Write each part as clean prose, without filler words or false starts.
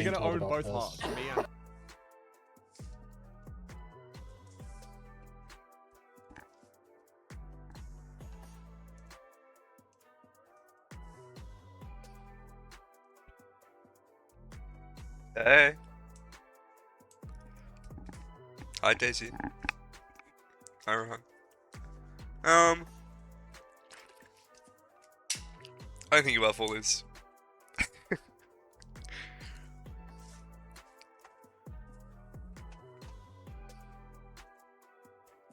You're gonna own both halves. Me and Hey. Hi, Daisy. Hi, Rohan. I don't think about all this.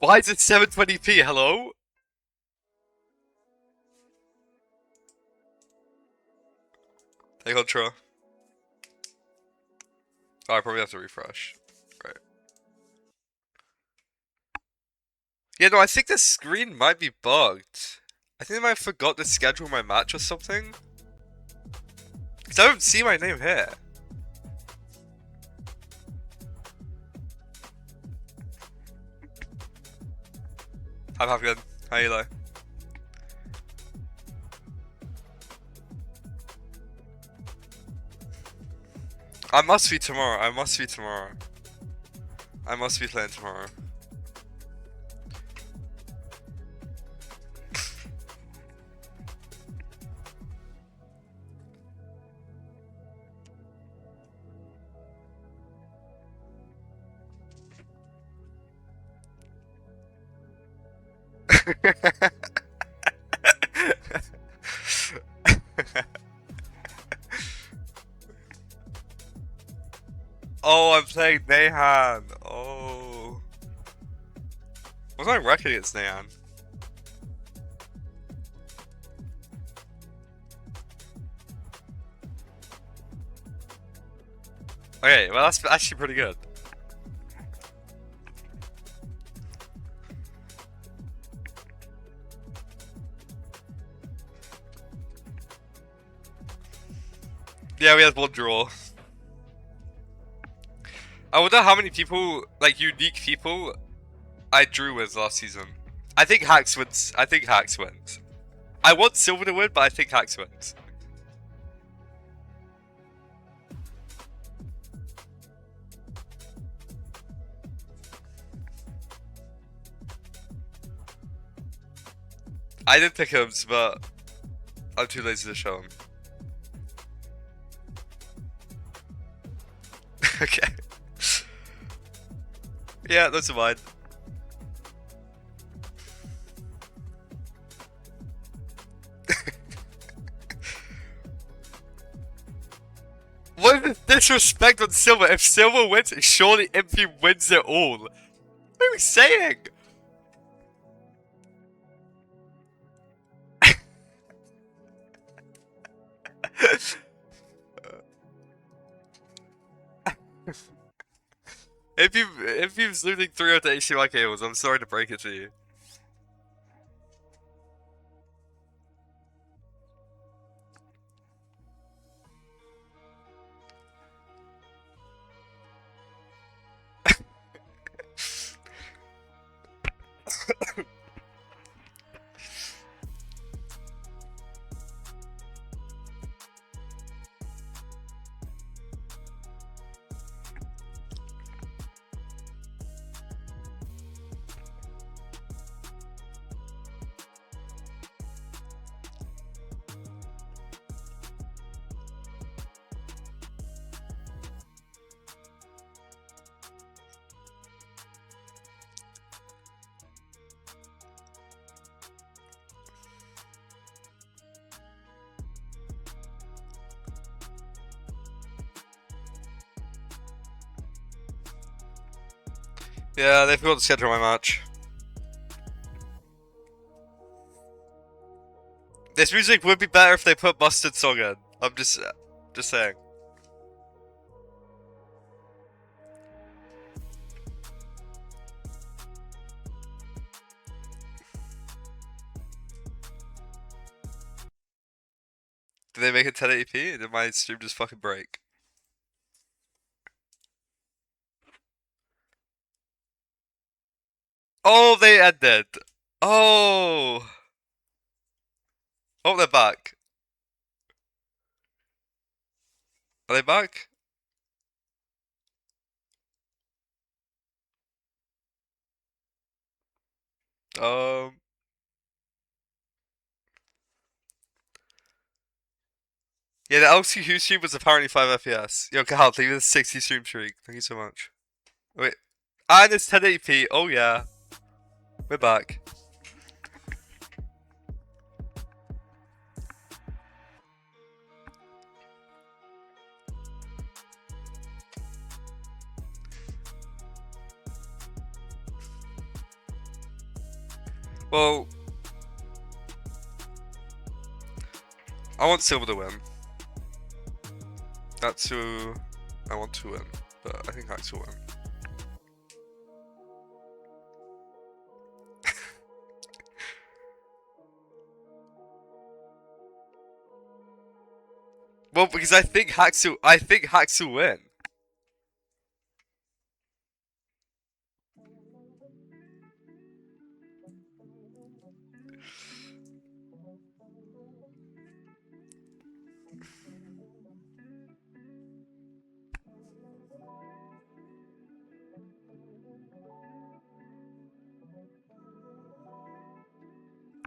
Why is it 720p? Hello? Take control. Oh, I probably have to refresh. Right. Yeah, no, I think the screen might be bugged. I think I might have forgot to schedule my match or something. Because I don't see my name here. Hi, good. How you, like? I must be tomorrow. I must be tomorrow. I must be playing tomorrow. Oh, I'm playing Nahan. Oh. What's my record against Nahan? Okay, well that's actually pretty good. Yeah, we had one draw. I wonder how many people, like unique people, I drew with last season. I think Hacks wins. I think Hacks wins. I want Silver to win, but I think Hacks wins. I did pick him, but I'm too lazy to show him. Okay. Yeah, those are mine. What is the disrespect on Silver? If Silver wins, surely Impy wins it all. What are we saying? If you're losing 3 out of HDMI cables, I'm sorry to break it to you. Yeah, they forgot to schedule my match. This music would be better if they put Mustard Song in. I'm just saying. Did they make it 1080p? Did my stream just fucking break? Oh, they ended. Oh. Oh, they're back. Are they back? Yeah, the LC Who stream was apparently 5 FPS. Yo, Cal, thank you for the 60 stream streak. Thank you so much. Wait. And it's 1080p. Oh, yeah. We're back. Well, I want Silver to win. That's who I want to win, but I think Hacks will win. Well, because I think Hacks will win.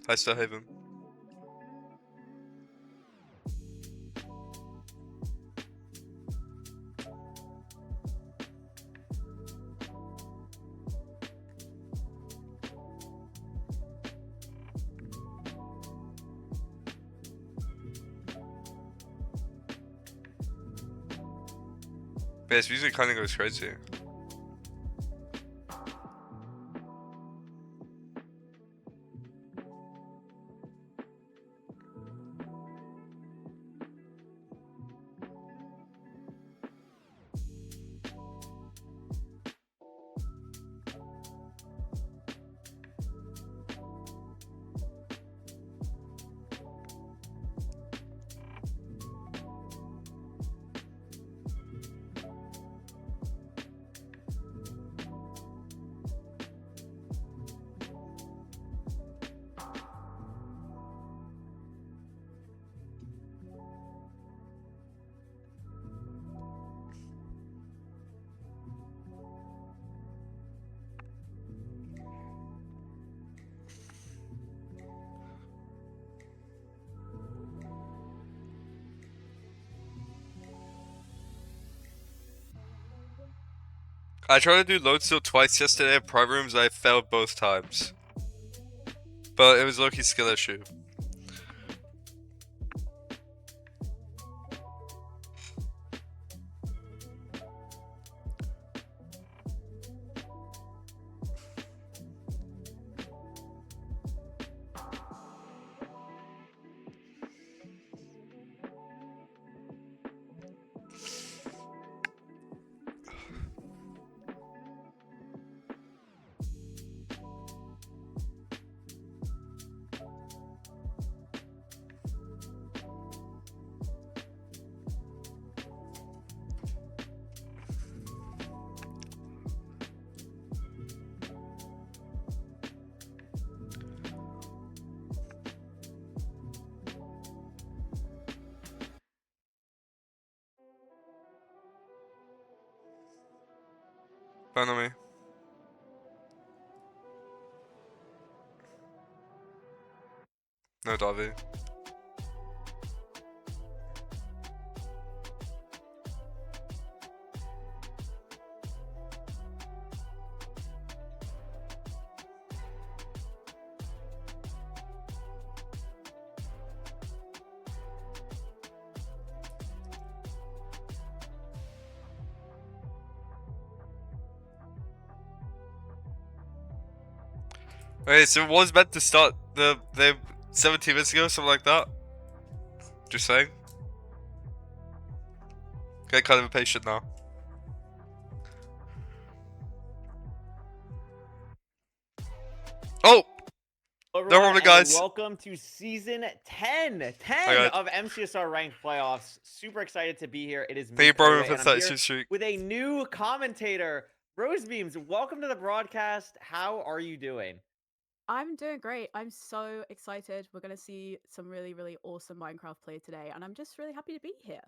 Hi, Starhaven. Yeah, this music kind of goes crazy. I tried to do load steal twice yesterday in private rooms. I failed both times, but it was a low-key skill issue. Ban on me. No, Davi. Wait, so it was meant to start the 17 minutes ago, something like that? Just saying. Get kind of impatient now. Oh! Hello, No problem, guys. welcome to season 10 of MCSR ranked playoffs. Super excited to be here. It is me, Thank you, bro, for and I'm here streak. with a new commentator, Rosebeams. Welcome to the broadcast. How are you doing? I'm doing great. I'm so excited. We're going to see some really, really awesome Minecraft play today, and I'm just really happy to be here.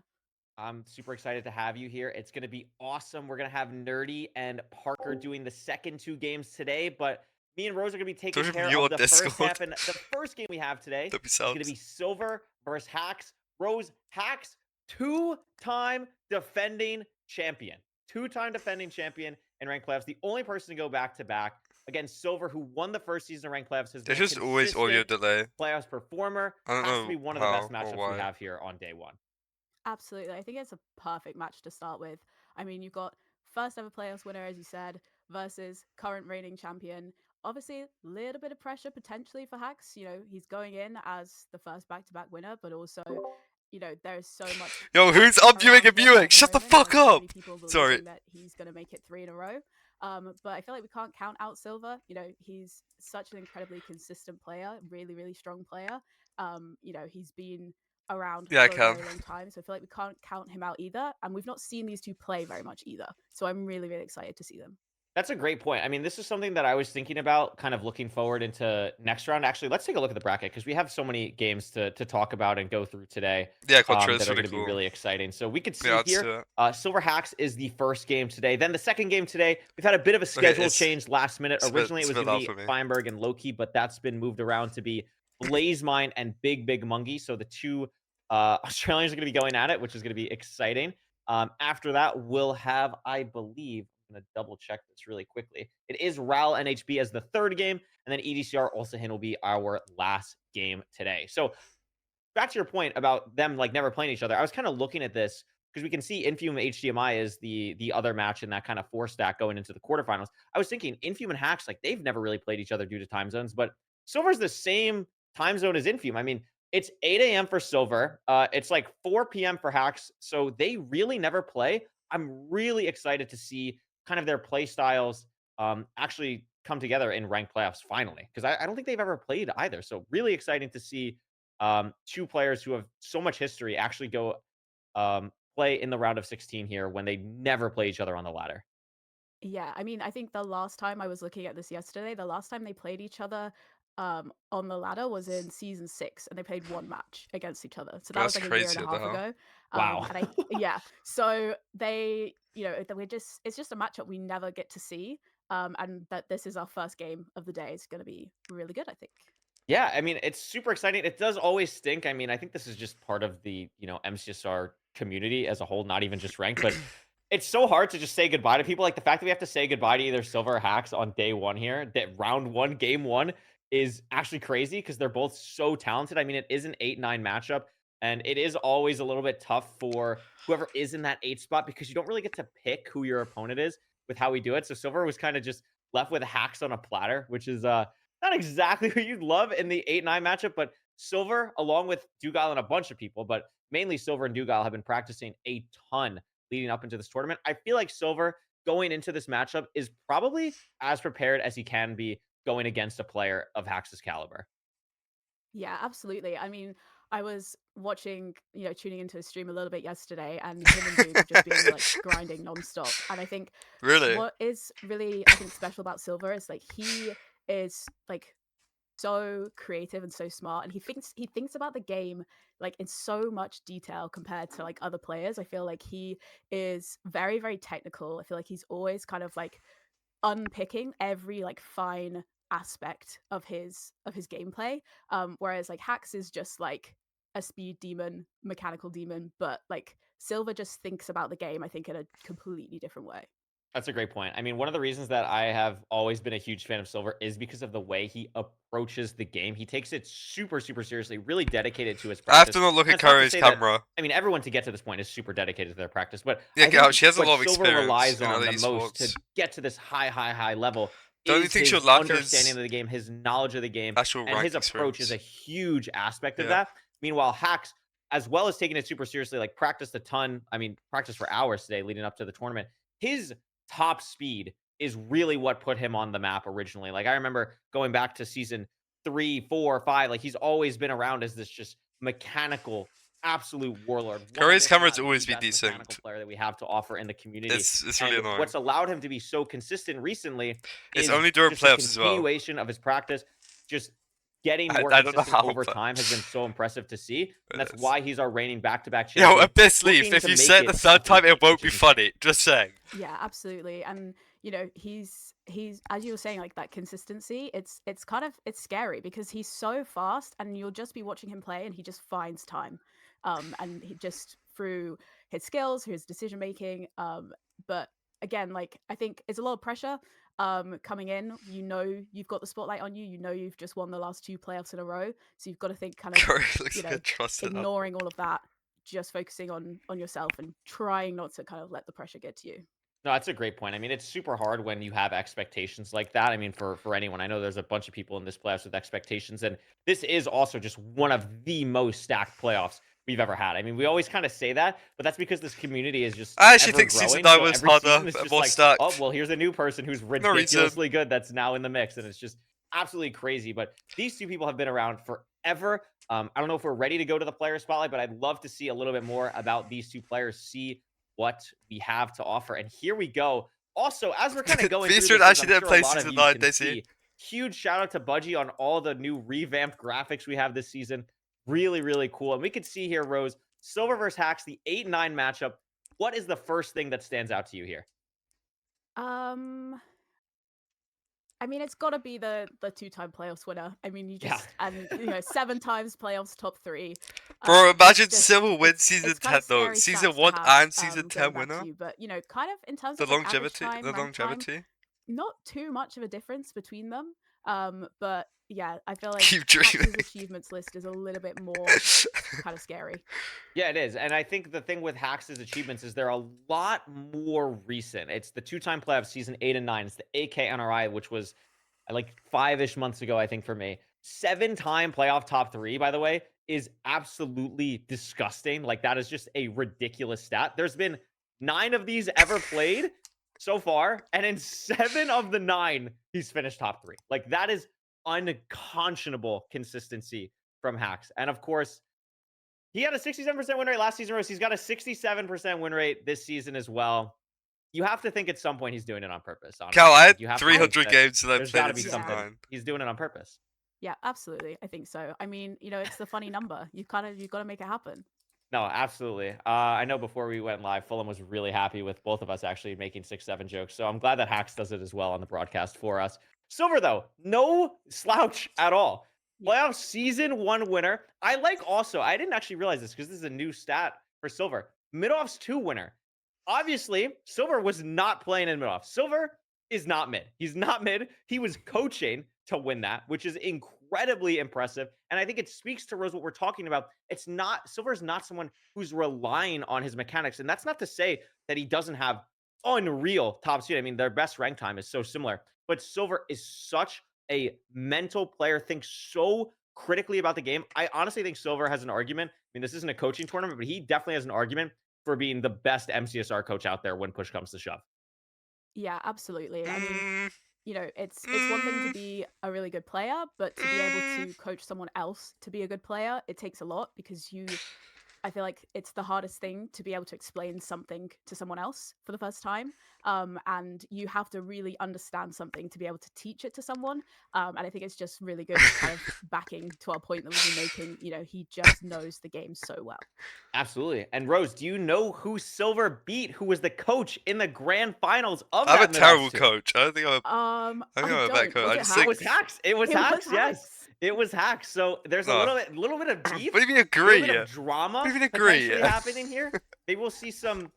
I'm super excited to have you here. It's going to be awesome. We're going to have Nerdy and Parker doing the second two games today, but Me and Rose are going to be taking Don't care mute of on the first Discord. half. And the first game we have today That'd be is going to subs. be Silver versus Hacks. Rose, Hacks, two-time defending champion. Two-time defending champion in ranked playoffs. The only person to go back-to-back against Silver, who won the first season of ranked playoffs, has been There's a just always audio consistent delay. playoffs performer. I don't Has to know be one of the best how or matchups we why. have here on day one. Absolutely. I think it's a perfect match to start with. I mean, you've got first ever playoffs winner, as you said, versus current reigning champion. Obviously, a little bit of pressure potentially for Hacks. You know, he's going in as the first back-to-back winner, but also, you know, there's so much. Yo, who's unviewing around and him viewing? at the Shut the moment, fuck and so up! many people Sorry. believing that he's going to make it 3 in a row. But I feel like we can't count out Silver. You know, he's such an incredibly consistent player, really, really strong player. You know, he's been around Yeah, I for a can. very long time, so I feel like we can't count him out either. And we've not seen these two play very much either, so I'm really, really excited to see them. That's a great point. I mean, this is something that I was thinking about, kind of looking forward into next round. Actually, let's take a look at the bracket because we have so many games to talk about and go through today Yeah, Contra that is are really going to be cool. really exciting. So we could see Yeah, let's do here, it. Silver Hacks is the first game today. Then the second game today, we've had a bit of a schedule change last minute. Originally, it was going to be Feinberg and Loki, but that's been moved around to be Blaze Mine and Big Mungie. So the two Australians are going to be going at it, which is going to be exciting. After that, we'll have, I believe, I'm going to double check this really quickly. It is RAL NHB as the third game, and then EDCR Ulsahin will be our last game today. So back to your point about them like never playing each other. I was kind of looking at this because we can see Infume HDMI is the other match in that kind of 4-stack going into the quarterfinals. I was thinking Infume and Hacks, like they've never really played each other due to time zones, but Silver's the same time zone as Infume. I mean, it's 8 a.m. for Silver. It's like 4 p.m. for Hacks. So they really never play. I'm really excited to see kind of their play styles actually come together in ranked playoffs finally, because I don't think they've ever played either. So really exciting to see two players who have so much history actually go play in the round of 16 here when they never play each other on the ladder. Yeah, I mean, I think the last time I was looking at this yesterday, the last time they played each other on the ladder was in season 6, and they played one match against each other. So that was That's like a year crazy, and a what the half hell? ago. Wow. And yeah, so they, you know, it's just a matchup we never get to see. And that this is our first game of the day is going to be really good, I think. Yeah, I mean, it's super exciting. It does always stink. I mean, I think this is just part of the, MCSR community as a whole, not even just ranked, but it's so hard to just say goodbye to people. Like the fact that we have to say goodbye to either Silver or Hacks on day one here, that round one, game one is actually crazy because they're both so talented. I mean, it is an 8-9 matchup, and it is always a little bit tough for whoever is in that 8 spot because you don't really get to pick who your opponent is with how we do it. So Silver was kind of just left with Hacks on a platter, which is not exactly what you'd love in the 8-9 matchup, but Silver, along with Dougal and a bunch of people, but mainly Silver and Dougal, have been practicing a ton leading up into this tournament. I feel like Silver going into this matchup is probably as prepared as he can be going against a player of Hax's caliber. Yeah, absolutely. I mean, I was watching, you know, tuning into his stream a little bit yesterday, and him and Duke have just been like grinding nonstop. And I think Really? what is really, I think, special about Silver is like he is like so creative and so smart, and he thinks about the game like in so much detail compared to like other players. I feel like he is very, very technical. I feel like he's always kind of like unpicking every like fine aspect of his gameplay, whereas like Hax is just like a speed demon, mechanical demon, but like Silver just thinks about the game, I think, in a completely different way. That's a great point. I mean, one of the reasons that I have always been a huge fan of Silver is because of the way he approaches the game. He takes it super, super seriously, really dedicated to his I have practice. to not look And at it's not to Curry's say that- camera. I mean, everyone to get to this point is super dedicated to their practice, but Yeah, I get out. think She has a what lot of Silver experience relies in on other the most esports. to get to this high level The only is thing his she'll lack is understanding of the game, his knowledge of the game, actual and rank his approach is a experience. huge aspect of Yeah. that. Meanwhile, Hacks, as well as taking it super seriously, like practiced a ton. I mean, practiced for hours today leading up to the tournament. His top speed is really what put him on the map originally. Like I remember going back to season 3, 4, 5. Like he's always been around as this just mechanical, absolute warlord. Curry's camera's the always be best mechanical decent. player that we have to offer in the community. It's really annoying. What's allowed him to be so consistent recently It's is only during just a playoffs as well. continuation of his practice. Just getting more I don't know consistent how, over but- time has been so impressive to see, and that's Yes. why he's our reigning back-to-back Yo, champion. Abyss looking Leaf, if to you make say it it the third time, it won't be which is funny. Just saying. Yeah, absolutely. And you know, he's as you were saying, like that consistency, it's scary because he's so fast and you'll just be watching him play and he just finds time. And he just through his skills, his decision making. But again, like I think it's a lot of pressure coming in. You know you've got the spotlight on you, you know you've just won the last 2 playoffs in a row. So you've got to think kind of, Curry looks you know, good, trust it. ignoring all of that, just focusing on yourself and trying not to kind of let the pressure get to you. No, that's a great point. I mean, it's super hard when you have expectations like that. I mean, for anyone, I know there's a bunch of people in this playoffs with expectations, and this is also just one of the most stacked playoffs we've ever had. I mean, we always kind of say that, but that's because this community is just I actually ever think growing. season 9 So was every harder, season is but just more like, stacked. oh, well, here's a new person who's reason. ridiculously good that's now in the mix, and it's just absolutely crazy. But these two people have been around forever. I don't know if we're ready to go to the player spotlight, but I'd love to see a little bit more about these two players, see what we have to offer. And here we go. Also, as we're kind of going through Featured this, actually I'm didn't sure play a lot of season you 9, can did he? see. Huge shout out to Budgie on all the new revamped graphics we have this season. Really, really cool. And we can see here, Rose, Silver versus Hacks, the 8-9 matchup. What is the first thing that stands out to you here? I mean, it's got to be the 2-time playoffs winner. I mean, you just and you know 7 times playoffs top 3. Bro, imagine just, Silver wins season it's 10 though. scary Season stats to 1 have, and season going 10 back to winner. you, but you know, kind of in terms The of like, average longevity, time, the rank time, longevity. not too much of a difference between them. But yeah, I feel like Keep dreaming. Hax's achievements list is a little bit more kind of scary. Yeah, it is. And I think the thing with Hacks' achievements is they're a lot more recent. It's the 2-time playoff season 8 and 9. It's the AK NRI, which was like 5-ish months ago, I think, for me. 7-time playoff top 3, by the way, is absolutely disgusting. Like, that is just a ridiculous stat. There's been 9 of these ever played so far, and in 7 of the 9, he's finished top 3. Like, that is unconscionable consistency from Hacks. And of course, he had a 67% win rate last season, Rose. He's got a 67% win rate this season as well. You have to think at some point he's doing it on purpose. Honestly. Cal, I You had have to 300 think that games that I there's played got to in be season something 9. he's doing it on purpose. Yeah, absolutely. I think so. I mean, you know, it's the funny number. You've got to make it happen. No, absolutely. I know before we went live, Fulham was really happy with both of us actually making 6-7 jokes. So I'm glad that Hacks does it as well on the broadcast for us. Silver, though, no slouch at all. Playoff season 1 winner. I like also, I didn't actually realize this because this is a new stat for Silver. Mid-offs 2 winner. Obviously, Silver was not playing in mid-off. Silver is not mid. He's not mid. He was coaching to win that, which is incredibly impressive. And I think it speaks to, Rose, what we're talking about. It's not, Silver is not someone who's relying on his mechanics. And that's not to say that he doesn't have unreal top speed. I mean, their best rank time is so similar. But Silver is such a mental player, thinks so critically about the game. I honestly think Silver has an argument. I mean, this isn't a coaching tournament, but he definitely has an argument for being the best MCSR coach out there when push comes to shove. Yeah, absolutely. I mean, you know, it's one thing to be a really good player, but to be able to coach someone else to be a good player, it takes a lot because I feel like it's the hardest thing to be able to explain something to someone else for the first time. And you have to really understand something to be able to teach it to someone. And I think it's just really good kind of backing to our point that we've been making. You know, he just knows the game so well. Absolutely. And Rose, do you know who Silver beat, who was the coach in the grand finals of I'm that a terrible mid-off coach. I don't think I'm a I bad coach. I don't. just It think... was Hacks. It was Hacks, yes. It was Hacks. So there's a little bit of beef. What do you mean A agree? little bit of drama What do you mean agree? potentially happening here. Maybe we'll see some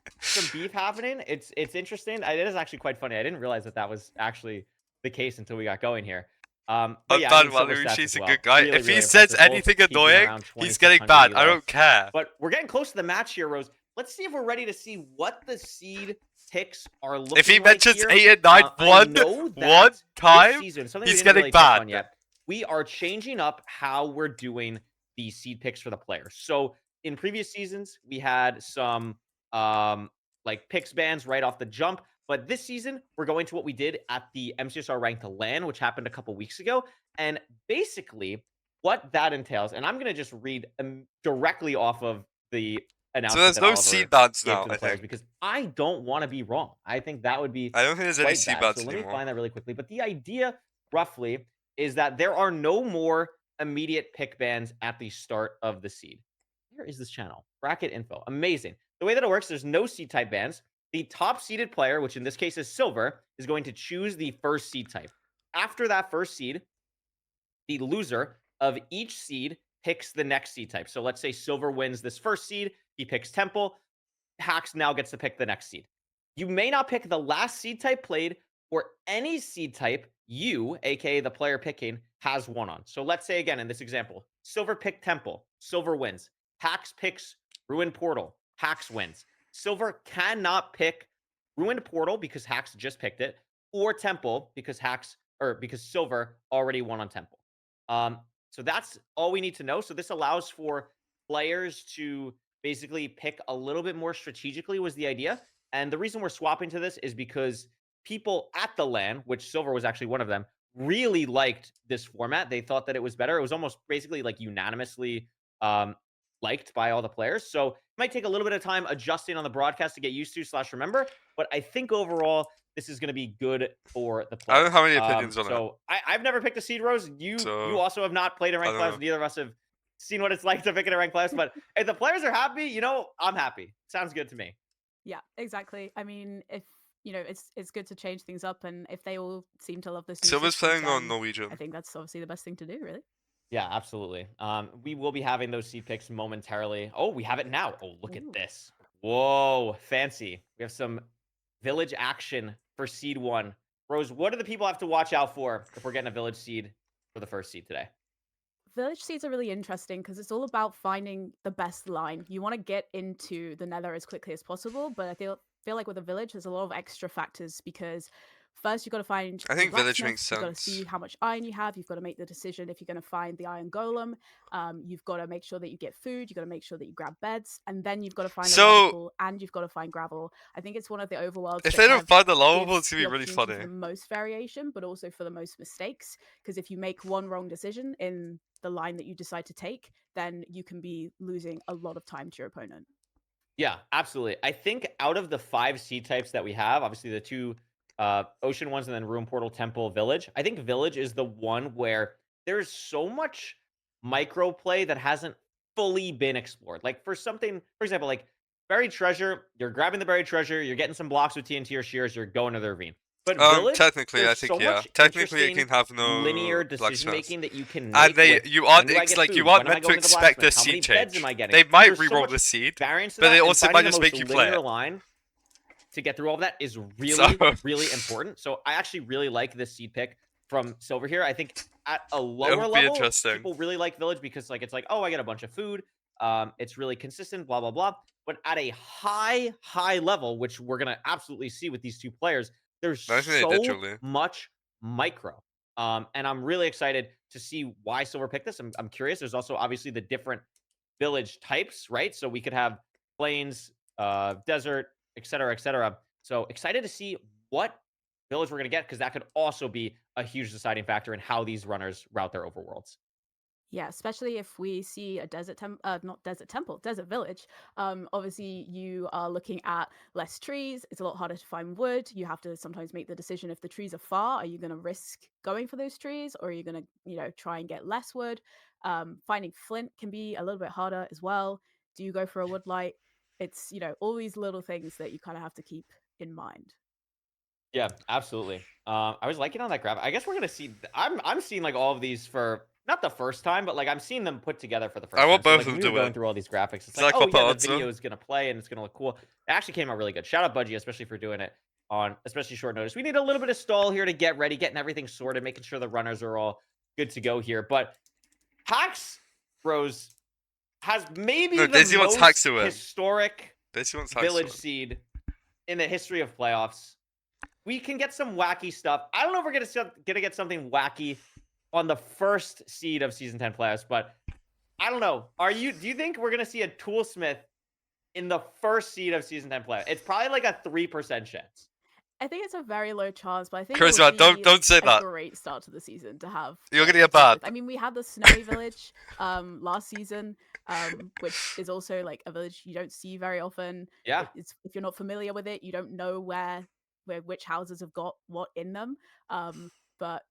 beef happening. It's interesting. It is actually quite funny. I didn't realize that was actually the case until we got going here. But yeah, I mean, Silver stats He's as a well. good guy. Really, if he really says impressive. Both anything peaking annoying, around he's getting 2600 banned. I elos. don't care. But we're getting close to the match here, Rose. Let's see if we're ready to see what the seed picks are looking like. If he mentions here. 8 and 9 one time, season, he's getting banned. We are changing up how we're doing the seed picks for the players. So in previous seasons, we had some like picks bans right off the jump. But this season, we're going to what we did at the MCSR Rank to LAN, which happened a couple weeks ago. And basically, what that entails, and I'm going to just read directly off of the announcement. So there's no seed bans now, I think. Because I don't want to be wrong. I think that would be I don't think there's any seed bans So let anymore. me find that really quickly. But the idea, roughly, is that there are no more immediate pick bans at the start of the seed. Where is this channel? Bracket info. Amazing. The way that it works, there's no seed type bans. The top seeded player, which in this case is silver, is going to choose the first seed type. After that first seed, the loser of each seed picks the next seed type. So let's say silver wins this first seed. He picks temple. Hax now gets to pick the next seed. You may not pick the last seed type played or any seed type you, aka the player picking, has one on. So let's say again in this example, silver picked temple, silver wins. Hax picks ruined portal, Hax wins. Silver cannot pick ruined portal because Hax just picked it, or temple because silver already won on temple. So that's all we need to know. So this allows for players to basically pick a little bit more strategically was the idea. And the reason we're swapping to this is because people at the LAN, which silver was actually one of them, really liked this format. They thought that it was better. It was almost basically like unanimously liked by all the players. So it might take a little bit of time adjusting on the broadcast to get used to / remember. But I think overall, this is going to be good for the players. I don't have any opinions on it. So I've never picked a seed, Rose. You also have not played in ranked class. Neither of us have seen what it's like to pick in a ranked class. But if the players are happy, I'm happy. Sounds good to me. Yeah, exactly. I mean, if it's good to change things up, and if they all seem to love this. Silver's playing on Norwegian. I think that's obviously the best thing to do, really. Yeah, absolutely. We will be having those seed picks momentarily. Oh, we have it now. Oh, look at this. Whoa, fancy. We have some village action for seed 1. Rose, what do the people have to watch out for if we're getting a village seed for the first seed today? Village seeds are really interesting because it's all about finding the best line. You want to get into the nether as quickly as possible, but I feel like with a village, there's a lot of extra factors because first you've got to find. I think village makes sense. You've got to see how much iron you have. You've got to make the decision if you're going to find the iron golem. You've got to make sure that you get food. You've got to make sure that you grab beds, and then you've got to find a lava, and you've got to find gravel. I think it's one of the overworlds. If they don't find the lava pool, it's gonna be really funny. For the most variation, but also for the most mistakes. Because if you make one wrong decision in the line that you decide to take, then you can be losing a lot of time to your opponent. Yeah, absolutely. I think out of the 5 seed types that we have, obviously the 2 ocean ones and then room portal, temple, village, I think village is the one where there's so much micro play that hasn't fully been explored. Like for example, like buried treasure, you're grabbing the buried treasure, you're getting some blocks with TNT or shears, you're going to the ravine. But village, technically, I think technically it can have no linear decision making that you can make. And you aren't meant to expect the seed change. They might reroll the seed, but they also might just make you play it. Line to get through all of that is really important. So I actually really like this seed pick from silver here. I think at a lower level, people really like village because it's like, oh, I get a bunch of food. It's really consistent, blah blah blah. But at a high level, which we're gonna absolutely see with these 2 players. There's so much micro. And I'm really excited to see why silver picked this. I'm curious. There's also obviously the different village types, right? So we could have plains, desert, etc., etc. So excited to see what village we're going to get because that could also be a huge deciding factor in how these runners route their overworlds. Yeah, especially if we see a desert village. Obviously, you are looking at less trees. It's a lot harder to find wood. You have to sometimes make the decision if the trees are far. Are you going to risk going for those trees, or are you going to, try and get less wood? Finding flint can be a little bit harder as well. Do you go for a wood light? It's all these little things that you kind of have to keep in mind. Yeah, absolutely. I was liking on that graph. I guess we're gonna see. I'm seeing like all of these for. Not the first time, but I'm seeing them put together for the first time. I want both of them to going through all these graphics. It's like, oh yeah, the video is gonna play and it's gonna look cool. It actually came out really good. Shout out Budgie, especially for doing it on especially short notice. We need a little bit of stall here to get ready, getting everything sorted, making sure the runners are all good to go here. But Hax Rose has maybe the most historic village seed in the history of playoffs. We can get some wacky stuff. I don't know if we're gonna get something wacky on the first seed of season 10 playoffs, but I don't know. Do you think we're gonna see a Toolsmith in the first seed of season 10 playoffs? It's probably like a 3% chance. I think it's a very low chance, but I think Charisma, don't say that. Great start to the season to have. You're gonna get bad. I mean, we had the Snowy Village last season, which is also like a village you don't see very often. Yeah. If you're not familiar with it, you don't know where which houses have got what in them. But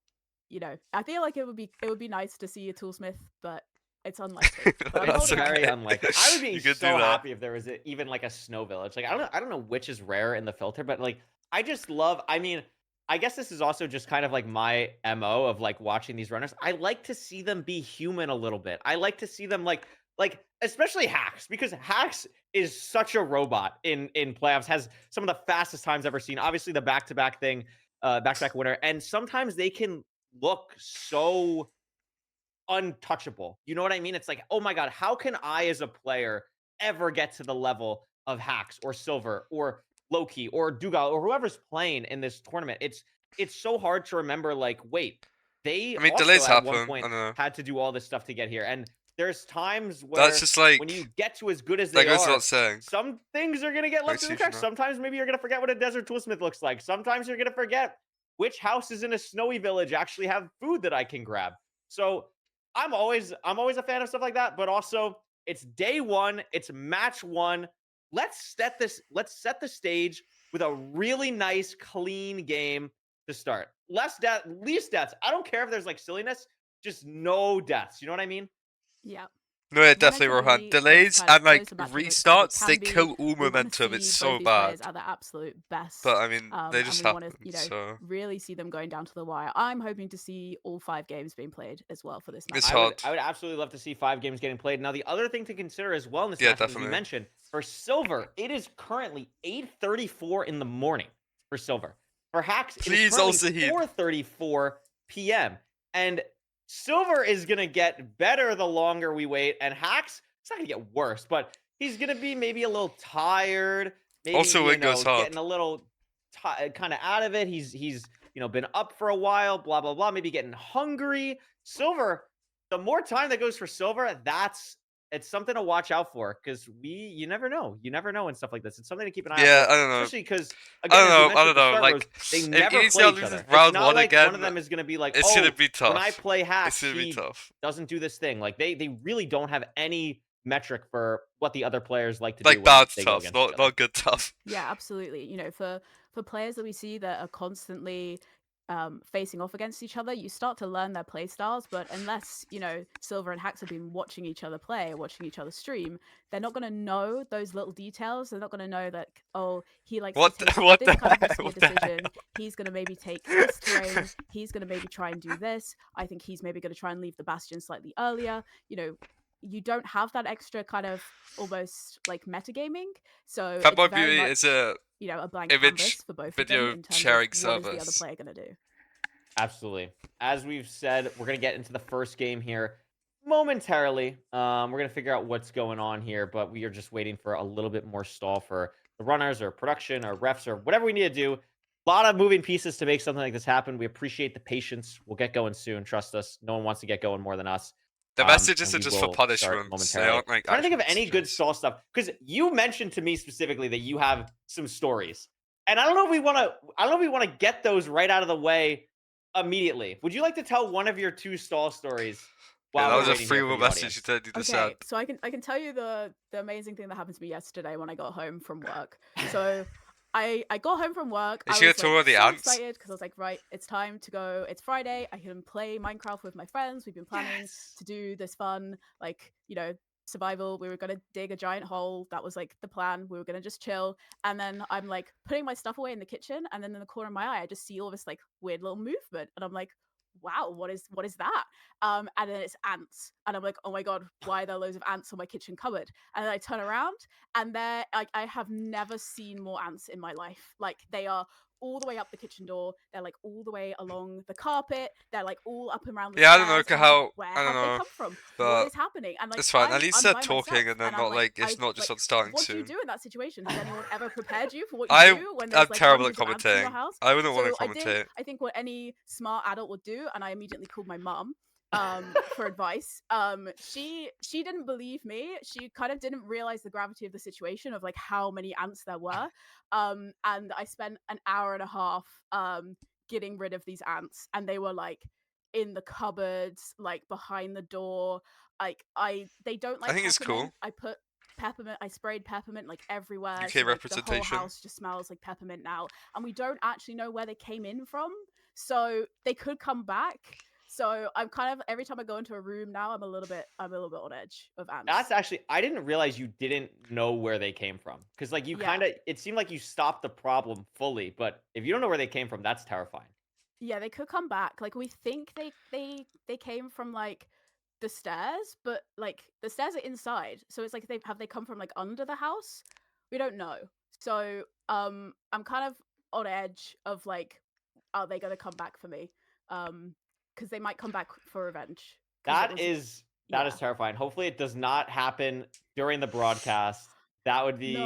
you know, I feel like it would be nice to see a toolsmith, but it's unlikely. But I'm It's holding out. very unlikely. I would be You could so do that. happy if there was even like a snow village. Like I don't know which is rare in the filter, but like I just love. I mean, I guess this is also just kind of like my MO of like watching these runners. I like to see them be human a little bit. I like to see them like especially Hacks, because Hacks is such a robot in playoffs. Has some of the fastest times ever seen. Obviously the back-to-back thing, back-to-back winner, and sometimes they can look so untouchable. You know what I mean? It's like, oh my God, how can I as a player ever get to the level of Hacks or Silver or Loki or Dugal or whoever's playing in this tournament? It's so hard to remember, like, wait, they I mean, also delays at one happen. I point don't know. had to do all this stuff to get here. And there's times where That's just like when you get to as good as that they goes are, without saying. some things are gonna get left in the cracks. Sometimes maybe you're gonna forget what a desert toolsmith looks like. Sometimes you're gonna forget which houses in a snowy village actually have food that I can grab. So I'm always a fan of stuff like that, but also it's day one, it's match one. Let's set the stage with a really nice, clean game to start. Least deaths. I don't care if there's like silliness, just no deaths. You know what I mean? Yeah. No, yeah, definitely, Relatively, Rohan. Delays kind of and like close to matching, restarts, can they be- kill all we wanna momentum. see It's both so these bad. players at their absolute best. But I mean, they and just we want happen. to, So really see them going down to the wire. I'm hoping to see all 5 games being played as well for this match. It's I hard. would absolutely love to see 5 games getting played. Now, the other thing to consider as well in this Yeah, match, as we definitely. mentioned, for Silver, it is currently 8:34 in the morning for Silver. For Hacks, it is Please currently also heed. 4:34 p.m. And Silver is going to get better the longer we wait, and Hacks, it's not going to get worse, but he's going to be maybe a little tired, maybe, Also, it goes hard. getting a little kind of out of it. He's been up for a while, blah, blah, blah, maybe getting hungry. Silver, the more time that goes for Silver, it's something to watch out for, because you never know. You never know and stuff like this. It's something to keep an eye out Yeah, for. I don't know. Especially because, again, I don't know. Like, they if never ECL play each loses other. round It's not one like again, one of them is going to be like, it's oh, gonna be tough. when I play Hacks, It's gonna be he tough. doesn't do this thing. Like, they really don't have any metric for what the other players like to do. Like When bad they go tough, against each other. not good tough. Yeah, absolutely. You know, for players that we see that are constantly facing off against each other, you start to learn their play styles. But unless, Silver and Hacks have been watching each other play, watching each other stream, they're not going to know those little details. They're not going to know that, oh, he likes to take this kind of risky decision. He's going to maybe take this terrain. He's going to maybe try and do this. I think he's maybe going to try and leave the bastion slightly earlier. You don't have that extra kind of almost like metagaming. So Fanboy it's very Beauty much, is a a blank image canvas for both of video them in terms sharing of what is the other service. player going to do. Absolutely. As we've said, we're going to get into the first game here momentarily. We're going to figure out what's going on here, but we are just waiting for a little bit more stall for the runners or production or refs or whatever we need to do. A lot of moving pieces to make something like this happen. We appreciate the patience. We'll get going soon. Trust us. No one wants to get going more than us. The messages are we just for will punishment. momentarily. They aren't like I'm trying to think of actual any good messages. stall stuff, because you mentioned to me specifically that you have some stories, and I don't know if we want to get those right out of the way immediately. Would you like to tell one of your 2 stall stories? Yeah, that was a waiting here free for will the message you audience? said you just said. Okay, so I can tell you the amazing thing that happened to me yesterday when I got home from work. So I got home from work. Is I she was gonna tour the so ants? excited because I was like, right, it's time to go. It's Friday. I can play Minecraft with my friends. We've been planning to do this fun, like, survival. We were gonna dig a giant hole. That was like the plan. We were gonna just chill. And then I'm like putting my stuff away in the kitchen, and then in the corner of my eye, I just see all this like weird little movement, and I'm like, wow, what is that? And then it's ants, and I'm like, oh my god, why are there loads of ants on my kitchen cupboard? And then I turn around, and they're like, I have never seen more ants in my life. Like, they are all the way up the kitchen door. They're like all the way along the carpet. They're like all up and around the Yeah, I stairs. don't know And I'm how. like, where I don't have they know. come from? But What is happening? And like, it's fine. At I'm least by they're talking myself, and they're I'm not like it's not just on starting what do you soon. do in that situation? Has anyone ever prepared you for what you do when there's I'm like terrible at hundreds of ants in your commentating. house? I wouldn't want to So I did, commentate. I think, what any smart adult would do, and I immediately called my mum for advice. She didn't believe me. She kind of didn't realize the gravity of the situation of like how many ants there were. And I spent an hour and a half getting rid of these ants, and they were like in the cupboards, like behind the door. They don't like I think it's peppermint. cool. I put peppermint, I sprayed peppermint like everywhere. UK so, like, the whole representation. house just smells like peppermint now, and we don't actually know where they came in from. So they could come back. So I'm kind of every time I go into a room now, I'm a little bit on edge of ants. That's actually, I didn't realize you didn't know where they came from, because like you kind of, it seemed like you stopped the problem fully, but if you don't know where they came from, that's terrifying. Yeah, they could come back. Like we think they came from like the stairs, but like the stairs are inside, so it's like they come from like under the house? We don't know. So I'm kind of on edge of like, are they gonna come back for me? Because they might come back for revenge. That is terrifying. Hopefully it does not happen during the broadcast. That would be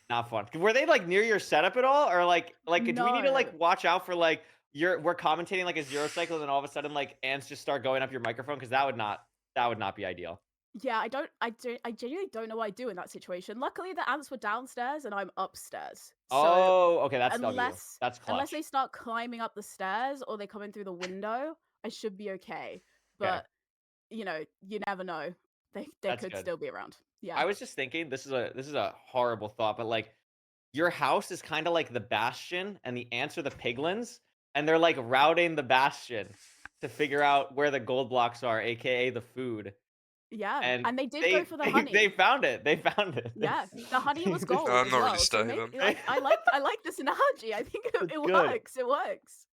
not fun. Were they like near your setup at all, or like do we need to like watch out for like we're commentating like a 0 cycle and then all of a sudden like ants just start going up your microphone, because that would not be ideal. Yeah, I genuinely don't know what I do in that situation. Luckily the ants were downstairs and I'm upstairs. Oh, okay, that's clutch. Unless they start climbing up the stairs or they come in through the window, I should be okay. But you know, you never know. They could still be around. Yeah. I was just thinking, this is a horrible thought, but like your house is kind of like the bastion and the ants are the piglins, and they're like routing the bastion to figure out where the gold blocks are, aka the food. Yeah, and they did go for the honey. They found it. Yeah, the honey was gold. I'm not well, really studying them. I like this analogy. I think it works. It works.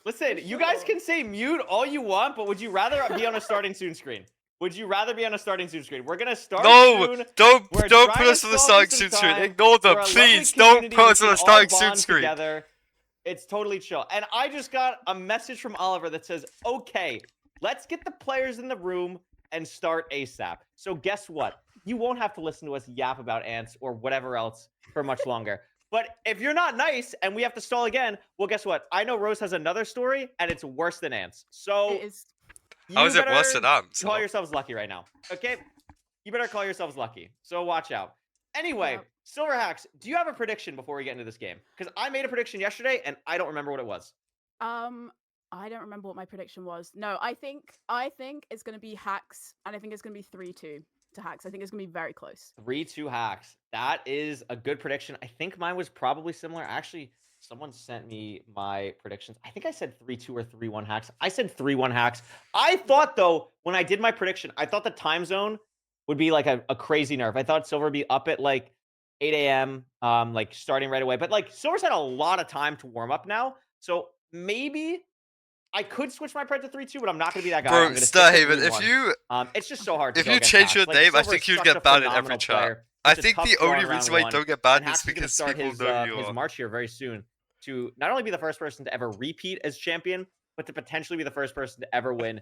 Listen, you guys can say mute all you want, but would you rather be on a starting soon screen? Would you rather be on a starting soon screen? We're gonna start soon. Don't put us on the starting soon screen. Ignore them, please. Don't put us on the starting soon screen. Together. It's totally chill. And I just got a message from Oliver that says, "Okay, let's get the players in the room and start ASAP." So guess what? You won't have to listen to us yap about ants or whatever else for much longer. But if you're not nice and we have to stall again, well, guess what? I know Rose has another story, and it's worse than ants. So it is. How is it worse than ants? Call yourselves lucky right now, okay? You better call yourselves lucky. So watch out. Anyway, Silverhacks, do you have a prediction before we get into this game? Because I made a prediction yesterday, and I don't remember what it was. I don't remember what my prediction was. No, I think it's going to be Hacks, and I think it's going to be 3-2 to Hacks. I think it's going to be very close. 3-2 Hacks. That is a good prediction. I think mine was probably similar. Actually, someone sent me my predictions. I think I said 3-2 or 3-1 Hacks. I said 3-1 Hacks. I thought, though, when I did my prediction, I thought the time zone would be like a crazy nerve. I thought Silver would be up at like 8 a.m., like starting right away. But like Silver's had a lot of time to warm up now. So maybe I could switch my pred to 3-2, but I'm not going to be that guy. Bro, Starhaven, if you... it's just so hard to if you change your name, I think you'd get banned in every chat. I think the only reason why you don't get banned is because people know you are. His march here very soon to not only be the first person to ever repeat as champion, but to potentially be the first person to ever win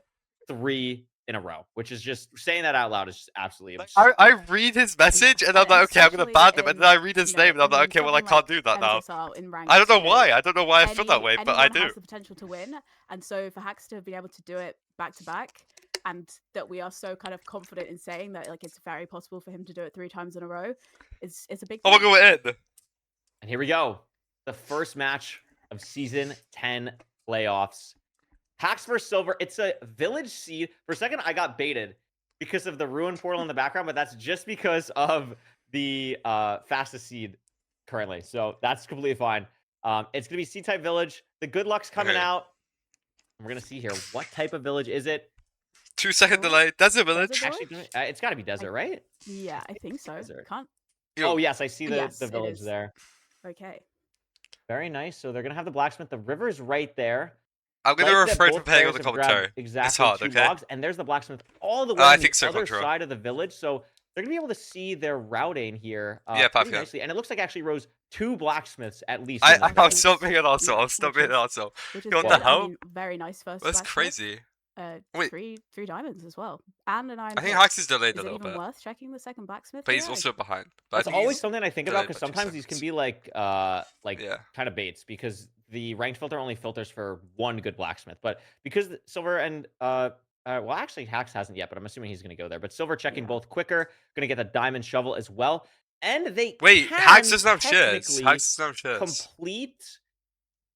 3 in a row, which is just saying that out loud is just absolutely absurd. I read his message and I'm like, okay, I'm gonna ban him, and then I read his name and I'm like, okay, well I can't do that now. I don't know why. I don't know why I feel that way, but I do. Has the potential to win, and so for Hacks to be able to do it back to back, and that we are so kind of confident in saying that like it's very possible for him to do it 3 times in a row, it's a big. Oh my god, we're in. And here we go, the first match of season 10 playoffs. Hacks versus Silver. It's a village seed. For a second, I got baited because of the ruin portal in the background, but that's just because of the fastest seed currently. So that's completely fine. It's going to be C-type village. The good luck's coming out. We're going to see here. What type of village is it? 2-second delay. Desert village. Actually, it's got to be desert, right? Yeah, I think so. Desert. Can't. Oh, yes. I see the village there. Okay. Very nice. So they're going to have the blacksmith. The river's right there. I'm going to refrain from paying on the commentary. Exactly, it's hard, okay? Logs, and there's the blacksmith all the way on the other Contra. side of the village. So they're going to be able to see their routing here pretty nicely. And it looks like actually Rose 2 blacksmiths at least. I'll stop being an arsehole. I'll stop being an arsehole. What the hell? Very nice first. That's crazy. Wait. Three diamonds as well. And an iron. I think Hacks is delayed a little bit. Is it even worth checking the second blacksmith? But he's also behind. That's always something I think about, because sometimes these can be like kind of baits, because the ranked filter only filters for 1 good blacksmith. But because Silver and well, actually Hacks hasn't yet, but I'm assuming he's going to go there. But Silver checking both quicker, going to get the diamond shovel as well. And they Hacks doesn't have shares. Hacks doesn't have shares. Complete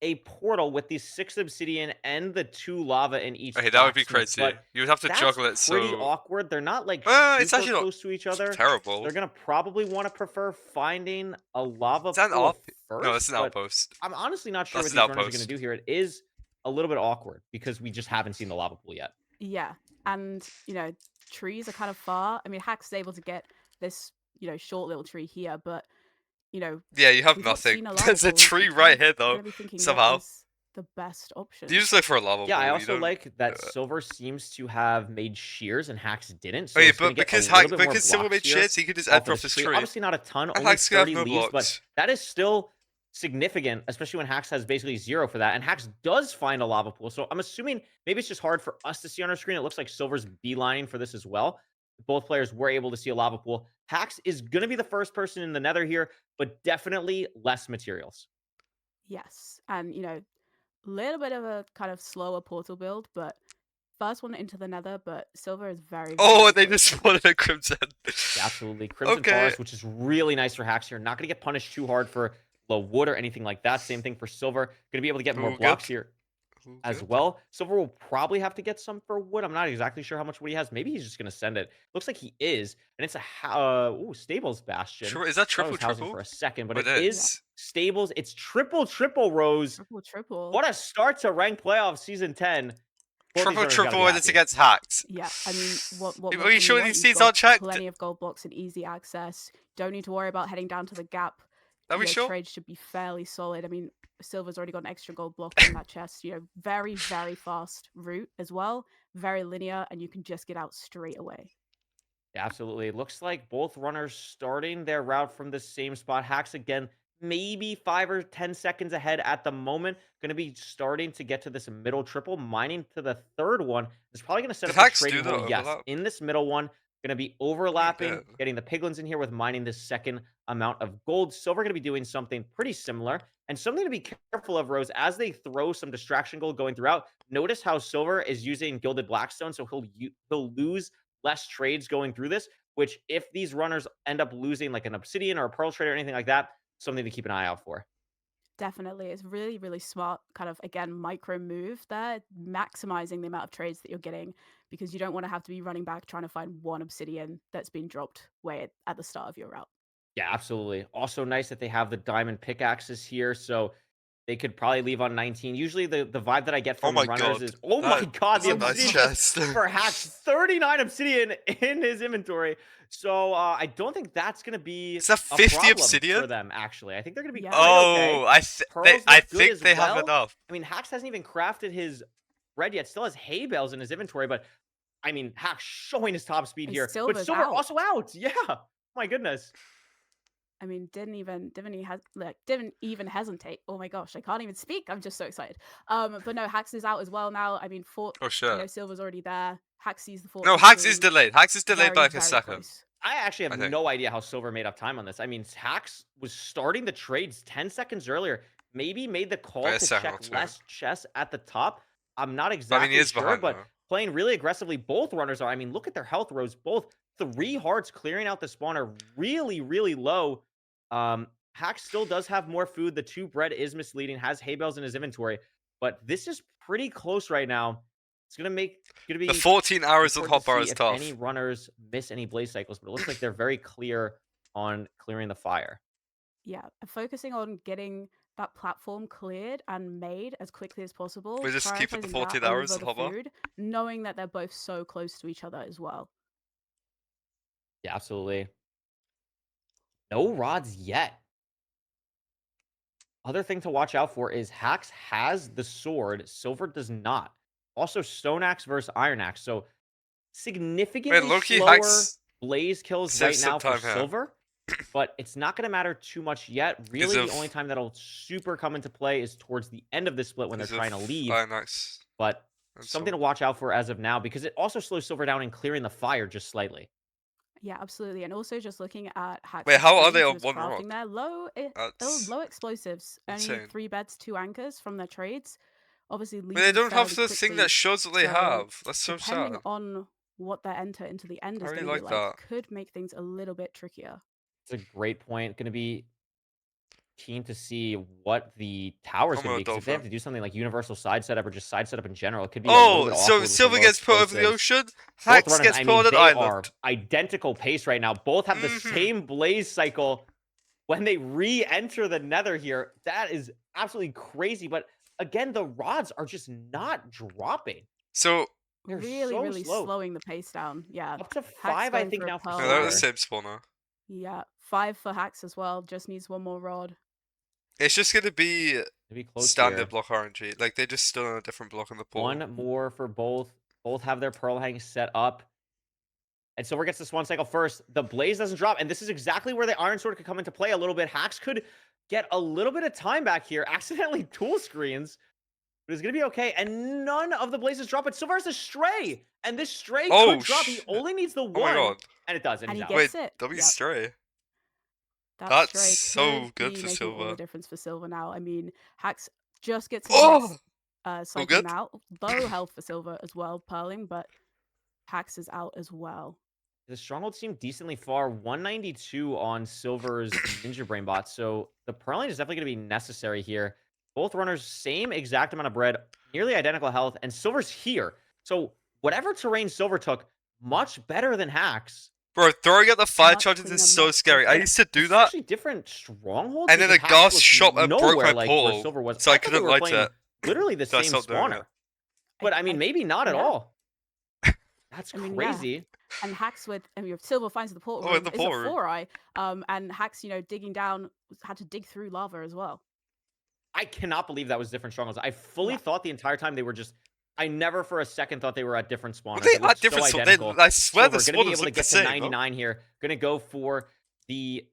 a portal with these 6 obsidian and the 2 lava in each. Okay, that would be crazy. You would have to juggle it so. Pretty awkward. They're not like it's actually close to each other. Terrible. They're gonna probably want to prefer finding a lava pool first. No, it's an outpost. I'm honestly not sure what these runners are gonna do here. It is a little bit awkward because we just haven't seen the lava pool yet. Yeah, and trees are kind of far. I mean, Hax is able to get this short little tree here, but Yeah, you have we've not nothing. seen a lava There's a pool. tree You're kind right of here though. gonna be thinking, Somehow. what is the best option? You just look for a lava pool. Yeah, I you also don't- like that Silver seems to have made shears and Hax didn't. So Oh yeah, it's gonna but get because a little bit more Silver blocks made here shears, he could just off enter of off this this tree. Obviously not a ton, And only Hax can have 30 no leaves, but blocks. that is still significant, especially when Hax has basically 0 for that. And Hax does find a lava pool. So I'm assuming maybe it's just hard for us to see on our screen. It looks like Silver's beelining for this as well. Both players were able to see a lava pool. Hax is going to be the first person in the nether here, but definitely less materials. Yes, and little bit of a kind of slower portal build, but first one into the nether, but Silver is very, Oh, very and they close just to spotted a crimson. Yeah, absolutely. Crimson Okay. Forest, which is really nice for Hax here. Not going to get punished too hard for low wood or anything like that. Same thing for Silver. Going to be able to get more Ooh, blocks good. here Ooh, as good. well. Silver will probably have to get some for wood. I'm not exactly sure how much wood he has. Maybe he's just going to send it. Looks like he is. And it's a Stables Bastion. Is that I thought it was housing triple? for a second, but It it is is. Stables. It's triple Rose. triple. What a start to Rank Playoff Season 10. Triple, and it's against Hax. Yeah, I mean, what Are more you can sure want? these You've seeds got aren't checked? Plenty of gold blocks and easy access. Don't need to worry about heading down to the gap. Are we sure? Trades should be fairly solid. I mean, Silver's already got an extra gold block in that chest. Very, very fast route as well. Very linear, and you can just get out straight away. Yeah, absolutely. It looks like both runners starting their route from the same spot. Hax again, maybe 5 or 10 seconds ahead at the moment. Going to be starting to get to this middle triple, mining to the third one. It's probably going to set Did up a Hax do trading the hole. Yes, overlap? in this middle one, going to be overlapping, did. getting the piglins in here with mining this second amount of gold. Silver going to be doing something pretty similar. And something to be careful of, Rose, as they throw some distraction gold going throughout. Notice how Silver is using Gilded Blackstone, so he'll lose less trades going through this, which if these runners end up losing like an obsidian or a pearl trade or anything like that, something to keep an eye out for. Definitely. It's really, really smart kind of, again, micro move there, maximizing the amount of trades that you're getting because you don't want to have to be running back trying to find one obsidian that's been dropped way at the start of your route. Yeah, absolutely. Also nice that they have the diamond pickaxes here, so they could probably leave on 19. Usually the vibe that I get from my runners God. is, oh my God, the That's a nice obsidian chest. for Hax, 39 obsidian in his inventory. So I don't think that's going to be Is that a 50 problem obsidian? for them, actually. I think they're going to be Yeah. quite okay. I Pearls look good think as they have well. enough. I mean, Hax hasn't even crafted his bread yet. Still has hay bales in his inventory, but I mean, Hax showing his top speed And here. But Silver's Silver out. also out. Yeah. My goodness. I mean, didn't even hesitate. Oh my gosh, I can't even speak. I'm just so excited. But no, Hax is out as well now. I mean, Oh shit. Silver's already there. Hax sees the 4. No, Hax is delayed. Hax is delayed by like a very second. close. I actually have I think. no idea how Silver made up time on this. I mean, Hax was starting the trades 10 seconds earlier. Maybe made the call By a to second or check two. less chests at the top. I'm not exactly he is sure, behind, but though. playing really aggressively. Both runners are. I mean, look at their health rows. Both 3 hearts clearing out the spawn are really, really low. Hax still does have more food. The 2 bread is misleading. Has hay bales in his inventory, but this is pretty close right now. It's gonna be The 14 hours on important to hotbar see is if tough. any runners miss any blaze cycles, but it looks like they're very clear on clearing the fire. Yeah, focusing on getting that platform cleared and made as quickly as possible. We just keep it the prioritizing 14 that hours over on the hotbar? food, knowing that they're both so close to each other as well. Yeah, absolutely. No rods yet. Other thing to watch out for is Hax has the sword, Silver does not. Also, Stone Axe versus Iron Axe. So significantly low-key, slower Hax blaze kills saves right some now for time here. Silver. But it's not going to matter too much yet. Really, the only time that'll super come into play is towards the end of the split when they're trying to leave. Nice. But That's something to watch out for as of now, because it also slows Silver down in clearing the fire just slightly. Yeah, absolutely. And also just looking at Hax's Wait, how are screens they and on his one crafting rock? there, low explosives. Only insane. 3 beds, 2 anchors from their trades. Obviously, But they don't have fairly the thing quickly, that shows that they so have. That's so depending sad. on what their enter into the end I is really going to be like like, that. could make things a little bit trickier. It's a great point. Going to be keen to see what the tower's going to be, because if they have to do something like universal side setup or just side setup in general, it could be a little bit awkward. So with Silver low gets put over the explosives. ocean, Hax Both runners, gets I put mean, on an they are island. identical pace right now. Both have the same blaze cycle. When they re-enter the nether here, that is absolutely crazy. But again, the rods are just not dropping. So They're really slow. slowing the pace down. Yeah. Up to Hacks 5, I going think for a now for pearl no, they're the Silver. same spawner. Yeah, 5 for Hacks as well. Just needs one more rod. It's just gonna be Maybe close standard here. block RNG. Like they just stood on a different block on the pool. One more for both. Both have their pearl hang set up. And Silver gets the Swan Cycle first. The Blaze doesn't drop. And this is exactly where the Iron Sword could come into play a little bit. Hacks could get a little bit of time back here. Accidentally tool screens. But it's going to be okay. And none of the Blazes drop. But Silver has a Stray. And this Stray could drop. He only needs the one. Oh my god. And it does. And he he's out. gets Wait, it. W Yep. Stray. That That's Stray so could good be for making all Silver. the difference for Silver now. I mean, Hacks just gets his Oh! cycle good? out. Low health for Silver as well, pearling, but Hacks is out as well. The Stronghold seemed decently far. 192 on Silver's Ninja Brain bot. So the Pearling is definitely going to be necessary here. Both runners, same exact amount of bread, nearly identical health, and Silver's here. So whatever terrain Silver took, much better than Hacks. Bro, throwing out the fire Much charges cleaner, is so much scary. I quicker. used to do It's that, actually different strongholds. and then a because Hacks gas was shot broke nowhere my like where portal, Silver was. so I thought they couldn't were light playing it. literally the So I same stopped doing spawner. it. But I mean, maybe not at yeah. all. That's I mean, yeah. crazy. And Hacks with Silver finds the portal Oh, room the is portal a room. 4-eye. And Hacks, digging down, had to dig through lava as well. I cannot believe that was different strongholds. I fully Yeah. thought the entire time they were just. I never for a second thought they were at different spawners. They It looked are different. so So identical. I swear the Silver gonna be spawners able to look the get to same. 99 here. Gonna go for the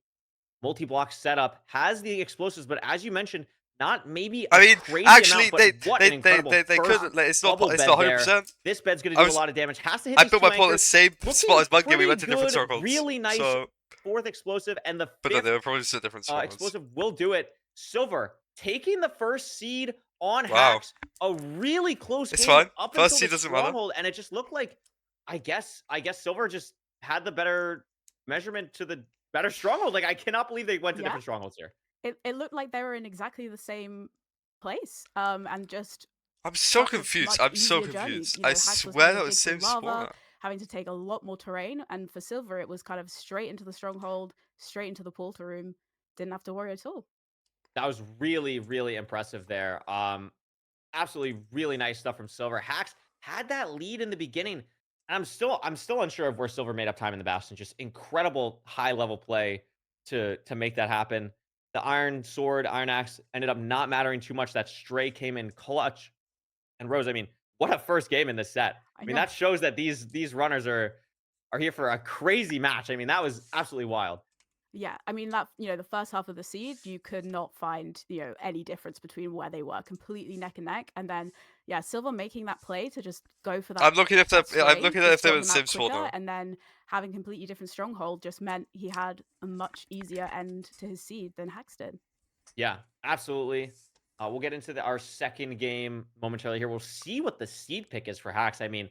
multi-block setup. Has the explosives, but as you mentioned, not maybe a I mean, crazy actually, amount, but what an incredible they first could. Like, it's not double bed 100%. This bed's gonna do I a was- lot of damage. Has to hit I these built two my portal in the anchors. same Looking spot as Buggy. We pretty went to different good, circles. really nice So, fourth explosive, and the but no, fifth they were probably just at different circles. explosive will do it. Silver taking the first seed on Wow. Hacks. A really close It's game fine. up First until seed the doesn't matter. stronghold, and it just looked like, I guess Silver just had the better measurement to the better stronghold. Like, I cannot believe they went to Yeah. different strongholds here. It looked like they were in exactly the same place. And just I'm so such a confused. much I'm so easier journey. confused. You know, I Hacks was swear having that to was dig same through lava, spawner. having to take a lot more terrain, and for Silver it was kind of straight into the stronghold, straight into the portal room. Didn't have to worry at all. That was really, really impressive there. Absolutely really nice stuff from Silver. Hacks had that lead in the beginning, and I'm still unsure of where Silver made up time in the Bastion. Just incredible high level play to make that happen. The Iron Sword, Iron Axe ended up not mattering too much. That Stray came in clutch. And Rose, I mean, what a first game in this set. I mean, know. that shows that these runners are here for a crazy match. I mean, that was absolutely wild. Yeah, I mean that the first half of the seed, you could not find any difference between where they were, completely neck and neck. And then Silver making that play to just go for that. I'm looking at if that I'm looking at if they stray were the just same got him out quicker, spawner. and then having completely different stronghold just meant he had a much easier end to his seed than Hacks did. Yeah, absolutely. We'll get into our second game momentarily here. We'll see what the seed pick is for Hacks. I mean,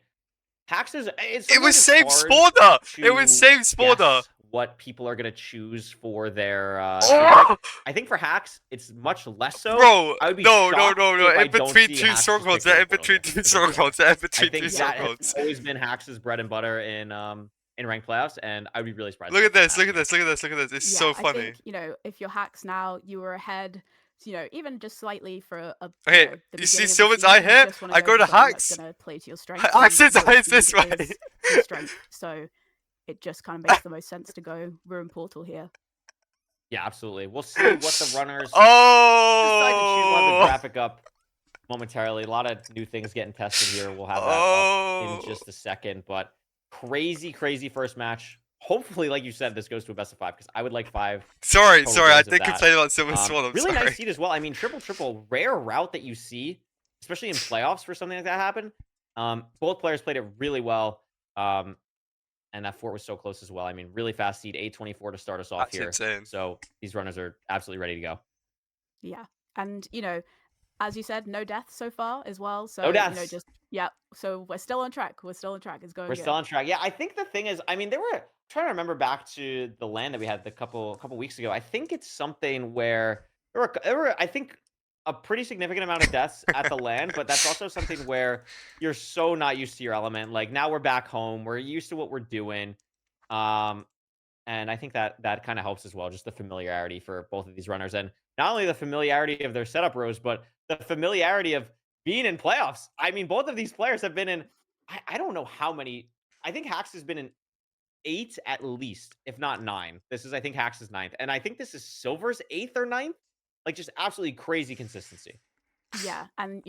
Hacks is It was same spawner. It was same spawner. Guess what people are gonna choose for their Oh! I think for Hacks it's much less so. Bro, I would be no. shocked if I In don't between see two Hacks just strongholds, pick they're in the between portal two for the strongholds. They're in I between think two that strongholds. has always been Hacks' bread and butter in ranked playoffs, and I would be really surprised. Look if at that's this. Look at happening. this. Look at this. Look at this. It's Yeah, so I funny. think, if you're Hacks now, you were ahead, even just slightly for a Okay, the you see beginning of the Silver's eye season, here? you just wanna I go to for something Hacks. that's gonna play to your strength. Hacks' and eye is speed this way. is your strength, so it just kind of makes the most sense to go Ruin Portal here. Yeah, absolutely. We'll see what the runners decide to choose. We'll have the Oh. graphic up momentarily. A lot of new things getting tested here. We'll have that up in Oh. just a second. But crazy first match. Hopefully, like you said, this goes to a best of 5 because I would like 5. Sorry. total I games of did that. complain about Silver's Swan. I'm really sorry. nice seed as well. I mean, triple, rare route that you see, especially in playoffs for something like that happen. Both players played it really well. And that fort was so close as well. I mean, really fast seed, 824 to start us off That's here. insane. So these runners are absolutely ready to go. Yeah, and as you said, no deaths so far as well. So No deaths. So we're still on track. It's going. We're good. still on track. Yeah, I think the thing is, I mean, I'm trying to remember back to the land that we had a couple weeks ago. I think it's something where there were I think a pretty significant amount of deaths at the land, but that's also something where you're so not used to your element. Like now we're back home, we're used to what we're doing. And I think that kind of helps as well, just the familiarity for both of these runners. And not only the familiarity of their setup rows, but the familiarity of being in playoffs. I mean, both of these players have been in, I don't know how many. I think Hax has been in 8 at least, if not 9. This is, I think, Hax's 9th. And I think this is Silver's 8th or 9th. Like, just absolutely crazy consistency. Yeah, and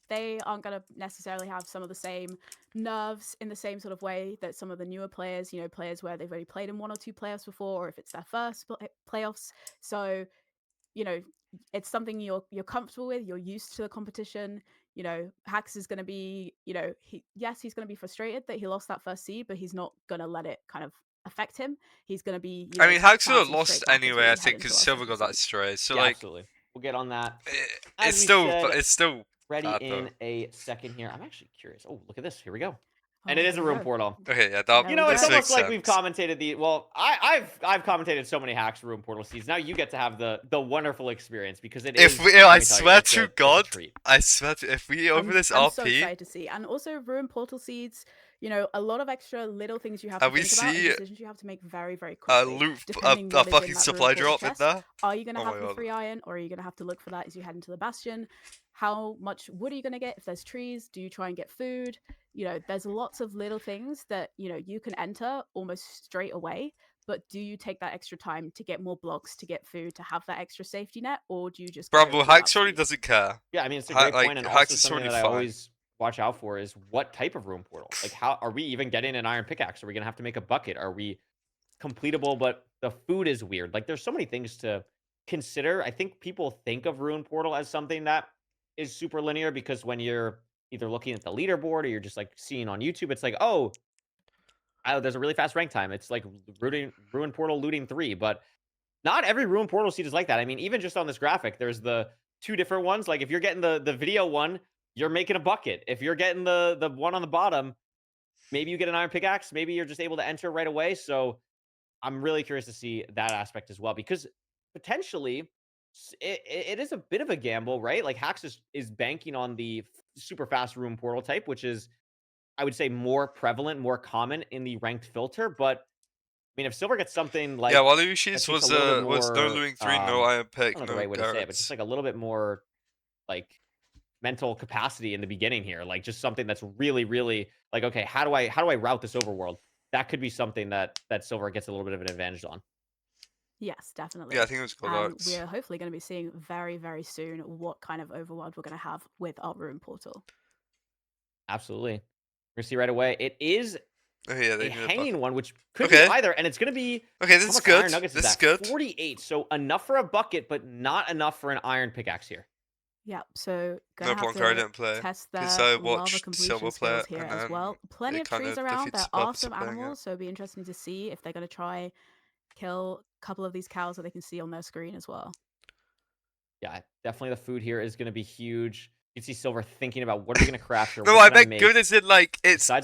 they aren't going to necessarily have some of the same nerves in the same sort of way that some of the newer players, players where they've already played in 1 or 2 playoffs before, or if it's their first playoffs. So, it's something you're comfortable with. You're used to the competition. Hax is going to be, he's going to be frustrated that he lost that first seed, but he's not going to let it kind of affect him. He's going to be. I mean, Hax would have bouncing lost straight back as anyway, we I head think, into because our Silver second got that seed. stray. So Yeah, like, absolutely. We'll get on that. it's still ready bad, in though. a second here. I'm actually curious. Oh, look at this. Here we go. And it is a room portal. Okay, yeah, that, It's this almost makes like we've sense. commentated the. Well, I've commentated so many Hax room portal seeds. Now you get to have the wonderful experience because it is. I swear to God, I swear to, if we open this I'm RP, so excited to see, and also ruin portal seeds. A lot of extra little things you have to think about, and decisions you have to make very, very quickly. a fucking supply drop in there. Are you going to have the free iron, or are you going to have to look for that as you head into the bastion? How much wood are you going to get if there's trees? Do you try and get food? There's lots of little things that you can enter almost straight away. But do you take that extra time to get more blocks, to get food, to have that extra safety net, or do you just? Bro, Hax already doesn't care. Yeah, I mean, it's a great point, and Hax also is something already that I fine. always watch out for is what type of room portal. Like, how are we even getting an iron pickaxe? Are we gonna have to make a bucket? Are we completable? But the food is weird. Like, there's so many things to consider. I think people think of ruin portal as something that is super linear because when you're either looking at the leaderboard or you're just like seeing on YouTube, it's like, oh, there's a really fast rank time. It's like ruin portal looting 3, but not every ruin portal seed is like that. I mean, even just on this graphic, there's the 2 different ones. Like if you're getting the video one, you're making a bucket. If you're getting the one on the bottom, maybe you get an iron pickaxe. Maybe you're just able to enter right away. So I'm really curious to see that aspect as well, because potentially it is a bit of a gamble, right? Like Hax is banking on the super fast ruin portal type, which is, I would say, more prevalent, more common in the ranked filter. But I mean, if Silver gets something like Waluishi's was no looting 3, no iron pick, I don't know no the right way to say it, but Garrett's. just like a little bit more like mental capacity in the beginning here, like just something that's really, really like, okay, how do I route this overworld? That could be something that Silver gets a little bit of an advantage on. Yes, definitely. Yeah, I think it was called we're hopefully going to be seeing very, very soon what kind of overworld we're going to have with our ruin portal. Absolutely. We're going to see right away. It is a hanging one, which could be either, and it's going to be... Okay, this is good. Iron nuggets This is good. 48, so enough for a bucket, but not enough for an iron pickaxe here. Yeah, so no gonna have to test their lava completion skills here as well. Plenty of trees around. There are some animals, so it'll be interesting to see if they're going to try kill a couple of these cows that they can see on their screen as well. Yeah, definitely the food here is going to be huge. You can see Silver thinking about what are we going to craft here. No, I meant good as in like it's bad.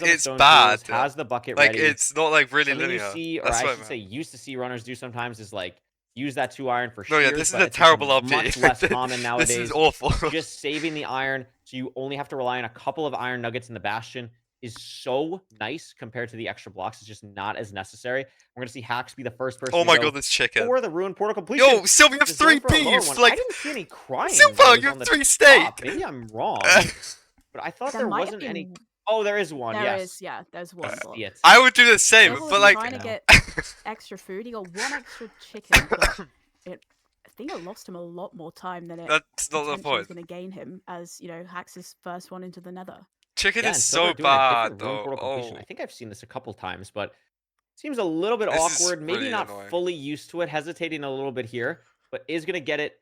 Tools, has the bucket like ready. It's not like really Something linear. You see, or I should say, used to see runners do sometimes is like use that 2 iron for No, shears, yeah, this is but a terrible RP. Much less common nowadays. This is awful. Just saving the iron, so you only have to rely on a couple of iron nuggets in the bastion is so nice compared to the extra blocks. It's just not as necessary. We're gonna see Hax be the first person. Oh my god, this chicken! For the ruin portal completion. Yo, Silver, you have 3 beef. Like I didn't see any crying. Silver, you have 3 steak. Maybe I'm wrong, but I thought there wasn't any. Oh, there is one. There yes. is, yeah, there's one. I would do the same, but like trying to get extra food. He got 1 extra chicken, but I think it lost him a lot more time than it. That's not the point. Was going to gain him as Hax's first one into the Nether. Chicken is so bad though. I think I've seen this a couple times, but seems a little bit awkward. Maybe not fully used to it. Hesitating a little bit here, but is going to get it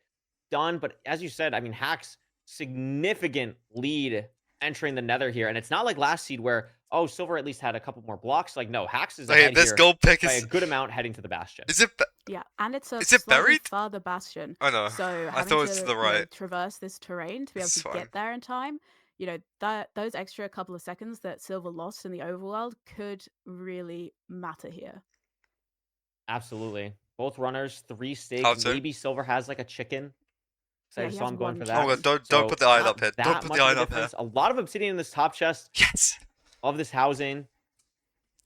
done. But as you said, I mean, Hax significant lead entering the Nether here, and it's not like last seed where Silver at least had a couple more blocks. Like no, Hax is ahead this here gold pick by is a good amount heading to the bastion. Is it? Yeah, and it's is it buried? Further bastion. I know. So I thought it's to the right. Traverse this terrain to be able to get there in time. Those extra couple of seconds that Silver lost in the overworld could really matter here. Absolutely. Both runners, 3 steaks. Maybe Silver has like a chicken. So I saw him going for that. Oh, don't put the iron up here. Don't put the iron up here. A lot of obsidian in this top chest. Yes. Of this housing.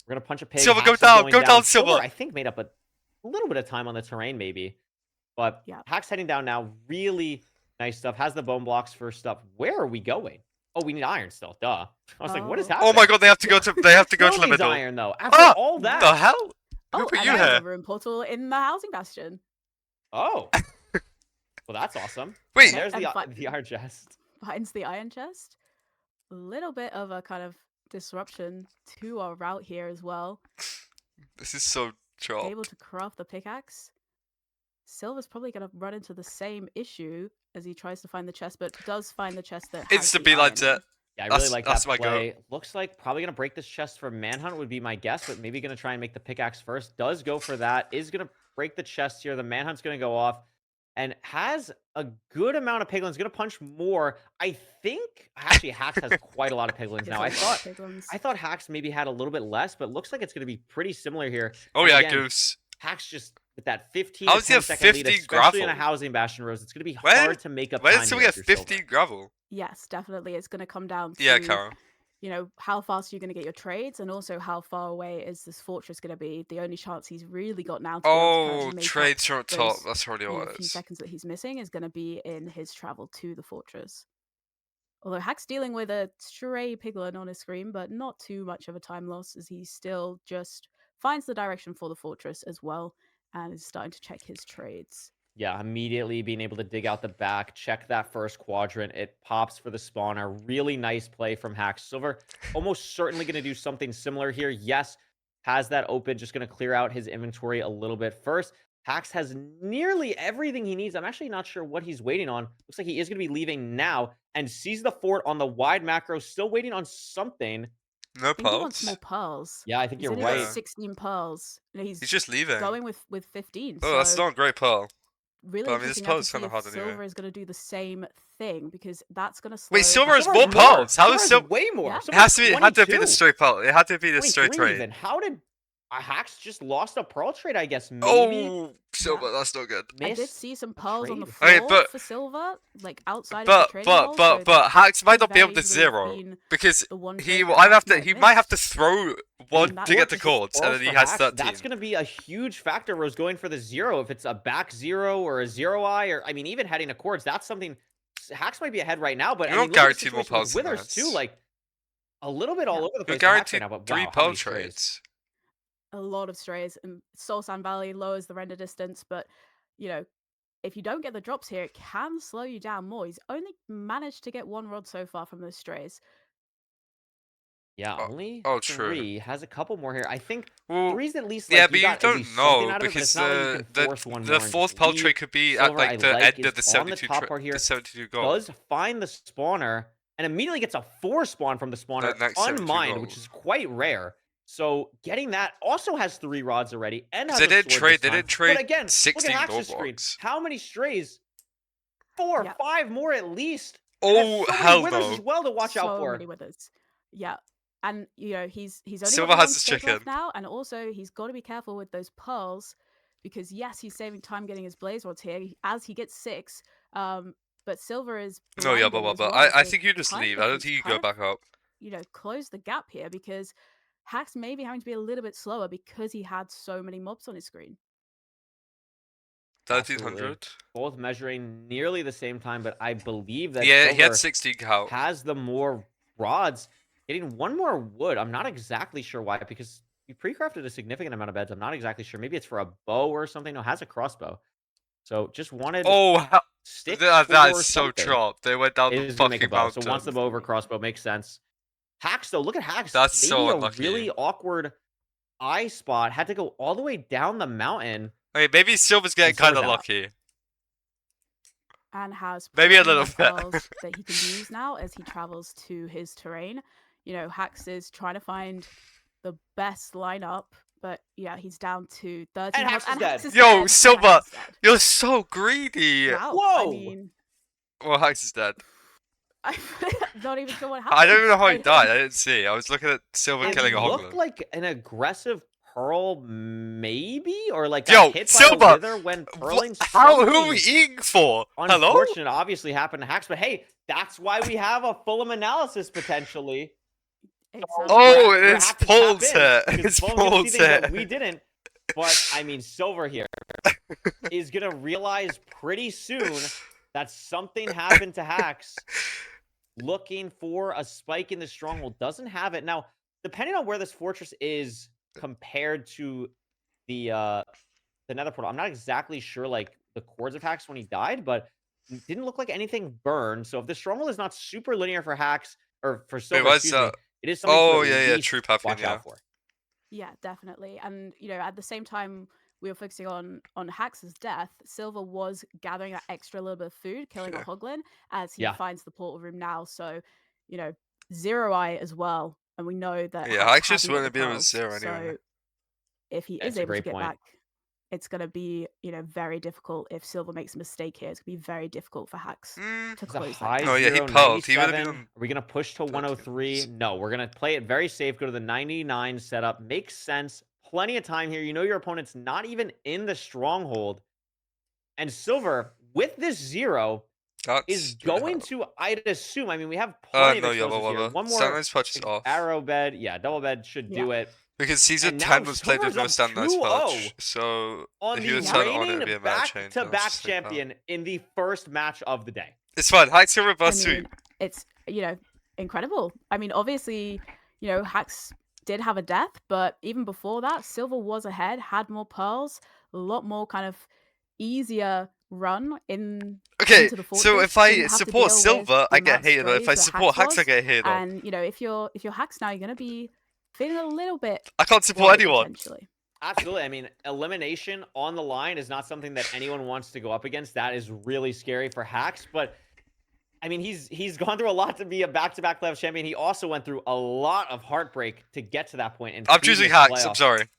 We're gonna punch a pig. Silver, go down, Silver. I think made up a little bit of time on the terrain, maybe. But Yeah. Hack's heading down now. Really nice stuff. Has the bone blocks for stuff. Where are we going? Oh, we need iron still. Duh. I was like, what is happening? Oh my god, they have to go to Still the needs middle. iron though. After all that. The hell? Who Oh, put and you there's here? a room portal in the housing bastion. Oh. Well, that's awesome. Wait. And there's And the iron chest. Finds the iron chest. A little bit of a kind of disruption to our route here as well. This is so chopped. Able to craft the pickaxe. Silver's probably going to run into the same issue as he tries to find the chest, but does find the chest that has Insta the beeline's iron in. it. Yeah, I really That's- like that's that my play. Looks like probably going to break this chest for Manhunt would be my guess, but maybe going to try and make the pickaxe first. Does go for that. Is going to break the chest here. The Manhunt's going to go off and has a good amount of piglins. Going to punch more. I think actually Hax has quite a lot of piglins now. I thought Hax maybe had a little bit less, but looks like it's going to be pretty similar here. Oh And yeah, again, Goose. Hax just with that 15 How to does he have 10 second lead, 15 especially in a gravel? housing bastion, Rose. It's going to be Where- hard to make up Where time did here we if get you're Silver. 15 gravel? Yes, definitely. It's going to come down to, Yeah, Kara. you know, how fast are you going to get your trades, and also how far away is this fortress going to be. The only chance he's really got now to be able to kind Oh, of make trades up from up top. those, That's probably you know, what it few is. seconds that he's missing is going to be in his travel to the fortress. Although Hack's dealing with a stray piglin on his screen, but not too much of a time loss, as he still just finds the direction for the fortress as well, and is starting to check his trades. Yeah, immediately being able to dig out the back, check that first quadrant. It pops for the spawner. Really nice play from Hack. Silver almost certainly going to do something similar here. Yes, has that open, just going to clear out his inventory a little bit first. Hax has nearly everything he needs. I'm actually not sure what he's waiting on. Looks like he is going to be leaving now and sees the fort on the wide macro, still waiting on something. No I think he wants pearls? more pearls. Yeah, I think He's you're only got right. 16 pearls. You know, He's just leaving. going with 15. Oh, so that's not a great pearl. really but I mean, this interesting pearl now is to see kinda if hard anyway. Silver is going to do the same thing, because that's going to slow. Wait, Silver has Silver more pearls. How is Silver Silver? has way more. Yeah. Silver It has to be. has It had to be the 22. straight pearl. It had to be the straight 23 trade. even. How did Hax just lost a pearl trade? I guess maybe. Oh, Silver. That's not good. I did missed see some pearls on the trade. floor Okay, but- for Silver, like outside of the trading hole, so But that Hax might could not be able very to easily have zero been because the one he trade will that either have Hax to. He might have to throw one that to get the Just chords, and pearls then he for has Hax, 13. That's going to be a huge factor. Rose going for the zero. If it's a back zero or a zero eye, or I mean, even heading to chords, that's something. Hax might be ahead right now, but You I mean, don't look at the guarantee more situation with pearls than Withers this. too, like a little bit all over the You're place. for Hax guaranteed right now, but 3 wow, how pearl many strays. trades. a lot of strays, and Soul Sand Valley lowers the render distance, but you know, if you don't get the drops here, it can slow you down more. He's only managed to get 1 rod so far from those strays. Yeah, Oh, only true. 3. Has a couple more here. I think Well, 3's at least like yeah, but you got at don't least something know out of it, but because it's not like you can force one the more and fourth just pearl leave. trade could be Silver, at I like the like, end of the is on the 72 top part here. the 72 gold. Does find the spawner and immediately gets a 4 spawn from the spawner, next 72 unmined, which gold. is quite rare. So getting that also has 3 rods already, and has They a didn't sword trade. this They time. didn't trade But again, look 16 at gold Hax's screen. blocks. How many strays? 4, Yeah. 5 more at least. And Oh has so many hell withers no! as well to watch out So for. many withers. Yeah. And you know, he's only got Silver the has one his stake left chicken. now, and also he's got to be careful with those pearls, because yes, he's saving time getting his blaze rods here as he gets 6. But Silver is No, yeah, blinded as but well, I so think you just kind leave. of- I don't he's think you kind go of, back up. you know, close the gap here, because Hax may be having to be a little bit slower because he had so many mobs on his screen. 1300. Both measuring nearly the same time, but I believe that Yeah, he Silver had 16 count. has the more rods. Getting 1 more wood. I'm not exactly sure why, because we pre-crafted a significant amount of beds. I'm not exactly sure. Maybe it's for a bow or something. No, it has a crossbow. So just wanted Oh, sticks that or is so something. chopped. They went down It the is gonna make a fucking bow. So wants the mountain. bow over crossbow. Makes sense. Hax though, look at Hax. That's Maybe so a unlucky. really awkward eye spot. Had to go all the way down the mountain. Okay, maybe Silver's getting And Silver's kind of out. lucky. And has Maybe a plenty little of bit. pearls that he can use now as he travels to his terrain. You know, Hax is trying to find the best lineup, but yeah, he's down to 13. And Hax is dead. Yo, and Silver, Hax is dead. You're so greedy. Wow. Whoa! I mean, Well, Hax is dead. I'm not even sure what happened. I don't even know how he I- died. I didn't see. I was looking at Silver It killing a looked hoglin. like an aggressive pearl, maybe, or like Yo, got hit Silver, by a wither when purling. How? Who are something we eating for? Hello? Unfortunate, obviously happened to Hax, but hey, that's why we have a Fulham analysis potentially. Exactly. Oh, We're it's have to tap Paul's in, hit. because It's Fulham gets to Paul's see things that hit. we didn't. But I mean, Silver here is gonna realize pretty soon that something happened to Hax. Looking for a spike in the stronghold, doesn't have it now. Depending on where this fortress is compared to the nether portal, I'm not exactly sure like the chords of Hax when he died, but it didn't look like anything burned. So if the stronghold is not super linear for Hax or for Silver, what's excuse me, that? it is something to at yeah, least true puffin, watch out for. Yeah, definitely. And at the same time we were focusing on Hax's death, Silver was gathering that extra little bit of food, killing a hoglin as he finds the portal room now. So, Zero Eye as well. And we know that Hax just hasn't got wouldn't the be with pearls, Zero anyway. so if he is able to get back, it's going to be, very difficult. If Silver makes a mistake here, it's going to be very difficult for Hax to close that. Oh yeah, he pearled. He would have been. Are we going to push to 103? No, we're going to play it very safe. Go to the 99 setup. Makes sense. Plenty of time here. You know your opponent's not even in the stronghold. And Silver, with this 0, is going to, I'd assume, I mean, we have plenty of explosives here. One more arrow bed. Yeah, double bed should do it. Because season 10 was played with no standards patch, so on if you the turn on, it'd be reigning a match change. back-to-back champion in the first match of the day. It's fine. Hax can reverse sweep. It's incredible. I mean, obviously, Hax did have a death, but even before that, Silver was ahead, had more pearls, a lot more kind of easier run in. Okay, into the fortress. so if I support Silver, I get hated. If I support Hax, I get hated. And if you're Hax now, you're gonna be feeling a little bit. I can't support anyone. Absolutely. I mean, elimination on the line is not something that anyone wants to go up against. That is really scary for Hax. But I mean, he's gone through a lot to be a back-to-back playoff champion. He also went through a lot of heartbreak to get to that point. I'm choosing Hax. I'm sorry.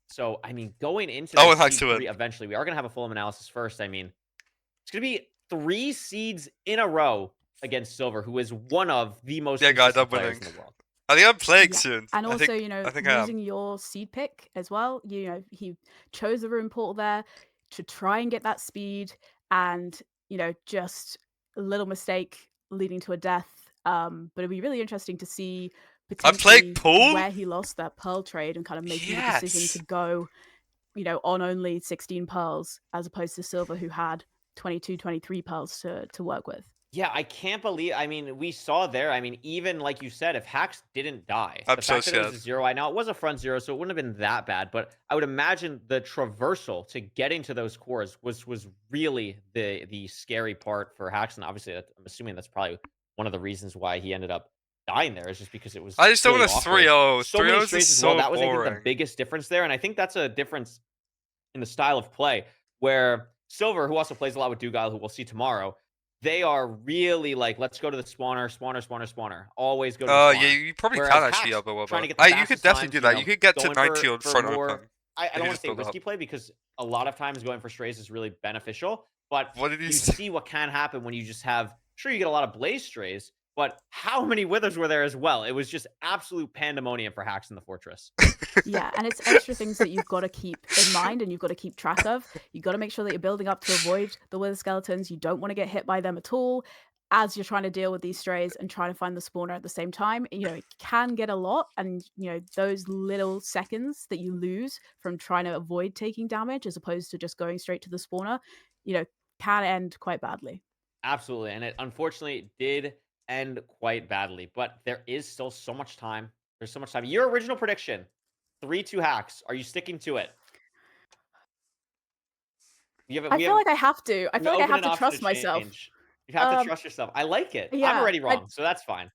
So I mean, going into Hax to three, eventually, we are gonna have a full analysis first. I mean, it's gonna be 3 seeds in a row against Silver, who is one of the most guys, I'm players winning in the world. I think I'm playing soon. And also, I think using your seed pick as well. He chose the room portal there to try and get that speed, and just a little mistake leading to a death. But it'd be really interesting to see potentially where he lost that pearl trade and kind of making the decision to go, on only 16 pearls as opposed to Silver, who had 22, 23 pearls to work with. Yeah, I can't believe. I mean, we saw there. I mean, even like you said, if Hax didn't die, I'm the so fact scared. that it was a 0 eye. Now it was a front 0, so it wouldn't have been that bad. But I would imagine the traversal to getting to those cores was really the scary part for Hax, and obviously, I'm assuming that's probably one of the reasons why he ended up dying there. Is just because it was. I just don't want a 3-0. So many 3-0 is so well. That was boring. I think the biggest difference there, and I think that's a difference in the style of play where Silver, who also plays a lot with Dugal, who we'll see tomorrow. They are really like, let's go to the spawner. Always go to the spawner. Yeah, you probably Whereas can actually Hax, up a trying to get the you could definitely do that. You could get to 90 on front open. I don't want to say risky play because a lot of times going for strays is really beneficial. But what did you see what can happen when you just have, sure, you get a lot of blaze strays, but how many withers were there as well? It was just absolute pandemonium for Hax in the fortress. Yeah, and it's extra things that you've got to keep in mind and you've got to keep track of. You've got to make sure that you're building up to avoid the wither skeletons. You don't want to get hit by them at all as you're trying to deal with these strays and trying to find the spawner at the same time. It can get a lot, and those little seconds that you lose from trying to avoid taking damage as opposed to just going straight to the spawner, can end quite badly. Absolutely, and it unfortunately did end quite badly, but there is still so much time. There's so much time. Your original prediction, 3-2 Hax. Are you sticking to it? I feel like I have to. I feel like I have to trust myself. You have to trust yourself. I like it. Yeah, I'm already wrong, so that's fine.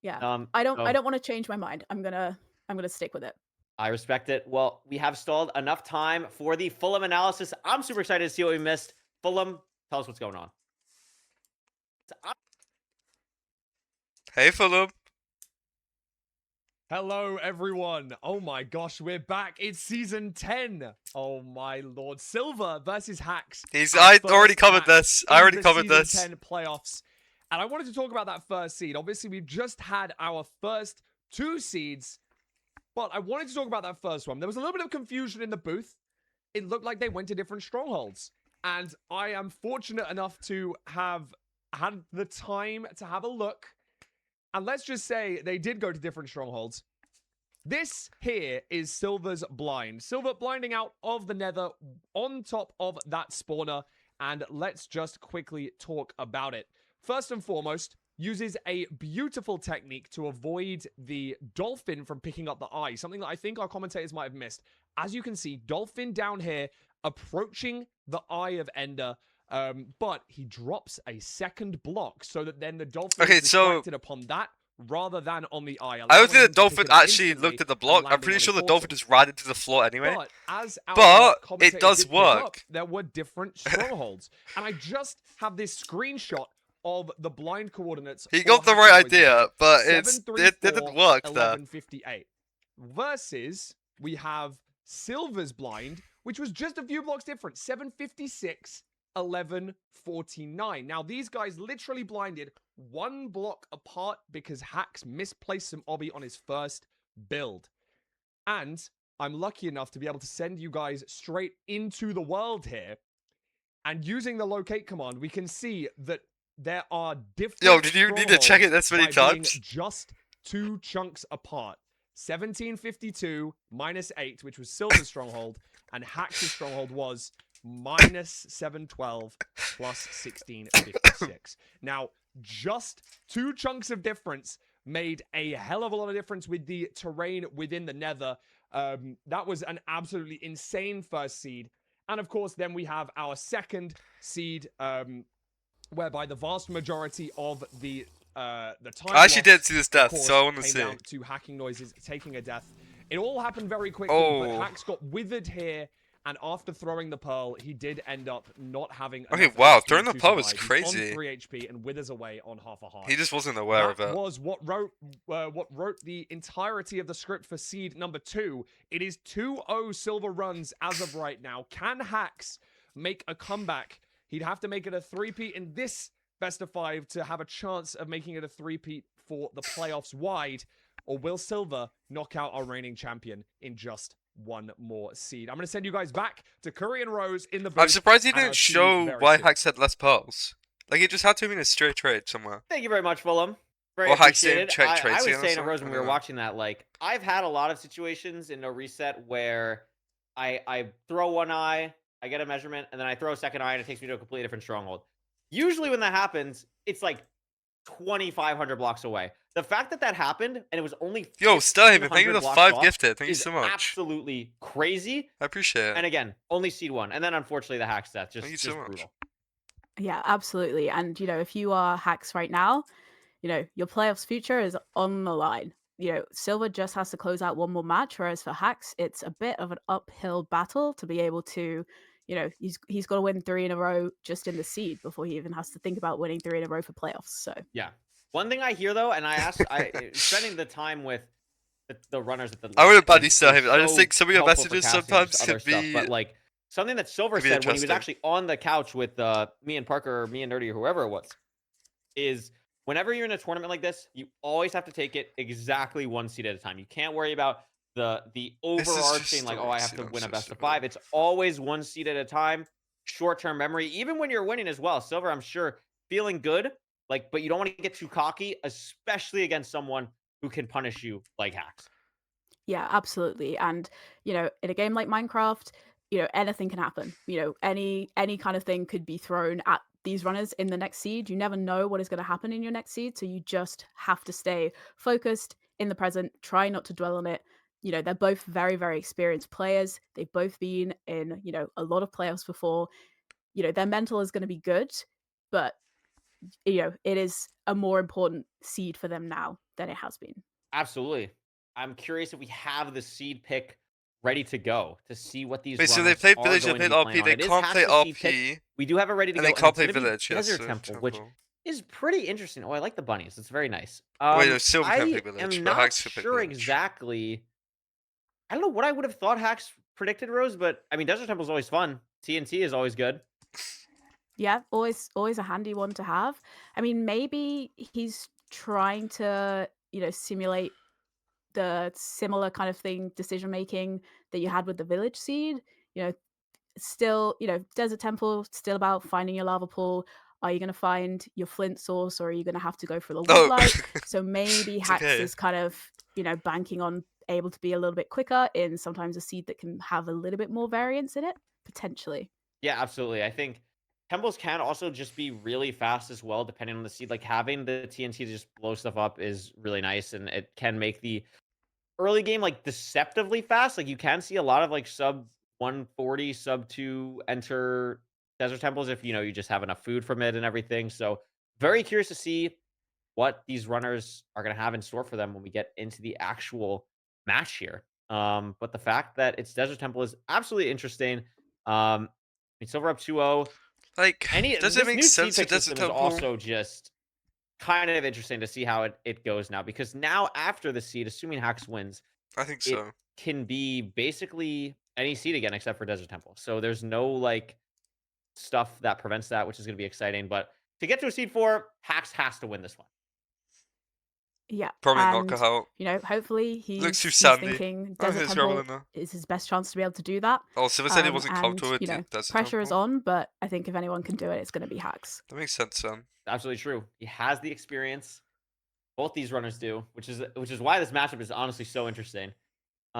Yeah. I don't want to change my mind. I'm gonna stick with it. I respect it. Well, we have stalled enough time for the Fulham analysis. I'm super excited to see what we missed. Fulham, tell us what's going on. Hey, Fulham. Hello, everyone. Oh my gosh, we're back. It's season 10. Oh my lord. Silver versus Hax. I already covered this. I already covered this. Season 10 playoffs. And I wanted to talk about that first seed. Obviously, we've just had our first 2 seeds. But I wanted to talk about that first one. There was a little bit of confusion in the booth. It looked like they went to different strongholds. And I am fortunate enough to have had the time to have a look. And let's just say they did go to different strongholds. This here is Silver's blind. Silver blinding out of the nether on top of that spawner. And let's just quickly talk about it. First and foremost, uses a beautiful technique to avoid the dolphin from picking up the eye. Something that I think our commentators might have missed. As you can see, dolphin down here approaching the eye of Ender. But he drops a second block so that then the dolphin is distracted upon that rather than on the eye. I don't think the dolphin actually looked at the block. I'm pretty sure the dolphin just ran into the floor anyway. But it does work. There were different strongholds. And I just have this screenshot of the blind coordinates. He got the right idea, but it didn't work there. 1158. Versus, we have Silver's blind, which was just a few blocks different. 756. 1149. Now, these guys literally blinded one block apart because Hacks misplaced some obby on his first build. And I'm lucky enough to be able to send you guys straight into the world here. And using the locate command, we can see that there are different. Yo, did you need to check it this many times? Just 2 chunks apart. 1752 minus 8, which was Silver's stronghold, and Hacks' stronghold was minus 712 plus 1656. Now, just 2 chunks of difference made a hell of a lot of difference with the terrain within the nether. That was an absolutely insane first seed. And of course, then we have our second seed, whereby the vast majority of the time I actually did see this death, so I want to see. Down to hacking noises, taking a death. It all happened very quickly, but Hacks got withered here. And after throwing the pearl, he did end up not having. Okay, wow, throwing the pearl was crazy. He's on 3 HP and withers away on half a heart. He just wasn't aware of it. That was what wrote the entirety of the script for seed number 2. It is 2-0 Silver runs as of right now. Can Hacks make a comeback? He'd have to make it a 3-peat in this best of 5 to have a chance of making it a 3-peat for the playoffs wide. Or will Silver knock out our reigning champion in just one more seed? I'm going to send you guys back to Curry and Rose in the booth. I'm surprised he didn't show why Hacks had less pearls. Like, it just had to have been a straight trade somewhere. Thank you very much, Fulham. Very appreciated. I was saying to Rose when we were watching that, like, I've had a lot of situations in No Reset where I throw one eye, I get a measurement, and then I throw a second eye, and it takes me to a completely different stronghold. Usually when that happens, it's like 2,500 blocks away. The fact that happened and it was only Steve, thank you for the 5 gifted. Thank you so much. Absolutely crazy. I appreciate it. And again, only seed 1, and then unfortunately the Hacks death just so brutal. Yeah, absolutely. And you know, if you are Hacks right now, you know your playoffs future is on the line. You know, Silver just has to close out one more match, whereas for Hacks, it's a bit of an uphill battle to be able to. You know, he's got to win 3 in a row just in the seed before he even has to think about winning 3 in a row for playoffs. So yeah. One thing I hear though, and I spending the time with the runners at the. I wouldn't badly say him. I just think some of your messages sometimes could be. But like something that Silver said when he was actually on the couch with me and Parker, or me and Nerdy, or whoever it was, is whenever you're in a tournament like this, you always have to take it exactly 1 seed at a time. You can't worry about the overarching like, oh, I have to win a best of 5. It's always 1 seed at a time. Short-term memory, even when you're winning as well. Silver, I'm sure, feeling good. Like, but you don't want to get too cocky, especially against someone who can punish you like Hacks. Yeah, absolutely. And, you know, in a game like Minecraft, you know, anything can happen. You know, any kind of thing could be thrown at these runners in the next seed. You never know what is going to happen in your next seed. So you just have to stay focused in the present, try not to dwell on it. You know, they're both very, very experienced players. They've both been in, you know, a lot of playoffs before. You know, their mental is going to be good, but you know, it is a more important seed for them now than it has been. Absolutely. I'm curious if we have the seed pick ready to go to see what these. Wait, so they played Village and played RP. They can't play RP. We do have it ready to go. They can't play Village. Yes, Desert Temple, which is pretty interesting. Oh, I like the bunnies. It's very nice. Wait, no, Silver can't play I Village. am not sure exactly. I don't know what I would have thought Hacks predicted, Rose, but I mean, Desert Temple is always fun. TNT is always good. Yeah, always a handy one to have. I mean, maybe he's trying to, you know, simulate the similar kind of thing, decision making that you had with the Village seed. You know, still, you know, Desert Temple, still about finding your lava pool. Are you going to find your flint source, or are you going to have to go for the wood light? So maybe Hacks is kind of, you know, banking on able to be a little bit quicker in sometimes a seed that can have a little bit more variance in it, potentially. Yeah, absolutely. I think temples can also just be really fast as well, depending on the seed. Like having the TNT to just blow stuff up is really nice, and it can make the early game like deceptively fast. Like you can see a lot of like sub 140, sub 2 enter desert temples if you just have enough food from it and everything. So very curious to see what these runners are going to have in store for them when we get into the actual match here. But the fact that it's desert temple is absolutely interesting. It's over up 2-0. Like, does it This make new sense for seed pick Desert system is Temple? also just kind of interesting to see how it goes now, because now after the seed, assuming Hax wins, I think it so. can be basically any seed again except for Desert Temple. So there's no like stuff that prevents that, which is going to be exciting. But to get to a seed 4, Hax has to win this one. Yeah, Probably and knock her out. hopefully Looks too he's sandy. thinking Oh, Desert he's Temple rolling now. is his best chance to be able to do that. Oh, Silver said he wasn't And comfortable with Desert pressure is Temple. on, but I think if anyone can do it, it's going to be Hax. That makes sense, son. Absolutely true. He has the experience. Both these runners do, which is why this matchup is honestly so interesting. We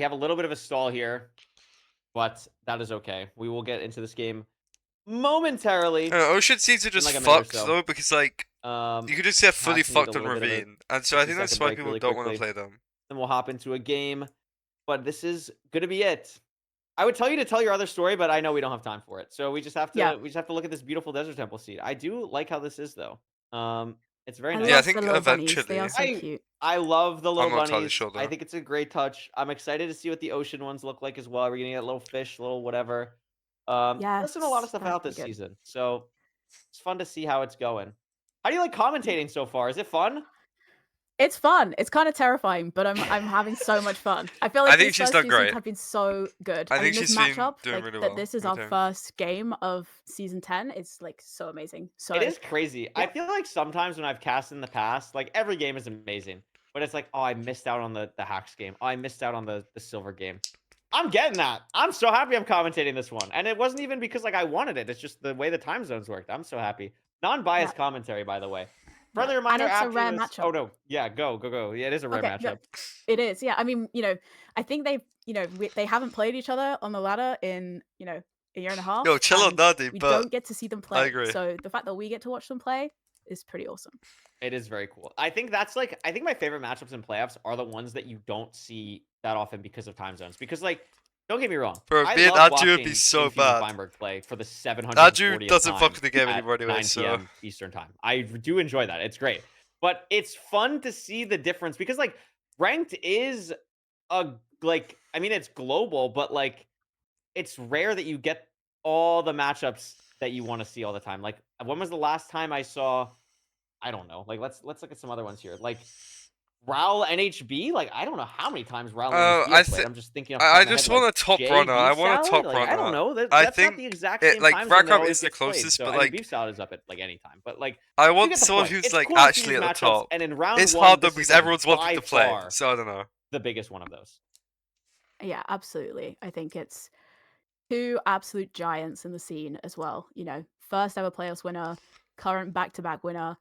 have a little bit of a stall here, but that is okay. We will get into this game momentarily. Ocean seeds are just like a minute or fucked so. though, because like you could just get fully Hax needs fucked a on little bit of a Ravine, and so I think that's 60-second why break people really don't want to quickly. play them. Then we'll hop into a game. But this is gonna be it. I would tell you to tell your other story, but I know we don't have time for it. So we just have to look at this beautiful Desert Temple seed. I do like how this is though. It's very nice. Yeah, I love think the little bunnies. They eventually. are so cute. I love the little I'm not entirely bunnies. sure, I though. think it's a great touch. I'm excited to see what the ocean ones look like as well. We're gonna get little fish, little whatever. There's been a lot of stuff Yes, out that'd this be good. season, so it's fun to see how it's going. How do you like commentating so far? Is it fun? It's fun. It's kind of terrifying, but I'm having so much fun. I feel like I think these she's first done 2 great. seasons have been so good. I think this she's been matchup, doing like really that well this is with our him. first game of season 10. It's like so amazing. So It is crazy. I feel like sometimes when I've cast in the past, like every game is amazing, but it's like, oh, I missed out on the Hax game. Oh, I missed out on the silver game. I'm getting that. I'm so happy I'm commentating this one. And it wasn't even because like I wanted it. It's just the way the time zones worked. I'm so happy. Non-biased commentary, by the way. Friendly reminder and it's a after rare this. matchup. Oh no. Yeah, go. Yeah, it is a rare matchup. It is. Yeah. I mean, I think they've, they haven't played each other on the ladder in, a year and a half. Yo, chill on Nadi, we but don't get to see them play. I agree. So the fact that we get to watch them play is pretty awesome. It is very cool. I think my favorite matchups in playoffs are the ones that you don't see that often because of time zones. Because like, don't get me wrong. Bro, I me and love Andrew would watching be so Infuse and bad. Feinberg play for the 740th Andrew doesn't time fuck with the game at anymore anyway, 9 so p.m. Eastern time. I do enjoy that. It's great. But it's fun to see the difference because like ranked is it's global, but like it's rare that you get all the matchups that you want to see all the time. Like when was the last time I saw, I don't know. Like let's look at some other ones here. Like Raul NHB, like I don't know how many times Raul NHB has played. I'm just thinking. I just want a top runner. I want a top runner. I don't know. I That's think not the exact same like time zone that Ragnarok always is the gets played. closest, So, but I mean, like Beef Salad is up at like any time. But like I you want get the someone point. who's It's like cool to see actually these at the matchups, top. And in round It's one, hard though this because is, like, everyone's wanting to by play. far So I don't know. the biggest one of those. Yeah, absolutely. I think it's 2 absolute giants in the scene as well. First ever playoffs winner, current back-to-back winner.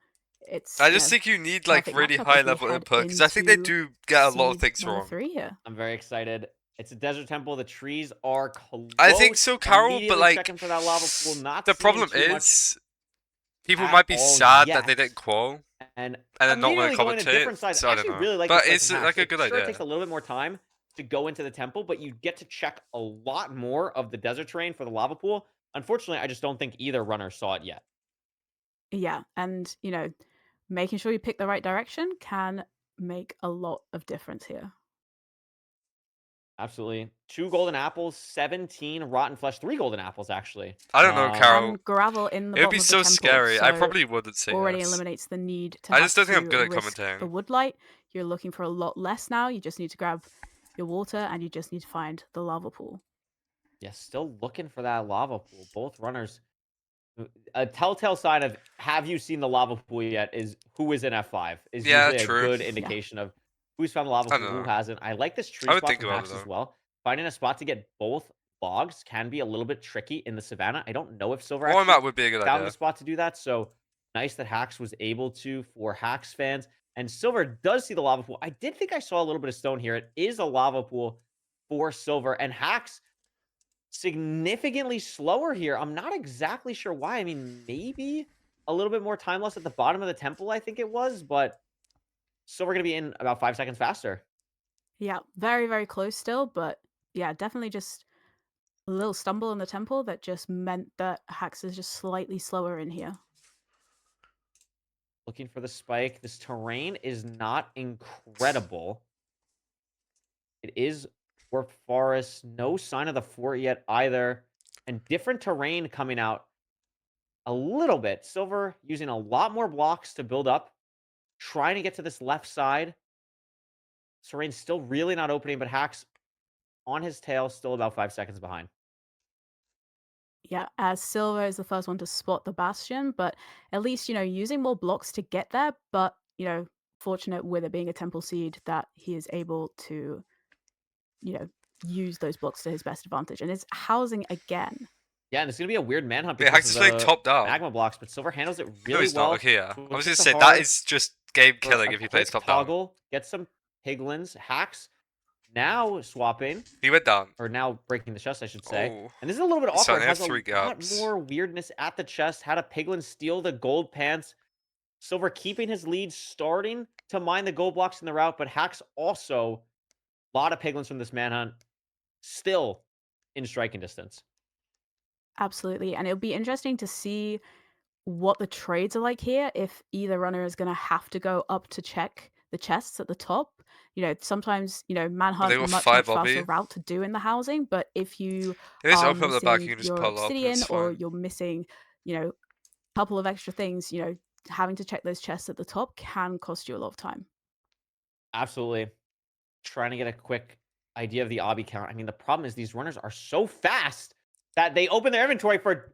I just think you need like perfect really matchup high as we level head input because I think they into do get a lot of seed things number wrong. 3 here. I'm very excited. It's a desert temple. The trees are close. I think so, Carol, but Immediately like checking for that lava pool, not the seeing problem too much is people at might be all sad that they yet. didn't qual and then not want immediately to going to commentate. different sides. So I I don't actually know. really like But this it's second like a half. good Sure, it idea. takes a little bit more time to go into the temple, but you get to check a lot more of the desert terrain for the lava pool. Unfortunately, I just don't think either runner saw it yet. Yeah, and making sure you pick the right direction can make a lot of difference here. Absolutely. 2 golden apples, 17 rotten flesh, 3 golden apples actually. I don't know, Carol. And gravel in the It would bottom be of the so temple, scary. I so probably wouldn't say already yes. eliminates the need to I have just don't think I'm to good at risk commentating. the wood light. You're looking for a lot less now. You just need to grab your water and you just need to find the lava pool. Yeah, still looking for that lava pool. Both runners. A telltale sign of have you seen the lava pool yet is who is in F5 is usually a good indication of who's found the lava pool, who hasn't. I like this tree spot from Max as well. Finding a spot to get both logs can be a little bit tricky in the savannah. I don't know if Silver actually would be a good found idea. the spot to do that. So nice that Hax was able to. For Hax fans, And Silver does see the lava pool. I did think I saw a little bit of stone here. It is a lava pool for Silver. And Hacks significantly slower here. I'm not exactly sure why. I mean, maybe a little bit more time lost at the bottom of the temple, I think it was. But Silver going to be in about 5 seconds faster. Yeah, very, very close still. But yeah, definitely just a little stumble in the temple that just meant that Hacks is just slightly slower in here. Looking for the spike. This terrain is not incredible. It is dwarf forest. No sign of the fort yet either. And different terrain coming out a little bit. Silver using a lot more blocks to build up. Trying to get to this left side. Terrain's still really not opening, but Hacks on his tail, still about 5 seconds behind. Yeah, as Silver is the first one to spot the bastion, but at least, using more blocks to get there, but, fortunate with it being a temple seed that he is able to, use those blocks to his best advantage. And it's housing again. Yeah, and it's going to be a weird manhunt Wait, Hacks is playing top down. magma blocks, but Silver handles it really No, he's well. not. Okay, yeah. I was going to Just say, that is just game killing if he plays top down. Get some piglins. Hacks now swapping. He went down. Or now breaking the chest, I should say. Oh. And this is a little bit So awkward. they It have has a 3 lot gaps. more weirdness at the chest. Had a piglin steal the gold pants. Silver keeping his lead, starting to mine the gold blocks in the route, but Hacks also a lot of piglins from this manhunt. Still in striking distance. Absolutely. And it'll be interesting to see what the trades are like here, if either runner is going to have to go up to check the chests at the top. Sometimes, manhunt much faster route to do in the housing, but if you are missing your obsidian or you're missing, a couple of extra things, having to check those chests at the top can cost you a lot of time. Absolutely. Trying to get a quick idea of the obby count. I mean, the problem is these runners are so fast that they open their inventory for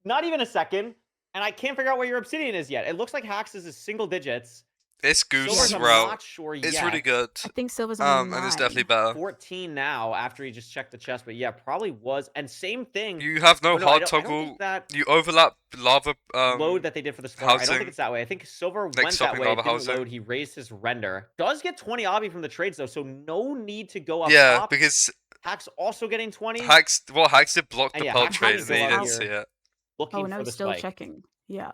not even a second, and I can't figure out where your obsidian is yet. It looks like Hacks is single digits. This Goose route, not sure it's yet. really good. I think Silver's on 9. And it's definitely better. 14 now after he just checked the chest, but yeah, probably was. And same thing. You have no hard toggle. You overlap lava load that they did for the spawn. I don't think it's that way. I think Silver went that way. Didn't load. He raised his render. Does get 20 obby from the trades though, so no need to go up top. Because Hacks also getting 20. Hacks did block the pelt trade and they didn't see it. Looking for the still spike. Checking. Yeah.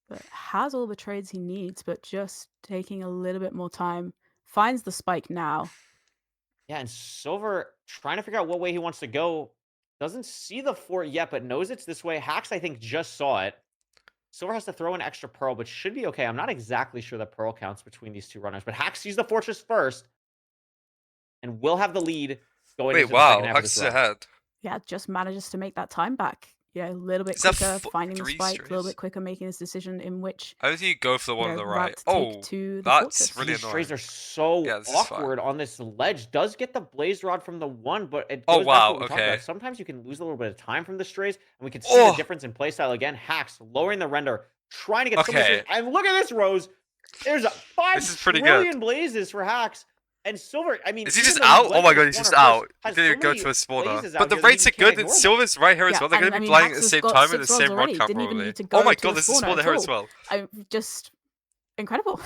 But has all the trades he needs, but just taking a little bit more time. Finds the spike now. Yeah, and Silver trying to figure out what way he wants to go. Doesn't see the fort yet, but knows it's this way. Hacks, I think, just saw it. Silver has to throw an extra pearl, but should be okay. I'm not exactly sure that pearl counts between these two runners, but Hacks sees the fortress first and will have the lead going into the second half of this round. Ahead. Yeah, just manages to make that time back. Yeah, a little bit quicker, finding the spike, a little bit quicker, making his decision in which. I don't think you go for the one on the right. To that's really annoying. These strays are so awkward on this ledge. Does get the blaze rod from the one, but it goes back to what we talked about. Sometimes you can lose a little bit of time from the strays, and we can see the difference in playstyle again. Hacks lowering the render, trying to get some of the and look at this, Rose. There's a 5 trillion blazes for Hacks. And Silver, I mean... Is he just out? Oh my god, he's just out. He didn't even go to a spawner. But the rates are good, and Silver's right here as well. They're going to be flying at the same time in the same rod count, probably. Oh my god, there's a spawner here as well. Just incredible.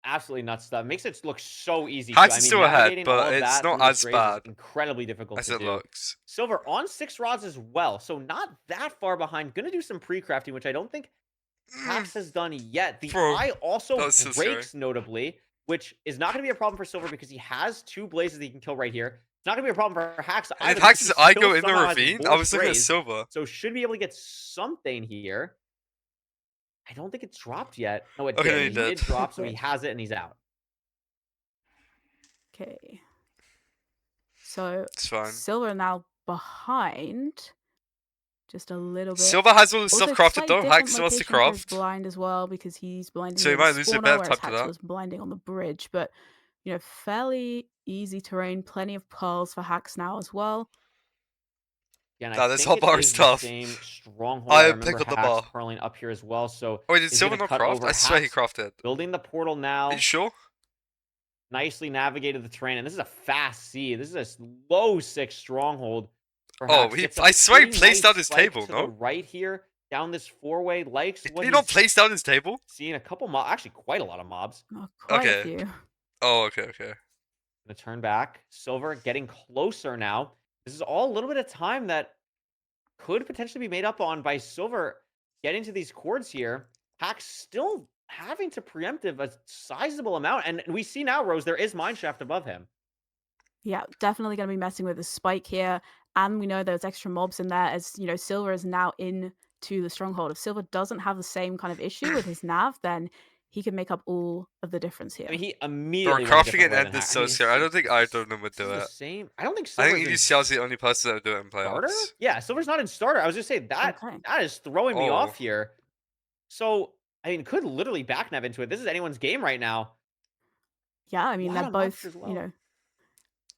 Absolutely nuts stuff. Makes it look so easy. Hacks is still ahead, but it's not as bad. Incredibly difficult as it looks. Silver on 6 rods as well, so not that far behind. Going to do some pre-crafting, which I don't think Hacks has done yet. The eye also breaks, notably, which is not going to be a problem for Silver because he has 2 blazes that he can kill right here. It's not going to be a problem for Hacks. And if Hacks' eye go in the ravine, I was looking at Silver. So should be able to get something here. I don't think it's dropped yet. No, it did. He did drop, so he has it and he's out. Okay. So it's fine. Silver now behind. Just a little bit. Silver has all the stuff crafted though. Hacks still wants to craft. Blind as well because he's blinding. So he might lose a bit of time to that. Was blinding on the bridge, but fairly easy terrain. Plenty of pearls for Hacks now as well. Yeah, this whole bar is tough. I picked up the bar. Purling up here as well. So wait, did Silver not craft? I swear he crafted. Building the portal now. Are you sure? Nicely navigated the terrain, and this is a fast C. This is a low 6 stronghold. I swear he placed out his table, no? Right here. down this 4-way, likes Did what he he's not place down his table? seen a couple mobs, actually quite a lot of mobs. Oh, quite a Okay. few. Oh, okay. Gonna turn back. Silver getting closer now. This is all a little bit of time that could potentially be made up on by Silver getting to these chords here. Hack's still having to preemptive a sizable amount. And we see now, Rose, there is Mineshaft above him. Yeah, definitely going to be messing with the spike here. And we know there's extra mobs in there as, you know, Silver is now into the stronghold. If Silver doesn't have the same kind of issue with his nav, then he can make up all of the difference here. I mean, he Bro, immediately crafting an went end is so scary. I don't think either of them would do the it. same. I don't think I Silver's think in EDCL's the only person that would do it in starter. playoffs. Yeah, Silver's not in starter. I was just saying that Okay. that is throwing me Oh. off here. So I mean, could literally backnab into it. This is anyone's game right now. Yeah, I mean, Lot they're of mobs both, as well. you know,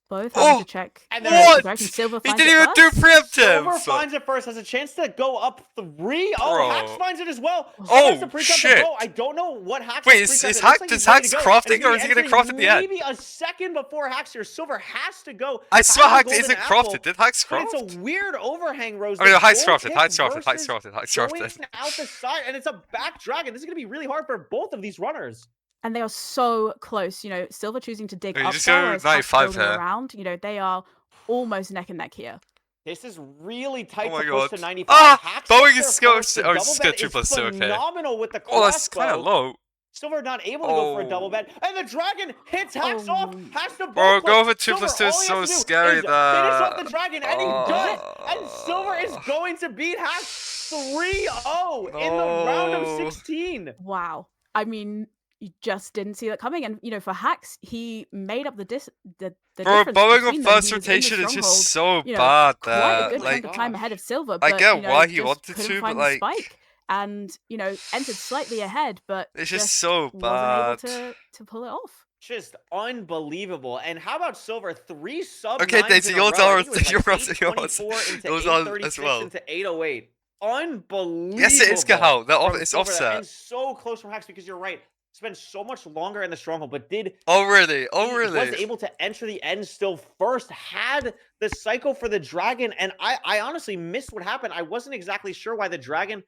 both having Oh! to check. And the there- direction. What? Silver He finds didn't it even do first. Silver preemptive! finds it first, has a chance to go up 3. Oh, Bro. Hax finds it as well. Oh, Has to pre-cut shit. the bow. I don't know what Hax Wait, has is pre-cut. It Hax- looks like does he's ready Hax to go. crafting, And or is he gonna entering craft at the end? Maybe a second before Hax here. Silver has to go. I swear Has a Hax golden isn't apple, crafted. Did Hax But craft? it's a weird overhang, Rose. I mean, The Hax gold crafted, pick Hax crafted, Hax versus crafted, Hax going crafted. out the side, and it's a back dragon. This is going to be really hard for both of these runners. And they are so close. You know, Silver choosing to dig You up just there, go whereas Hax 95 building here. around. You know, they are almost neck and neck here. This is really tight Oh my to push God. to 95. Ah! Hax Boeing gets is there go- first. The oh, it's double just go bet 2 is plus 2, okay. phenomenal with the Oh, that's kind crossbow. of low. Silver not able to go for a double Oh. bet. And the dragon hits Hax off. Oh. Has to Bro, both go play. for 2 plus 2 Silver, is all he so has to do scary is finish off that... the dragon, and he does it. And Silver is going to beat Hax 3-0 in the round of No. 16. Wow. I mean, you just didn't see that coming. And, you know, for Hax, he made up the Bro, difference Bowing between on them. first He was in the rotation is just stronghold, so you know, bad quite a that, good like, chunk of time ahead of Silver. I But, get you know, why he just wanted couldn't to, but, find the like, spike. And, you know, entered slightly ahead, but it's just just so wasn't bad. able to pull it off. Just unbelievable. And how about Silver? 3 sub Okay, 9s Daisy, in a yours row. I are- think it was yours, like yours. 824 into Those are as 836 well. into 808. Unbelievable. Yes, it is Cahal. from It's Silver there, offset. and so close from Hax, because you're right. Spent so much longer in the stronghold, but did Oh, really? Oh, he really? was able to enter the end still first, had the cycle for the dragon, and I honestly missed what happened. I wasn't exactly sure why the dragon,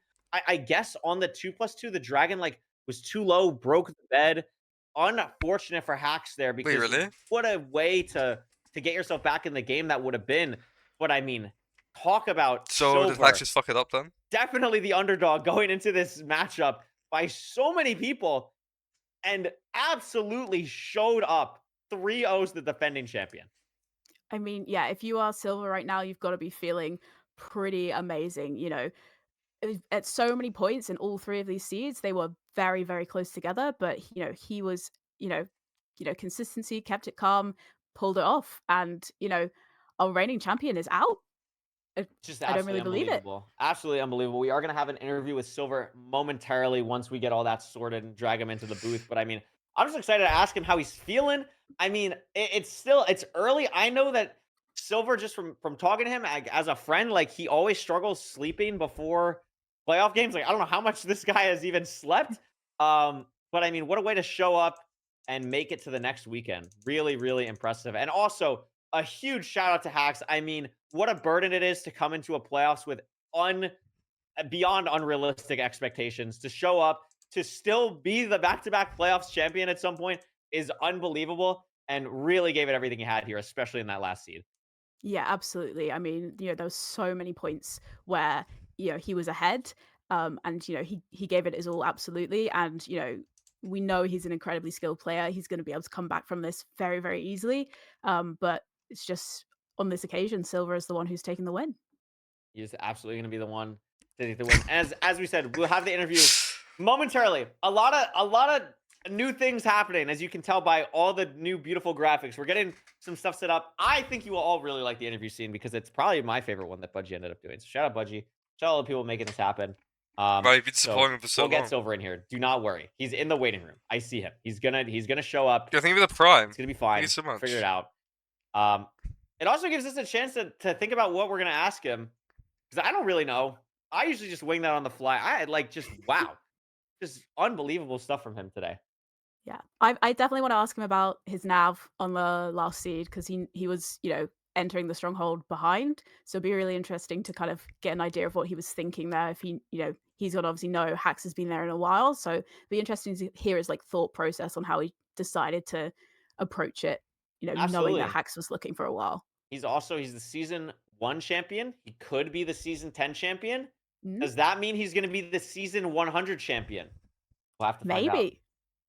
I guess on the 2 plus 2, the dragon like was too low, broke the bed. Unfortunate for Hax there, because really? what a way to get yourself back in the game that would have been. But I mean, talk about So did Silver. Hax just fuck it up then? Definitely the underdog going into this matchup by so many people, and absolutely showed up 3-0's the defending champion. I mean, yeah, if you are Silver right now, you've got to be feeling pretty amazing. You know, at so many points in all 3 of these seeds, they were very, very close together. But you know, he was, you know, consistency, kept it calm, pulled it off, and you know, our reigning champion is out. Just I don't really believe it. unbelievable. Absolutely unbelievable. We are going to have an interview with Silver momentarily once we get all that sorted and drag him into the booth. But I mean, I'm just excited to ask him how he's feeling. I mean, it's early. I know that Silver, just from talking to him as a friend, like he always struggles sleeping before playoff games. Like I don't know how much this guy has even slept. But I mean, what a way to show up and make it to the next weekend. Really, really impressive. And also a huge shout out to Hax. I mean, what a burden it is to come into a playoffs with beyond unrealistic expectations. To show up, to still be the back-to-back playoffs champion at some point is unbelievable, and really gave it everything he had here, especially in that last seed. Yeah, absolutely. I mean, you know, there were so many points where, you know, he was ahead, and you know, he gave it his all, absolutely. And you know, we know he's an incredibly skilled player. He's going to be able to come back from this very, very easily. But it's just on this occasion, Silver is the one who's taking the win. He's absolutely going to be the one to take the win. As we said, we'll have the interview momentarily. A lot of new things happening, as you can tell by all the new beautiful graphics. We're getting some stuff set up. I think you will all really like the interview scene, because it's probably my favorite one that Budgie ended up doing. So shout out Budgie. Shout out all the people making this happen. Bro, you've been supporting him for so we'll long. get Silver in here. Do not worry. He's in the waiting room. I see him. He's gonna show up. Yo, thank you for the prime. It's gonna be fine. Thank you so much. Figure it out. It also gives us a chance to think about what we're gonna ask him, because I don't really know. I usually just wing that on the fly. I had like just wow, just unbelievable stuff from him today. Yeah, I definitely want to ask him about his nav on the last seed, because he was, you know, entering the stronghold behind. So it'd be really interesting to kind of get an idea of what he was thinking there. If he, he's got to obviously know Hax has been there in a while. So it'd be interesting to hear his like thought process on how he decided to approach it, knowing that Absolutely. Hax was looking for a while. He's the season 1 champion. He could be the season 10 champion. Mhm. Does that mean he's going to be the season 100 champion? We'll have to find out. Maybe.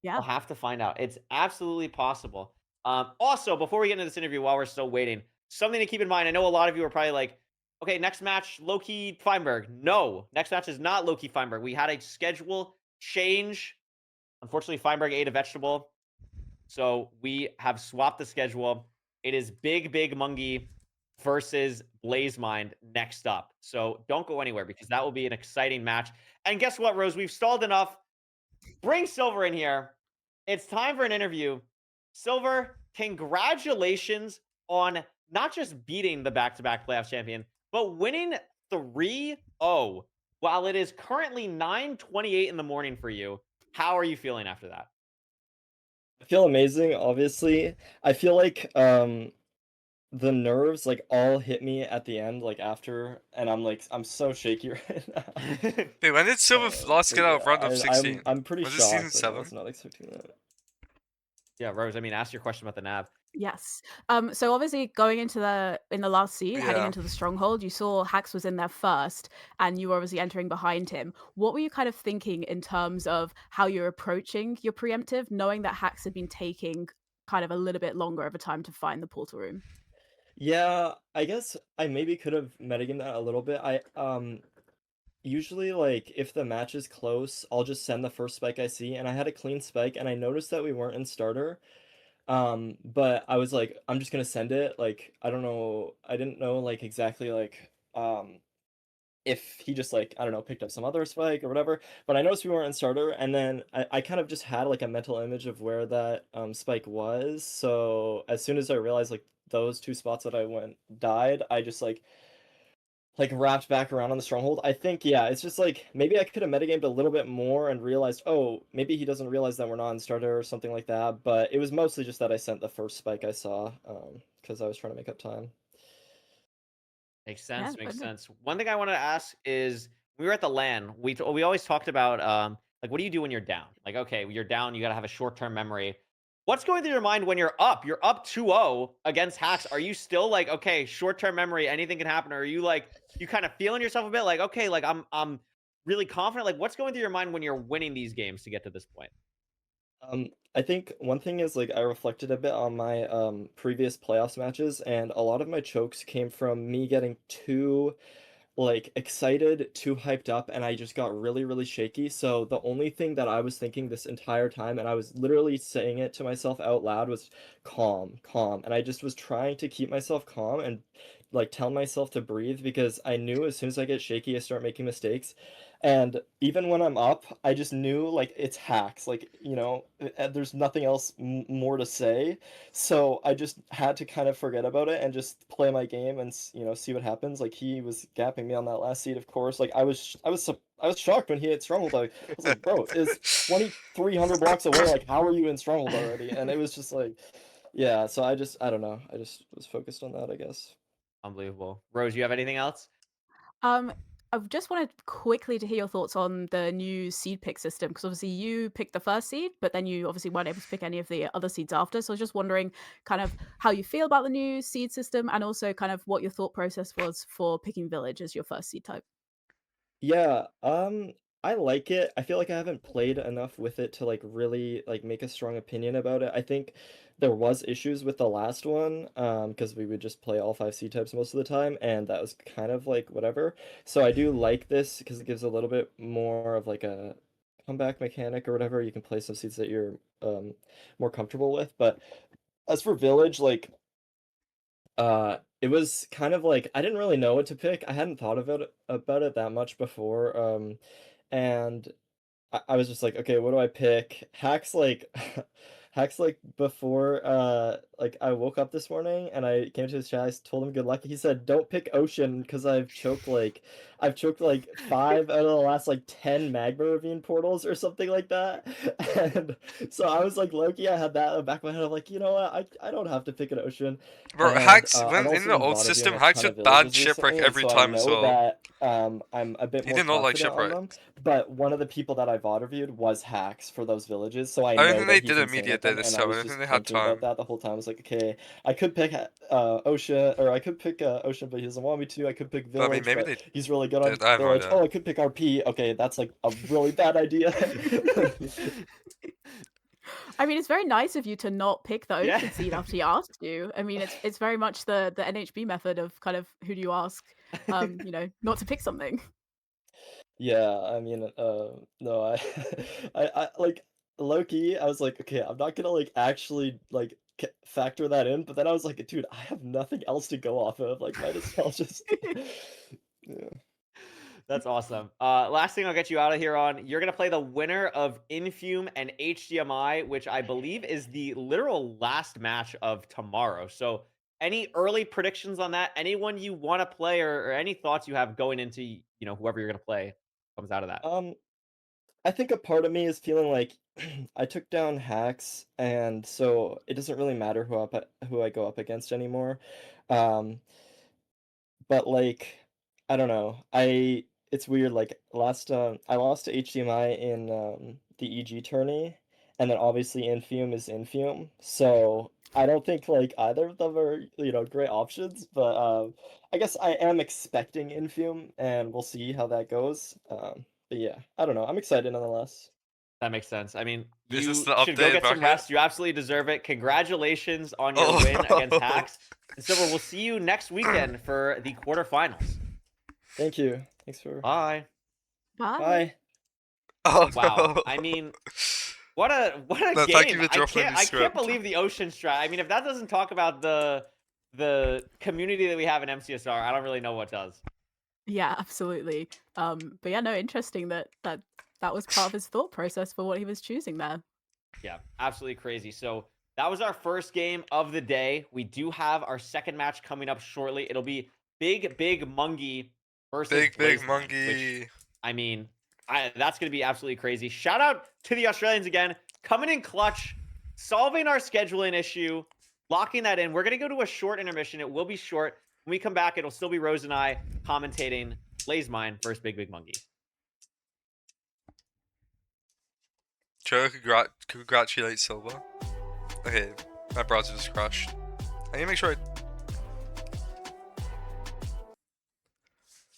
Yeah. We'll have to find out. It's absolutely possible. Also, before we get into this interview, while we're still waiting, something to keep in mind. I know a lot of you are probably like, okay, next match, Loki Feinberg. No, next match is not Loki Feinberg. We had a schedule change. Unfortunately, Feinberg ate a vegetable. So we have swapped the schedule. It is Big Mungie versus Blazemind next up. So don't go anywhere because that will be an exciting match. And guess what, Rose? We've stalled enough. Bring Silver in here. It's time for an interview. Silver, congratulations on not just beating the back-to-back playoff champion, but winning 3-0 while it is currently 9:28 in the morning for you. How are you feeling after that? I feel amazing, obviously. I feel like the nerves like all hit me at the end, like after, and I'm so shaky right now. Wait, when did Silver last get out of round of 16? I'm pretty Was it shocked. season I 7? was not expecting that. Yeah, Rose, I mean, ask your question about the nav. Yes. So obviously going into in the last seed, heading Yeah. into the stronghold, you saw Hax was in there first, and you were obviously entering behind him. What were you kind of thinking in terms of how you're approaching your preemptive, knowing that Hax had been taking kind of a little bit longer of a time to find the portal room? Yeah, I guess I maybe could have metagamed that a little bit. I usually like if the match is close, I'll just send the first spike I see, and I had a clean spike, and I noticed that we weren't in starter. But I was like, I'm just gonna send it. Like, I didn't know like exactly like if he just like, I don't know, picked up some other spike or whatever. But I noticed we weren't in starter, and then I kind of just had like a mental image of where that spike was. So as soon as I realized like those 2 spots that I went died, I just like wrapped back around on the stronghold. I think, yeah, it's just like maybe I could have metagamed a little bit more and realized, oh, maybe he doesn't realize that we're not in starter or something like that. But it was mostly just that I sent the first spike I saw because I was trying to make up time. Makes sense. Yeah, Makes okay. sense. One thing I want to ask is, we were at the LAN. We always talked about like, what do you do when you're down? Like, okay, you're down. You got to have a short-term memory. What's going through your mind when you're up? You're up 2-0 against Hax. Are you still like, okay, short-term memory, anything can happen? Or are you like, you kind of feeling yourself a bit like, okay, like I'm really confident? Like, what's going through your mind when you're winning these games to get to this point? I think one thing is like I reflected a bit on my previous playoffs matches, and a lot of my chokes came from me getting too like excited, too hyped up, and I just got really, really shaky. So the only thing that I was thinking this entire time, and I was literally saying it to myself out loud, was calm, calm. And I just was trying to keep myself calm and like tell myself to breathe, because I knew as soon as I get shaky, I start making mistakes. And even when I'm up, I just knew like it's Hacks, like, there's nothing else more to say. So I just had to kind of forget about it and just play my game and see what happens. Like, he was gapping me on that last seed, of course. Like, I was shocked when he hit stronghold. Like, I was like, bro, is 2,300 blocks away. Like, how are you in stronghold already? And it was just like, yeah. So I don't know. I just was focused on that, I guess. Unbelievable. Rose, you have anything else? I just wanted quickly to hear your thoughts on the new seed pick system, because obviously you picked the first seed, but then you obviously weren't able to pick any of the other seeds after. So I was just wondering kind of how you feel about the new seed system, and also kind of what your thought process was for picking Village as your first seed type. Yeah, I like it. I feel like I haven't played enough with it to like really like make a strong opinion about it. I think there was issues with the last one, because we would just play all 5 C types most of the time, and that was kind of like whatever. So I do like this because it gives a little bit more of like a comeback mechanic or whatever. You can play some seeds that you're more comfortable with. But as for Village, like it was kind of like I didn't really know what to pick. I hadn't thought about it that much before. And I was just like, okay, what do I pick? Hacks like Hacks, like, before, like, I woke up this morning and I came to his chat, I told him good luck. He said, don't pick Ocean because I've choked, like, 5 out of the last, like, 10 Magma Ravine portals or something like that. And so I was like, Loki, I had that in the back of my head. I'm like, you know what? I don't have to pick an Ocean. Bro, And Hacks, I've when also in the been old VOD viewing system, a Hacks ton of would bad villages shipwreck recently, and every so I time as know well. that I'm a bit He more did not like confident on them. shipwreck. But one of the people that I VOD reviewed was Hacks for those villages, so I I don't know think that they he's did a insane media at day them, this and I time. I was don't just think they had thinking about time. that the whole time. I was like, okay, I could pick Ocean, or I could pick Ocean, but he doesn't want me to. I could pick But I mean, Village, maybe but they he's really good on did. I have no Village. idea. Oh, I could pick RP. Okay, that's like a really bad idea. I mean, it's very nice of you to not pick the Yeah. Ocean seed after he asked you. I mean, it's very much the NHB method of kind of who do you ask, you know, not to pick something. Yeah, I mean, no, I like low-key, I was like, okay, I'm not gonna like actually like factor that in, but then I was like, dude, I have nothing else to go off of. Like, might as well just. Yeah. That's awesome. Last thing I'll get you out of here on, you're going to play the winner of Infume and HDMI, which I believe is the literal last match of tomorrow. So any early predictions on that? Anyone you want to play or any thoughts you have going into, you know, whoever you're going to play comes out of that? I think a part of me is feeling like I took down Hacks, and so it doesn't really matter who I go up against anymore. Um, but like, I don't know. It's weird. Like I lost to HDMI in the EG tourney, and then obviously Infume is Infume. So I don't think like either of them are great options. But I guess I am expecting Infume, and we'll see how that goes. But yeah, I don't know. I'm excited nonetheless. That makes sense. I mean, Is this you the should go updated get some bracket? rest. You absolutely deserve it. Congratulations on your Oh. win against Hacks. And Silver, we'll see you next weekend for the quarterfinals. Thank you. Thanks for. Bye. Bye. Bye. Oh, Wow. no. I mean, what a No, game. thank you for I dropping a can't new I can't script. believe the Ocean strat. I mean, if that doesn't talk about the community that we have in MCSR, I don't really know what does. Yeah, absolutely. But yeah, no, interesting that was part of his thought process for what he was choosing there. Yeah, absolutely crazy. So that was our first game of the day. We do have our second match coming up shortly. It'll be Big Mungie versus Big Blazeman, Mungie. which, I mean, that's going to be absolutely crazy. Shout out to the Australians again, coming in clutch, solving our scheduling issue, locking that in. We're going to go to a short intermission. It will be short. When we come back, it'll still be Rose and I commentating Blazemine versus Big Mungie. Try to congratulate Silver. Okay, my browser just crashed. I need to make sure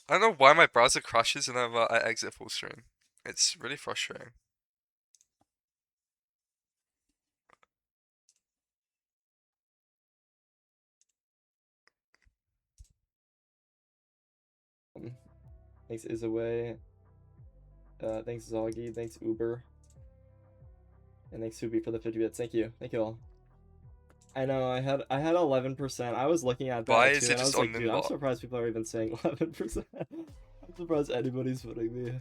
I don't know why my browser crashes whenever I exit full screen. It's really frustrating. Thanks Isaway. Thanks Zoggy. Thanks Uber. And thanks Subi for the 50 bits. Thank you all. I know I had 11%. I was looking at that Why too, is it and I was just on like, dude, I'm Ninbot? surprised people are even saying 11%. I'm surprised anybody's voting me.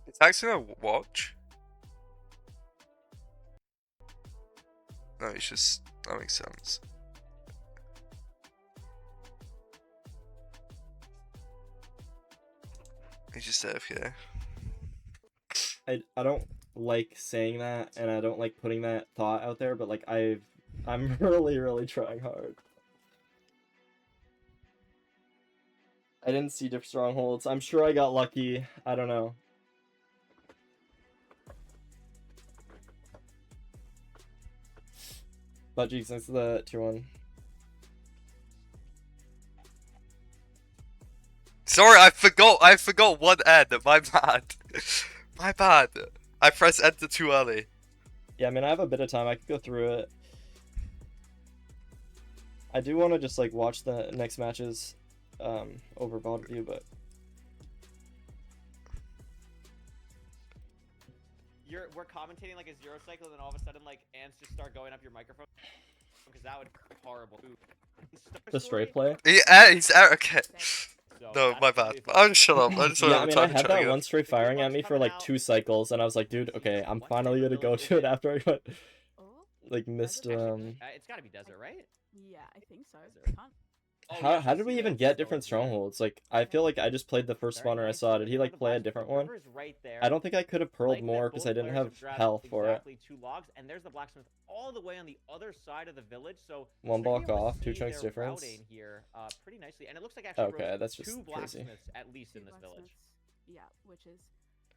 It's actually a watch. No, it's just that makes sense. He's just AFK. I don't like saying that, and I don't like putting that thought out there, but like I'm really trying hard. I didn't see diff strongholds. I'm sure I got lucky. I don't know. But geez, thanks for the tier 1. Sorry, I forgot one end. My bad. My bad. I pressed enter too early. Yeah, I mean, I have a bit of time. I could go through it. I do want to just like watch the next matches over VOD view, but we're commentating like a zero cycle, and then all of a sudden like ants just start going up your microphone, because that would be horrible. The straight play. He's out. Okay. So No, that's my bad. totally fine. I'll just shut up. I just want Yeah, to I have mean, I time to had chat that again. one straight firing at me for like 2 cycles, and I was like, dude, okay, I'm finally gonna go to it after I got, Oh, like missed It's got to be desert, right? yeah, I think so. Desert. Can't- How did we even get different strongholds? Like, I feel like I just played the first spawner I saw. Did he like play a different one? Right there. I don't think I could have pearled more because I didn't have health for it. Exactly 2 logs, and there's the blacksmith all the way on the other side of the village. So One we're gonna block be able to off, 2 see chunks their difference. routing here, pretty nicely, and it looks like actually Okay, Rose, that's just 2 crazy. blacksmiths at least in two this village. blacksmiths. Yeah, which is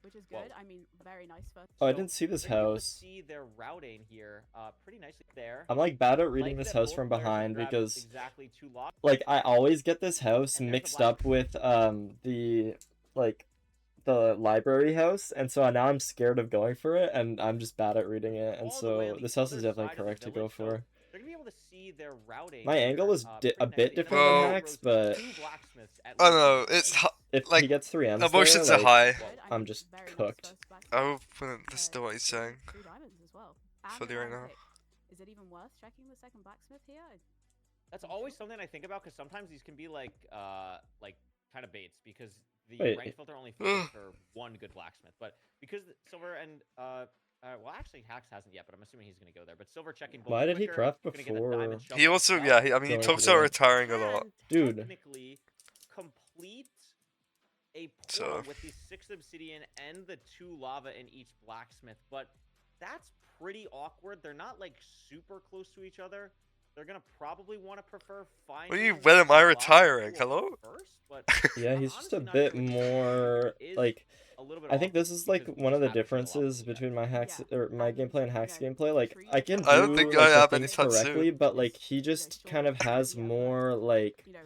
good. Well- I mean, very nice first. Oh, I So didn't see this we're gonna be able to house. see their routing here, pretty nicely there. I'm like bad at reading Like this that house both from players have behind grabbed because exactly 2 logs. like I always get this house And there's the mixed up with the like the library house, and so now I'm scared of going for it, and I'm just bad at reading it, and All the way so on the this house is other definitely side of the correct to go village, so for. They're gonna be able to see their routing. My angle here, is pretty a bit nicely. And different then than Rose Hacks, Rose, but 2 blacksmiths at Oh least no, in this it's village. if like he gets 3 M's emotions there, are like, high. Good. I I'm mean, just very nice cooked. first blacksmith. I wouldn't listen to what he's saying 3 diamonds as well. And fully a right diamond now. pick. Is it even worth checking the second blacksmith here? That's always something I think about, because sometimes these can be like kind of baits, because the Wait. rank filter only filters for 1 good blacksmith. But because Silver and well, actually Hax hasn't yet, but I'm assuming he's gonna go there. But Silver checking both Why did he quicker, craft gonna get the before? diamond shovel He as also, well. yeah, I mean, he Going talks for about the- retiring a lot. Can Dude. technically complete a So- portal with the 6 obsidian and the 2 lava in each blacksmith, but that's pretty awkward. They're not like super close to each other. They're gonna probably want to prefer finding. When am I the lava retiring? pool Hello? First, but Yeah, I'm he's just a honestly not bit sure which more is like. a little bit I think awkward this is like because one of the just haven't seen a lava differences pool yet. between my hacks Yeah, or my and, gameplay and you hacks know, gameplay. Like trees I can and do I don't think like, I the have things anytime soon. correctly, but like Just, he you know, just short kind of and has sweet, yeah, but, more like You know,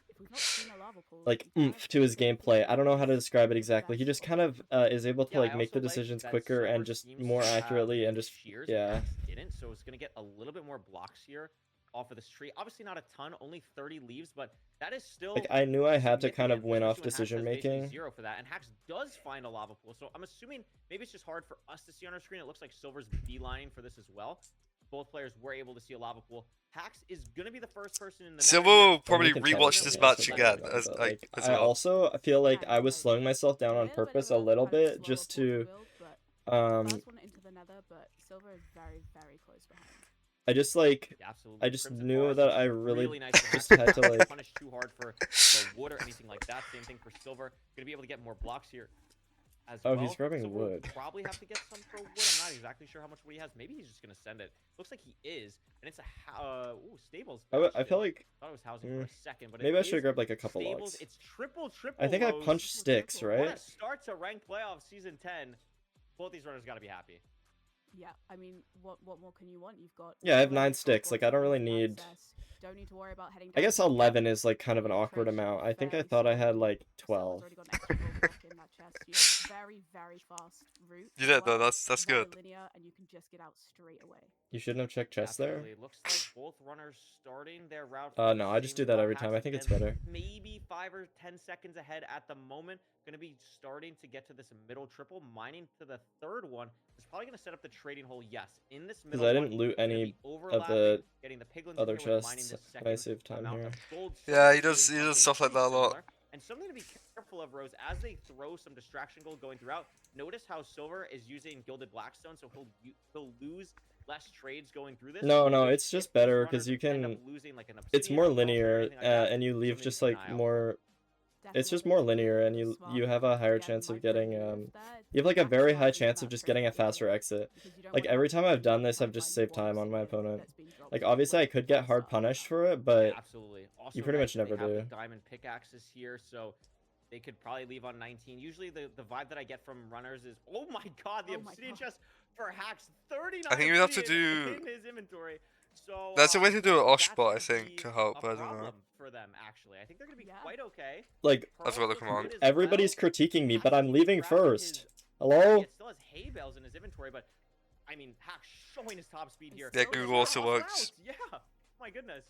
if we've not seen a lava pool, like you oomph can't to his really gameplay. I don't know how to best describe it exactly. He just kind of is able to Yeah, I like make the also like decisions that quicker Silver and just seems more to have accurately and just shears, yeah. Hax didn't, so it's gonna get a little bit more blocks here off of this tree. Obviously not a ton, only 30 leaves, but that is still Like I knew I had to kind of significant, win off especially when Hax has decision basically making. 0 for that, and Hax does find a lava pool. So I'm assuming maybe it's just hard for us to see on our screen. It looks like Silver's beelining for this as well. Both players were able to see a lava pool. Hax is gonna be the first person in the Silver nether here. will probably We can tell rewatch it's this okay, match so again bad, as but, like as I well. also feel like And, I was like, slowing myself down a on little bit purpose of a little kind of bit slower just portal to build, but um first one into the nether, but Silver is very, very close behind. I just like Yeah, absolutely. I just Crimson knew Forest that is I really nice to just have. had to, Not like- punish too hard for the wood or anything like that. Same thing for Silver. Gonna be able to get more blocks here as Oh, well. he's grabbing Silver will wood. probably have to get some for wood. I'm not exactly sure how much wood he has. Maybe he's just gonna send it. Looks like he is, and it's a ooh, stables. I feel like thought it was housing for a second, but maybe I it should is have grabbed like a couple stables. logs. It's triple. I think I Rose. punched sticks, What right? a start to ranked playoff season 10. Both these runners gotta be happy. Yeah, I mean, what more can you want? You've got Yeah, I have Silver, 9 you've got sticks. Like I don't really Godfather, need. Access. Don't need to worry about heading I down guess to the 11 is like kind of an awkward Penetration, amount. I think I very thought I solid. had like Silver's 12. already got an extra gold block in that chest. You have very, very fast route. You as did though. well, That's very good. linear, and you can just get out straight away. You shouldn't have checked chests there. Absolutely. Looks like both runners starting their route. No, from the I just same do that spot. every time. I Hax think it's again, better. Maybe 5 or 10 seconds ahead at the moment. Going to be starting to get to this middle triple, mining to the third one. It's probably going to set up the trading hole. Yes, in this middle. Because I one, didn't loot it's gonna any be of the getting the piglins in other here with mining chests. this Can I second save time amount here? of gold. Yeah, he Silver does doing something stuff like that a pretty lot. similar. And something to be careful of, Rose, as they throw some distraction gold going throughout. Notice how Silver is using Gilded Blackstone, so he'll lose less trades going through this. No, So it's if just these better runners because you end up can. losing, like, an It's obsidian more or wealth or linear, anything like that, and you leave something just to keep like an eye out more. It's just Definitely more really linear, and smart you have a higher get chance of micro getting movements there. You have like a That's very smart high doing chance that of just very getting a quickly, faster exit. because you don't Like wanna every have time to I've done worry this, about I've just finding saved time on my one opponent. that's been dropped Like way obviously I could get faster. hard punished for it, but Yeah, absolutely. Also, pretty much mentioned never they have do. the diamond pickaxes here, so they could probably leave on 19. Usually the vibe that I get from runners is, oh my god, the Oh my obsidian God. chest for Hax, 39 I think we'd have to obsidian do- in his inventory. So There's a way to do an that's Osh bot, gonna I think, be to help, a but I don't know. problem for them, actually. I think they're gonna be Yeah. quite okay. like That's what the command. everybody's critiquing me, but I'm leaving first. He Hello? still has hay bales in his inventory, but I mean, Hax showing his top speed here. Yeah, Still Google does also not works. route. Yeah. My goodness.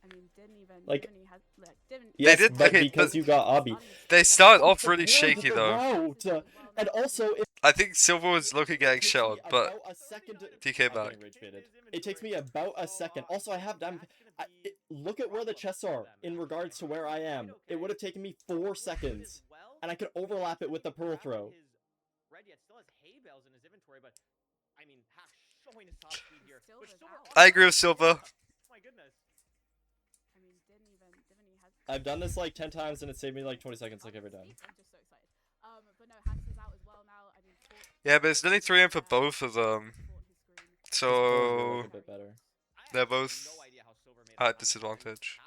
I mean, didn't even Like- even he had like didn't. Yes, did- but okay, because but you got obby. They start off The really boards shaky of the though. route. Well, And also, if I think Silver was looking getting takes me shelled, but about a second to... DK I'm back. getting rage baited. It takes me about a second. Also, I have them. Look at where the chests are in regards to where I am. It would have taken me 4 seconds, and I could overlap it with the pearl throw. I agree with Silver. I mean, didn't even have. I've done this like 10 times, and it saved me like 20 seconds like every time. I'm just so excited. But no, Hax is out as well now. I mean, Yeah, but it's nearly 3 AM for both of them. This pearl will So look a bit better. they're both at disadvantage.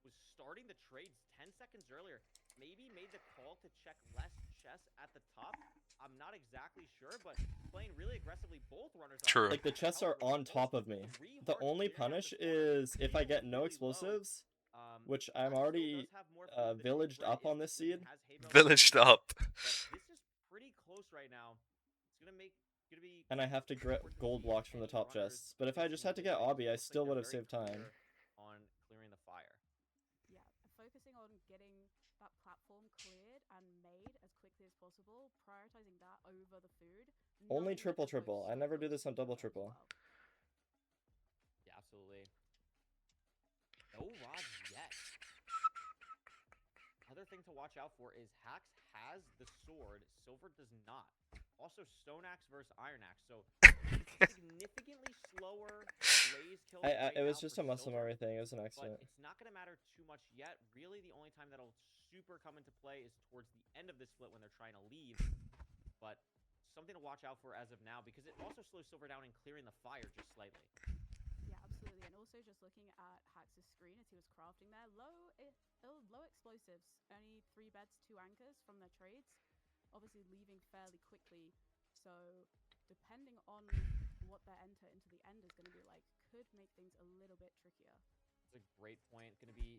Was starting the trades 10 seconds earlier. Maybe made the call to check less chess at the top. I'm not exactly sure, but playing really aggressively, both runners. True. Like, the chests are on top of me. The only punish is if I get no explosives, which I'm already villaged up on this seed. Villaged up. This is pretty close right now. It's gonna be. And I have to get gold blocks from the top chests. But if I just had to get Obby, I still would have saved time. On clearing the fire. Yeah, focusing on getting that platform cleared and made as quickly as possible, prioritizing that over the food. Only triple. I never do this on double triple. Yeah, absolutely. No rods yet. Other thing to watch out for is Hax has the sword, Silver does not. Also, Stone Axe versus Iron Axe, so significantly slower blaze kills. It was just a muscle memory thing. It was an accident. But it's not going to matter too much yet. Really, the only time that'll super come into play is towards the end of this split when they're trying to leave. But something to watch out for as of now, because it also slows Silver down in clearing the fire just slightly. Yeah, absolutely. And also just looking at Hax's screen as he was crafting there, low explosives, only 3 beds, 2 anchors from their trades. Obviously leaving fairly quickly, so depending on what their enter into the end is going to be like, could make things a little bit trickier. It's a great point. Going to be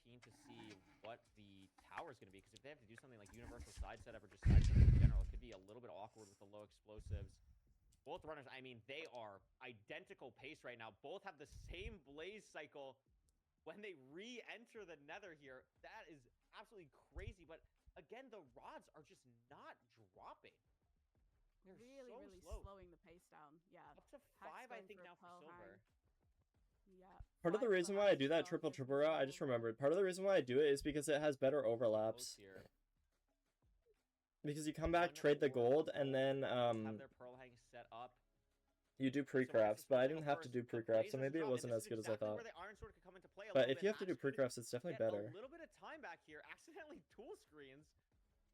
keen to see what the tower is going to be, because if they have to do something like universal side setup or just side setup in general, it could be a little bit awkward with the low explosives. Both runners, I mean, they are identical pace right now. Both have the same blaze cycle when they re-enter the nether here. That is absolutely crazy, but again, the rods are just not dropping. They're really slow. slowing the pace down. Yeah. Up to 5, I think, now for Silver. Yeah. Part of the reason why I do that triple route, I just remembered, part of the reason why I do it is because it has better overlaps. Because you come back, trade the gold, and then have their pearl hang set up. You do pre-crafts, but I didn't have to do pre-crafts, so maybe it wasn't as good as I thought. But if you have to do pre-crafts, it's definitely better. A little bit of time back here, accidentally tool screens,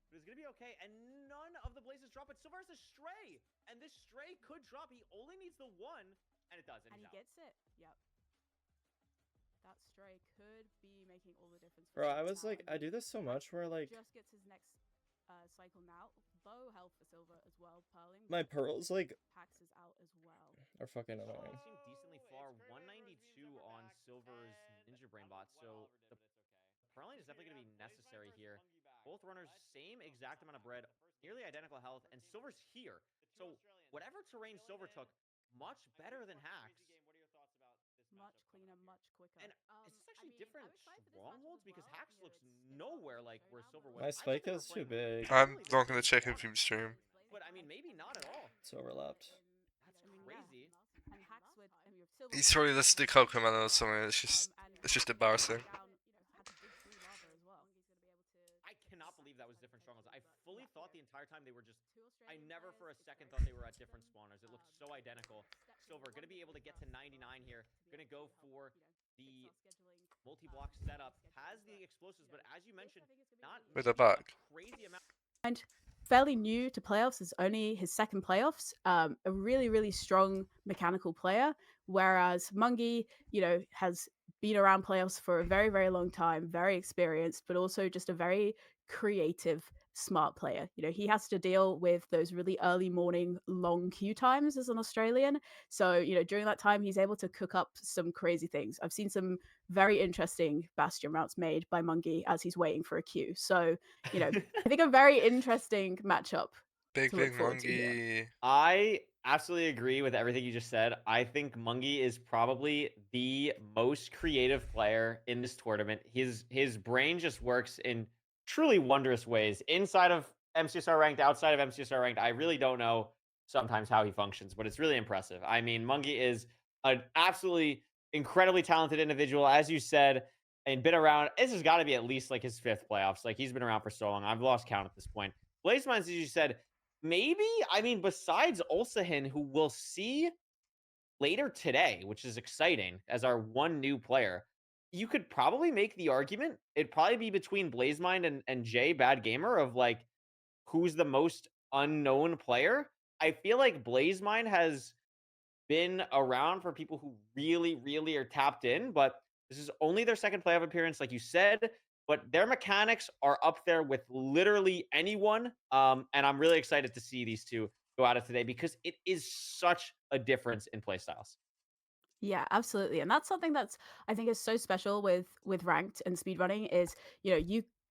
but it's gonna be okay. And none of the blazes drop, but Silver has a stray, and this stray could drop. He only needs the 1, and it does. And he gets it. Yep. That stray could be making all the difference. Bro, I was like, I do this so much where like just gets his next cycle now. Low health for Silver as well. Pearling. my pearls like Hax is out as well. are fucking annoying. Seem decently far. 192 on Silver's Ninja Brain bot, so the pearling is definitely going to be necessary here. Both runners, same exact amount of bread, nearly identical health, and Silver's here. So whatever terrain Silver took, much better than Hax. Much cleaner, much quicker. And is this actually different strongholds? Because Hax looks nowhere like where Silver was. My spike is too big. I'm not gonna check if you stream. But I mean, maybe not at all. It's overlapped. That's crazy. And Hax with Silver. He's probably listening to Cocomelon or something. It's just embarrassing. I cannot believe that was different strongholds. I fully thought the entire time they were just. I never for a second thought they were at different spawners. It looked so identical. Silver gonna be able to get to 99 here. Gonna go for the multi-block setup. Has the explosives, but as you mentioned, not With a back. crazy amount. And fairly new to playoffs. It's only his second playoffs. A really strong mechanical player. Whereas Mungie, has been around playoffs for a very long time, very experienced, but also just a very creative, smart player. He has to deal with those really early morning long queue times as an Australian. So, during that time, he's able to cook up some crazy things. I've seen some very interesting Bastion routes made by Mungie as he's waiting for a queue. So, I think a very interesting matchup. Big Mungie. I absolutely agree with everything you just said. I think Mungie is probably the most creative player in this tournament. His brain just works in truly wondrous ways inside of MCSR ranked, outside of MCSR ranked, I really don't know sometimes how he functions, but it's really impressive. I mean, Mungie is an absolutely incredibly talented individual, as you said, and been around. This has got to be at least like his 5th playoffs. Like, he's been around for so long. I've lost count at this point. BlazMinds, as you said, maybe, I mean, besides Ulsahin, who we'll see later today, which is exciting as our one new player, you could probably make the argument it'd probably be between BlazMind and Jay Bad Gamer of like who's the most unknown player. I feel like BlazMind has been around for people who really, really are tapped in, but this is only their 2nd playoff appearance, like you said. But their mechanics are up there with literally anyone. And I'm really excited to see these two go at it today because it is such a difference in playstyles. Yeah, absolutely. And that's something that's I think is so special with ranked and speedrunning is,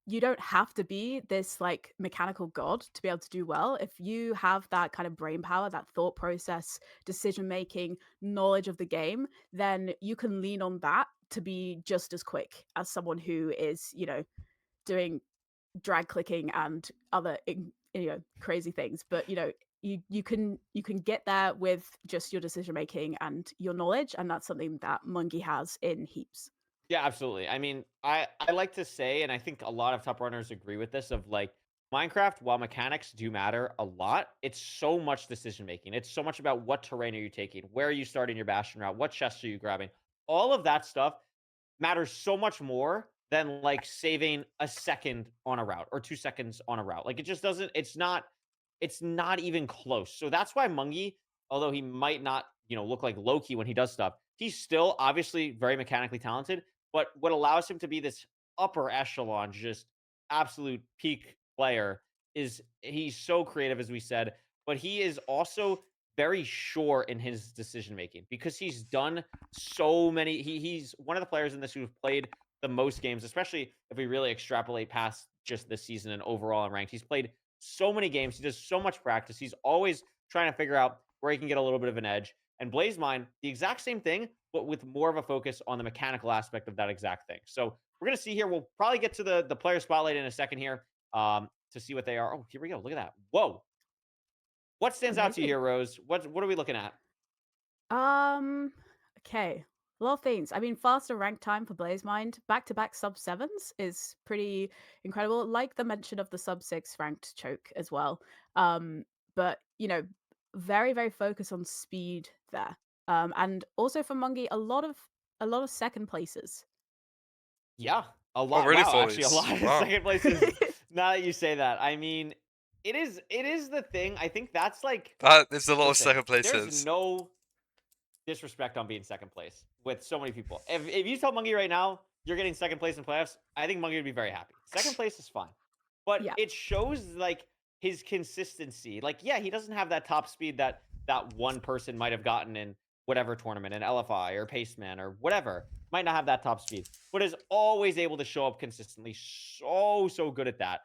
you don't have to be this like mechanical god to be able to do well. If you have that kind of brain power, that thought process, decision making, knowledge of the game, then you can lean on that to be just as quick as someone who is, doing drag clicking and other crazy things. But you can get there with just your decision making and your knowledge, and that's something that Mungie has in heaps. Yeah, absolutely. I mean, I like to say, and I think a lot of top runners agree with this, of like Minecraft, while mechanics do matter a lot, it's so much decision making. It's so much about what terrain are you taking, where are you starting your bastion route, what chests are you grabbing. All of that stuff matters so much more than like saving a second on a route or 2 seconds on a route. Like, it just doesn't, it's not even close. So that's why Mungie, although he might not, look like Loki when he does stuff, he's still obviously very mechanically talented. But what allows him to be this upper echelon, just absolute peak player, is he's so creative, as we said, but he is also very sure in his decision making because he's done so many. He's one of the players in this who've played the most games, especially if we really extrapolate past just this season and overall in ranked. He's played so many games. He does so much practice. He's always trying to figure out where he can get a little bit of an edge. And BlazMind, the exact same thing, but with more of a focus on the mechanical aspect of that exact thing. So we're going to see here. We'll probably get to the player spotlight in a second here to see what they are. Oh, here we go. Look at that. Whoa. What stands out to you here, Rose? What are we looking at? Okay. A lot of things. I mean, faster rank time for BlazMind. Back-to-back sub-7s is pretty incredible. Like the mention of the sub-6 ranked choke as well. But, very, very focused on speed there. And also for Mungie, a lot of second places. Yeah, a lot. Really wow, actually, a lot of second places. Now that you say that, I mean, it is the thing. I think that's like there's a lot of second places. There's no disrespect on being second place with so many people. If you tell Mungie right now you're getting second place in playoffs, I think Mungie would be very happy. Second place is fine, but it shows like his consistency. Like, yeah, he doesn't have that top speed that one person might have gotten in whatever tournament, in LFI or Paceman or whatever. Might not have that top speed, but is always able to show up consistently. So good at that.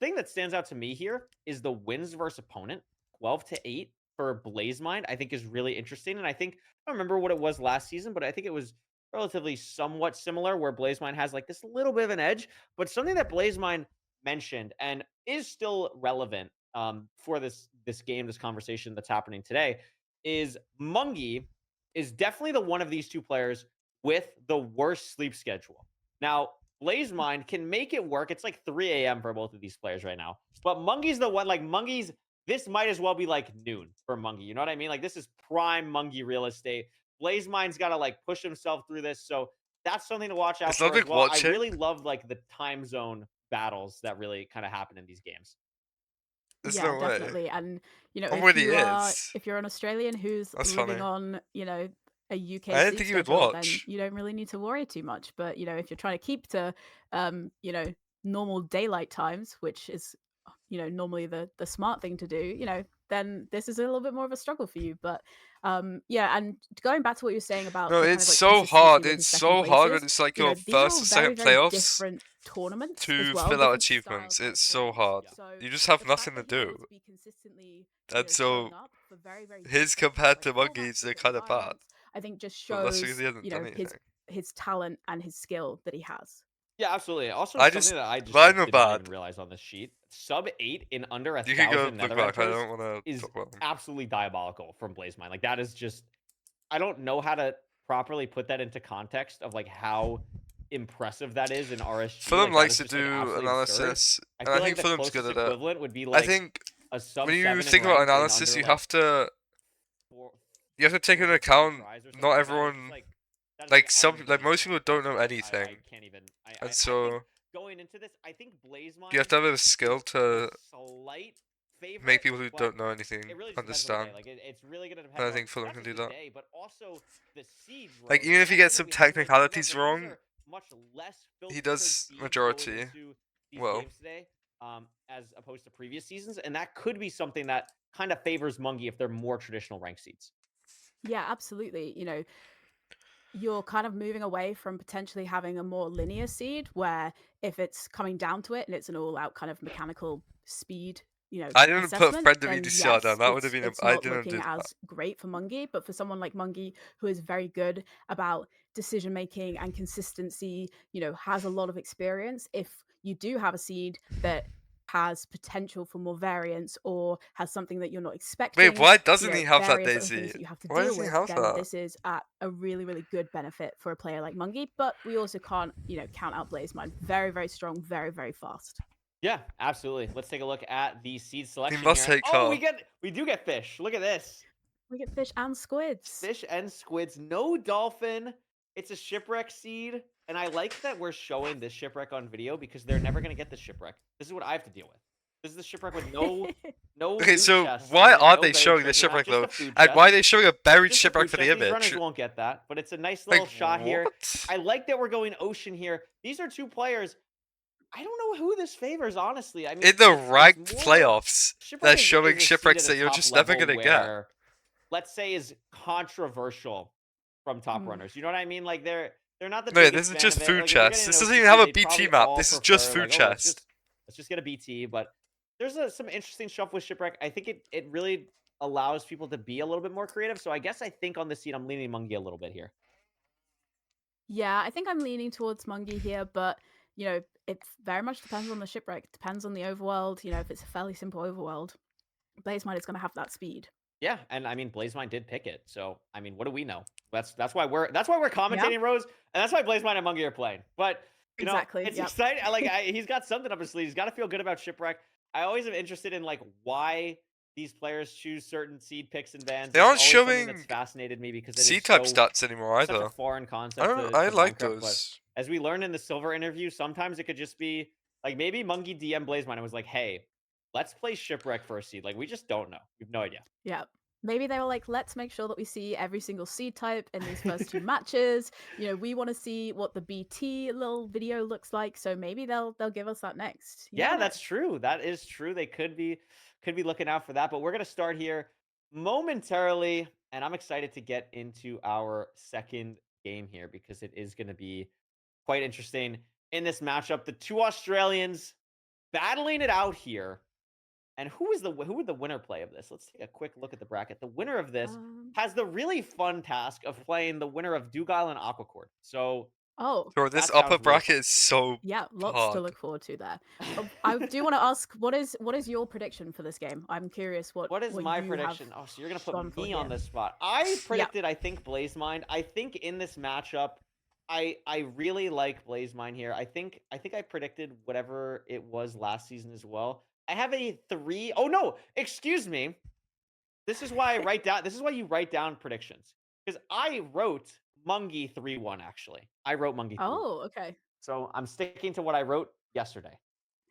Thing that stands out to me here is the wins versus opponent, 12-8 for BlazMind, I think is really interesting. And I think, I don't remember what it was last season, but I think it was relatively somewhat similar where BlazMind has like this little bit of an edge, but something that BlazMind mentioned and is still relevant for this game, this conversation that's happening today, is Mungie is definitely the one of these two players with the worst sleep schedule. Now, BlazMind can make it work. It's like 3 a.m. for both of these players right now. But Mungie's the one, like Mungie's, this might as well be like noon for Mungie. You know what I mean? Like, this is prime Mungie real estate. BlazMind's got to like push himself through this. So that's something to watch out for as well. I really love like the time zone battles that really kind of happen in these games. There's yeah, no definitely. way. And if you're an Australian who's That's living funny. on, a UK I didn't sleep think you would schedule, then watch. you don't really need to worry too much. But if you're trying to keep to normal daylight times, which is normally the smart thing to do, then this is a little bit more of a struggle for you. But yeah, and going back to what you're saying about No, the kind it's of, like, so consistency hard. with It's the second so hard when places, it's like your these are all first or very, second very playoffs different tournaments to as well, fill out different achievements. styles of It's so tournaments. hard. So You just have the nothing fact to that he's able do. to be consistently, And so showing up for very, very his different, compared to formats, Monkey's are different kind of bad. environments, I think just But that's because shows he hasn't done anything. his talent and his skill that he has. Yeah, absolutely. Also, I something just- that I just mine like, were did not bad. even realize on this sheet: sub 8 in under You can go 1,000 look nether back. I enters don't want to is talk about them. absolutely diabolical from BlazeMind. Like that is just, I don't know how to properly put that into context of like how impressive that is in RSG. Fulham Like that likes is to just like do absolutely absurd. analysis, I and feel I like think the Fulham's good closest at it. equivalent would be I like think a sub when 7 you in think about ranked in analysis, under, you like, have to four- take into 40 account tries or something not like that. It's just, everyone like, that is, like some like most unbelievable. people don't know I anything, can't even. and I think so going into this, I think you have BlazeMind to have a skill is to a slight favorite, make people who but don't know anything it really just depends on the understand. day. Like it's really gonna And depend I on think Fulham not can just do the that. day, but also the seeds. Like Rose. even And if he that's gets some something we haven't really talked about, technicalities but these wrong, are much less he filtered does seeds going majority into these well. games today, as opposed to previous seasons, and that could be something that kind of favors Mungie if they're more traditional rank seeds. Yeah, absolutely. You know, you're kind of moving away from potentially having a more linear seed where if it's coming down to it and it's an all-out kind of mechanical speed, you know, I didn't put assessment, friend of then EDCR yes, down. That would have been. it's I not didn't do looking that. as great for Mungie. But for someone like Mungie, who is very good about decision making and consistency, you know, has a lot of experience, if you do have a seed that has potential for more variance or has something that you're not expecting, Wait, why you doesn't know, he have that, various other Daisy? things that you have to Why deal doesn't he with, have then that? this is at a really, really good benefit for a player like Mungie. But we also can't, you know, count out BlazeMind. Very, very strong, very, very fast. Yeah, absolutely. Let's take a look at the seed selection must here. take Oh, her. we do get fish. Look at this. We get fish and squids. Fish and squids, no dolphin. It's a shipwreck seed. And I like that we're showing this shipwreck on video because they're never going to get the shipwreck. This is what I have to deal with. This is the shipwreck with no Okay, loot so chests why in it, are no they buried showing the treasure map, shipwreck just though? a food And chest. why are they showing a buried Just a shipwreck food for chest. the These runners image? won't get that, but it's a nice little shot here. What? I like that we're going ocean here. These are two players. I don't know who this favors, honestly. I mean, In the it's ranked more- playoffs, Shipwreck they're is showing a seed shipwrecks at that a you're top just never level gonna get. where, let's say, is controversial from top Mm. runners. You know what I mean? Like they're not the No, biggest this is fan just of it. food Like, if you're chests. getting This an doesn't even OTC, have a they'd BT probably map. all This is just prefer, food like, oh, chest. let's just get a BT. But there's some interesting stuff with shipwreck. I think it really allows people to be a little bit more creative. So I guess I think on this seat I'm leaning Mungie a little bit here. Yeah, I think I'm leaning towards Mungie here, but you know, it very much depends on the shipwreck. It depends on the overworld. You know, if it's a fairly simple overworld, BlazeMind is going to have that speed. Yeah, and I mean BlazeMind did pick it, so I mean, what do we know? That's why we're commentating, Rose, and that's why BlazeMind and Mungie are playing. But you know, Exactly, it's yep. exciting. He's got something up his sleeve. He's got to feel good about shipwreck. I always am interested in like why these players choose certain seed picks and bans. They It's aren't always something showing that's fascinated me because it C-type is so, stats anymore such a either. foreign concept. I to like Minecraft, those. But as we learned in the silver interview, sometimes it could just be like maybe Mungie DM BlazeMind and was like, "Hey, let's play shipwreck for a seed." Like we just don't know. We have no idea. Yeah. Maybe they were like, let's make sure that we see every single seed type in these first two matches. You know, we want to see what the BT little video looks like. So maybe they'll give us that next. Yeah, that's true. That is true. They could be looking out for that. But we're gonna start here momentarily, and I'm excited to get into our second game here because it is gonna be quite interesting in this matchup. The two Australians battling it out here. And who would the winner play of this? Let's take a quick look at the bracket. The winner of this has the really fun task of playing the winner of Dougal and Aquacord. So oh, this that upper sounds bracket really is so yeah, lots hard. to look forward to there. I do want to ask, what is your prediction for this game? I'm curious what is my you prediction? have Oh, so you're gonna gone put for me on here. this spot. I predicted, I think, BlazeMind. I think in this matchup, I really like BlazeMind here. I think I predicted whatever it was last season as well. I have a 3. Oh no, excuse me. This is why I write down. This is why you write down predictions, because I wrote Mungie 3-1. Actually, I wrote Mungie 3-1. Oh, okay. So I'm sticking to what I wrote yesterday.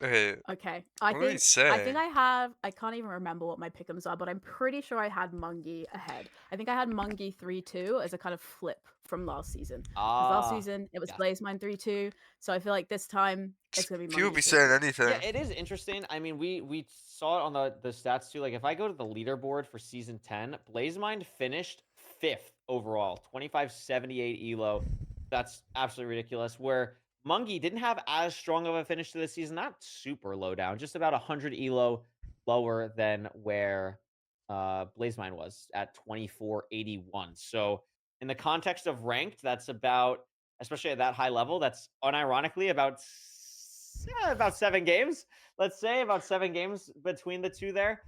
Okay. Okay. What did he say? I think I can't even remember what my pick'ems are, but I'm pretty sure I had Mungie ahead. I think I had Mungie 3-2 as a kind of flip from last season. Because last season it was BlazeMind 3-2, so I feel like this time it's gonna be Mungie. People be saying anything. Yeah, it is interesting. I mean, we saw it on the stats too. Like if I go to the leaderboard for season 10, BlazeMind finished 5th overall, 2578 elo. That's absolutely ridiculous. Where Mungie didn't have as strong of a finish to the season, not super low down, just about 100 elo lower than where BlazeMind was at 2481. So in the context of ranked, that's about especially at that high level. That's unironically about 7 games. Let's say about 7 games between the two there.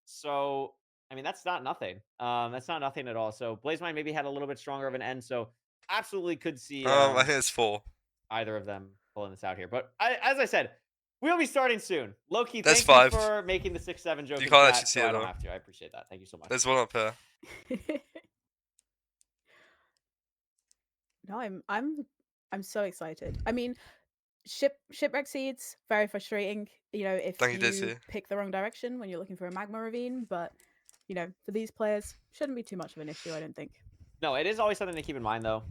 So I mean that's not nothing. That's not nothing at all. So BlazeMind maybe had a little bit stronger of an end. So absolutely could see I think it's 4. either of them pulling this out here. But as I said, we'll be starting soon. Loki, That's thank 5. you for making the 6-7 joke. You in can't chat, actually see so it I don't though. have to. I appreciate that. Thank you so much. There's one up here. No, I'm so excited. I mean, shipwreck seeds, very frustrating. You know, if Thank you, you Dizzy. pick the wrong direction when you're looking for a magma ravine, but you know, for these players, shouldn't be too much of an issue, I don't think. No, it is always something to keep in mind, though.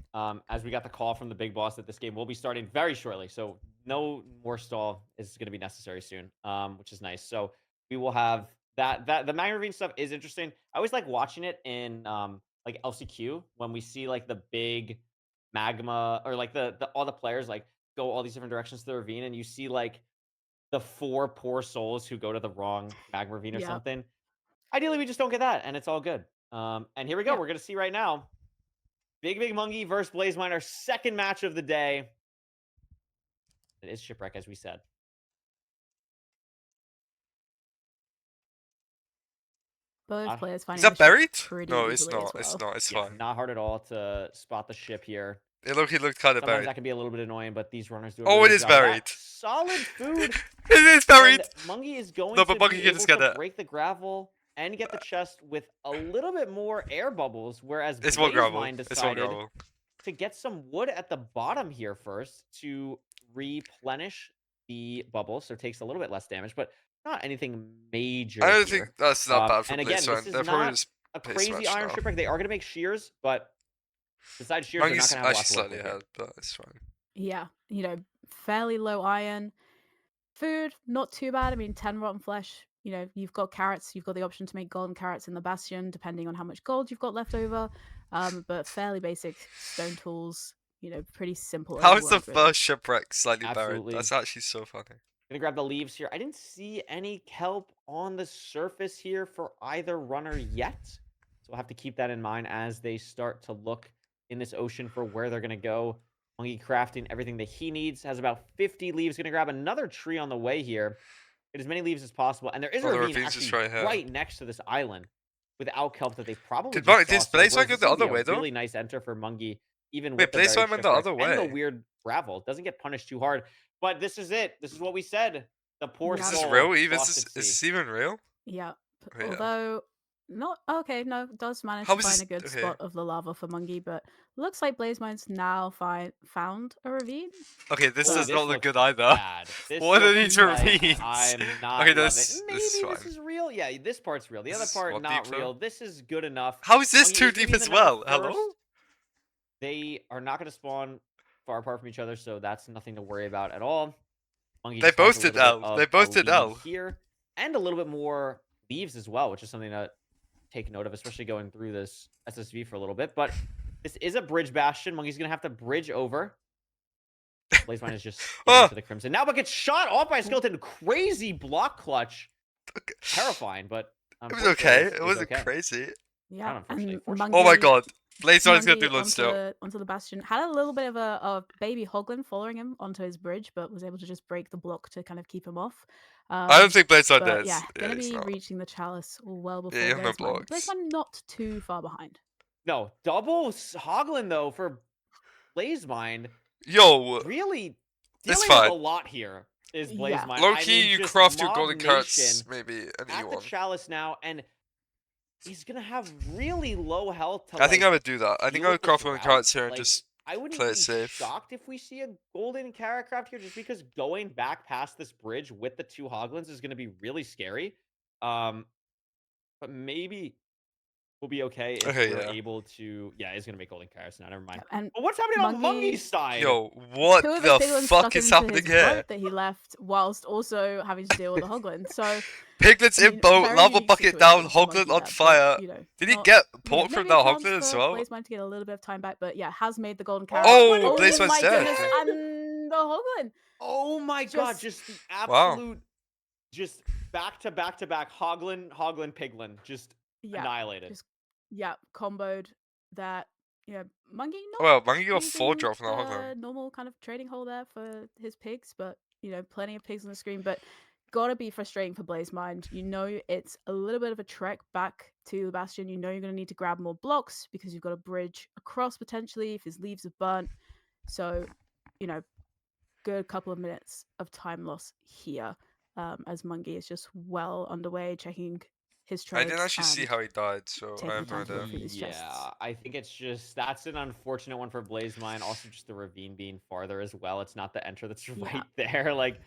As we got the call from the big boss that this game will be starting very shortly, so no more stall is going to be necessary soon, which is nice. So we will have that. The magma ravine stuff is interesting. I always like watching it in like LCQ when we see like the big magma or like the all the players like go all these different directions to the ravine, and you see like the 4 poor souls who go to the wrong magma ravine or Yep. something. Ideally, we just don't get that, and it's all good. And here we go. Yeah. We're going to see right now. Big Monkey versus BlazeMind, our second match of the day. It is Shipwreck, as we said. Both players finding Is that the ship buried? pretty No, it's easily not. as well. It's not. It's Yeah, fine. not hard at all to spot the ship here. He looked kind of Sometimes buried. that can be a little bit annoying, but these runners do a Oh, really it good is job of that. buried. Solid food. It is buried. And Monkey is going No, to but Monkey be can able just get to it. break the gravel and get the chest with a little bit more air bubbles, whereas It's more gravel. BlazeMind It's more decided gravel. to get some wood at the bottom here first to replenish the bubbles, so it takes a little bit less damage, but not anything major. I don't here. think that's not bad for And again, BlazeMind. this They're is probably not just a pace crazy match iron now. shipwreck. They are going to make shears, but besides shears, they're not Monkey's going to have actually lots of work slightly with here. ahead, but it's fine. Yeah, you know, fairly low iron. Food, not too bad. I mean, 10 rotten flesh. You know, you've got carrots. You've got the option to make golden carrots in the bastion, depending on how much gold you've got left over. But fairly basic stone tools. You know, pretty simple. How is the overworld, really. first shipwreck slightly Absolutely. buried? That's actually so funny. Gonna grab the leaves here. I didn't see any kelp on the surface here for either runner yet. So we'll have to keep that in mind as they start to look in this ocean for where they're gonna go. Monkey crafting everything that he needs. Has about 50 leaves. Gonna grab another tree on the way here. Get as many leaves as possible. And there is a the ravine ravine's just actually right here. right next to this island without kelp that they probably Did just BlazeMind saw. go the other way, though? Really nice enter for Mungie, even Wait, with the buried BlazeMind went the shipwreck other and the way. weird gravel. Doesn't get punished too hard. But this is it. This is what we said. The poor Yeah. Is this soul real? Even lost is at this sea. even real? Yeah. Oh, yeah. Although, not okay. No, does manage How to is find this- a good okay. spot of the lava for Mungie, but looks like BlazeMind's now found a ravine. Okay, this Ooh, does this not look looks good either. bad. This What are looks these like ravines? I'm not Okay, loving this it. Maybe is this fine. is real. Yeah, this part's real. The This other is part what, not deeper? real. This is good enough. How is this Mungie too is gonna deep be as the number well? Hello? first. They are not going to spawn far apart from each other, so that's nothing to worry about at all. Monkey They just has both a did little bit L. of They both a did lead L. here, and a little bit more leaves as well, which is something to take note of, especially going through this SSV for a little bit. But this is a bridge bastion. Monkey's going to have to bridge over. BlazeMind is just into the crimson now, but gets shot off by a skeleton. Crazy block clutch. Terrifying, but It was okay. It wasn't okay. crazy. Yeah, unfortunately. and Oh my Mungie- god. BlazeMind's gonna do Mungie loads still. onto the bastion. Had a little bit of a baby hoglin following him onto his bridge, but was able to just break the block to kind of keep him off. I don't think BlazeMind But does. yeah, gonna he's be not. reaching the chalice well before you have no BlazeMind. blocks. BlazeMind not too far behind. No, double hoglin though for BlazeMind. Yo, Really It's dealing with fine. a lot here is Yeah. BlazeMind. low I key, mean, you just craft your Mob golden Nation carrots, maybe an at the E1. chalice now, and he's gonna have really low health. To, I think like, I would do that. I think deal I with would craft this golden route. carrots here and Like, just I wouldn't play be it safe. shocked if we see a golden carrot craft here, just because going back past this bridge with the 2 hoglins is gonna be really scary. But maybe we'll be okay if Okay, we're yeah. able to. Yeah, it's gonna make golden carrots now. Never mind. And But what's happening on Monkey- Monkey's side? Yo, what two of the his piglins fuck stuck is into happening his here? boat that he left, whilst also having to deal with the hoglin. So Piglets I in mean, boat, very lava unique bucket down, situation for Hoglet Monkey on there, but, fire. you know, Did he not- get you know, pork from maybe that a chance Hoglet as for well? BlazeMind to get a little bit of time back, but yeah, has made the golden carrot. Oh, Oh, BlazeMind's my dead. goodness, and the hoglin. Oh my god, Just- just the Wow. absolute just back to back to back hoglin, piglin, just Yeah, annihilated. just- yeah, comboed that. Yeah, Monkey not Well, Monkey got 4 using drop from that the Hogline. normal kind of trading hole there for his pigs, but plenty of pigs on the screen. But gotta be frustrating for BlazeMind. It's a little bit of a trek back to the Bastion. You're gonna need to grab more blocks because you've got a bridge across potentially if his leaves have burnt. So, good couple of minutes of time loss here, as Monkey is just well underway checking his I trades. didn't actually see and how he died, so I taking have the no time to go idea. through these chests. Yeah, I think it's just that's an unfortunate one for BlazeMind. Also, just the ravine being farther as well. It's not the enter that's Yeah. right there. Like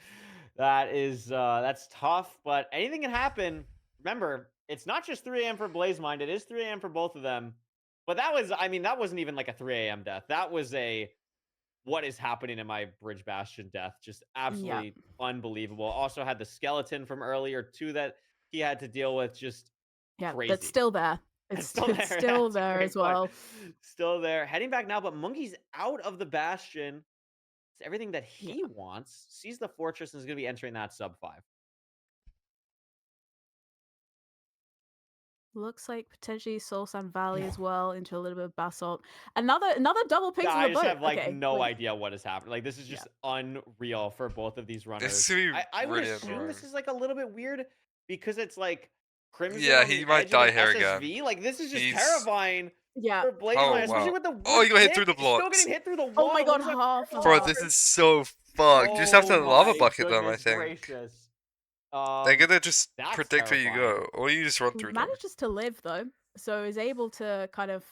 that's tough, but anything can happen. Remember, it's not just 3 a.m. for BlazeMind. It is 3 a.m. for both of them. But that wasn't even like a 3 a.m. death. That was a what is happening in my Bridge Bastion death. Just absolutely unbelievable. Also had the skeleton from earlier too that he had to deal with. Just crazy. That's still there. It's still there, That's a there great as well. point. Still there. Heading back now, but Monkey's out of the Bastion. It's everything that he wants. Sees the fortress and is going to be entering that sub 5. Looks like potentially Soul Sand Valley as well into a little bit of basalt. Another double pigs Yeah, on I the just boat. have like Okay, no wait. idea what is happening. Like this is just unreal for both of these runners. This is I would really assume annoying. this is like a little bit weird because it's like Crimson. Yeah, on he the might edge die of an here SSV. again. Like this is just He's- terrifying Yeah. for BlazeMind, Oh, especially wow. with the Oh, he got hit through the stick. He's still blocks. getting hit through the wall. Oh my god, What is that half. for? Bro, this is so fucked. You just have to Oh lava my bucket them, I goodness think. gracious. They're gonna just that's predict where you terrifying. go, or you just run through them. Manages to live though, so is able to kind of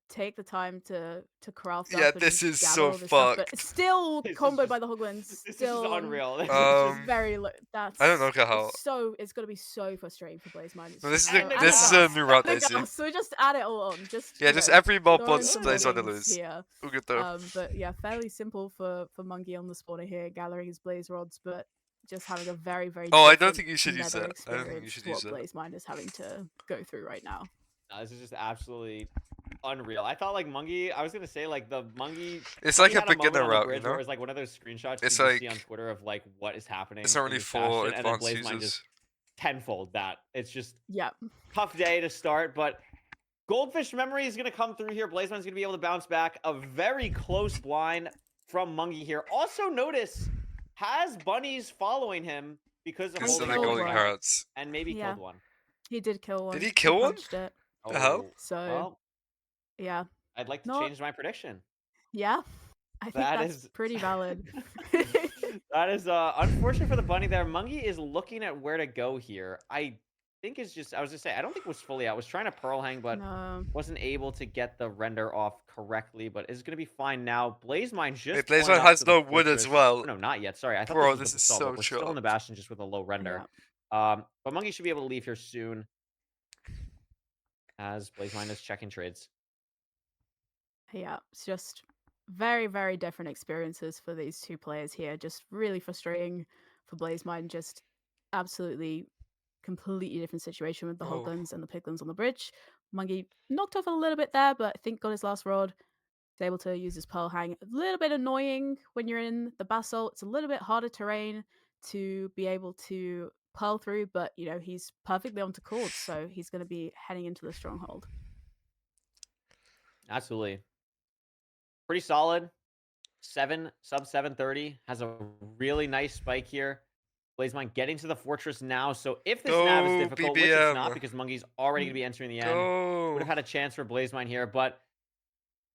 take the time to craft Yeah, up and this is gather so all this stuff, but fucked. still This is comboed by just- the Hoglins. This is Still just unreal. This is Um, just very low. That's I don't know how. it's gonna be so frustrating for BlazeMind. It's No, this just is so- a- and this is the a new run, the I see. gas, so just add it all on. Just Yeah, just every mob throw in wants some plays on to wings lose. here. Who good though? But yeah, fairly simple for Monkey on the spawner here, gathering his blaze rods, but just having a very, very Oh, I don't different think you should use nether that. I don't think you experience should to use what that. BlazeMind is having to go through right now. No, this is just absolutely unreal. I thought like Monkey. I was gonna say like the Monkey. It's Monkey like a had moment beginner on the route, bridge you know? where it's like one of those screenshots It's you like- see on Twitter of like what is happening. It's not in really this for Bastion, and then advanced BlazeMind users. just tenfold that. It's just Yeah. tough day to start, but Goldfish Memory is gonna come through here. BlazeMind's gonna be able to bounce back. A very close blind from Monkey here. Also notice has bunnies following him because of Because of holding the killed golden one. carrots. and maybe Yeah. killed one. He did kill one. he kill one? Punched it. The hell? Oh, So well, yeah. I'd like to Not- change my prediction. Yeah. I think That that's is- pretty valid. That is unfortunate for the bunny there. Monkey is looking at where to go here. I think it's just I was just saying I don't think it was fully out. I was trying to pearl hang, but No. wasn't able to get the render off correctly, but is gonna be fine now. BlazeMind just Hey, pulling BlazeMind up has to the no wood as fortress. well. Oh, no, not yet. Sorry, I thought Bro, this was this with is the sub, so but we're still in the chopped. Bastion just with a low render. But Monkey should be able to leave here soon. As BlazeMind is checking trades. Yeah. It's just very, very different experiences for these two players here. Just really frustrating for BlazeMind. Just absolutely completely different situation with the Oh. Hoglins and the Piglins on the bridge. Monkey knocked off a little bit there, but I think got his last rod. He's able to use his pearl hang. A little bit annoying when you're in the basalt. It's a little bit harder terrain to be able to pearl through, but he's perfectly onto chords, so he's going to be heading into the stronghold. Absolutely. Pretty solid. Sub 730. Has a really nice spike here. BlazeMind getting to the fortress now. So if this nav is Go, difficult, which it's not BBM. because Monkey's already going to be entering the end, Go. would have had a chance for BlazeMind here, but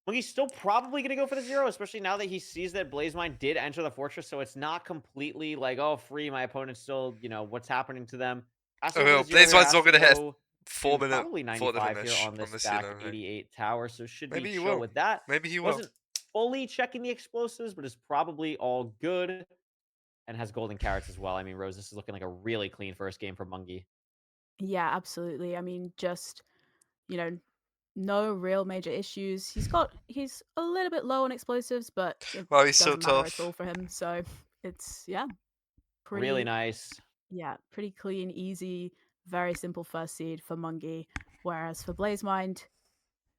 Monkey's still probably going to go for the 0, especially now that he sees that BlazeMind did enter the fortress, so it's not completely like, oh, free, my opponent's still, what's happening to them. Oh, well, BlazeMind's not gonna hit 4 minute probably 4 to 95 finish here on this scene, back I think. 88 tower, so should Maybe be he chill will. with that. Maybe he will. Wasn't fully checking the explosives, but is probably all good. And has golden carrots as well. I mean, Rose, this is looking like a really clean first game for Monkey. Yeah, absolutely. I mean, just no real major issues. He's a little bit low on explosives, but it Wow, he's so doesn't matter tough. at all for him. So it's Really nice. Yeah, pretty clean, easy, very simple first seed for Monkey. Whereas for BlazeMind,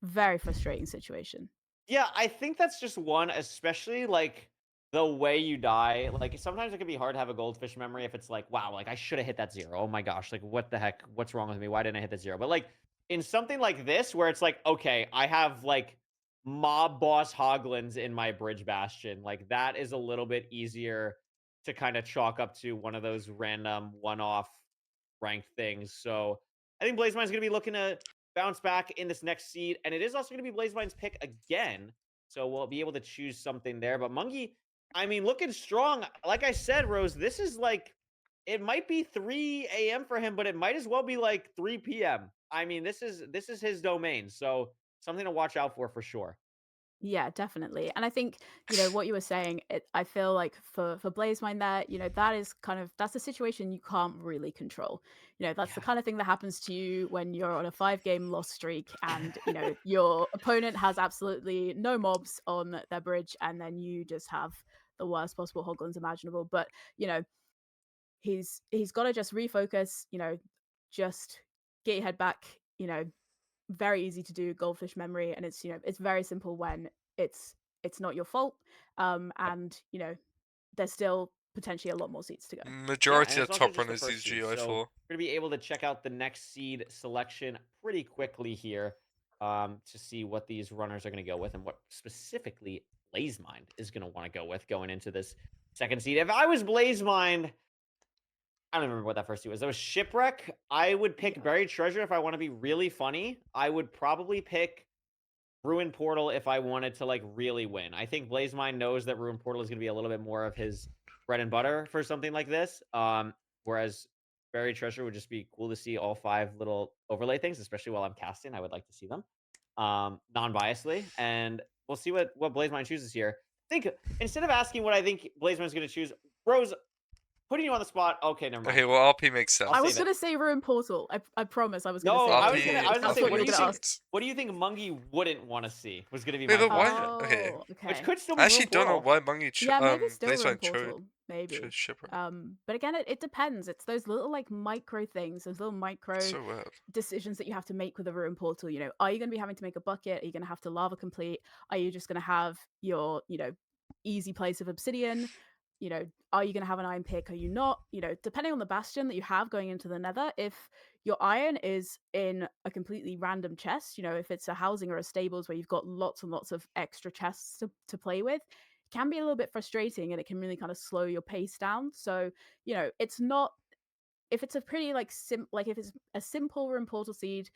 very frustrating situation. Yeah, I think that's just one, especially like the way you die. Like sometimes it can be hard to have a goldfish memory if it's like, wow, like I should have hit that 0. Oh my gosh, like what the heck? What's wrong with me? Why didn't I hit that 0? But like in something like this where it's like, okay, I have like mob boss Hoglins in my bridge bastion. Like that is a little bit easier to kind of chalk up to one of those random one-off ranked things. So I think BlazMind's going to be looking to bounce back in this next seed, and it is also going to be BlazMind's pick again. So we'll be able to choose something there. But Mungie, I mean, looking strong. Like I said, Rose, this is like, it might be 3 a.m. for him, but it might as well be like 3 p.m. I mean, this is his domain. So something to watch out for sure. Yeah, definitely. And I think, what you were saying, I feel like for BlazMind there, that is that's a situation you can't really control. That's the kind of thing that happens to you when you're on a 5-game loss streak and, your opponent has absolutely no mobs on their bridge and then you just have the worst possible Hoglins imaginable. But, he's got to just refocus, just get your head back, very easy to do, goldfish memory, and it's it's very simple when it's not your fault, and there's still potentially a lot more seats to go. Majority of top runners use GI4. So we're gonna be able to check out the next seed selection pretty quickly here, to see what these runners are gonna go with and what specifically BlazMind is gonna want to go with going into this second seed. If I was BlazMind, I don't remember what that first seed was. That was Shipwreck. I would pick Buried Treasure if I want to be really funny. I would probably pick Ruin Portal if I wanted to like really win. I think BlazMind knows that Ruin Portal is going to be a little bit more of his bread and butter for something like this. Whereas Buried Treasure would just be cool to see all 5 little overlay things, especially while I'm casting. I would like to see them non-biasedly, and we'll see what BlazMind chooses here. I think instead of asking what I think BlazMind's going to choose, Rose, putting you on the spot. Okay, never mind. Okay, well, RP makes sense. I was going to say Ruin Portal. I promise I was going to say. No, I was going to say, what do you think Mungie wouldn't want to see? Was going to be my question. why? Okay. Which could still be I actually don't know why Mungie maybe still Ruin Portal. Maybe. Shipwreck. But again, it depends. It's those little like micro things, those little micro decisions that you have to make with a Ruin Portal. Are you going to be having to make a bucket? Are you going to have to lava complete? Are you just going to have your, easy place of obsidian? Are you going to have an iron pick? Are you not? Depending on the bastion that you have going into the nether, if your iron is in a completely random chest, if it's a housing or a stables where you've got lots and lots of extra chests to play with, it can be a little bit frustrating and it can really kind of slow your pace down. So, it's not, if it's a pretty like if it's a simple Ruin Portal seed,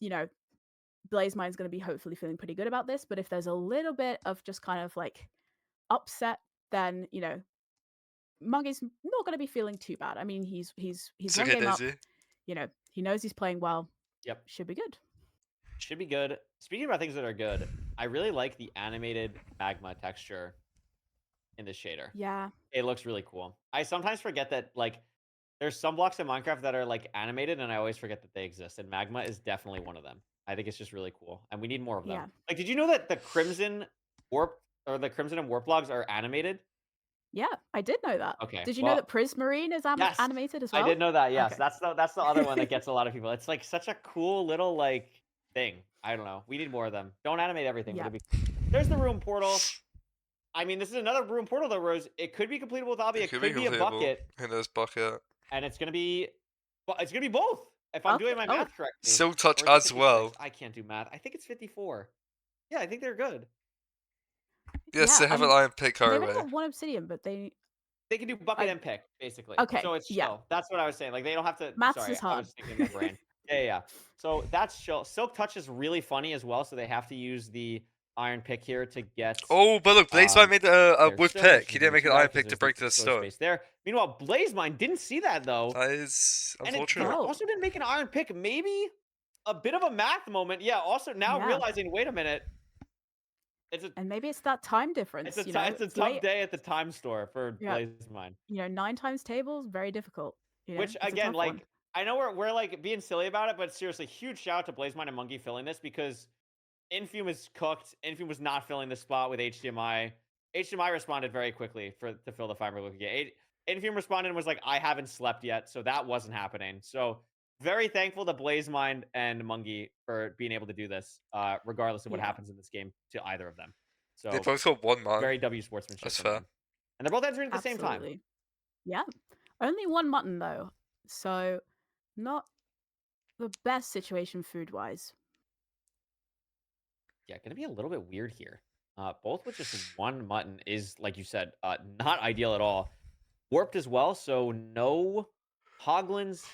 BlazMind's going to be hopefully feeling pretty good about this. But if there's a little bit of just kind of like upset, then, Mungie's not going to be feeling too bad. I mean, he's one game up. He knows he's playing well. Yep. Should be good. Should be good. Speaking about things that are good, I really like the animated magma texture in the shader. Yeah. It looks really cool. I sometimes forget that, like, there's some blocks in Minecraft that are, like, animated, and I always forget that they exist, and magma is definitely one of them. I think it's just really cool, and we need more of them. Yeah. Like, did you know that the Crimson Warp, or the Crimson and Warp logs are animated? Yeah, I did know that. Okay. Did you know that Prismarine is animated as well? I did know that, yes. Okay. That's the other one that gets a lot of people. It's, like, such a cool little, like, thing. I don't know. We need more of them. Don't animate everything. Yeah. There's the Ruin Portal. I mean, this is another Ruin Portal, though, Rose. It could be completable with Obby. It could be a bucket. And there's bucket. And it's gonna be both. If I'm doing my math correctly. Silk Touch as well. I can't do math. I think it's 54. Yeah, I think they're good. Yes, they have an iron pick They've already. only got 1 obsidian, but they can do bucket and pick, basically. Okay. So it's yeah. chill. That's what I was saying. Like, they don't have to. Maths sorry, is hard. I was thinking in my brain. Yeah. So that's chill. Silk Touch is really funny as well. So they have to use the iron pick here to get. Oh, but look, BlazMind made a wood pick. He didn't make an iron pick to break the stone. There. Meanwhile, BlazMind didn't see that though. That is unfortunate. And also didn't make an iron pick. Maybe a bit of a math moment. Yeah. Also now realizing, wait a minute. And maybe it's that time difference. It's a tough day at the time store for BlazMind. 9 times tables, very difficult. Which again, like, I know we're like being silly about it, but seriously, huge shout out to BlazMind and Mungie filling this, because Infume is cooked. Infume was not filling the spot with HDMI. HDMI responded very quickly to fill the Fiber Look again. Infume responded and was like, I haven't slept yet, so that wasn't happening. So very thankful to BlazMind and Mungie for being able to do this, regardless of what happens in this game to either of them. So they both got 1 mutton. Very W sportsmanship. That's fair. And they're both entering at the same time. Yeah. Only 1 mutton though. So not the best situation food-wise. Yeah, gonna be a little bit weird here. Both with just one mutton is, like you said, not ideal at all. Warped as well, so no hoglins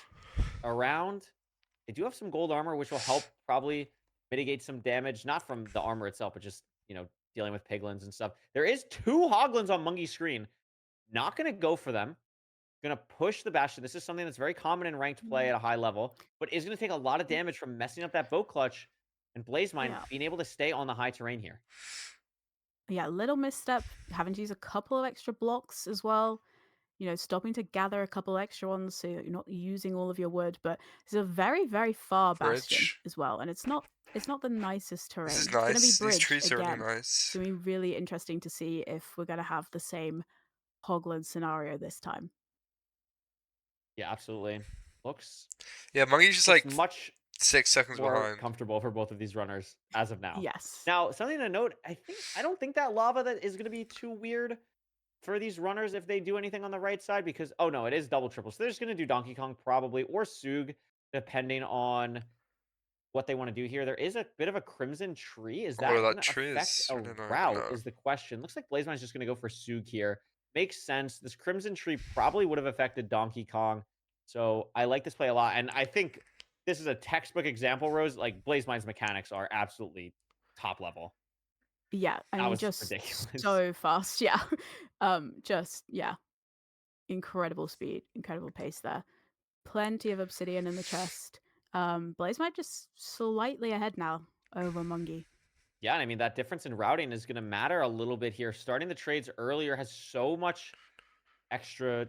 around. They do have some gold armor, which will help probably mitigate some damage, not from the armor itself, but just, dealing with piglins and stuff. There is 2 hoglins on Mungy's screen. Not going to go for them. Going to push the Bastion. This is something that's very common in ranked play at a high level, but is going to take a lot of damage from messing up that boat clutch and Blazemine being able to stay on the high terrain here. Yeah, little misstep, having to use a couple of extra blocks as well. Stopping to gather a couple extra ones so you're not using all of your wood, but it's a very, very far bastion as well, and it's not the nicest terrain. This is It's going to be nice. These bridged trees are again. really It's nice. going to be really interesting to see if we're going to have the same Hoglin scenario this time. Yeah, absolutely. Looks Mungy's just like much 6 seconds more behind. comfortable for both of these runners as of now. Yes. Now, something to note, I don't think that lava that is going to be too weird for these runners if they do anything on the right side, because oh no, it is double triple. So they're just going to do Donkey Kong probably, or Sug, depending on what they want to do here. There is a bit of a crimson tree. Is that going to affect a route is the question. Looks like Blazemine's just going to go for Sug here. Makes sense. This crimson tree probably would have affected Donkey Kong. So I like this play a lot. And I think this is a textbook example, Rose. Like, Blazemine's mechanics are absolutely top level. Yeah, I mean, just ridiculous. So fast. Yeah. Incredible speed, incredible pace there. Plenty of obsidian in the chest. Blazemine just slightly ahead now over Mungy. Yeah, and I mean, that difference in routing is going to matter a little bit here. Starting the trades earlier has so much extra,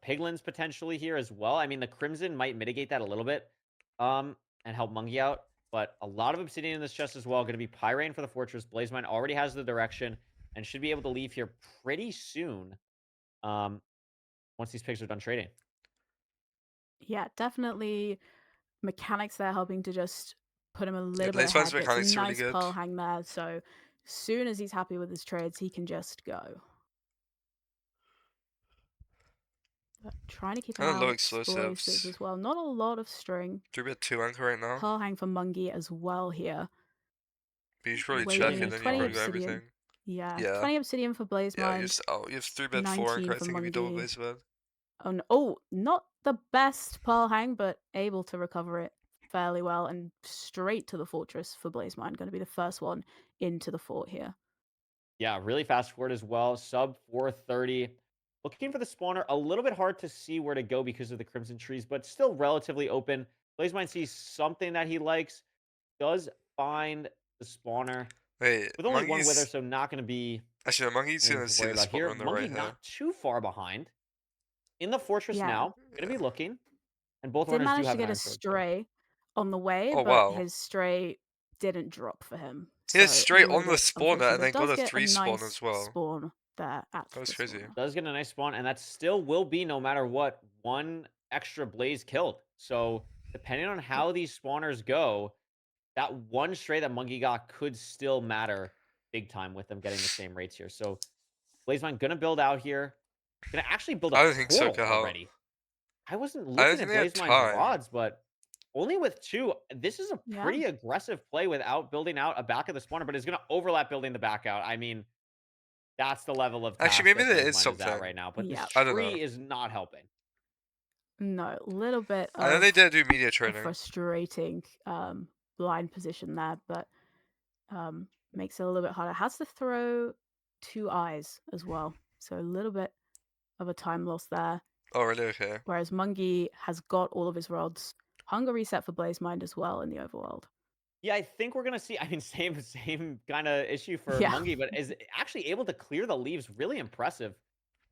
piglins potentially here as well. I mean, the Crimson might mitigate that a little bit and help Mungy out. But a lot of obsidian in this chest as well. Going to be Pyrain for the fortress. Blazemine already has the direction and should be able to leave here pretty soon once these pigs are done trading. Yeah, definitely mechanics there helping to just put him a little bit ahead. It's a nice pearl hang there, so soon as he's happy with his trades, he can just go. But trying to keep an eye on explosives as well. Not a lot of string. 3-2 anchor right now. Pearl hang for Mungy as well here. But you should probably check and then you probably got everything. Yeah, 20 obsidian for Blazemine. Yeah, you have 3-bed 4 anchor. I think if you double Blazemine. Oh, not the best pearl hang, but able to recover it fairly well and straight to the fortress for Blazemine. Going to be the first one into the fort here. Yeah, really fast forward as well. Sub 430. Looking for the spawner. A little bit hard to see where to go because of the crimson trees, but still relatively open. Blazemine sees something that he likes. Does find the spawner. Wait, with only one wither, so not going to be. Actually, Mungy's going to see the spawner on the right hand. Not too far behind. In the fortress now. Going to be looking. And both runners do manage have to get a stray on the way, his stray didn't drop for him. He had stray on the spawner and then got a 3 spawn as well. Spawn there at that was crazy. Does get a nice spawn, and that still will be, no matter what, 1 extra blaze killed. So depending on how these spawners go, that 1 stray that Mungy got could still matter big time with them getting the same rates here. So Blazemine gonna build out here. Gonna actually build a portal already. I wasn't looking at Blazemine's rods, but only with 2. This is a pretty aggressive play without building out a back of the spawner, but it's going to overlap building the back out. I mean, that's the level of actually maybe there is something right now, but this tree is not helping. No, a little bit. I know they did do media training. Frustrating blind position there, but makes it a little bit harder. Has to throw 2 eyes as well, so a little bit of a time loss there. Oh, really? Okay. Whereas Mungy has got all of his rods. Hunger reset for Blazemine as well in the overworld. Yeah, I think we're gonna see. I mean, same kind of issue for Mungy, but is actually able to clear the leaves. Really impressive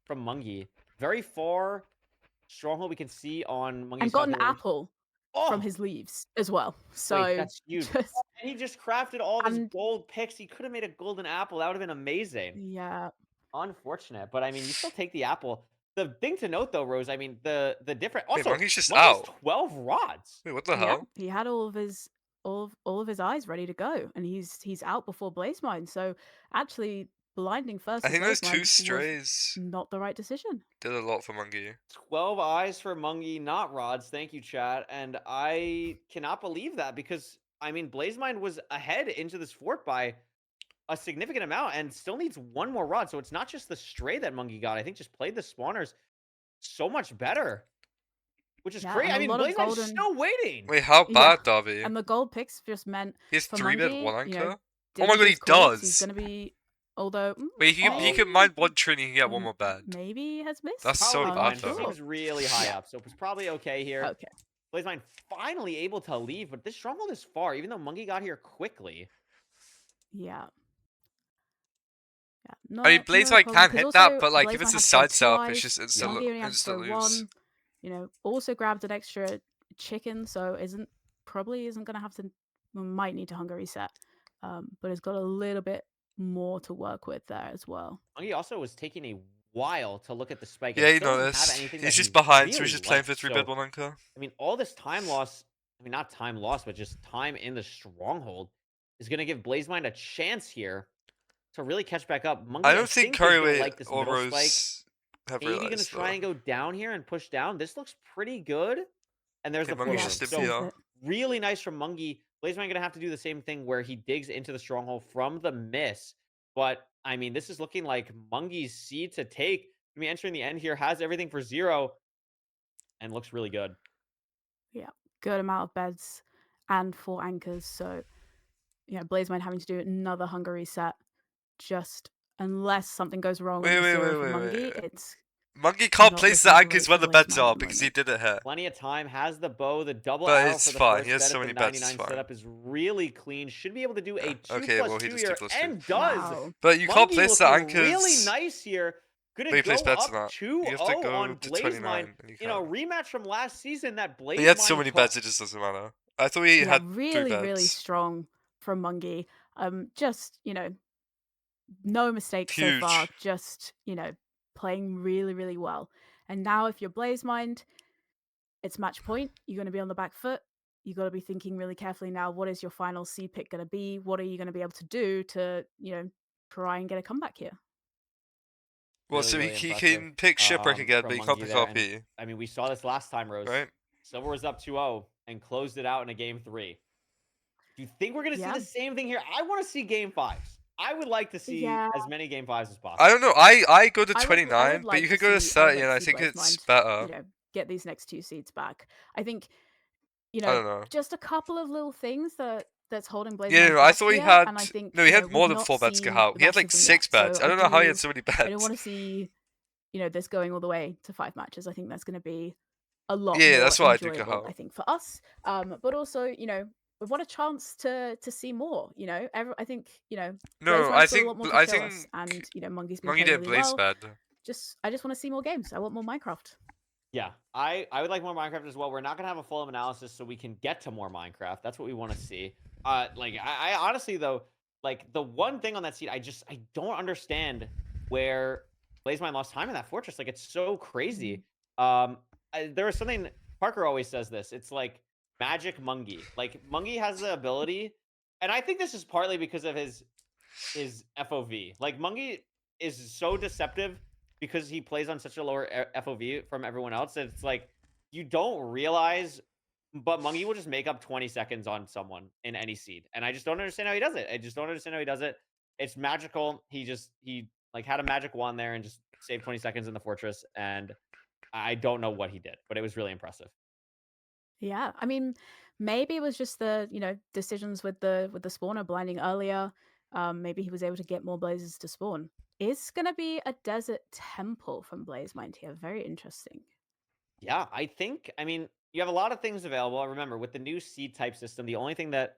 from Mungy. Very far stronghold we can see on Mungy's. And got an apple from his leaves as well. So wait, that's huge. And he just crafted all of his gold picks. He could have made a golden apple. That would have been amazing. Yeah. Unfortunate, but I mean, you still take the apple. The thing to note, though, Rose, I mean, the different. Also, Mungy's just out. 12 rods. Wait, what the hell? He had all of his eyes ready to go, and he's out before Blazemine. So actually, blinding first. I think those 2 strays not the right decision. Did a lot for Mungy. 12 eyes for Mungy, not rods. Thank you, chat. And I cannot believe that because I mean, Blazemind was ahead into this fort by a significant amount and still needs one more rod. So it's not just the stray that Mungie got. I think just played the spawners so much better, which is crazy. I mean, Blazemind's still waiting. Wait, how bad, Darby? And the gold picks just meant he has for 3-bit Mungie, 1 you anchor? know, Oh my god, he does! He's going to be, although... Wait, he can mine 1 trinity and get 1 more bed. Maybe he has missed? That's so bad, though. He was really high up, so it was probably okay here. Okay. Blazemind finally able to leave, but this stronghold is far, even though Mungie got here quickly. Yeah. I mean, Blazemind can hit that, but like, if it's a side setup, it's just instant lose. You know, also grabbed an extra chicken, so probably isn't going to have to, might need to hunger reset, but it's got a little bit more to work with there as well. Mungie also was taking a while to look at the spike. Yeah, you noticed. He's just behind, so he's just playing for 3-bit 1 anchor. I mean, all this time loss, I mean, not time loss, but just time in the stronghold is going to give Blazemind a chance here to really catch back up. Mungie, I don't think Curryway like this or Rose have maybe realized, going to try and go down here and push down. This looks pretty good. And there's the just so really nice from Mungie. Blazemind going to have to do the same thing where he digs into the stronghold from the miss. But, I mean, this is looking like Mungie's seed to take. I mean, entering the end here, has everything for 0, and looks really good. Yeah, good amount of beds and 4 anchors. So, you know, Blazemind having to do another hunger reset. Just unless something goes wrong with Mungie, it's... Mungie can't place the anchors where the beds are because he did it here. Plenty of time, has the bow, the double but arrow it's for the fine. first He has bed so at many the beds. 99 setup is really clean. Should be able to do a 2+2 here, and does. Wow. But you can't place the anchors. Really nice here. Gonna go up 2-0 on Blazemind. You know, rematch from last season that Blazemind. He had so many beds, it just doesn't matter. I thought he had really, 3 beds. really strong from Mungie. Just, you know, no mistakes Huge. so far. Just, you know, playing really, really well. And now if you're Blazemind, it's match point. You're going to be on the back foot. You got to be thinking really carefully now, what is your final seed pick going to be? What are you going to be able to do to, you know, try and get a comeback here? Well, so he can pick Shipwreck again, but he can't pick RP. I mean, we saw this last time, Rose. Right? Silver was up 2-0 and closed it out in a game 3. Do you think we're going to see the same thing here? I want to see game 5s. I would like to see as many game 5s as possible. I don't know. I go to 29, but you could go to 30, and I think it's better. You know, get these next 2 seeds back. I think, you know, just a couple of little things that's holding Blazemind. Yeah, I thought he had. And I think, no, he had more than 4 beds to out. He had like 6 beds. I don't know how he had so many beds. I don't want to see, you know, this going all the way to 5 matches. I think that's going to be a lot. Yeah, more that's why I do I think for us, but also, you know, we want a chance to see more. You know, I think, you know. No, I think and you know, Mungie's been Mungie didn't really well. bad. I just want to see more games. I want more Minecraft. Yeah, I would like more Minecraft as well. We're not gonna have a full analysis, so we can get to more Minecraft. That's what we want to see. Like I honestly though, like the one thing on that seed, I don't understand where Blazemind lost time in that fortress. Like it's so crazy. There was something Parker always says this. It's like Magic Mungie. Like Mungie has the ability, and I think this is partly because of his FOV. Like Mungie is so deceptive because he plays on such a lower FOV from everyone else that it's like you don't realize, but Mungie will just make up 20 seconds on someone in any seed, and I just don't understand how he does it. It's magical. He like had a magic wand there and just saved 20 seconds in the fortress, and I don't know what he did, but it was really impressive. Yeah, I mean, maybe it was just the, you know, decisions with the spawner blinding earlier. Maybe he was able to get more blazes to spawn. It's gonna be a desert temple from Blazemind here. Very interesting. Yeah, I mean, you have a lot of things available. Remember, with the new seed type system, the only thing that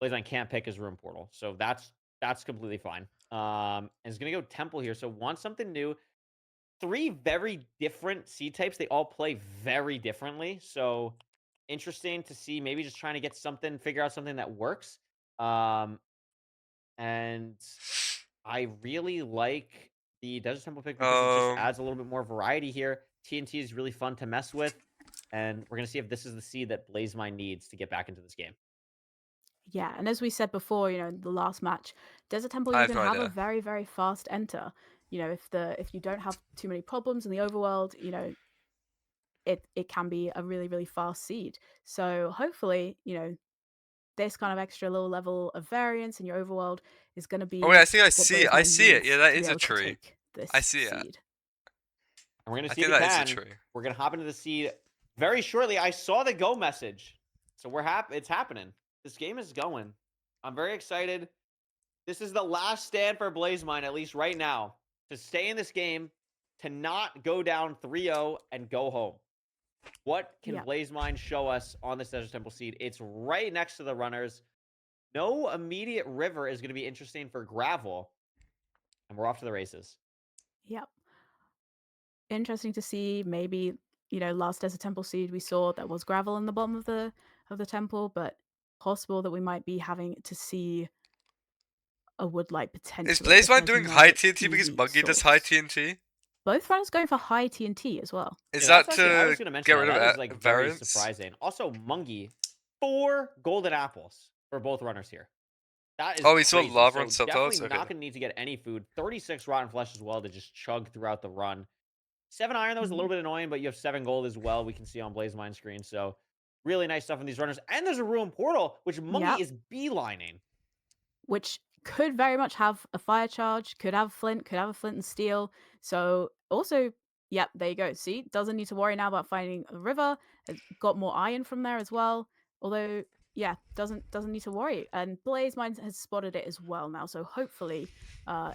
Blazemind can't pick is Room Portal. So that's completely fine. And it's gonna go temple here. So want something new. 3 very different seed types. They all play very differently. So interesting to see, maybe just trying to get something, figure out something that works. And I really like the Desert Temple pick because it just adds a little bit more variety here. TNT is really fun to mess with, and we're gonna see if this is the seed that Blazemind needs to get back into this game. Yeah, and as we said before, you know, the last match, Desert Temple, you can have a very, very fast enter. You know, if you don't have too many problems in the overworld, you know, it can be a really, really fast seed. So hopefully, you know, this kind of extra little level of variance in your overworld is going to be. Oh wait, I think I what see it. Blaze I Mine see it. needs Yeah, that to be is a able to tree. take this I see it. seed. And we're gonna I see if think we that is can. a tree. We're gonna hop into the seed very shortly. I saw the go message, so we're happy. It's happening. This game is going. I'm very excited. This is the last stand for BlazeMine, at least right now, to stay in this game, to not go down 3-0 and go home. What can BlazeMine show us on this Desert Temple seed? It's right next to the runners. No immediate river is going to be interesting for gravel, and we're off to the races. Yep. Interesting to see. Maybe, you know, last Desert Temple seed we saw there was gravel in the bottom of the temple, but possible that we might be having to see a woodlight potentially. Is if BlazeMine there's doing no high TNT because easy Monkey does high source. TNT? Both runners going for high TNT as well. Is Yeah, that that's actually, I was to gonna mention get rid that. of That is like very variance? surprising. Also, Mungie, 4 golden apples for both runners here. That is Oh, we saw crazy. lava So and subtitles? definitely Okay. not gonna need to get any food. 36 rotten flesh as well to just chug throughout the run. 7 iron though is a little bit annoying, but you have 7 gold as well. We can see on BlazeMine screen. So really nice stuff in these runners. And there's a ruined portal, which Mungie is beelining. Which could very much have a fire charge, could have flint, could have a flint and steel. So also, yep, there you go. See, doesn't need to worry now about finding a river. Has got more iron from there as well. Although, yeah, doesn't need to worry. And BlazeMine has spotted it as well now. So hopefully,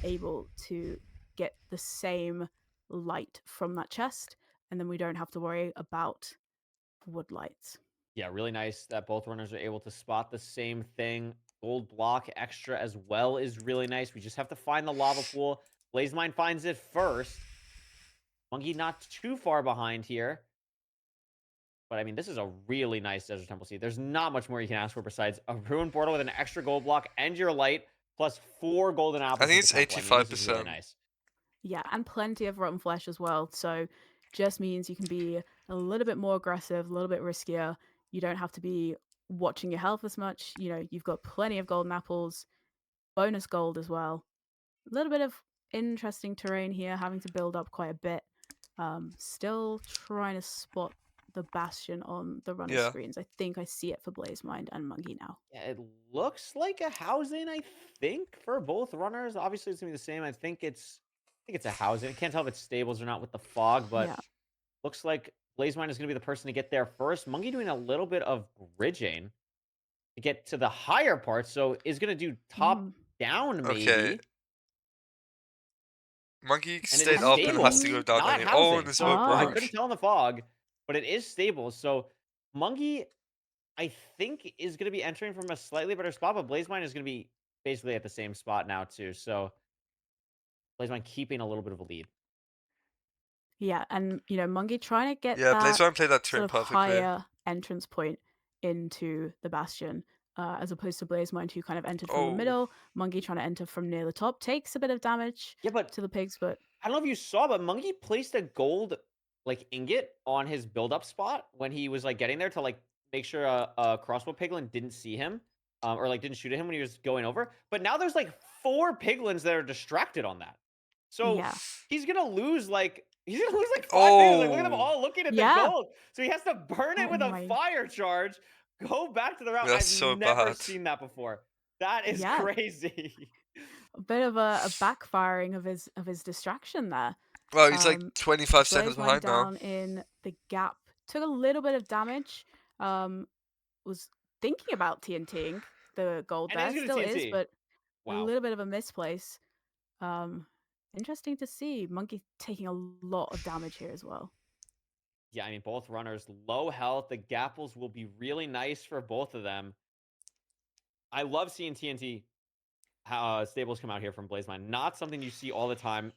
able to get the same light from that chest, and then we don't have to worry about wood lights. Yeah, really nice that both runners are able to spot the same thing. Gold block extra as well is really nice. We just have to find the lava pool. BlazeMine finds it first. Monkey not too far behind here. But I mean, this is a really nice Desert Temple seed. There's not much more you can ask for besides a ruined portal with an extra gold block and your light, plus 4 golden apples. I think it's the temple. 85%. I mean, this is really nice. Yeah, and plenty of rotten flesh as well. So just means you can be a little bit more aggressive, a little bit riskier. You don't have to be watching your health as much. You know, you've got plenty of golden apples, bonus gold as well. A little bit of interesting terrain here, having to build up quite a bit. Still trying to spot the bastion on the runner screens. I think I see it for BlazeMine and Monkey now. Yeah, it looks like a housing, I think, for both runners. Obviously, it's gonna be the same. I think it's a housing. I can't tell if it's stables or not with the fog, but looks like BlazeMine is gonna be the person to get there first. Monkey doing a little bit of bridging to get to the higher part, so is gonna do top down maybe. Okay. Monkey stayed up and has to go down again. Oh, and there's no I branch. couldn't tell in the fog, but it is stable. So Monkey, I think, is going to be entering from a slightly better spot, but BlazeMine is going to be basically at the same spot now too. So BlazeMine keeping a little bit of a lead. Yeah, and you know, Monkey trying to get BlazeMine played that terrain sort of perfectly. higher entrance point into the bastion. As opposed to BlazeMine, who kind of entered from the middle. Monkey trying to enter from near the top. Takes a bit of damage to the pigs, but... I don't know if you saw, but Monkey placed a gold, like, ingot on his build-up spot when he was, like, getting there to, like, make sure a crossbow piglin didn't see him. Or, like, didn't shoot at him when he was going over. But now there's, like, 4 piglins that are distracted on that. So he's going to lose, like... He's going to lose, like, 5 piglins. Like, look at them all looking at the gold. So he has to burn it with a fire charge. Go back to the route. I've never seen that before. That is crazy. A bit of a backfiring of his distraction there. Well, he's like 25 seconds behind down now. In the gap. Took a little bit of damage. Was thinking about TNTing the gold there. Still is, but a little bit of a misplace. Interesting to see. Monkey taking a lot of damage here as well. Yeah, I mean, both runners low health. The gapples will be really nice for both of them. I love seeing TNT stables come out here from BlazeMine. Not something you see all the time.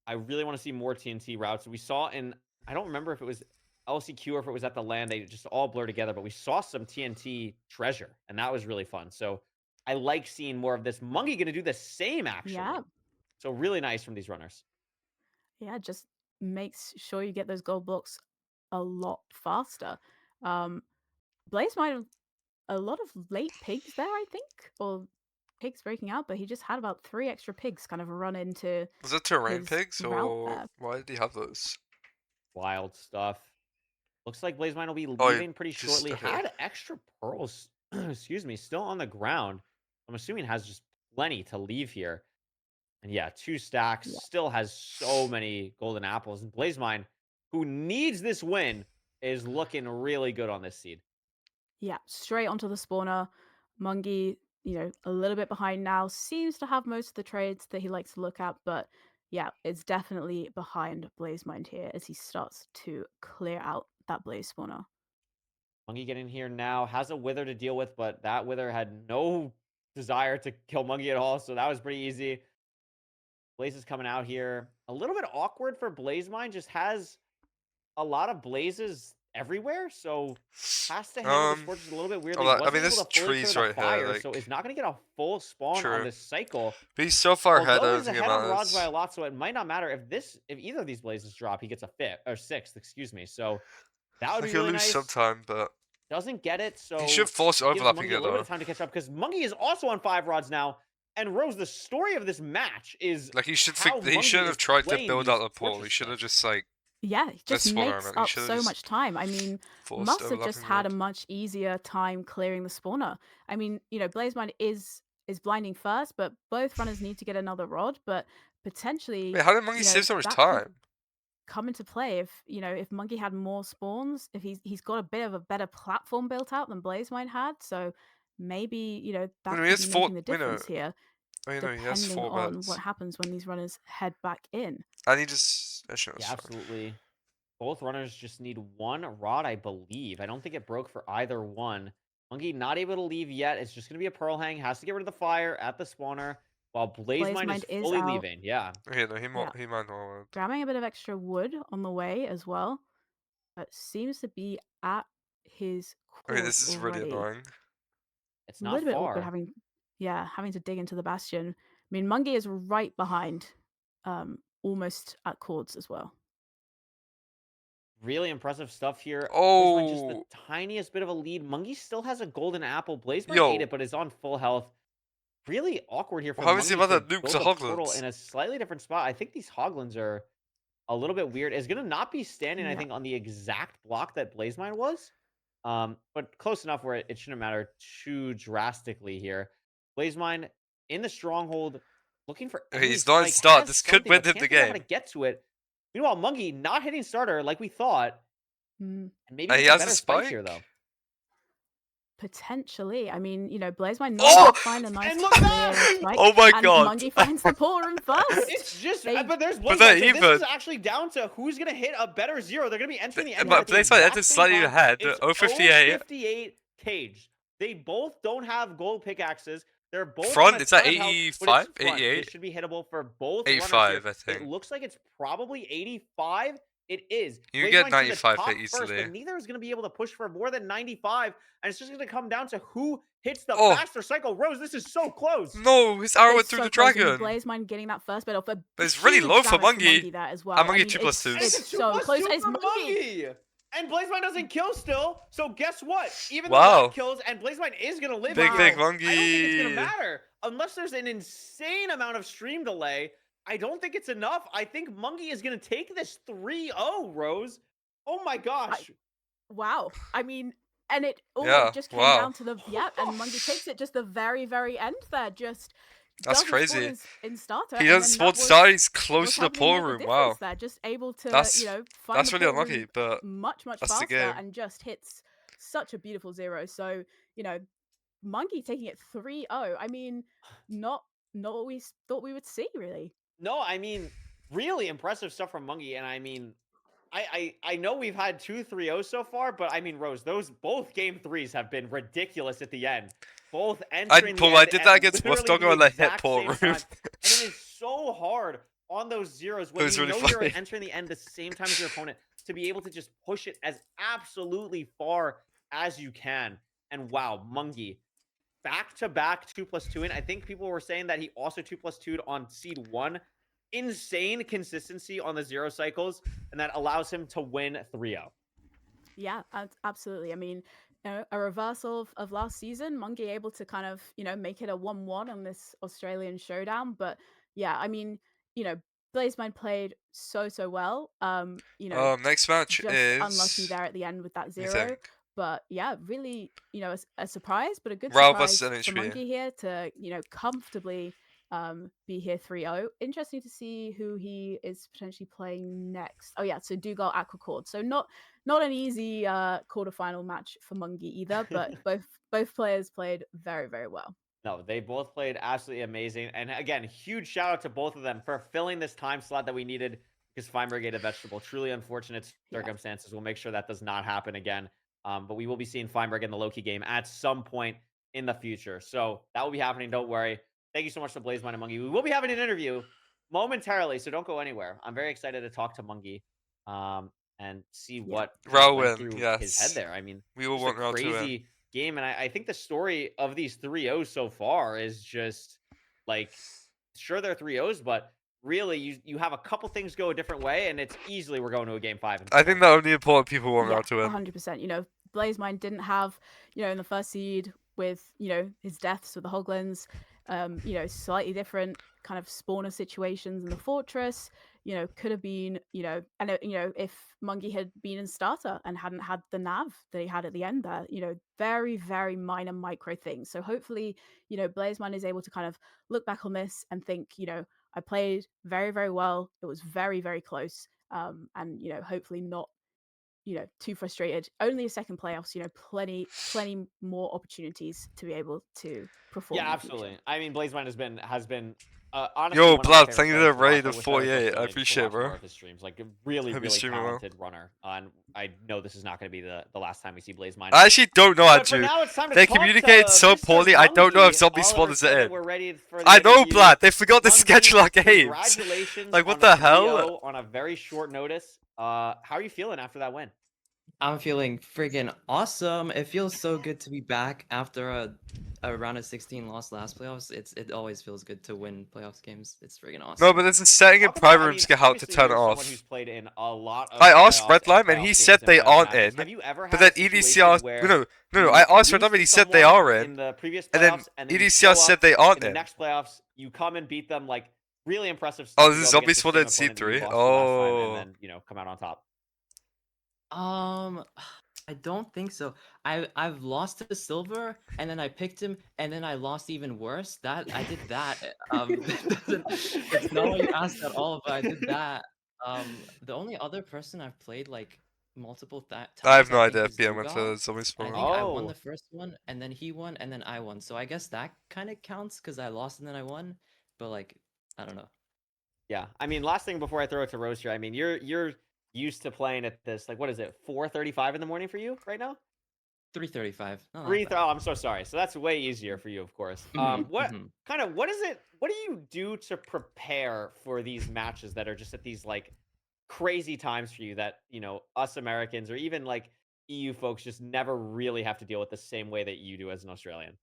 I really want to see more TNT routes. We saw in, I don't remember if it was LCQ or if it was at the land. They just all blur together, but we saw some TNT treasure, and that was really fun. So I like seeing more of this. Monkey going to do the same, actually. Yeah. So really nice from these runners. Yeah, just makes sure you get those gold blocks a lot faster. BlazeMine, a lot of late pigs there, I think, or pigs breaking out, but he just had about 3 extra pigs kind of run into. Was it terrain pigs, or why did he have those? Wild stuff. Looks like BlazeMine will be leaving pretty shortly. Had extra pearls excuse me, still on the ground. I'm assuming has just plenty to leave here. And yeah, 2 stacks, Yeah. still has so many golden apples. And Blazemine, who needs this win, is looking really good on this seed. Yeah, straight onto the spawner. Mungi, a little bit behind now, seems to have most of the trades that he likes to look at, but yeah, it's definitely behind Blazemind here as he starts to clear out that Blaze spawner. Mungi getting here now, has a Wither to deal with, but that Wither had no desire to kill Mungi at all, so that was pretty easy. Blaze is coming out here. A little bit awkward for Blazemind, just has a lot of blazes everywhere, so has to handle the scorches a little bit weirdly. I Wasn't mean, able there's to fully trees clear the right fire, here, so like... is not going to get a full spawn on True. this cycle. But he's so far ahead, I Although don't he's think it ahead on rods by a matters. lot, so it might not matter if either of these blazes drop. He gets a 5th or 6th, excuse me. So that would Like, be he'll really lose nice. some time, but... Doesn't get it, so He should force gives overlapping Mungi it, a little bit though. of time to catch up because Mungi is also on 5 rods now. And Rose, the story of this match is Like, he should how he Mungi shouldn't is have tried to playing build these out the pool. He fortress should have clips. just, like... Yeah, he just spawn makes on it. He up should've so just much time. I mean, forced must have just overlapping had a rod. much easier time clearing the spawner. I mean, Blazemind is blinding first, but both runners need to get another rod. But potentially, Wait, how did Monkey save so much that could time? come into play if Monkey had more spawns, if he's got a bit of a better platform built out than Blazemind had. So maybe that he could has be 4... making the difference here, he has depending 4 on beds. what happens when these runners head back in. And he just... Yeah, absolutely. Both runners just need 1 rod, I believe. I don't think it broke for either one. Monkey not able to leave yet. It's just going to be a pearl hang. Has to get rid of the fire at the spawner while Blazemind is fully leaving. Yeah. Okay, no, he might not. Grabbing a bit of extra wood on the way as well, but seems to be at his Okay, course this is already. really annoying. It's A not little bit far. awkward having to dig into the bastion. I mean, Mungi is right behind, almost at cords as well. Really impressive stuff here. Oh, Blazemind just the tiniest bit of a lead. Mungi still has a golden apple. Blazemind ate it, but is on full health. Really awkward here for how is he Mungi about to to nuke build the a portal hoglins? in a slightly different spot. I think these hoglins are a little bit weird. Is going to not be standing, I think, on the exact block that Blazemind was. But close enough where it shouldn't matter too drastically here. Blazemind in the stronghold, looking for. He's not start. This could win him the game. How to get to it. Meanwhile, Mungi not hitting starter like we thought. And maybe he a has better a spike spike here though. Potentially. I mean, Blazemind knows to find a nice clear spike. Oh my and god. Mungi finds the pool room first. It's just, but there's Blazemind. they're So even. this is actually down to who's gonna hit a better 0. They're gonna be entering the end. But Blazemind entered slightly ahead. It's 058. 058 cage. They both don't have gold pickaxes. They're both Front, on a it's at ton of health, 85, but it's front. 88? It should be hittable for both. 85, runners here. I think. It looks like it's probably 85. It is. You get Blazemind to the 95 top hit first, easily. but neither is going to be able to push for more than 95, and it's just going to come down to who hits the Oh. faster cycle. Rose, this is so close. No, his arrow went It's through so the close. I mean, dragon. Blazemind getting that first bit off, but it's really low for Mungi. There as well. And Mungi I mean, 2+2s. It's so close. It's Mungi. And Blazemind doesn't kill still, so guess what? Even Wow. though that kills, and Blazemind is going to live. Big now, Mungi. I don't think it's going to matter. Unless there's an insane amount of stream delay, I don't think it's enough. I think Mungi is going to take this 3-0, Rose. Oh my gosh. Wow. I mean, and it all just came wow. down to the, and Mungi takes it just the very, very end there. Just That's doesn't crazy. spawn in starter. He and doesn't then spawn that was star, he's close what's to the happening pool with the room. Wow. difference there. Just able to, That's find that's the really pool room unlucky, but much that's the faster game. and just hits such a beautiful 0. So, Mungi taking it 3-0. I mean, not what we thought we would see, really. No, I mean, really impressive stuff from Mungi, and I mean, I know we've had 2 3-0s so far, but I mean, Rose, those both game 3s have been ridiculous at the end. Both entering the end I did that against literally Wolfdogger the on the hit exact pool same room. time. And it is so hard on those 0s when was you really know you're funny. entering the end the same time as your opponent to be able to just push it as absolutely far as you can. And wow, Mungi, back-to-back 2+2 in. I think people were saying that he also 2+2'd on seed 1. Insane consistency on the 0 cycles, and that allows him to win 3-0. Yeah, absolutely. I mean, a reversal of last season, Mungi able to kind of, make it a 1-1 on this Australian showdown. But yeah, I mean, Blazemind played so well. Next match just is unlucky there at the end with that you 0. think? But yeah, really, a surprise, but a good Rao surprise versus for NHB. Monkey here to, comfortably be here 3-0. Interesting to see who he is potentially playing next. Oh yeah, so Dougal Aquacord. So not an easy quarterfinal match for Monkey either, but both players played very, very well. No, they both played absolutely amazing. And again, huge shout out to both of them for filling this time slot that we needed because Feinberg ate a vegetable. Truly unfortunate circumstances. Yeah. We'll make sure that does not happen again. But we will be seeing Feinberg in the Loki game at some point in the future. So that will be happening. Don't worry. Thank you so much to BlazeMine and Monkey. We will be having an interview momentarily, so don't go anywhere. I'm very excited to talk to Monkey and see what went through his head there. I mean, we all want Rao crazy game, and I think the story of these 3-0s so far is just like, sure they're 3-0s, but really you have a couple things go a different way, and it's easily we're going to a game 5. I think the only important people want Rao to win. 100%. BlazeMine didn't have, in the first seed with, his deaths with the Hoglins, slightly different kind of spawner situations in the fortress. Could have been, and if Monkey had been in starter and hadn't had the nav that he had at the end there, very, very minor micro things. So hopefully, BlazeMine is able to kind of look back on this and think, I played very, very well. It was very, very close. And, hopefully not, too frustrated. Only a second playoffs, plenty more opportunities to be able to perform. Yeah, absolutely. I mean, BlazeMine has been honestly, yo, Blood, thank you for the raid of 48. I appreciate it, bro. His streams, like a really talented runner. And I know this is not going to be the last time we see BlazeMine. I actually don't know, Andrew. They communicated so poorly. I don't know if Zombie Spawners are in. I know, Blood. They forgot to schedule our games. Like, what the hell? On a very short notice. How are you feeling after that win? I'm feeling friggin' awesome. It feels so good to be back after a round of 16 loss last playoffs. It always feels good to win playoffs games. It's friggin' awesome. No, but there's a setting in private rooms how to turn it off. Played in a lot of I asked Redlime and he said they aren't in. But then EDCR no, I asked Redlime and he said they are in. And then EDCR said they aren't in. The next playoffs, you come and beat them, like, really impressive stuff. Oh, this is Zombie Spawn in C3? Oh. And then, come out on top. I don't think so. I've lost to Silver, and then I picked him, and then I lost even worse. I did that. It's not what you asked at all, but I did that. The only other person I've played like multiple times. I have no idea if PM went to Zombie Spawn. I think I won the first one, and then he won, and then I won. So I guess that kind of counts because I lost and then I won. But like, I don't know. Yeah, I mean, last thing before I throw it to Roaster, I mean, you're used to playing at this, like, what is it, 4:35 in the morning for you right now? 3:35. Oh, I'm so sorry. So that's way easier for you, of course. What do you do to prepare for these matches that are just at these like crazy times for you that, us Americans or even like EU folks just never really have to deal with the same way that you do as an Australian?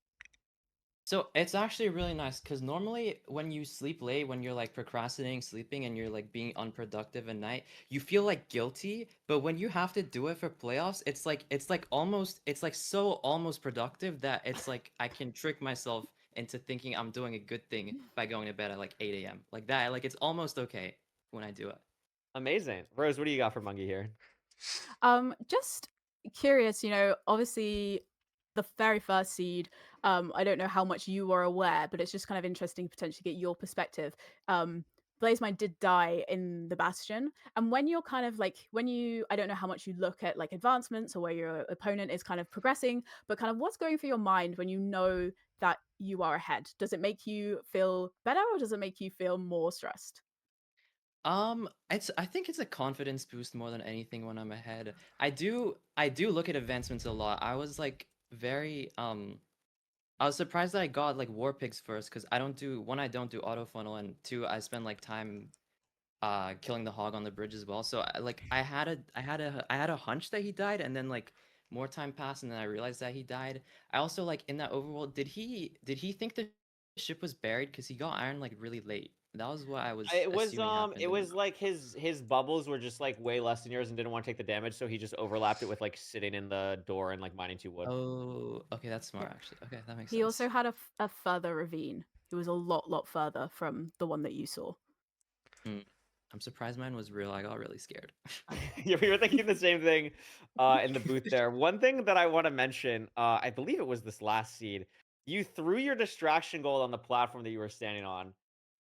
So it's actually really nice because normally when you sleep late, when you're like procrastinating sleeping and you're like being unproductive at night, you feel like guilty. But when you have to do it for playoffs, it's so almost productive that it's like I can trick myself into thinking I'm doing a good thing by going to bed at like 8 a.m. like that. Like it's almost okay when I do it. Amazing. Rose, what do you got for Monkey here? Just curious, obviously the very first seed, I don't know how much you were aware, but it's just kind of interesting to potentially get your perspective. BlazeMine did die in the Bastion, and when you're kind of like, I don't know how much you look at like advancements or where your opponent is kind of progressing, but kind of what's going through your mind when you know that you are ahead? Does it make you feel better or does it make you feel more stressed? I think it's a confidence boost more than anything when I'm ahead. I do look at advancements a lot. I was like very I was surprised that I got like war pigs first because I don't do auto funnel, and two, I spend like time killing the hog on the bridge as well. So I had a hunch that he died, and then like more time passed, and then I realized that he died. I also like in that overworld, did he think the ship was buried because he got iron like really late? That was what I was. It was like his bubbles were just like way less than yours and didn't want to take the damage, so he just overlapped it with like sitting in the door and like mining 2 wood. Oh, okay, that's smart actually. Okay, that makes sense. He also had a further ravine. It was a lot further from the one that you saw. I'm surprised mine was real. I got really scared. Yeah, we were thinking the same thing in the booth there. One thing that I want to mention, I believe it was this last seed. You threw your distraction gold on the platform that you were standing on.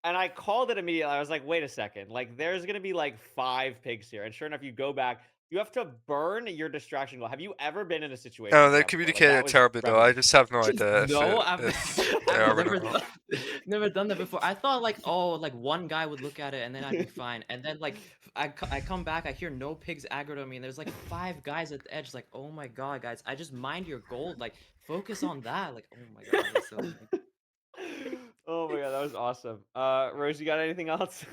And I called it immediately. I was like, wait a second. Like, there's going to be like 5 pigs here. And sure enough, you go back. You have to burn your distraction gold. Have you ever been in a situation No, like they that before? Like, communicated that it was terribly though. I just have no idea if, No, it, I've, if they I've are or never not. never done that before. I thought like, oh, like one guy would look at it and then I'd be fine. And then like I come back, I hear no pigs aggroed on me, and there's like 5 guys at the edge. Like, oh my god, guys, I just mined your gold. Like, focus on that. Like, oh my god, I'm so like... Oh my god, that was awesome. Rose, you got anything else?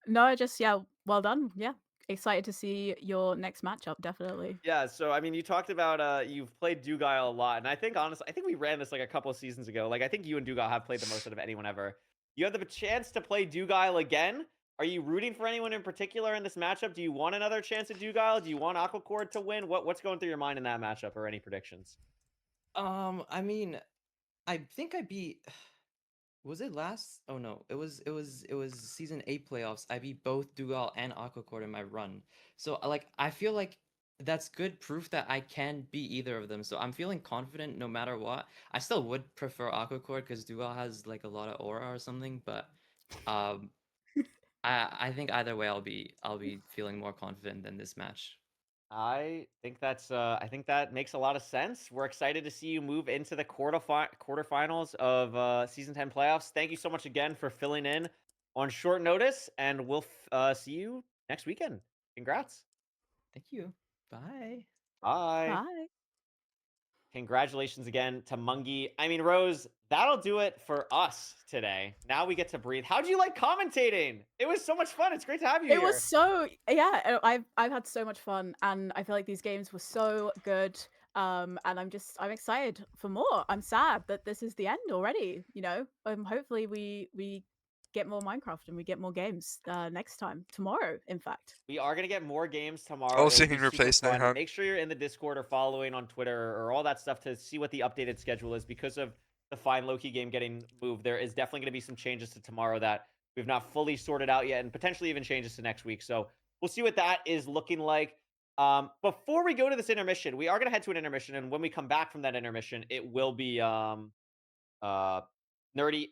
No, just yeah, well done. Yeah, excited to see your next matchup. Definitely. Yeah, so I mean, you talked about you've played Dugile a lot, and I think honestly, I think we ran this like a couple of seasons ago. Like, I think you and Dugile have played the most out of anyone ever. You have the chance to play Dugile again. Are you rooting for anyone in particular in this matchup? Do you want another chance at Dugile? Do you want Aquacord to win? What's going through your mind in that matchup, or any predictions? I mean, I think I beat. Was it last? Oh no, it was season 8 playoffs. I beat both Dugal and Aquacord in my run. So like I feel like that's good proof that I can beat either of them. So I'm feeling confident no matter what. I still would prefer Aquacord because Dugal has like a lot of aura or something, but um I think either way I'll be feeling more confident than this match. I think I think that makes a lot of sense. We're excited to see you move into the quarterfinals of season 10 playoffs. Thank you so much again for filling in on short notice, and we'll see you next weekend. Congrats. Thank you. Bye. Bye. Bye. Congratulations again to Mungie. I mean, Rose, that'll do it for us today. Now we get to breathe. How'd you like commentating? It was so much fun. It's great to have you It here. was so yeah. I've had so much fun, and I feel like these games were so good. And I'm excited for more. I'm sad that this is the end already. You know, hopefully we get more Minecraft and we get more games next time, tomorrow, in fact. We are going to get more games tomorrow. Also, It'll you be can super replace fun. Nihon. Make sure you're in the Discord or following on Twitter or all that stuff to see what the updated schedule is. Because of the Fine Loki game getting moved, there is definitely going to be some changes to tomorrow that we've not fully sorted out yet, and potentially even changes to next week. So we'll see what that is looking like. Before we go to this intermission, we are going to head to an intermission, and when we come back from that intermission, it will be Nerdy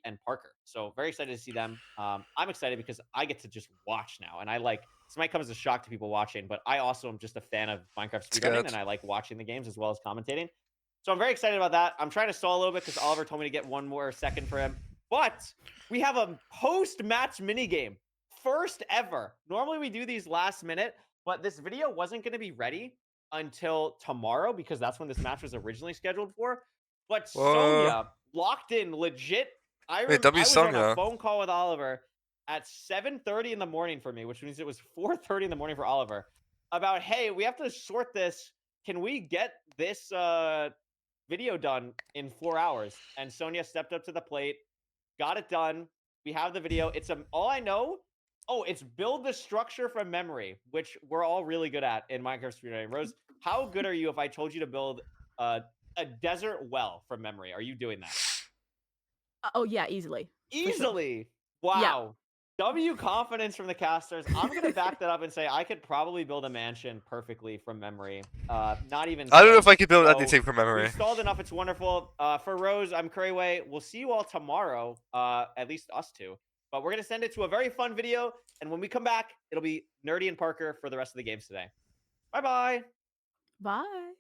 and Parker. So very excited to see them. I'm excited because I get to just watch now, and I like this might come as a shock to people watching, but I also am just a fan of Minecraft speedrunning, and I like watching the games as well as commentating. So I'm very excited about that. I'm trying to stall a little bit because Oliver told me to get one more second for him. But we have a post-match minigame. First ever. Normally we do these last minute, but this video wasn't going to be ready until tomorrow because that's when this match was originally scheduled for. But Sonia locked in legit. I was on a phone call with Oliver at 7:30 in the morning for me, which means it was 4:30 in the morning for Oliver, about, hey, we have to sort this. Can we get this video done in 4 hours? And Sonia stepped up to the plate, got it done. We have the video. It's all I know. Oh, it's build the structure from memory, which we're all really good at in Minecraft speedrunning. Rose, how good are you if I told you to build a desert well from memory? Are you doing that? Oh yeah, easily. Easily. Wow. Yeah. W confidence from the casters. I'm going to back that up and say I could probably build a mansion perfectly from memory. Not even. I don't know if I could build anything from memory. We've stalled enough. It's wonderful. For Rose, I'm Crayway. We'll see you all tomorrow. At least us two. But we're going to send it to a very fun video. And when we come back, it'll be Nerdy and Parker for the rest of the games today. Bye-bye. Bye.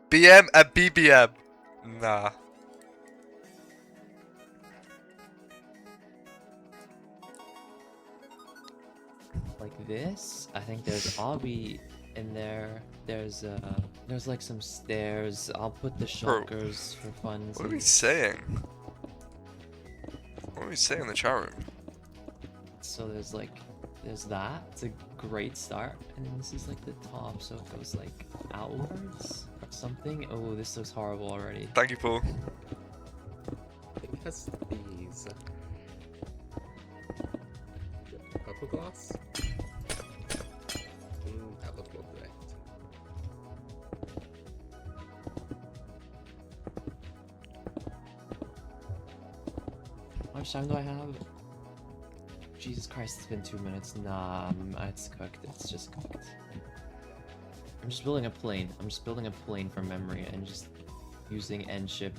BM at BBM. Nah. Like this, I think there's obby in there. There's like some stairs. I'll put the shulkers for fun. What are we saying? What are we saying in the chat room? So there's that. It's a great start, and then this is like the top, so it goes like outwards or something. Oh, this looks horrible already. Thank you, Paul. It has these purple glass. That looks lovely. much time do I have? Jesus Christ, it's been 2 minutes. Nah, it's cooked. It's just cooked. I'm just building a plane. I'm just building a plane from memory and just using end ship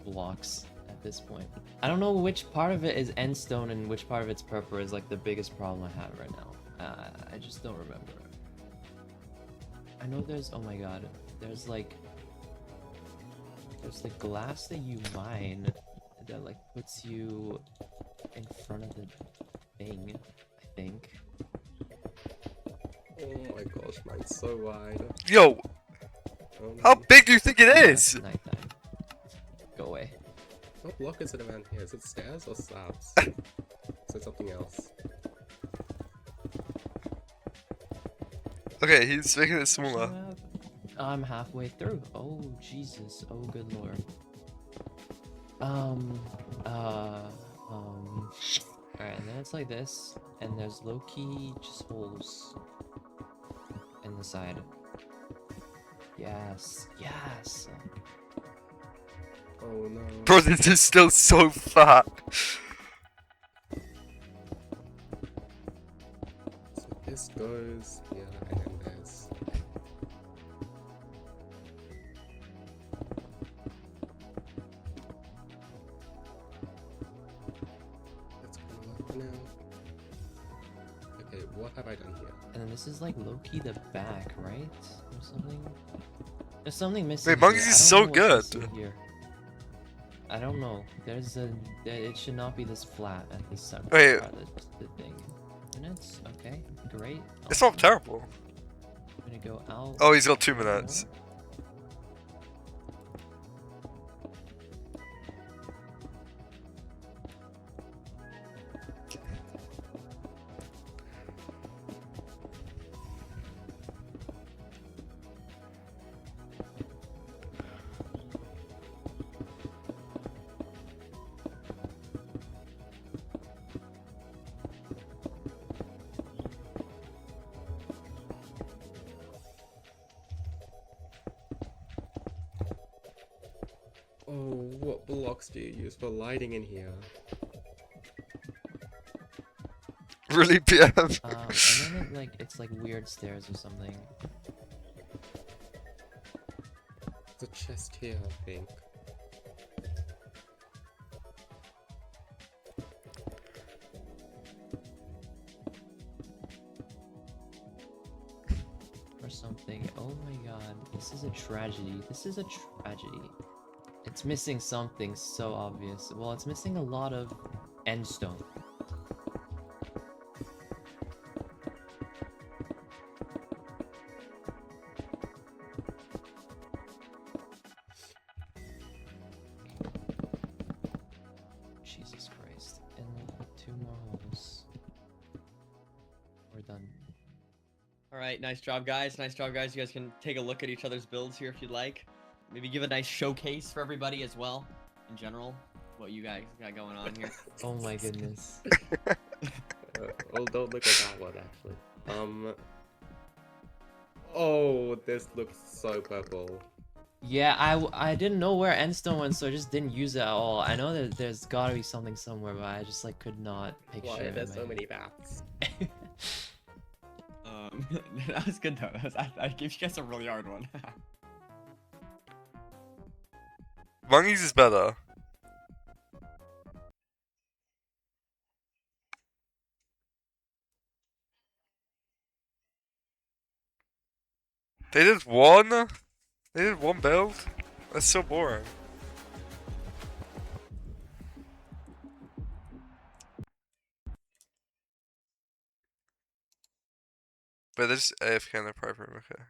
blocks at this point. I don't know which part of it is end stone and which part of it's purple is like the biggest problem I have right now. I just don't remember. I know there's, oh my god, there's the glass that you mine that like puts you in front of the thing, I think. Oh my gosh, mine's so wide. Yo, Oh, how no. big do you think it Yeah, is? it's nighttime. Go away. What block is it around here? Is it stairs or slabs? Is it something else? Okay, he's making it What should I smaller. have? I'm halfway through. Oh Jesus. Oh good lord. Alright, and then it's like this, and there's low-key just holes in the side. Yes, yes. Oh no. Bro, this is still so fat. So this goes here, and then there's. That's gonna work for now. Okay, what have I done here? And then this is like low-key the back, right? Or something? There's something missing. Wait, Monkeys here. is I so don't know what's good. missing here. I don't know. It should not be this flat at this part Wait. of the thing. Minutes? Okay, great. It's not awesome. terrible. I'm gonna go out. Oh, he's got 2 more. minutes. Oh, what blocks do you use for lighting in here? Really, PM? And then it's like weird stairs or something. There's a chest here, I think. Or something. Oh my god. This is a tragedy. This is a tragedy. It's missing something so obvious. Well, it's missing a lot of end stone. Jesus Christ. And we'll put 2 more holes. We're done. All right, nice job, guys. Nice job, guys. You guys can take a look at each other's builds here if you'd like. Maybe give a nice showcase for everybody as well, in general, what you guys got going on here. Oh my goodness. Oh, don't look at that one, actually. Oh, this looks so purple. Yeah, I didn't know where endstone went, so I just didn't use it at all. I know that there's gotta be something somewhere, but I just like could not picture Why it. are in there my so head. many bats? That was good though. I gave you guys a really hard one. Monkeys is better. They did one? They did one build? That's so boring. But they're just AFK in their private room, okay.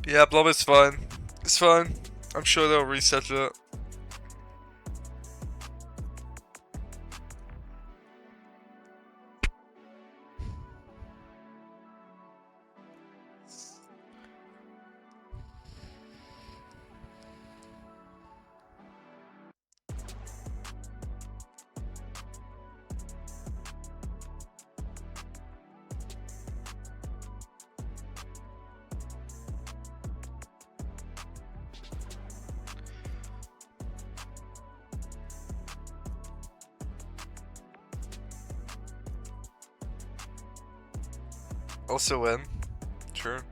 Yeah, Blob is fine. It's fine. I'm sure they'll reset it. Also win. Sure.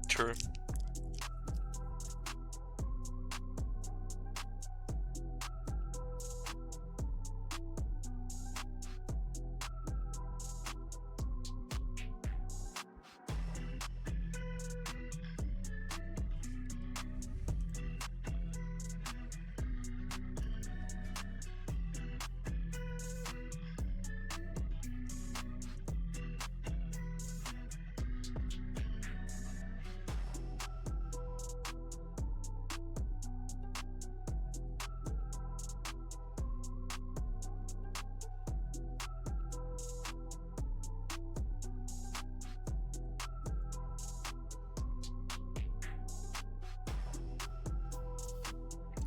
True.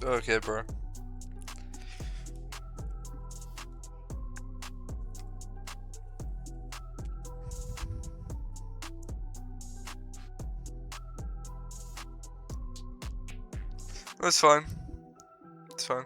Okay, bro. That's fine. It's fine.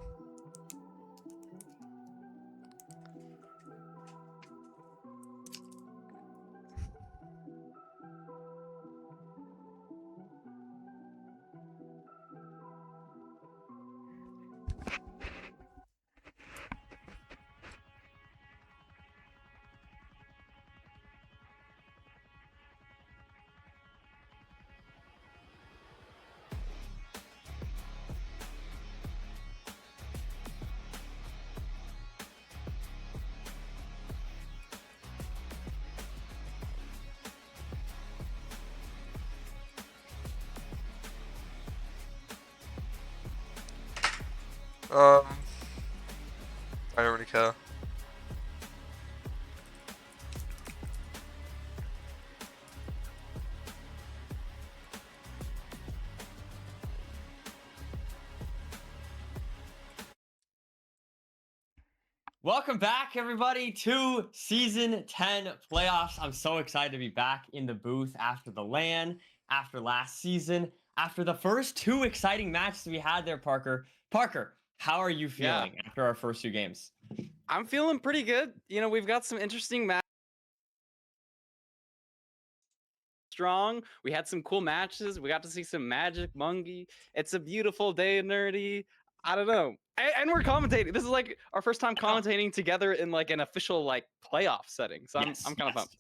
I don't really care. Welcome back, everybody, to Season 10 playoffs. I'm so excited to be back in the booth after the LAN, after last season, after the first two exciting matches we had there, Parker. Parker, how are you feeling after our first two games? I'm feeling pretty good. You know, we've got some interesting matches. Strong. We had some cool matches. We got to see some Magic Mungie. It's a beautiful day, nerdy. I don't know. And we're commentating. This is like our first time commentating together in like an official like playoff setting. So I'm kind of pumped.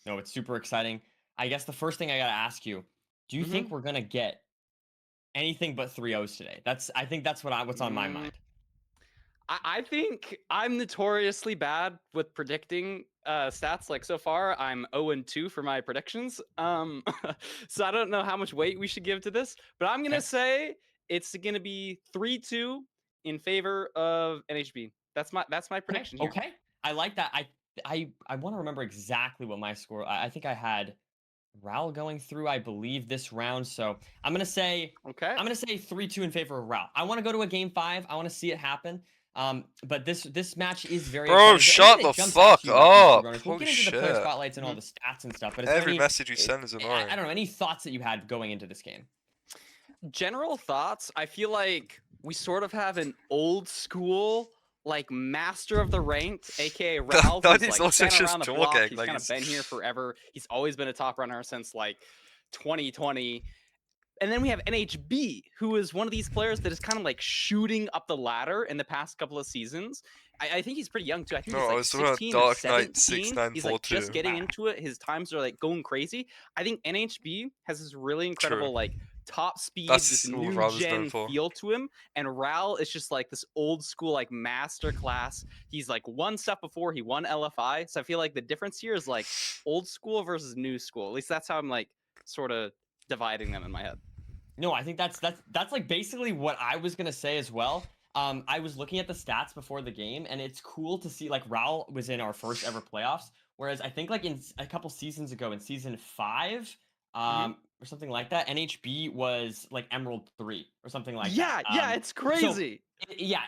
No, it's super exciting. I guess the first thing I gotta ask you: do you think we're gonna get anything but 3-0s today? I think that's what's on my mind. I think I'm notoriously bad with predicting stats. Like so far, I'm 0-2 for my predictions. So I don't know how much weight we should give to this, but I'm gonna say it's gonna be 3-2 in favor of NHB. That's my prediction here. Okay, I like that. I want to remember exactly what my score. I think I had Raul going through, I believe, this round. So I'm gonna say 3-2 in favor of Raul. I want to go to a game 5. I want to see it happen. But this match is very Bro, shut the fuck up. We'll get into the player spotlights and all the stats and stuff. But every message you send is annoying. I don't know, any thoughts that you had going into this game? General thoughts. I feel like we sort of have an old school like master of the ranked, aka Raul, who's like been around the block. He's kind of been here forever. He's always been a top runner since like 2020. And then we have NHB, who is one of these players that is kind of like shooting up the ladder in the past couple of seasons. I think he's pretty young too. I think he's like 16 or 17. He's like just getting into it. His times are like going crazy. I think NHB has this really incredible like top speed, this new gen feel to him. And Raul is just like this old school like master class. He's like one step before he won LFI. So I feel like the difference here is like old school versus new school. At least that's how I'm like sort of dividing them in my head. No, I think that's like basically what I was gonna say as well. I was looking at the stats before the game, and it's cool to see like Raul was in our first ever playoffs, whereas I think like in a couple seasons ago, in season 5, or something like that, NHB was like Emerald 3 or something like that. Yeah, it's crazy.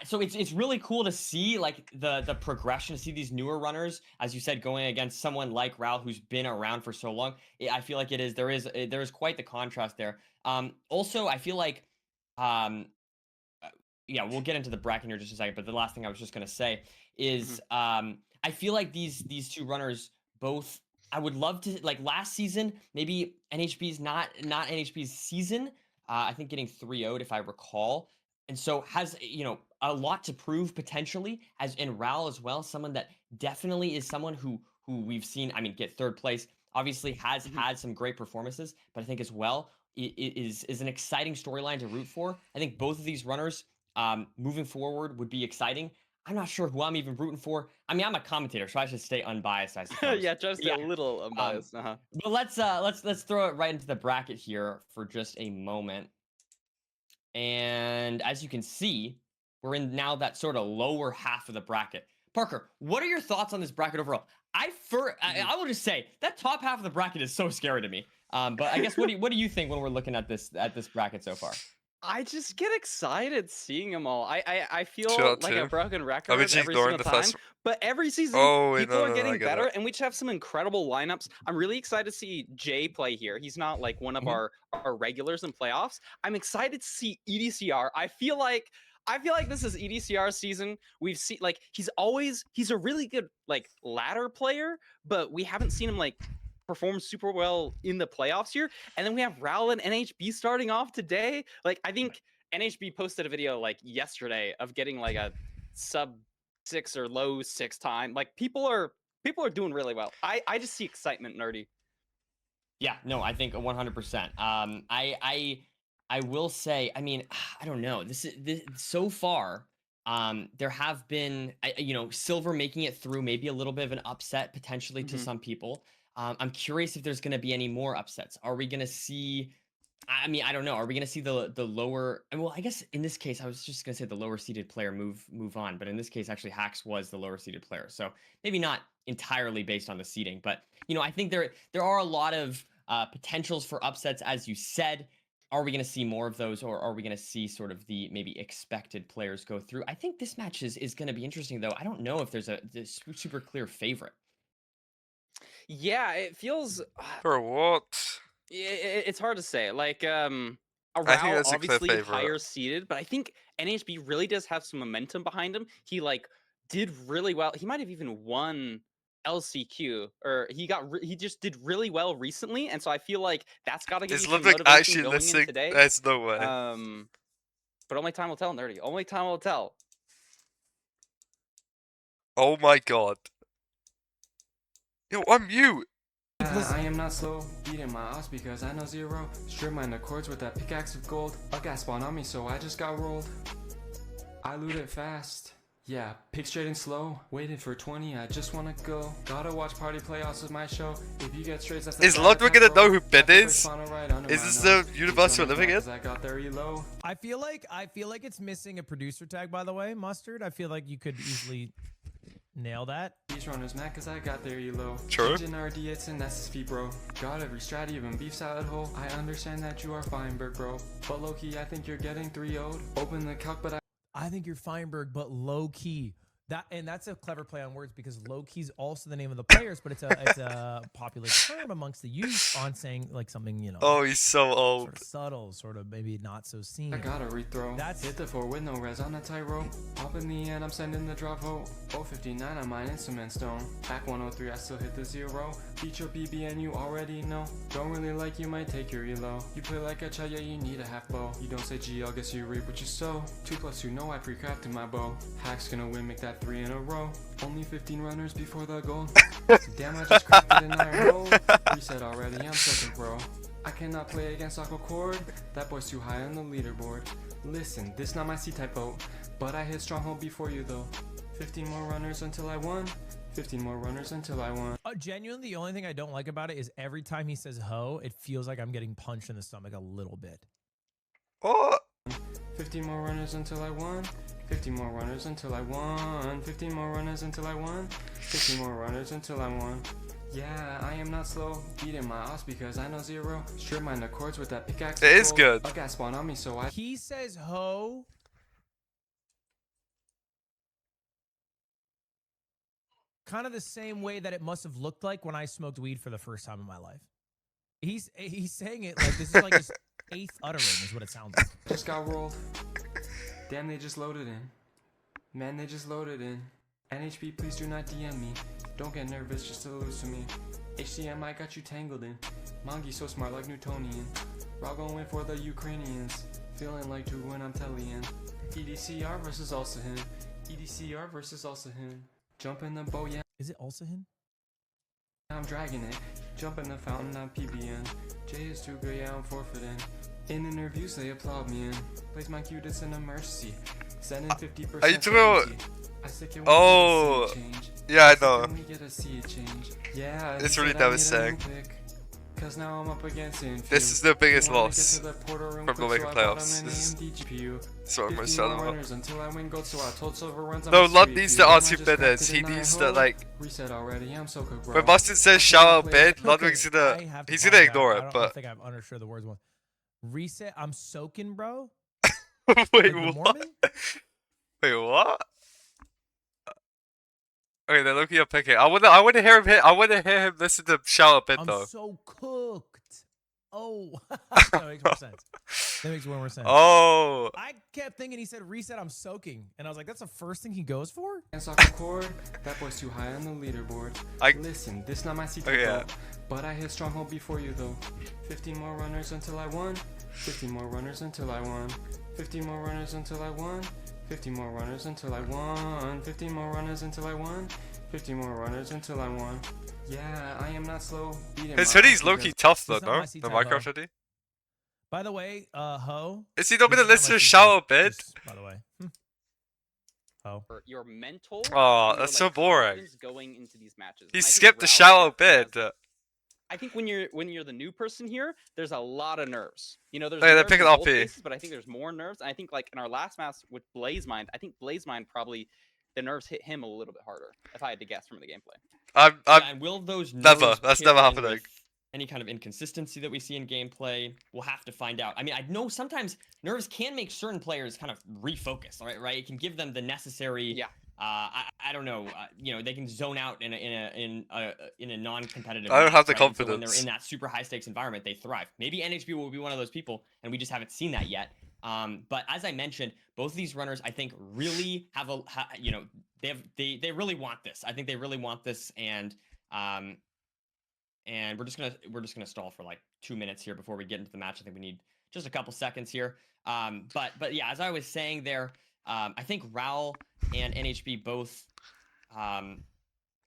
So it's really cool to see like the progression, to see these newer runners, as you said, going against someone like Raul who's been around for so long. I feel like there is quite the contrast there. Also, I feel like we'll get into the bracket here in just a second, but the last thing I was just gonna say is I feel like these two runners both, I would love to, like last season, maybe NHB's not NHB's season. I think getting 3-0'd if I recall. And so has, a lot to prove potentially, as in Raul as well, someone that definitely is someone who we've seen, get third place, obviously has had some great performances, but I think as well is an exciting storyline to root for. I think both of these runners moving forward would be exciting. I'm not sure who I'm even rooting for. I'm a commentator, so I should stay unbiased, I suppose. Just a little unbiased. But let's throw it right into the bracket here for just a moment. And as you can see, we're in now that sort of lower half of the bracket. Parker, what are your thoughts on this bracket overall? I will just say that top half of the bracket is so scary to me. But I guess what do you think when we're looking at this bracket so far? I just get excited seeing them all. I feel like a broken record every single time. But every season, people are getting better, and we just have some incredible lineups. I'm really excited to see Jay play here. He's not like one of our regulars in playoffs. I'm excited to see EDCR. I feel like this is EDCR season. We've seen like he's a really good like ladder player, but we haven't seen him like performed super well in the playoffs here. And then we have Raul and NHB starting off today. Like I think NHB posted a video like yesterday of getting like a sub 6 or low 6 time. Like people are doing really well. I just see excitement, Nerdy. Yeah, no, I think 100%. I will say, I don't know. This so far, there have been, Silver making it through, maybe a little bit of an upset potentially to some people. I'm curious if there's going to be any more upsets. Are we going to see? I don't know. Are we going to see the lower? Well, I guess in this case, I was just going to say the lower seeded player move on, but in this case, actually, Hax was the lower seeded player, so maybe not entirely based on the seeding. But I think there are a lot of potentials for upsets, as you said. Are we going to see more of those, or are we going to see sort of the maybe expected players go through? I think this match is going to be interesting, though. I don't know if there's this super clear favorite. Yeah, it feels for what? It's hard to say. Like Raul obviously higher seeded, but I think NHB really does have some momentum behind him. He like did really well. He might have even won LCQ, or he just did really well recently, and so I feel like that's got to give you some motivation going in today. There's no way. But only time will tell, Nerdy. Only time will tell. Oh my god. Yo, I'm mute. I am not slow, beating my odds because I know zero. Strip mine the chords with that pickaxe of gold. A gas spawned on me, so I just got rolled. I loot it fast. Yeah, pick straight and slow. Waiting for 20, I just wanna go. Gotta watch party playoffs with my show. If you get straight, that's Is Ludwig gonna know who Ben is? Is this the universe we're living in? I feel like it's missing a producer tag, by the way, Mustard. I feel like you could easily nail that. These runners mad cause I got their elo. True. RD, it's an SSV, bro. Got every strat, even beef salad hole. I understand that you are Feinberg, bro. But low-key, I think you're getting 3-0'd. Open the calc, but I think you're Feinberg, but low key. That's a clever play on words because low key is also the name of the players, but it's a popular term amongst the youth on saying like something, you know. Oh, he's so old. Sort of subtle, sort of maybe not so seen. I got a rethrow. That's hit the 4 with no res on the tightrope. Hop in the end, I'm sending the drop vote. 059 on mine in cement stone. Back 103, I still hit the 0. Beat your BB and you already know. Don't really like you, might take your elo. You play like a child, yeah, you need a half bow. You don't say G, I'll guess you reap what you sow. 2 + 2, no, I pre-crafted my bow. Hack's gonna win, make that 3 in a row. Only 15 runners before the goal. Damn, I just crafted an iron roll. Reset already, I'm second, bro. I cannot play against Aqua Cord. That boy's too high on the leaderboard. Listen, this not my C-type vote, but I hit stronghold before you though. 15 more runners until I won. 15 more runners until I won. Genuinely, the only thing I don't like about it is every time he says ho, it feels like I'm getting punched in the stomach a little bit. Oh. 15 more runners until I won. 15 more runners until I won. 15 more runners until I won. 15 more runners until I won. Yeah, I am not slow, beating my odds because I know zero. Strip mine the chords with that pickaxe. It is good. A gas spawn on me, so I. He says ho. Kind of the same way that it must have looked like when I smoked weed for the first time in my life. He's saying it like this is like his 8th uttering is what it sounds like. Just got rolled. Damn, they just loaded in. Man, they just loaded in. NHP, please do not DM me. Don't get nervous just to lose to me. HCM, I got you tangled in. Mongi so smart like Newtonian. Raw going for the Ukrainians. Feeling like to when I'm Tellian. EDCR versus also him. EDCR versus also him. Jump in the bow, yeah. Is it also him? I'm dragging it. Jump in the fountain, I'm PBN. J is too good, yeah, I'm forfeiting. In interviews, they applaud me in. Place my cutest in a mercy. Sending 50%. Are you talking about? Oh, yeah, I know. Yeah, it's really devastating. Cause now I'm up against this is the biggest loss from the Maker playoffs. This is what I'm most sad about. No, Lud needs to ask who Ben is. He needs to like. When Mustard says shout out Ben, Ludwig's gonna ignore it. But I think I'm unsure the words. Reset. I'm soaking, bro. Wait, what? Wait, what? Okay, they're looking up picking. I wanna hear him hit. I wanna hear him listen to shout out Ben though. I'm so cooked. Oh, that makes more sense. That makes way more sense. Oh. I kept thinking he said reset. I'm soaking, and I was like, that's the first thing he goes for. That boy's too high on the leaderboard. Listen, this not my secret, but I hit stronghold before you though. 15 more runners until I won. 15 more runners until I won. 15 more runners until I won. 50 more runners until I won. 50 more runners until I won. 50 more runners until I won. Yeah, I am not slow. His hoodie's low-key tough though, no? The Minecraft hoodie? By the way, ho. Is he not gonna listen to shout out Ben? By the way. Oh. Your mental. Oh, that's so boring. Going into these matches. He skipped the shout out Ben. I think when you're the new person here, there's a lot of nerves. You know, there's they're nerves picking in up both cases, but I think there's more nerves. And I think like in our last match with BlazeMind, I think BlazeMind probably the nerves hit him a little bit harder, if I had to guess from the gameplay. And will those never? That's never happening. Any kind of inconsistency that we see in gameplay, we'll have to find out. I mean, I know sometimes nerves can make certain players kind of refocus, right? It can give them the necessary. I don't know. You know, they can zone out in a non-competitive. I don't have the right? confidence. So when they're in that super high stakes environment, they thrive. Maybe NHB will be one of those people, and we just haven't seen that yet. But as I mentioned, both of these runners, I think, really have you know, they really want this. I think they really want this, and we're just gonna stall for like 2 minutes here before we get into the match. I think we need just a couple seconds here. But yeah, as I was saying there, I think Raul and NHB both, I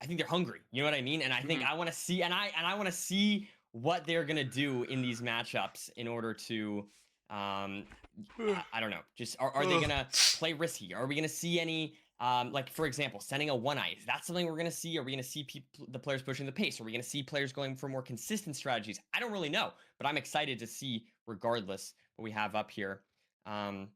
think they're hungry. You know what I mean? And I think I want to see, and I want to see what they're gonna do in these matchups in order to, I don't know, just are they gonna play risky? Are we gonna see any? Like, for example, sending a 1-eye, is that something we're going to see? Are we going to see the players pushing the pace? Are we going to see players going for more consistent strategies? I don't really know, but I'm excited to see, regardless, what we have up here. I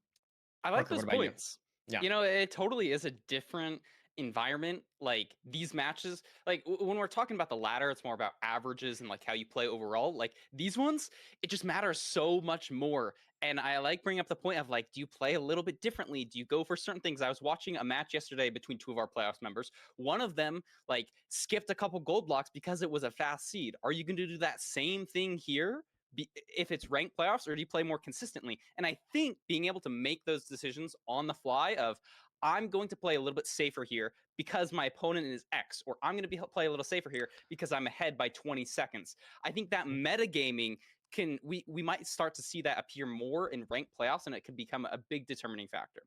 like those points. Yeah. You know, it totally is a different environment. Like, these matches, like, when we're talking about the ladder, it's more about averages and, like, how you play overall. Like, these ones, it just matters so much more. And I like bringing up the point of, like, do you play a little bit differently? Do you go for certain things? I was watching a match yesterday between 2 of our playoffs members. One of them, like, skipped a couple gold blocks because it was a fast seed. Are you going to do that same thing here if it's ranked playoffs, or do you play more consistently? And I think being able to make those decisions on the fly of, I'm going to play a little bit safer here because my opponent is X, or I'm going to play a little safer here because I'm ahead by 20 seconds. I think that metagaming we might start to see that appear more in ranked playoffs, and it could become a big determining factor.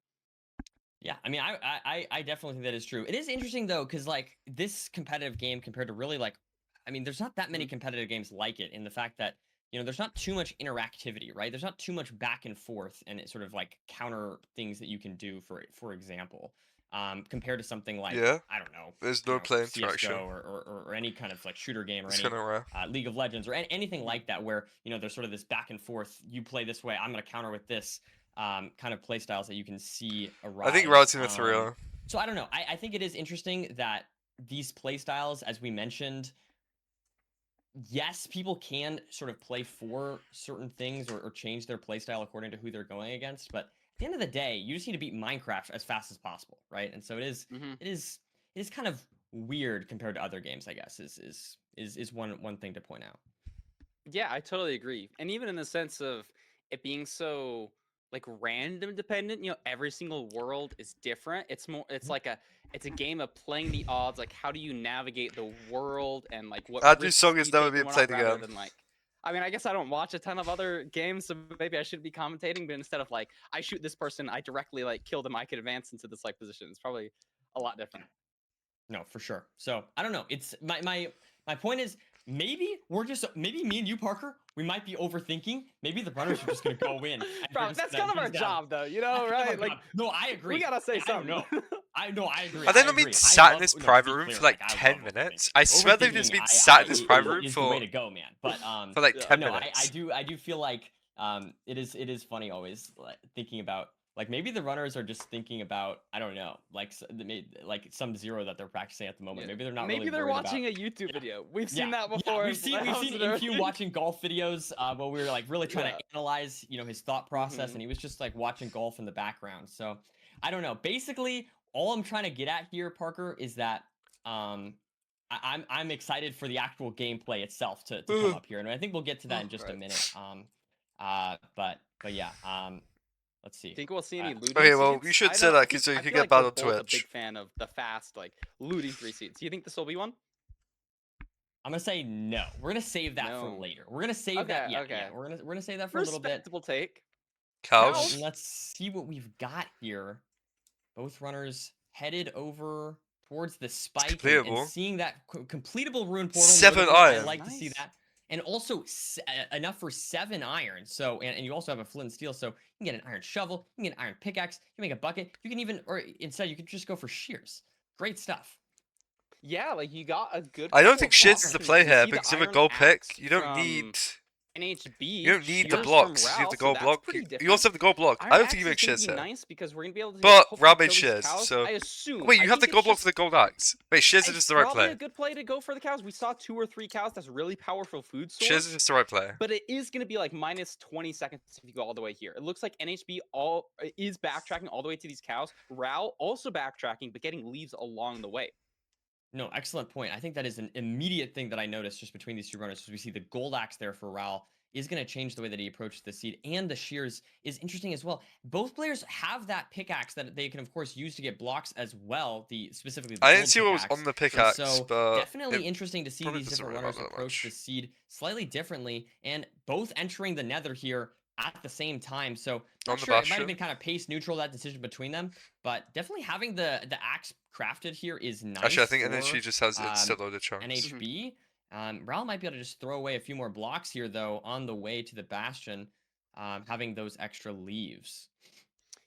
Yeah, I mean, I definitely think that is true. It is interesting though, because like this competitive game compared to really like, I mean, there's not that many competitive games like it in the fact that, you know, there's not too much interactivity, right? There's not too much back and forth and it sort of like counter things that you can do, for example, compared to something like, I don't know, there's no play interaction or any kind of like shooter game or it's any League of Legends or anything like that, where, you know, there's sort of this back and forth. You play this way, I'm going to counter with this, kind of play styles that you can see arise. I think Rod's in the 3-0. So I don't know. I think it is interesting that these play styles, as we mentioned, yes, people can sort of play for certain things or change their play style according to who they're going against, but at the end of the day, you just need to beat Minecraft as fast as possible, right? And so it is kind of weird compared to other games, I guess, is one thing to point out. Yeah, I totally agree. And even in the sense of it being so like random dependent, you know, every single world is different. It's like it's a game of playing the odds. Like, how do you navigate the world and like what that song has never been played again. Like, I mean, I guess I don't watch a ton of other games, so maybe I should be commentating, but instead of like I shoot this person, I directly like kill them, I could advance into this like position. It's probably a lot different. No, for sure. So I don't know. It's my point is, maybe me and you, Parker, we might be overthinking. Maybe the runners are just gonna go in. Bro, that's kind of our job, though. You know, right? Like, no, I agree. We gotta say something. I agree. Have they not been sat in this private room for like 10 minutes? I swear they've just been sat in this private room for way to go, man. But for like 10 minutes. I do feel like it is funny always thinking about. Like, maybe the runners are just thinking about, I don't know, like some zero that they're practicing at the moment. Maybe they're not. Maybe they're watching a YouTube video. We've seen that before. We've seen Impugn watching golf videos while we were like really trying to analyze, you know, his thought process, and he was just like watching golf in the background. So I don't know. Basically, all I'm trying to get at here, Parker, is that I'm excited for the actual gameplay itself to come up here, and I think we'll get to that in just a minute. But yeah. Let's see. Think we'll see any looting Okay, well, seeds? you should say that because you can get bad on Twitch. I'm a big fan of the fast, like, looting 3 seeds. Do you think this will be one? I'm gonna say no. We're gonna save that for later. We're gonna save that. Yeah, yeah. We're gonna save that for a little bit. Respectable take. Cows. Let's see what we've got here. Both runners headed over towards the spike and seeing that completable rune portal. 7 iron. I like to see that. And also enough for 7 iron. So and you also have a flint and steel, so you can get an iron shovel, you can get an iron pickaxe, you can make a bucket, you can even, or instead you could just go for shears. Great stuff. Yeah, like you got a good. I don't think shears is the play here because you have a gold pick. You don't need. NHB. You don't need the blocks. You have the gold block. You also have the gold block. I don't think you make shears here. Nice because we're gonna be able to. But Raul made shears, so. I assume. Wait, you have the gold block for the gold axe. Wait, shears is just the right play. Probably a good play to go for the cows. We saw 2 or 3 cows. That's really powerful food source. Shears is just the right play. But it is gonna be like minus 20 seconds if you go all the way here. It looks like NHB is backtracking all the way to these cows. Raul also backtracking, but getting leaves along the way. No, excellent point. I think that is an immediate thing that I noticed just between these 2 runners. As we see the gold axe there for Raul is going to change the way that he approaches the seed, and the shears is interesting as well. Both players have that pickaxe that they can, of course, use to get blocks as well. Specifically, the I didn't see what was on the pickaxe, so but definitely interesting to see these different runners approach the seed slightly differently, and both entering the Nether here at the same time. So On not the sure, it might have Bastion. been kind of pace neutral, that decision between them, but definitely having the axe crafted here is nice. Actually, I think for, NHG just has insta loaded chunks. NHB. Ral might be able to just throw away a few more blocks here, though, on the way to the Bastion, having those extra leaves.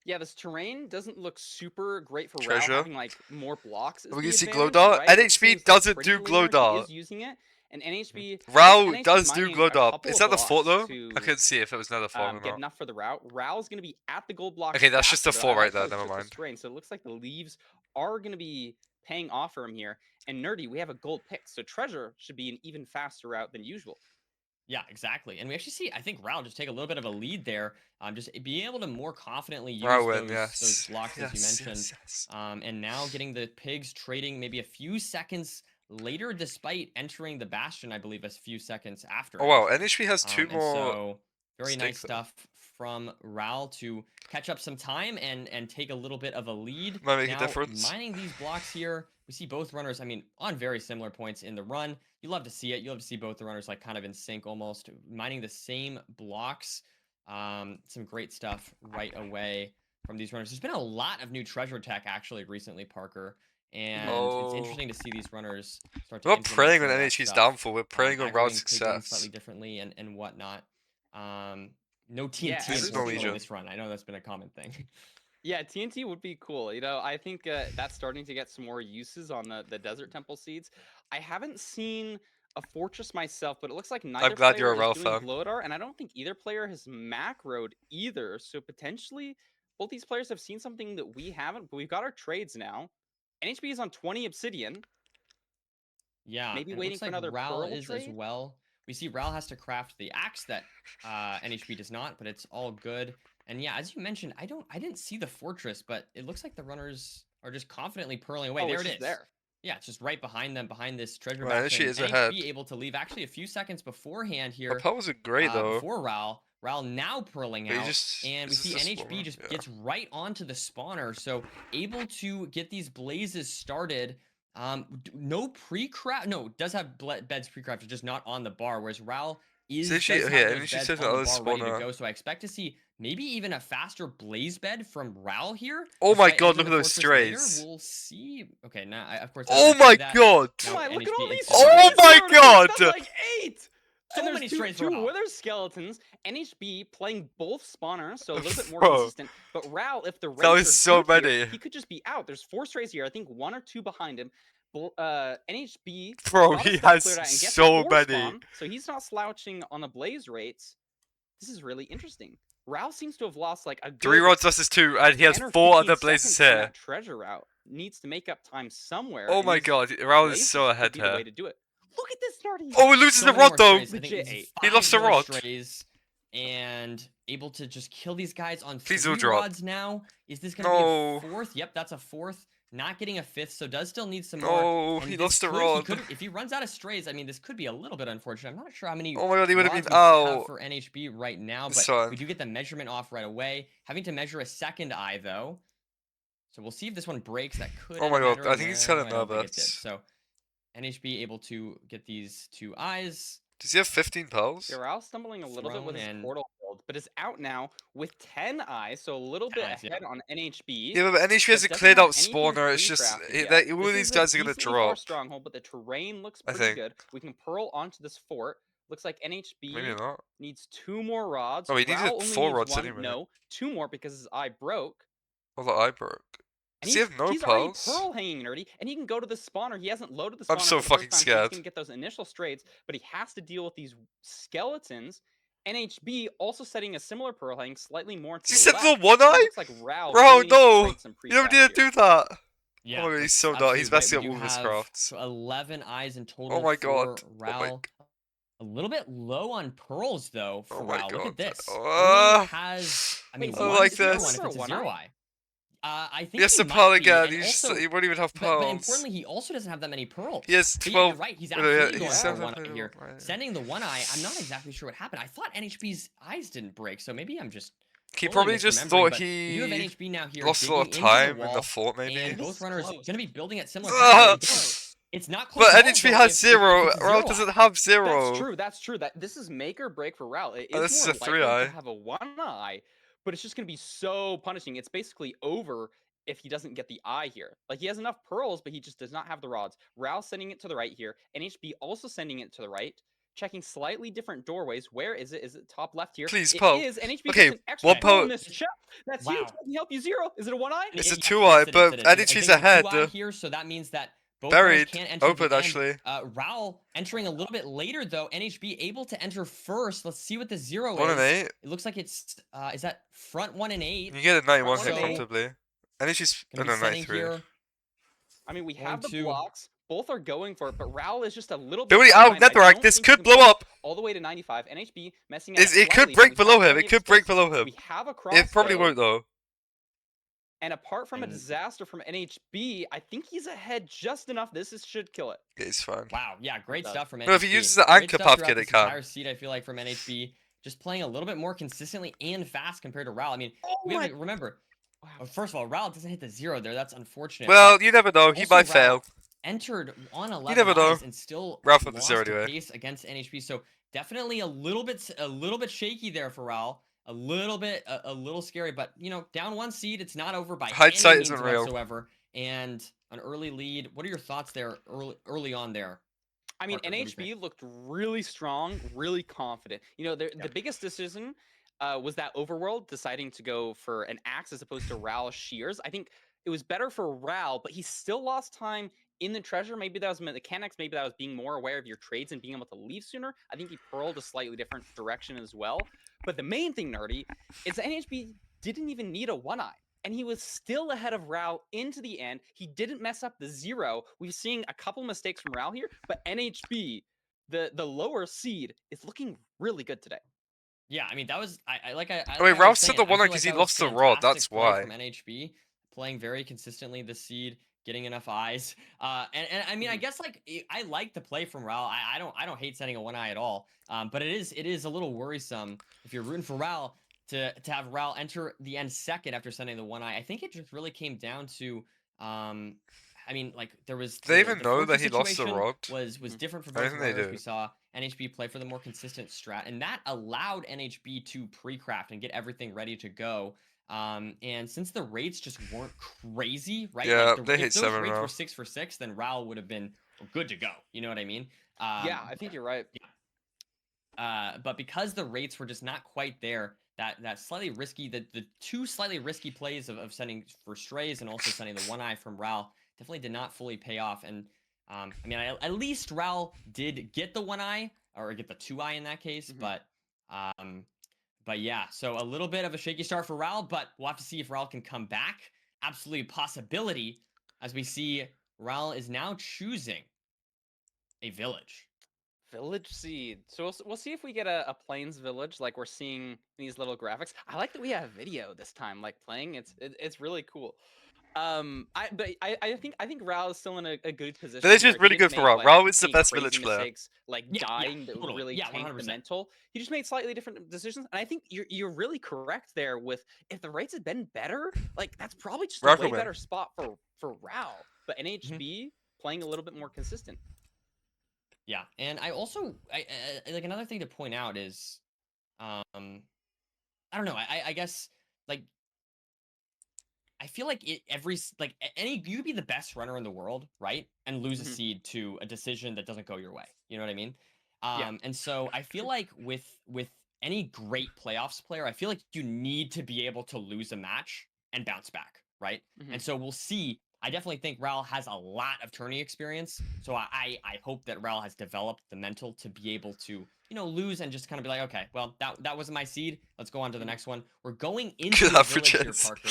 Yeah, this terrain doesn't look super great for Treasure. Ral having like more blocks. We can see glow dart. NHB doesn't do glow dart. Is using it, and NHB. Ral NHB does do mining glow a dart. couple Is of that the fort though? blocks to, I couldn't see if it was another fort or get not. enough for the route. Ral's going to be at the gold block. Okay, that's just a faster, fort though. I right there. like how Never it's just a mind. terrain, so it looks like the leaves are going to be paying off for him here. And Nerdy, we have a gold pick, so Treasure should be an even faster route than usual. Yeah, exactly. And we actually see, I think Ral just take a little bit of a lead there. Just being able to more confidently use those blocks, as you mentioned. And now getting the pigs trading maybe a few seconds later, despite entering the Bastion, I believe, a few seconds after. Oh wow, NHB has two more. So very nice stuff from Ral to catch up some time and take a little bit of a lead. Might make a now, difference. mining these blocks here, we see both runners, I mean, on very similar points in the run. You love to see it. You love to see both the runners like kind of in sync almost, mining the same blocks. Some great stuff right away from these runners. There's been a lot of new treasure tech actually recently, Parker. And it's interesting to see these runners start to We're not preying on some of that NHG's stuff. downfall. We're preying on Ral's Activating success. slightly differently and whatnot. No TNT Yeah, unfortunately in this run. I know that's been a common thing. Yeah, TNT would be cool. You know, I think that's starting to get some more uses on the Desert Temple seeds. I haven't seen a fortress myself, but it looks like neither glad player you're a Rel is doing fan. Glowdar, and I don't think either player has macroed either. So potentially, both these players have seen something that we haven't, but we've got our trades now. NHB is on 20 Obsidian. Yeah, Maybe and waiting for like another Ral Pearl is trade? as well. We see Ral has to craft the axe that NHB does not, but it's all good. And yeah, as you mentioned, I didn't see the fortress, but it looks like the runners are just confidently pearling away. Oh, There it's it just is. there. Yeah, it's just right behind them, behind this treasure Well, bastion. NHB is NHB ahead. able to leave actually a few seconds beforehand here. The pearl wasn't great though. Before Ral. Ral now pearling But he out, just- and we this see is a NHB spawner, just yeah. gets right onto the spawner, so able to get these blazes started. No pre-craft. No, does have beds pre-crafted, just not on the bar. Whereas Ral So does actually- have okay, those and she beds says on the another bar ready to spawner. go. So I expect to see maybe even a faster blaze bed from Ral here. Oh my despite god, entering look at the those fortress later. strays. We'll see. Okay, now of course. Oh after my that, god! now Come on, look at NHB all these instantly- Oh my strays, god! That's like 8! So And there's many two strays for Ral. Wither skeletons. NHB playing both spawners, so a little bit more Bro. consistent. But Ral, if the That rates was are so good here, many. he could just be out. There's 4 strays here. I think 1 or 2 behind him. NHB. Bro, got his he stuff has cleared out and gets so the 4 many. spawn, so he's not slouching on the blaze rates. This is really interesting. Ral seems to have lost like a 3 good rods versus 2, and he has 10 or 4 other 15 blazes seconds on here. that treasure route. Needs to make up time somewhere. Oh and my these god, Ral is blazes so could ahead be the way here. to do it. Look at this Nardi. Oh, he loses So the many rod more though. strays. I think Legit it's 8. He 5 lost the more rod. strays and able to just kill these guys on Please 3 don't drop. rods now. Is this going to No. be a 4th? Yep, that's a 4th. Not getting a 5th, so does still need some No, more. he And lost this the could- rod. if he runs out of strays, I mean, this could be a little bit unfortunate. I'm not sure how many Oh my god, he would have rods been we have out. for NHB right now, It's but fine. we do get the measurement off right away. Having to measure a second eye, though. So we'll see if this one breaks. That could Oh end my up god, mattering I think he's there. kinda I don't think it did. nervous. So NHB able to get these 2 eyes. Does he have 15 pearls? Yeah, Ral stumbling a little bit with his Thrown in. portal build, but is out now with 10 eyes, so a little 10 bit eyes, yeah. ahead on NHB. Yeah, but NHB has a doesn't cleared have out anything spawner. It's just pre-crafted yet. that all This these is a guys are gonna decently far drop. stronghold, but the terrain looks I pretty think. good. We can pearl onto this fort. Looks like NHB Maybe not. needs 2 more rods. Oh, he Ral needed only 4 needs rods 1. anyway. No, 2 more because his eye broke. Oh, the eye broke. And Does he have no he's already pearls? pearl hanging, Nerdy, and he can go to the spawner. He hasn't loaded the spawner. I'm so for the fucking first time, so he's scared. gonna get those initial strays, but he has to deal with these skeletons. NHB also setting a similar pearl hang, slightly more to He the set left. the one so it eye? looks like Ral Bro, really needs to no! create some You never pre-craft need to here. do that. Yeah, Oh, he's that's so not. absolutely He's right. messing We up do all of his have crafts. 11 eyes in total. Oh my for god. Ral. A little bit low on pearls though for Oh my Ral. Look god. at this. Uh, Only has, I mean, Wait, I one like zero this. one if it's a One 0 eye? eye. I think He has he to might pearl be, again. and He also, won't even have but pearls. importantly, he also doesn't have that many pearls. He has But yeah, 12. you're right. He's yeah, absolutely he going sounds for one like eye here. right. Sending the 1 eye, I'm not exactly sure what happened. I thought NHB's eyes didn't break, so maybe I'm just. He totally probably just misremembering, thought but we do have he NHB now here lost a lot of digging into time in the wall, fort, maybe. And both runners close. going to be building at similar Ah! times. It's not close. But at all, NHB though, has if 0. it's a Rao 0-eye. doesn't have 0. That's true. That's true. That this is make or break for Rao. It Oh, is this is more a likely 3-eye. to have a 1-eye, but it's just going to be so punishing. It's basically over if he doesn't get the eye here. Like, he has enough pearls, but he just does not have the rods. Rao sending it to the right here. NHB also sending it to the right. Checking slightly different doorways. Where is it? Is it top left here? Please, it Poe. is. NHB Okay, gets an extra one pearl Poe. in this chest. That's huge. Let me help you. 0. Is it a 1-eye? It's a Yes, 2-eye, yes, it is, but it is. I NHB's think ahead. it's a 2-eye here, so that means that both Buried. players can enter Open, the end. actually. Rao entering a little bit later, though. NHB able to enter first. Let's see what the 0 1 is. and 8. It looks like it's, is that front 1 and 8? You get a 91 Front hit one and eight. comfortably. NHB's Gonna no, be sending 93. here. I mean, we One, have the two. blocks. Both are going for it, but Rao is just a little bit Building out behind. I Netherrack. don't This think he could can blow push up. all the way to 95. NHB messing It up slightly, could but break we below have him. plenty It of could break space. below him. We have a It probably crossbow, won't, though. and apart from a And- disaster from NHB, I think he's ahead just enough. Should kill it. It's fine. Wow, yeah, great does. stuff from NHB. No, if he uses the Great anchor stuff path throughout kit, this it can. entire seed, I feel like, from NHB. Just playing a little bit more consistently and fast compared to Rao. I mean, we have to remember, first of all, Rao doesn't hit the 0 there. That's unfortunate. Well, but you never know. He also might Rao fail. entered on 11 never know. eyes and still Rao for the lost 0 the anyway. pace against NHB. So definitely a little bit shaky there for Rao. A little bit, a little scary. But you know, down 1 seed, it's not over by Hindsight any means isn't real. whatsoever. And an early lead. What are your thoughts there early on there? I mean, Parker, what do you think? NHB looked really strong, really confident. You know, the biggest decision was that Overworld deciding to go for an axe as opposed to Rao shears. I think it was better for Rao, but he still lost time in the treasure. Maybe that was mechanics. Maybe that was being more aware of your trades and being able to leave sooner. I think he pearled a slightly different direction as well. But the main thing, Nerdy, is that NHB didn't even need a 1-eye. And he was still ahead of Rao into the end. He didn't mess up the 0. We've seen a couple mistakes from Rao here, but NHB, the lower seed, is looking really good today. Yeah, I mean that was I Wait, I Rao was said saying, the I 1-eye feel 'cause like he that was lost the rod, fantastic that's play why. From NHB, playing very consistently this seed, getting enough eyes. And I mean I guess like I like the play from Rao. I don't hate sending a 1-eye at all. But it is a little worrisome if you're rooting for Rao to have Rao enter the end second after sending the 1-eye. I think it just really came down to I mean, like there was. Do they even the know that fortress he lost the situation rod? Was different for I both think they players. do. We saw NHB play for the more consistent strat, and that allowed NHB to pre-craft and get everything ready to go. And since the rates just weren't crazy, right? Yeah, like they if hit those 7 rates Rao. were 6 for 6, then Rao would have been good to go. You know what I mean? Yeah, I think you're right. But because the rates were just not quite there, that slightly risky, the 2 slightly risky plays of sending for strays and also sending the 1-eye from Rao definitely did not fully pay off. And I mean, at least Rao did get the 1-eye or get the 2-eye in that case, but yeah, so a little bit of a shaky start for Rao, but we'll have to see if Rao can come back. Absolutely possibility, as we see Rao is now choosing a village. Village seed. So we'll see if we get a plains village like we're seeing in these little graphics. I like that we have video this time, like playing. It's really cool. I think Rao is still in a good position. Village is here. He really didn't good for make, Rao. like, Rao is the any best crazy village player. mistakes, like dying that totally. really Yeah, tanked the 100%. mental. He just made slightly different decisions, and I think you're really correct there. With if the rates had been better, like that's probably just a way better spot for Rao. But NHB playing a little bit more consistent. Yeah, and I also like another thing to point out is, I don't know. I guess like I feel like you could be the best runner in the world, right, and lose a seed to a decision that doesn't go your way. You know what I mean? And so I feel like with any great playoffs player, I feel like you need to be able to lose a match and bounce back, right? And so we'll see. I definitely think Rao has a lot of tourney experience, so I hope that Rao has developed the mental to be able to, you know, lose and just kind of be like, okay, well, that wasn't my seed. Let's go on to the next one. We're going into the village here, Parker.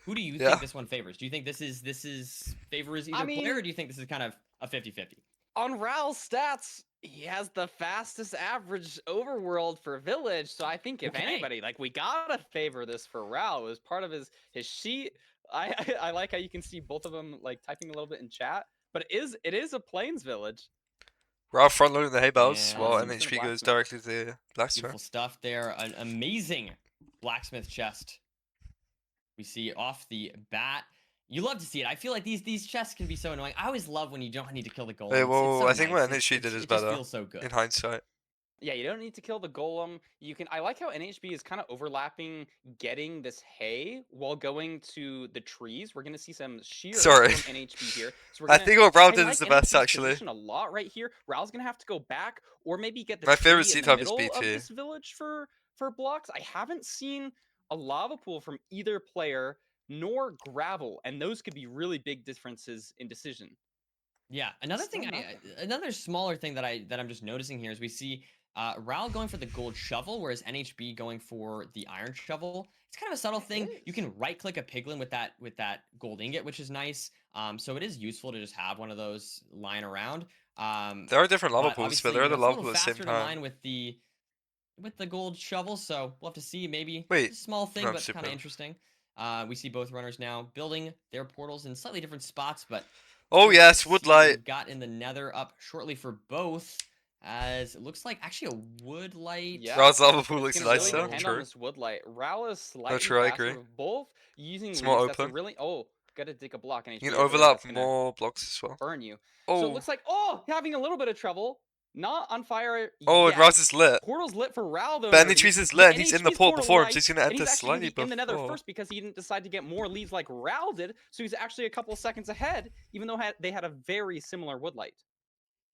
Who do you think this one favors? Do you think this is favors either player, or do you think this is kind of a 50-50? On Rao's stats, he has the fastest average overworld for village, so I think if anybody, like, we gotta favor this for Rao as part of his sheet. I like how you can see both of them like typing a little bit in chat, but it is a plains village. Rao front loading the hay bales while Blacksmith. NHP goes directly to the blacksmith. Beautiful stuff there. An amazing blacksmith chest we see off the bat. You love to see it. I feel like these chests can be so annoying. I always love when you don't need to kill the golem. Hey, It's well, so I think nice. what NHB did is It better. just feels so good. In hindsight. Yeah, you don't need to kill the golem. You can. I like how NHB is kind of overlapping getting this hay while going to the trees. We're gonna see some shear Sorry. from NHB here. So we're I gonna, think what Raul I did like is the best, NHB's actually. position a lot right here. Raul's gonna have to go back or maybe get the My favorite tree in seed the type is middle of BT. this village for blocks. I haven't seen a lava pool from either player nor gravel, and those could be really big differences in decision. Yeah, another thing, another smaller thing that I'm just noticing here is we see Raul going for the gold shovel, whereas NHB going for the iron shovel. It's kind of a subtle thing. You can right-click a piglin with that gold ingot, which is nice. So it is useful to just have one of those lying around. There are different lava pools, but they're the lava pool at the same time. Line with the gold shovel, so we'll have to see. Maybe Wait, a small thing, no, but kind of interesting. We see both runners now building their portals in slightly different spots, but oh yes, Woodlight. We've got in the nether up shortly for both, as it looks like actually a Woodlight. Yeah, Raul's lava pool looks really nicer. depend True. on this Woodlight. Raul is slightly true, I faster, agree. both using It's leaves. more That's a open. really gotta dig a block. You can overlap more blocks as well. Burn you. Oh. So it looks like having a little bit of trouble. Not on fire. Oh, and Raul's is lit. Portal's lit for Raul though. But NHB's is lit, and he's in the port before him, so he's gonna enter he's slightly in the nether before. first because he didn't decide to get more leaves like Raul did. So he's actually a couple seconds ahead, even though they had a very similar Woodlight.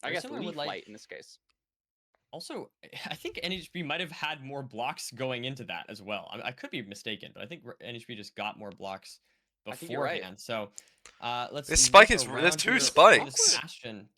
I guess leaf light in this case. Also, I think NHB might have had more blocks going into that as well. I could be mistaken, but I think NHB just got more blocks beforehand. Right. So let's. This spike is. There's two spikes.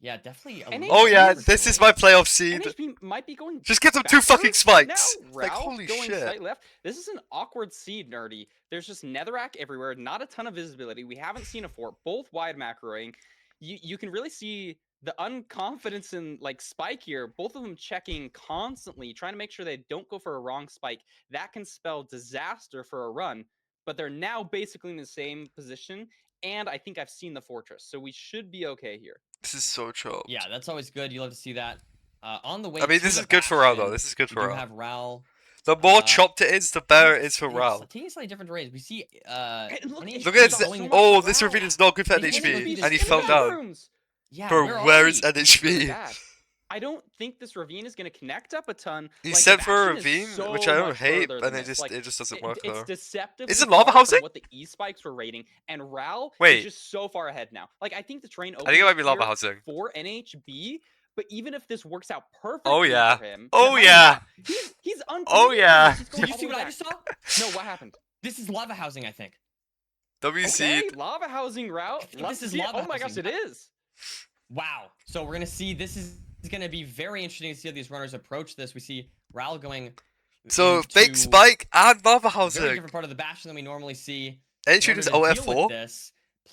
Yeah, definitely. Oh yeah, this is my playoff seed. NHB might be going. Just get them two fucking spikes. Now, like holy shit. Left. This is an awkward seed, nerdy. There's just netherrack everywhere. Not a ton of visibility. We haven't seen a fort. Both wide macroing. You can really see the unconfidence in like spike here. Both of them checking constantly, trying to make sure they don't go for a wrong spike. That can spell disaster for a run. But they're now basically in the same position, and I think I've seen the fortress, so we should be okay here. This is so chopped. Yeah, that's always good. You love to see that. On the way. I mean, this is good for Raul though. This is good for Raul. Have Raul. The more chopped it is, the better it is for Raul. Teeny slightly different ways. We see. Look at this. Oh, this ravine is not good for NHB, and he fell down. Yeah, bro, where is NHB? I don't think this ravine is going to connect up a ton. He said for a ravine, which I don't hate, and it just doesn't work though. It's deceptive. Is it lava housing? What the E spikes were rating, and Raul is just so far ahead now. Like I think the train. I think it might be lava housing for NHB. But even if this works out perfectly for him, he's unbelievable. Oh yeah. Did you see what I just saw? No, what happened? This is lava housing, I think. WC. Okay, lava housing route. This is lava. Oh my gosh, it is. Wow. So we're gonna see. This is going to be very interesting to see how these runners approach this. We see Raul going. So fake spike and lava housing. Very different part of the bastion than we normally see. Entry is OF4. This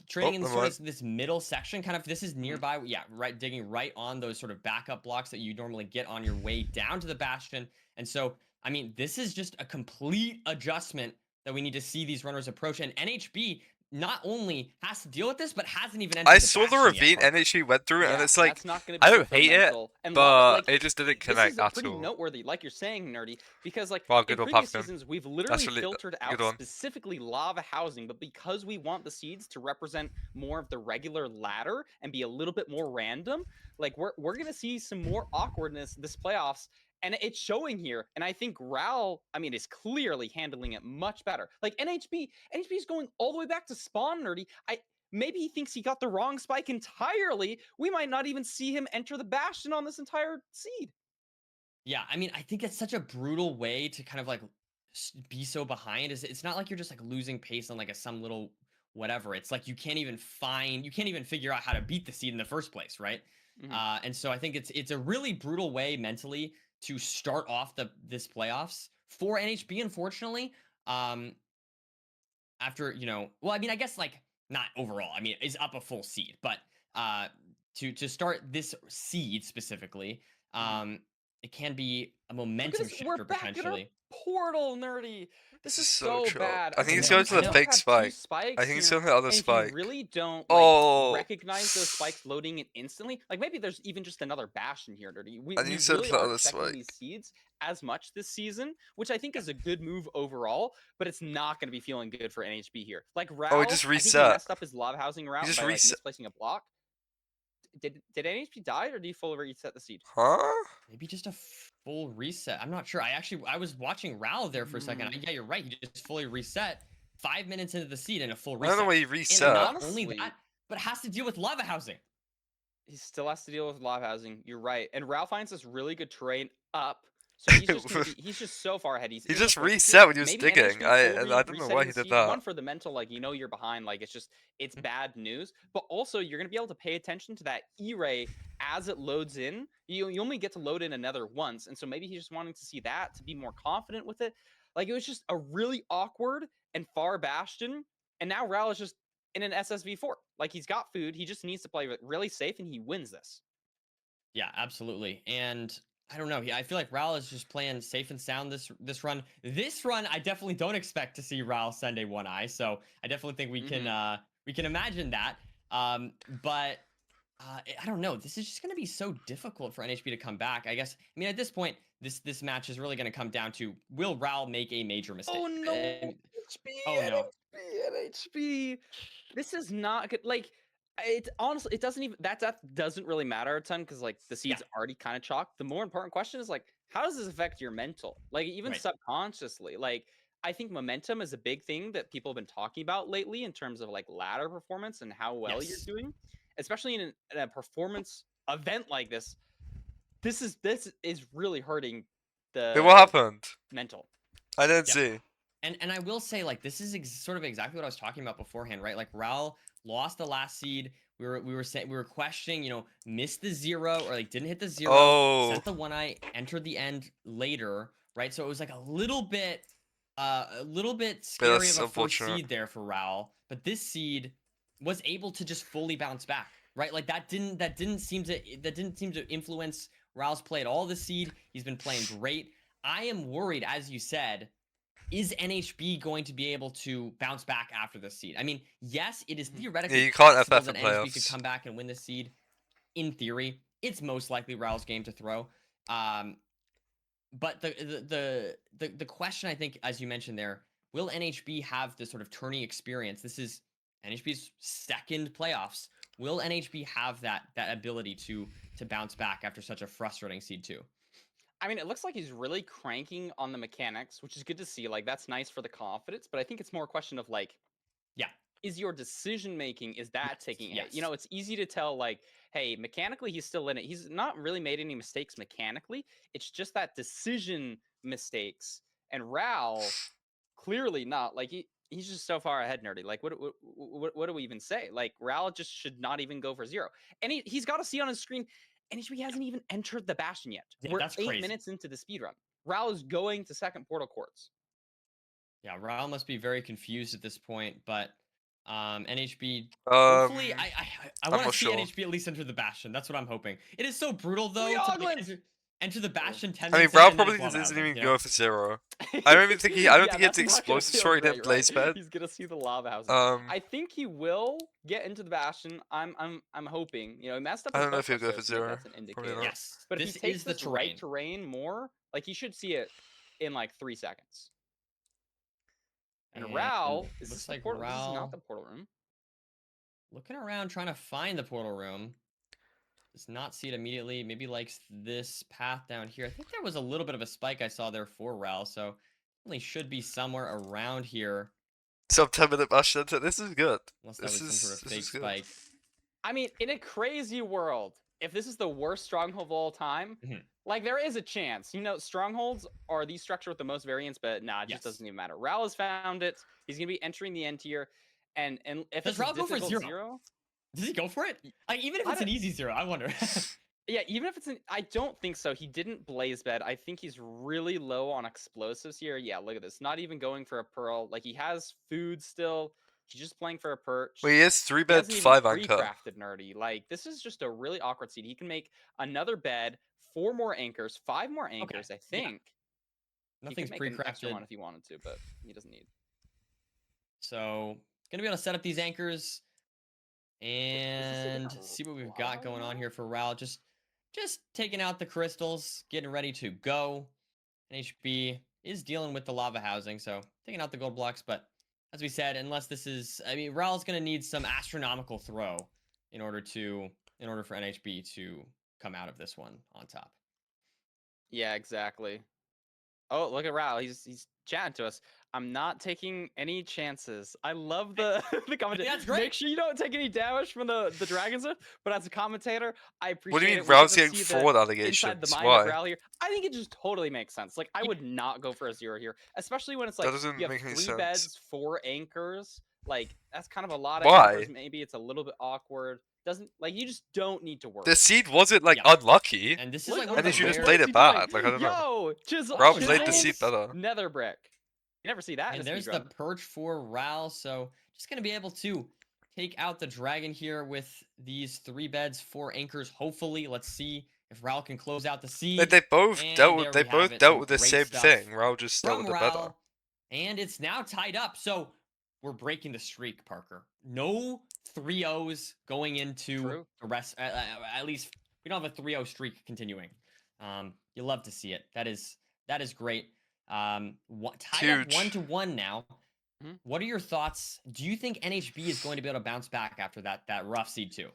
trading in sort of this middle section, kind of. This is nearby. Yeah, right. Digging right on those sort of backup blocks that you normally get on your way down to the bastion. And so, I mean, this is just a complete adjustment that we need to see these runners approach. And NHB not only has to deal with this, but hasn't even entered I saw the ravine NHB went through, and it's like, I don't hate it, but it just didn't connect at all. Pretty noteworthy, like you're saying, nerdy, because like in previous seasons, we've literally filtered out specifically lava housing, but because we want the seeds to represent more of the regular ladder and be a little bit more random, like we're gonna see some more awkwardness this playoffs. And it's showing here. And I think Raul, I mean, is clearly handling it much better. Like NHB is going all the way back to spawn, nerdy. Maybe he thinks he got the wrong spike entirely. We might not even see him enter the bastion on this entire seed. Yeah, I mean, I think it's such a brutal way to kind of like be so behind. It's not like you're just like losing pace on like some little whatever. It's like you can't even figure out how to beat the seed in the first place, right? Mm-hmm. And so I think it's a really brutal way mentally to start off this playoffs for NHB, unfortunately. After, you know, well, I mean, I guess like not overall. I mean, it's up a full seed, but to start this seed specifically, it can be a momentum shifter potentially. Portal, nerdy. This is so bad. I think he's know, going to the fake spike. I think he's going to the other spike. If you really don't recognize those spikes loading it instantly, like maybe there's even just another Bastion here, Dirty. We really aren't checking these seeds as much this season, which I think is a good move overall, but it's not going to be feeling good for NHB here. Like Raul, he just reset. I think he messed up his lava housing route by like, misplacing a block. Did NHB die or did he full reset the seed? Huh? Maybe just a full reset. I'm not sure. I was watching Raul there for a second. Yeah, you're right. He just fully reset 5 minutes into the seed and a full reset. I don't know why he reset. And not only that, but has to deal with lava housing. He still has to deal with lava housing. You're right. And Raul finds this really good terrain up. So he's just so far ahead. He just reset when he was digging. I don't know why he did that. One for the mental, like, you know, you're behind, like, it's bad news. But also, you're gonna be able to pay attention to that E-ray as it loads in. You only get to load in another once, and so maybe he's just wanting to see that to be more confident with it. Like, it was just a really awkward and far Bastion, and now Raul is just in an SSV4. Like, he's got food. He just needs to play really safe, and he wins this. Yeah, absolutely. And I don't know. I feel like Raul is just playing safe and sound this run. This run, I definitely don't expect to see Raul send a 1-eye. So I definitely think we can imagine that. But I don't know. This is just going to be so difficult for NHB to come back. I guess. I mean, at this point, this match is really going to come down to, will Raul make a major mistake? Oh no! NHB. This is not good. Like, it honestly, it doesn't even that doesn't really matter a ton because like the seed's already kind of chalked. The more important question is like, how does this affect your mental? Like, even subconsciously, like, I think momentum is a big thing that people have been talking about lately in terms of like ladder performance and how well you're doing, especially in a performance event like this. This is really hurting the what happened? Mental. I didn't see. And I will say, like, this is sort of exactly what I was talking about beforehand, right? Like, Raul lost the last seed. We were questioning, you know, missed the 0 or like didn't hit the 0, sent the 1-eye, entered the end later, right? So it was like a little bit scary of a first seed there for Raul. But this seed was able to just fully bounce back, right? Like that didn't seem to influence Raul's play at all this seed. He's been playing great. I am worried, as you said, is NHB going to be able to bounce back after the seed? I mean, yes, it is theoretically you can't possible FF that in NHB playoffs. could come back and win the seed. In theory, it's most likely Raul's game to throw. But the question, I think, as you mentioned there, will NHB have this sort of tourney experience? This is NHB's second playoffs. Will NHB have that ability to bounce back after such a frustrating seed 2? I mean, it looks like he's really cranking on the mechanics, which is good to see. Like, that's nice for the confidence, but I think it's more a question of like, is your decision making, is that taking it? You know, it's easy to tell, like, hey, mechanically he's still in it. He's not really made any mistakes mechanically. It's just that decision mistakes. And Raul, clearly not. Like, he's just so far ahead, Nerdy. Like, what do we even say? Like, Raul just should not even go for 0. And he's got to see on his screen, NHB hasn't even entered the Bastion yet. We're 8 minutes into the speedrun. Raul is going to second portal courts. Yeah, Raul must be very confused at this point, but NHB, hopefully, I want to see NHB at least enter the Bastion. That's what I'm hoping. It is so brutal, though, to enter the Bastion 10 minutes. I mean, Raul probably doesn't even go for 0. I don't even think he had the explosive story to blaze bed. He's gonna see the lava house. I think he will get into the Bastion. I'm hoping. You know, he messed up. I don't know if he'll go for 0. That's an indicator. Yes, but if he takes the right terrain more, like, he should see it in like 3 seconds. And Raul, looks like Raul. This is Raul not the portal room. Looking around, trying to find the portal room. Does not see it immediately. Maybe likes this path down here. I think there was a little bit of a spike I saw there for Raul, so definitely should be somewhere around here. Sub 10 minute bash center. This is good. Unless that was some sort of fake spike. I mean, in a crazy world, if this is the worst stronghold of all time, like, there is a chance. You know, strongholds are the structure with the most variance, but nah, it just doesn't even matter. Raul has found it. He's gonna be entering the end tier, and if does Raul go for 0? Does he go for it? Like, even if it's an easy 0, I wonder. Yeah, even if it's I don't think so. He didn't blaze bed. I think he's really low on explosives here. Yeah, look at this. Not even going for a pearl. Like, he has food still. He's just playing for a perch. Wait, he has 3 bed, 5 anchor. Crafted, Nerdy. Like, this is just a really awkward seed. He can make another bed, 4 more anchors, 5 more anchors, I think. Nothing's he could make an extra pre-crafted. one if he wanted to, but he doesn't need. So gonna be able to set up these anchors and see what we've got going on here for Ral. Just taking out the crystals, getting ready to go. NHB is dealing with the lava housing, so taking out the gold blocks. But as we said, unless this is, I mean, Ral's gonna need some astronomical throw in order for NHB to come out of this one on top. Yeah, exactly. Oh, look at Ral. He's chatting to us. I'm not taking any chances. I love the the commentator. That's great. Make sure you don't take any damage from the dragons. But as a commentator, I appreciate. What do you it. mean We get Ral's to getting see forward inside allegations? the mind Why? of Ral here. I think it just totally makes sense. Like I would not go for a 0 here, especially when it's like That doesn't you have make any 3 sense. beds, 4 anchors. Like that's kind of a lot of Why? anchors. Maybe it's a little bit awkward. Doesn't like you just don't need to worry. The seed wasn't like Yeah. unlucky. And this is Look- like look one And of they the should just rare- played it He bad. doing? Like I don't know. Yo, chisel. Ral played played the nice. seed better. Nether brick. You never see that. And in a there's speedrun. the perch for Ral. So just going to be able to take out the dragon here with these 3 beds, 4 anchors. Hopefully, let's see if Ral can close out the seed. They both And dealt there with. They we have both it, dealt some with the great same stuff thing. Ral just dealt from with it better. Ral. And it's now tied up. So we're breaking the streak, Parker. No 3-0s going into True. the rest. At least we don't have a 3-0 streak continuing. You love to see it. That is great. Tied up Huge. 1-1 now. Mhm. What are your thoughts? Do you think NHB is going to be able to bounce back after that rough seed 2?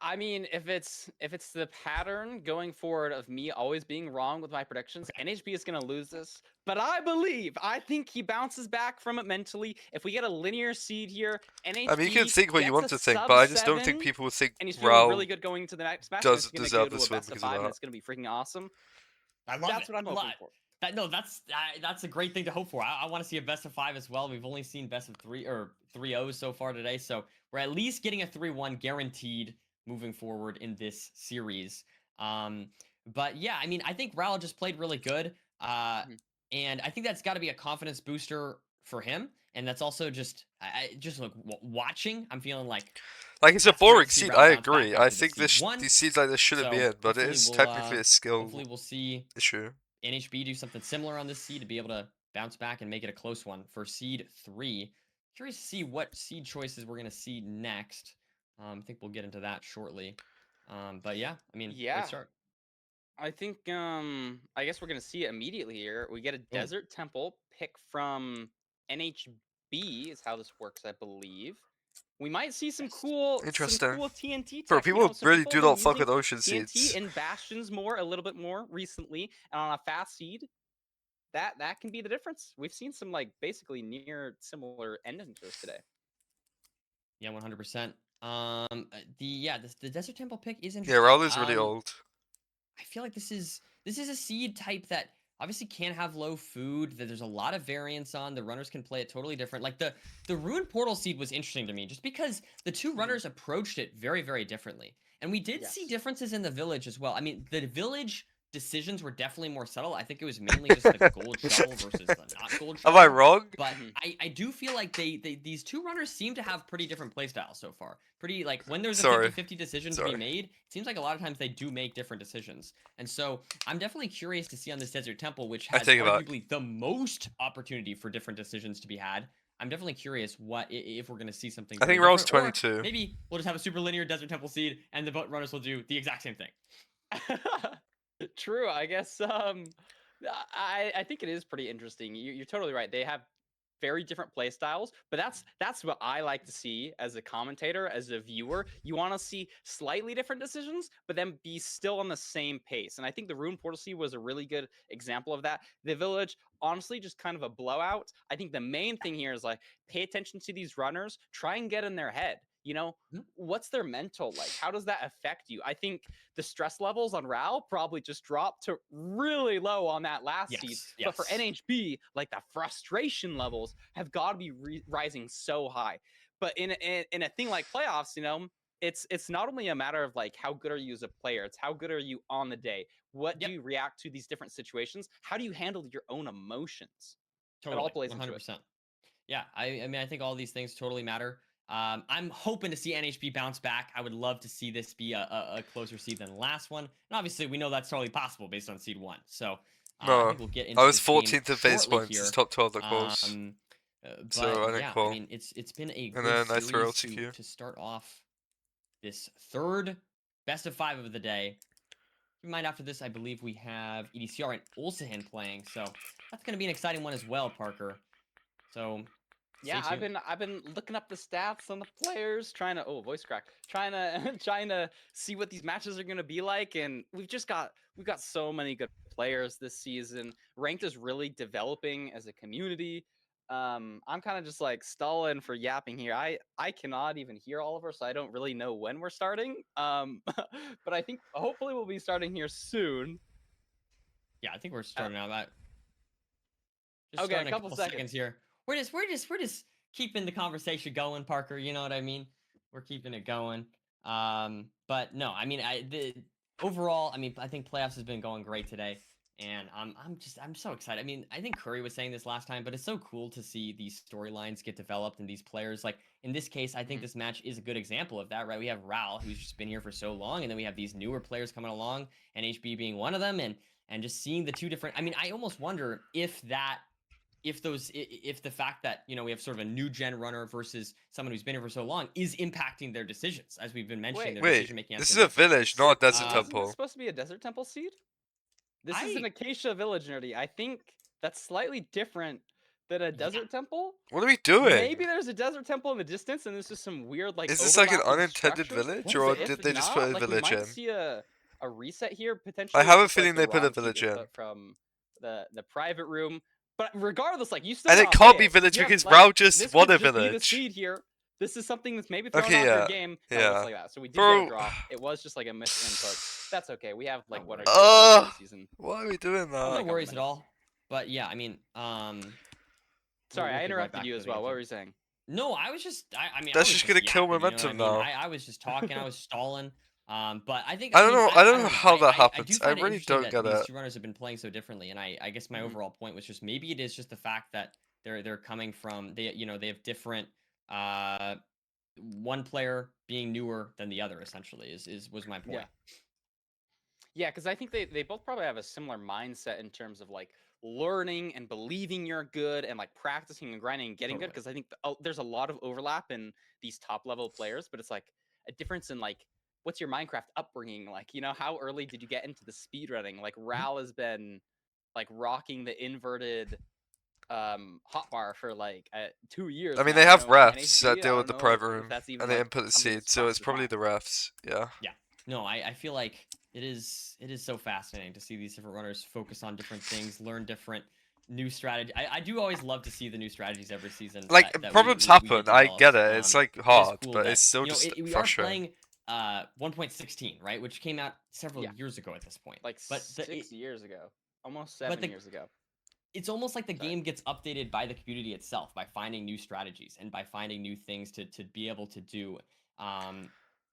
I mean, if it's the pattern going forward of me always being wrong with my predictions, NHB is going to lose this. But I think he bounces back from it mentally. If we get a linear seed here, NHB I mean, you can think what you gets want a to think, sub but I just don't think 7, people think and he's feeling Ral really good going into the next match. does It's going to deserve go to this a win best of because of 5, and that. it's going to be freaking awesome. I love That's it. what I'm hoping for. That's a great thing to hope for. I want to see a best of 5 as well. We've only seen best of 3 or 3-0s so far today, so we're at least getting a 3-1 guaranteed moving forward in this series. But yeah, I mean, I think Ral just played really good, and I think that's got to be a confidence booster for him. And that's also just look watching. I'm feeling like it's a that's great boring to see seed. Ral I bounce back agree. after I the think seed 1. these seeds like this shouldn't be So in, but it hopefully is we'll, technically a skill Hopefully we'll see issue. NHB do something similar on this seed to be able to bounce back and make it a close one for seed 3. Curious to see what seed choices we're going to see next. I think we'll get into that shortly. But yeah, I mean, Yeah. great start. I think I guess we're gonna see it immediately here. We get a desert temple pick from NHB is how this works, I believe. We might see some cool Interesting. TNT tech. Bro, You people know, some really people do have been not fuck using with ocean TNT seeds. in bastions a little bit more recently, and on a fast seed, that can be the difference. We've seen some like basically near similar endings today. Yeah, 100%. The desert temple pick is Yeah, interesting. Ral is really old. I feel like this is a seed type that obviously can have low food, that there's a lot of variance on. The runners can play it totally different. Like the Ruined Portal seed was interesting to me just because the 2 runners approached it very, very differently. And we did see differences in the village as well. I mean, the village decisions were definitely more subtle. I think it was mainly just the gold shovel versus the not gold shovel. Am I wrong? But I do feel like these 2 runners seem to have pretty different playstyles so far. Pretty, like, when there's a 50-50 decision to be made, it seems like a lot of times they do make different decisions. And so I'm definitely curious to see on this Desert Temple, which has arguably the most opportunity for different decisions to be had. I'm definitely curious if we're going to see something. I think Ral's 22. Maybe we'll just have a super linear Desert Temple seed, and the boat runners will do the exact same thing. True, I guess. I think it is pretty interesting. You're totally right. They have very different play styles, but that's what I like to see as a commentator, as a viewer. You want to see slightly different decisions, but then be still on the same pace. And I think the Ruined Portal Sea was a really good example of that. The village, honestly, just kind of a blowout. I think the main thing here is like pay attention to these runners, try and get in their head. You know, what's their mental like? How does that affect you? I think the stress levels on Ral probably just dropped to really low on that last seed. But for NHB, like the frustration levels have got to be rising so high. But in a thing like playoffs, you know, it's not only a matter of like how good are you as a player, it's how good are you on the day. What do you react to these different situations? How do you handle your own emotions? Totally, it all plays 100%. into it. Yeah, I mean, I think all these things totally matter. I'm hoping to see NHB bounce back. I would love to see this be a closer seed than the last one. And obviously, we know that's totally possible based on seed 1. So I No, think we'll get into I was this game 14th at base shortly points. here. It's top 12 that calls. So I But didn't yeah, call. I mean, it's been a And good then I threw series LTQ. to start off this third best of 5 of the day. Keep in mind, after this, I believe we have EDCR and Ulsahan playing, so that's going to be an exciting one as well, Parker. So yeah, stay tuned. I've been looking up the stats on the players, trying to voice crack, trying to see what these matches are gonna be like, and we've got so many good players this season. Ranked is really developing as a community. I'm kind of just like stalling for yapping here. I cannot even hear Oliver, so I don't really know when we're starting. But I think hopefully we'll be starting here soon. Yeah, I think we're starting out that. Okay, starting a couple seconds here. We're just keeping the conversation going, Parker. You know what I mean? We're keeping it going. But no, I mean, overall, I mean, I think playoffs has been going great today, and I'm so excited. I mean, I think Curry was saying this last time, but it's so cool to see these storylines get developed and these players. Like in this case, I think this match is a good example of that, right? We have Raul, who's just been here for so long, and then we have these newer players coming along, NHB being one of them, and just seeing the two different. I mean, I almost wonder if the fact that, you know, we have sort of a new gen runner versus someone who's been here for so long is impacting their decisions, as we've been mentioning. Wait, this is a village, not a desert temple. Isn't this supposed to be a desert temple seed? This is an Acacia village, nerdy. I think that's slightly different than a desert temple. What are we doing? Maybe there's a desert temple in the distance, and this is some weird like. Is this like an overlapping unintended structures? village, So or if did they just put a not, village we might in? see a reset here potentially. I have a just, like, feeling the they put a wrong village seed in. from the private room. But regardless, like you still. And it gotta can't play be village Yeah, because like, Rao just this won could a just be the village. seed here. This is something that's maybe thrown Okay, off yeah, your game. No, yeah. it's like that. So we did Bro. get a draw. It was just like a misinput. That's okay. We have like one or two season. Why are we doing that? No worries at all. But yeah, I mean, sorry, I interrupted you as well. What were you saying? No, I was just, I mean, That's I was just gonna kill yapping, momentum you know what I now. mean? I was just talking, I was stalling. But I think I don't know. I don't know how that I happens. I find it really interesting don't that get these it. two runners have been playing so differently, and I guess my overall point was just maybe it is just the fact that they're coming from they have different one player being newer than the other essentially was my point. Yeah, because I think they both probably have a similar mindset in terms of like learning and believing you're good and like practicing and grinding and getting good. Because I think there's a lot of overlap in these top level players, but it's like a difference in like what's your Minecraft upbringing like? You know, how early did you get into the speedrunning? Like Raul has been like rocking the inverted hotbar for like 2 years. I mean, now, they have you know, and refs NHB, that deal I with the don't know private if room, that's even, and they like, input the something seed, that's so it's crossed your probably mind. the refs. Yeah. Yeah. No, I feel like it is so fascinating to see these different runners focus on different things, learn different new strategy. I do always love to see the new strategies every season. Like that problems we happen. get I developed. get it. It's like hard, cool but that, it's still you know, just we frustrating. are playing 1.16, right, which came out several years ago at this point. Like but 6 years ago, almost 7 years ago. It's almost like the game gets updated by the community itself by finding new strategies and by finding new things to be able to do.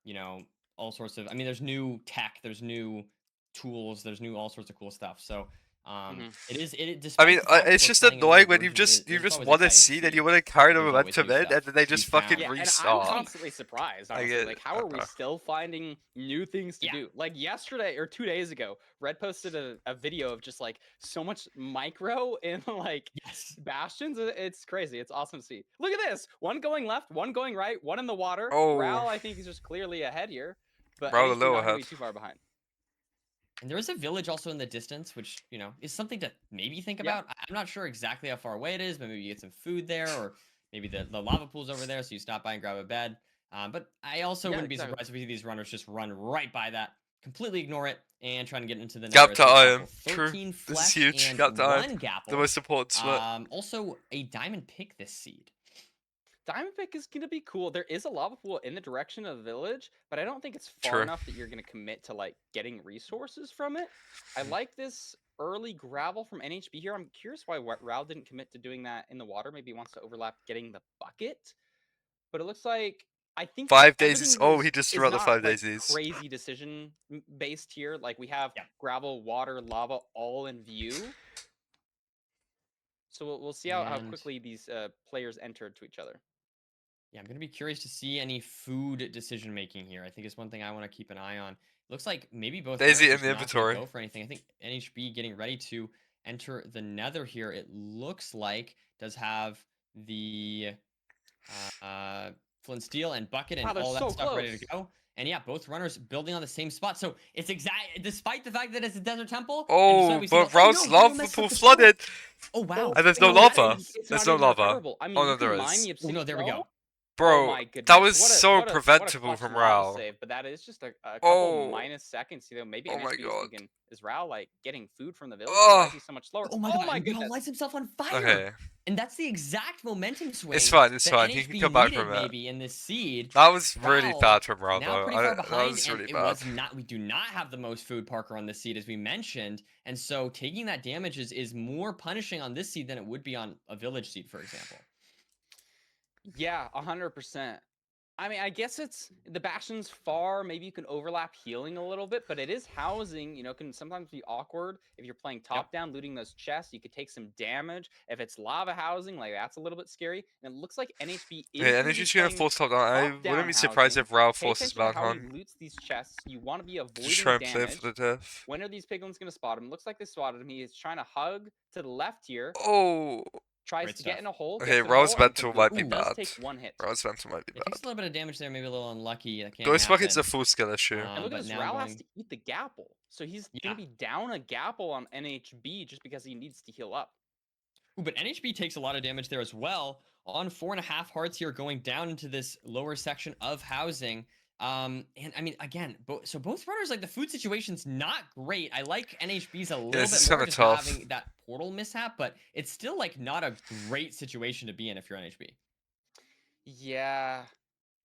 You know, all sorts of. I mean, there's new tech, there's new tools, there's new all sorts of cool stuff. So it is. I mean, it's just annoying when you just won a seed and you want to carry the momentum in, and then they just fucking restart. And I'm constantly surprised. Honestly, like how are we still finding new things to do? Like yesterday or 2 days ago, Red posted a video of just like so much micro in like bastions. It's crazy. It's awesome to see. Look at this. One going left, one going right, one in the water. Oh. Raul, I think he's just clearly ahead here, but Raul he's not going to be too far behind. And there is a village also in the distance, which, you know, is something to maybe think about. I'm not sure exactly how far away it is, but maybe you get some food there, or maybe the lava pool's over there, so you stop by and grab a bed. But I also wouldn't be surprised if we see these runners just run right by that, completely ignore it, and try to get into the Gap to iron. 13 True. This is huge. and Gap to iron. Gapple. The most important split. Also, a diamond pick this seed. Diamond pick is going to be cool. There is a lava pool in the direction of the village, but I don't think it's far enough that you're going to commit to like getting resources from it. I like this early gravel from NHB here. I'm curious why Raul didn't commit to doing that in the water. Maybe he wants to overlap getting the bucket, but it looks like I think 5 daisies. Oh, he just threw out the 5 daisies. Crazy decision based here. Like we have gravel, water, lava all in view. So we'll see how quickly these players enter to each other. Yeah, I'm going to be curious to see any food decision making here. I think it's one thing I want to keep an eye on. Looks like maybe both Daisy in players the not gonna inventory. go for anything. I think NHB getting ready to enter the nether here. It looks like does have the flint steel and bucket and all that stuff ready to go. And yeah, both runners building on the same spot. So it's despite the fact that it's a desert temple. Oh, but Rao's lava pool flooded. Oh wow! And there's no lava. There's no lava. I mean, no, there is. Oh no, there we go. Bro, oh my goodness. that was what a preventable from Rao. Save, but that is just a couple minus seconds. You know, maybe Oh my God. thinking, is Rao like getting food from the village? Oh. Why is he so much slower? Oh my goodness! Rao lights himself on fire. Okay. And that's the exact momentum swing. It's fine. It's that fine. NHB He can come back from it. Maybe in this seed. That was really bad from Rao, Now though. pretty far behind, that was really and bad. it was not. We do not have the most food, Parker, on this seed, as we mentioned, and so taking that damage is more punishing on this seed than it would be on a village seed, for example. Yeah, 100%. I mean, I guess it's the bastion's far. Maybe you can overlap healing a little bit, but it is housing. You know, can sometimes be awkward if you're playing top down, looting those chests. You could take some damage. If it's lava housing, like that's a little bit scary. And it looks like NHB is. Yeah, NHB's gonna force top down. I wouldn't be surprised if Rao forces back on. He loots these chests. You want to be avoiding Just try and damage. play for the death. When are these piglins gonna spot him? Looks like they spotted him. He is trying to hug to the left here. Oh. Tries to get in a hole. Okay, Rao's mental might be bad. Take one hit. Rao's mental might be bad. It takes a little bit of damage there, maybe a little unlucky. Ghost Bucket's a full skill issue. And look at this, Rao has to eat the Gapple. So he's going to be down a Gapple on NHB just because he needs to heal up. Ooh, but NHB takes a lot of damage there as well. On 4.5 hearts here, going down into this lower section of housing. And I mean, again, so both runners, like the food situation's not great. I like NHB's a little bit more just having that portal mishap, but it's still like not a great situation to be in if you're NHB. Yeah,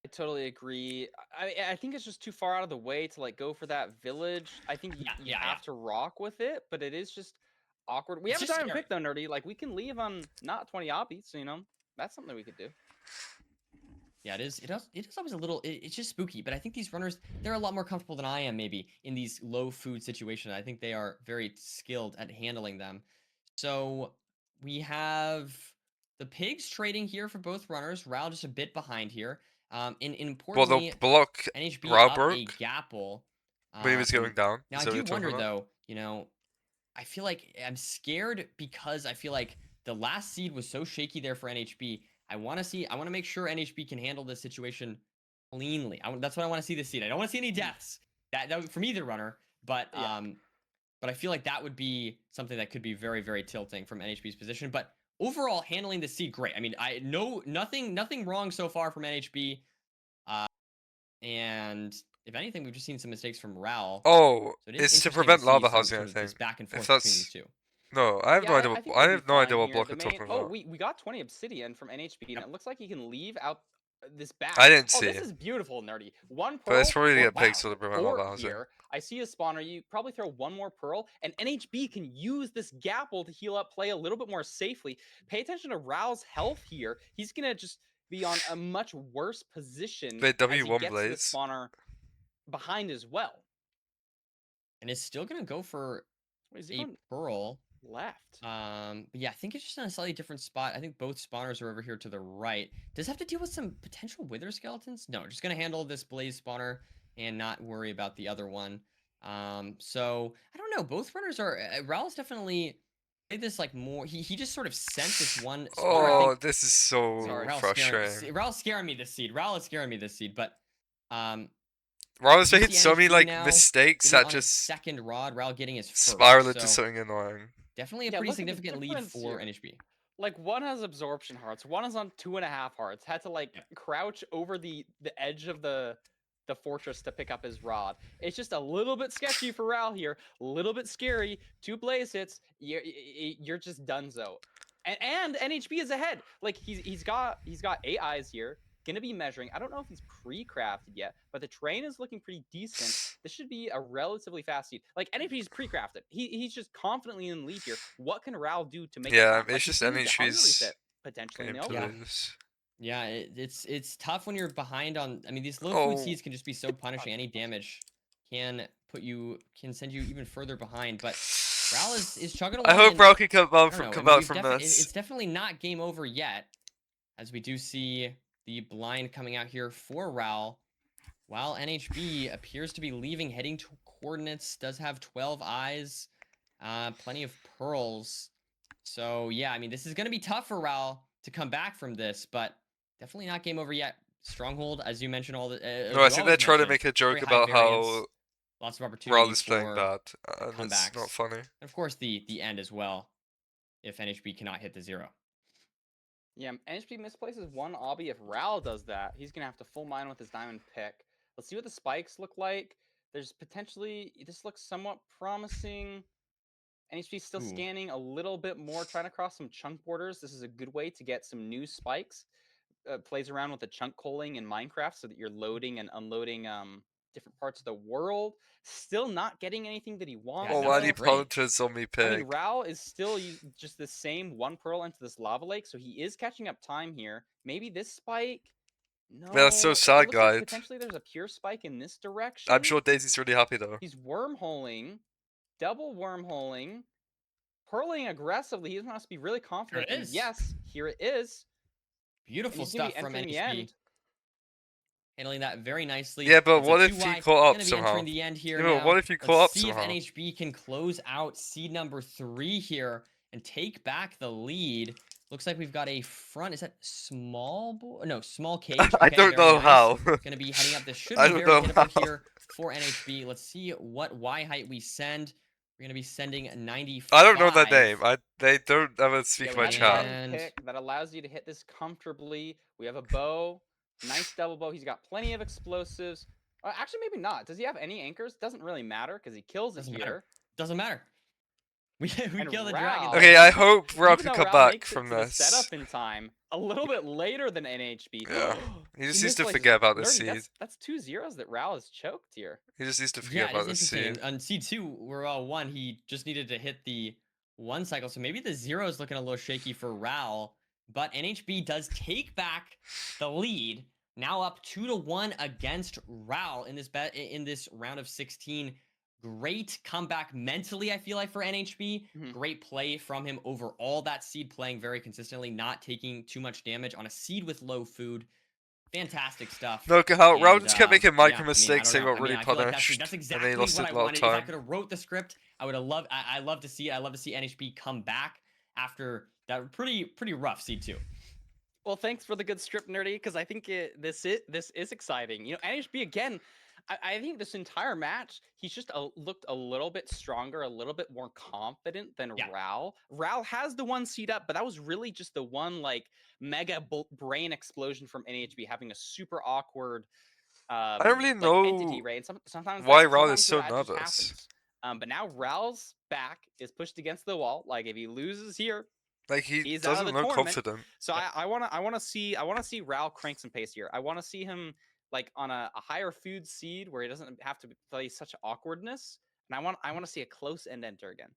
I totally agree. I think it's just too far out of the way to like go for that village. I think you have to rock with it, but it is just awkward. We have a diamond pick though, Nerdy. Like we can leave on not 20 obbies, so you know that's something we could do. Yeah, it is. It is always a little. It's just spooky, but I think these runners, they're a lot more comfortable than I am maybe in these low food situations. I think they are very skilled at handling them. So we have the pigs trading here for both runners. Rao just a bit behind here. Importantly, block NHB Rao up broke a Gapple. when he was going down. Now I do wonder though. You know, I feel like I'm scared because I feel like the last seed was so shaky there for NHB. I want to make sure NHB can handle this situation cleanly. That's what I want to see this seed. I don't want to see any deaths. That from either runner, but I feel like that would be something that could be very, very tilting from NHB's position. But overall, handling the seed, great. I mean, nothing wrong so far from NHB. And if anything, we've just seen some mistakes from Rao. Oh, so it's to prevent lava housing, I think. Back and forth between these two. No, I have no idea. I have no idea what block we're talking about. Oh, we got 20 obsidian from NHB, and it looks like he can leave out this back. I didn't see. This is beautiful, Nerdy. One pearl. But it's probably to get pigs to prevent lava housing. I see a spawner. You probably throw one more pearl, and NHB can use this Gapple to heal up, play a little bit more safely. Pay attention to Rao's health here. He's gonna just be on a much worse position as he gets the spawner behind as well. And it's still gonna go for a pearl. Left. But yeah, I think it's just in a slightly different spot. I think both spawners are over here to the right. Does it have to deal with some potential wither skeletons? No, just gonna handle this blaze spawner and not worry about the other one. So I don't know. Both runners are. Rao's definitely played this like more. He just sort of sent this one. Oh, this is so frustrating. Rao's scaring me this seed. Rao's scaring me this seed, but Rao's making so many like mistakes that just second rod. Rao getting his first, spiral into something annoying. Definitely a pretty significant lead for NHB. Like one has absorption hearts, one is on 2.5 hearts. Had to like crouch over the edge of the fortress to pick up his rod. It's just a little bit sketchy for Rao here. A little bit scary. 2 blaze hits. You're just donezo. And NHB is ahead. Like he's got 8 eyes here. Gonna be measuring. I don't know if he's pre-crafted yet, but the terrain is looking pretty decent. This should be a relatively fast seed. Like NHB's pre-crafted. He's just confidently in the lead here. What can Rao do to make it's just NHB's potentially Yeah, it's tough when you're behind on. I mean, these low food seeds can just be so punishing. Any damage can send you even further behind. But Rao is chugging along. I hope Rao can come out from this. It's definitely not game over yet, as we do see the blind coming out here for Rao, while NHB appears to be leaving, heading to coordinates, does have 12 eyes. Plenty of pearls. So yeah, I mean, this is going to be tough for Raul to come back from this, but definitely not game over yet. Stronghold, as you mentioned, all the. No, I think they're trying to make a joke about how lots of Raul opportunities is playing bad, and comebacks. it's not funny. And of course, the end as well, if NHB cannot hit the 0. Yeah, NHB misplaces one obby. If Raul does that, he's gonna have to full mine with his diamond pick. Let's see what the spikes look like. There's potentially, this looks somewhat promising. NHB still scanning a little bit more, trying to cross some chunk borders. This is a good way to get some new spikes. Plays around with the chunk coaling in Minecraft so that you're loading and unloading different parts of the world. Still not getting anything that he wants. Oh, why do you punt to a zombie pig? I mean, Raul is still just the same 1 pearl into this lava lake, so he is catching up time here. Maybe this spike. No, Man, that's so sad, guys. Like potentially there's a pure spike in this direction. I'm sure Daisy's really happy though. He's wormholing, double wormholing, pearling aggressively. He must be really confident. Here it is. Yes, here it is. Beautiful stuff from NHB. Handling that very nicely. Yeah, but what if you caught up somehow? The end here Yeah, what if you caught up somehow? See if NHB can close out seed number 3 here and take back the lead. Looks like we've got a front. Is that small? No, small cage. Okay, I don't know nice. how. Going to be heading up. This should be very hittable here for NHB. Let's see what Y height we send. We're going to be sending 95. I don't know that name. They don't ever speak my chat. Pick that allows you to hit this comfortably. We have a bow. Nice double bow. He's got plenty of explosives. Actually, maybe not. Does he have any anchors? Doesn't really matter because he kills it here. Doesn't matter. We kill the dragon. Okay, I hope Raul can come back from this. Setup in time a little bit later than NHB. Yeah, he just needs to forget about this seed. That's 2 zeros that Raul has choked here. He just needs to forget about this seed. On seed 2, we're all 1. He just needed to hit the 1 cycle, so maybe the 0 is looking a little shaky for Raul. But NHB does take back the lead. Now up 2-1 against Raul in this round of 16. Great comeback mentally, I feel like, for NHB. Great play from him overall. That seed playing very consistently, not taking too much damage on a seed with low food. Fantastic stuff. No, how Raul just kept making micro mistakes. They got really punished. That's exactly and they lost what a I lot wanted. of time. If I could have wrote the script, I would have loved. I love to see NHB come back after that pretty rough seed 2. Well, thanks for the good script, Nerdy, because I think this is exciting. You know, NHB again. I think this entire match, he's just looked a little bit stronger, a little bit more confident than Raul. Raul has the 1 seed up, but that was really just the one like mega brain explosion from NHB having a super awkward. I don't really know entity, right? Sometimes why Raul is so nervous. But now Raul's back is pushed against the wall. Like if he loses here, like he's doesn't look confident. So I want to see Raul crank some pace here. I want to see him like on a higher food seed where he doesn't have to play such awkwardness, and I want to see a close end enter again.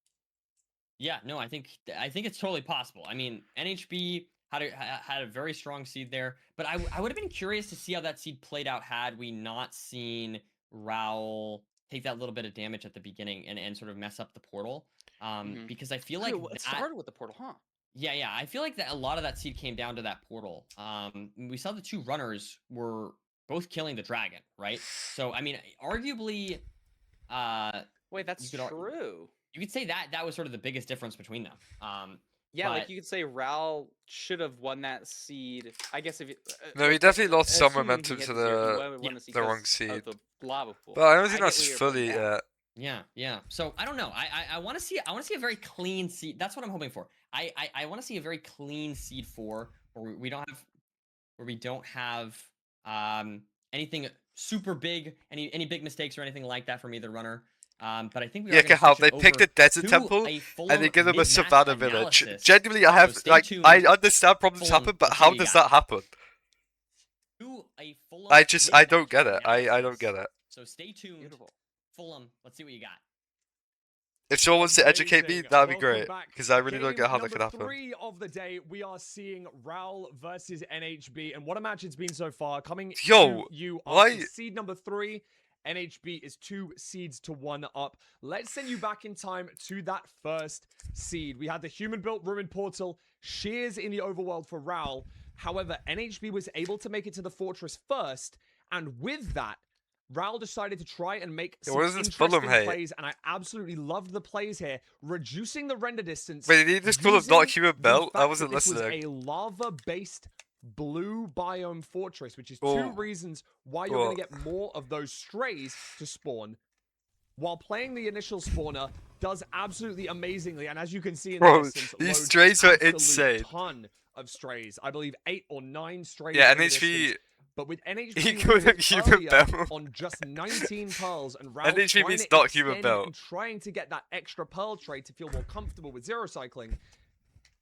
Yeah, no, I think it's totally possible. I mean, NHB had a very strong seed there, but I would have been curious to see how that seed played out had we not seen Raul take that little bit of damage at the beginning and sort of mess up the portal. Because I feel like it started with the portal, huh? Yeah, I feel like that a lot of that seed came down to that portal. We saw the 2 runners were both killing the dragon, right? So, I mean, arguably... Wait, that's true. You could say that was sort of the biggest difference between them. Yeah, like you could say Raul should have won that seed. I guess if you... no, he definitely lost some momentum to the wrong seed. But I don't think that's fully... Yeah. So, I don't know. I want to see a very clean seed. That's what I'm hoping for. I want to see a very clean seed 4 where we don't have anything super big, any big mistakes or anything like that from either runner. But I think we are how they picked a desert temple and they give them a savannah village. Genuinely, I have I understand problems happen, but how does that happen? I don't get it. I don't get it. So stay tuned. Beautiful. Fulham, let's see what you got. If someone wants to educate me, that'd be great, because I really don't get how that could happen. 3 of the day, we are seeing Raul versus NHB, and what a match it's been so far. Coming to you after seed number 3, NHB is 2 seeds to 1 up. Let's send you back in time to that first seed. We had the human-built ruined portal, shears in the overworld for Raul. However, NHB was able to make it to the fortress first, and with that, Raul decided to try and make some What is this interesting Fulham hate? plays, and I absolutely loved the plays here, reducing the render distance. Wait, did he just call him not human belt? I wasn't This was listening. a lava-based blue biome fortress, which is two Oh. reasons why you're going to get more of those strays to spawn. While playing the initial spawner does absolutely amazingly, and as you can see in the distance, these loads strays are absolute insane. Ton of strays. I believe 8 or 9 strays. Yeah, in the NHB. distance. But with NHB He called him human earlier belt. on just 19 pearls, and Raul NHB trying means to not human extend belt. and trying to get that extra pearl trade to feel more comfortable with zero cycling,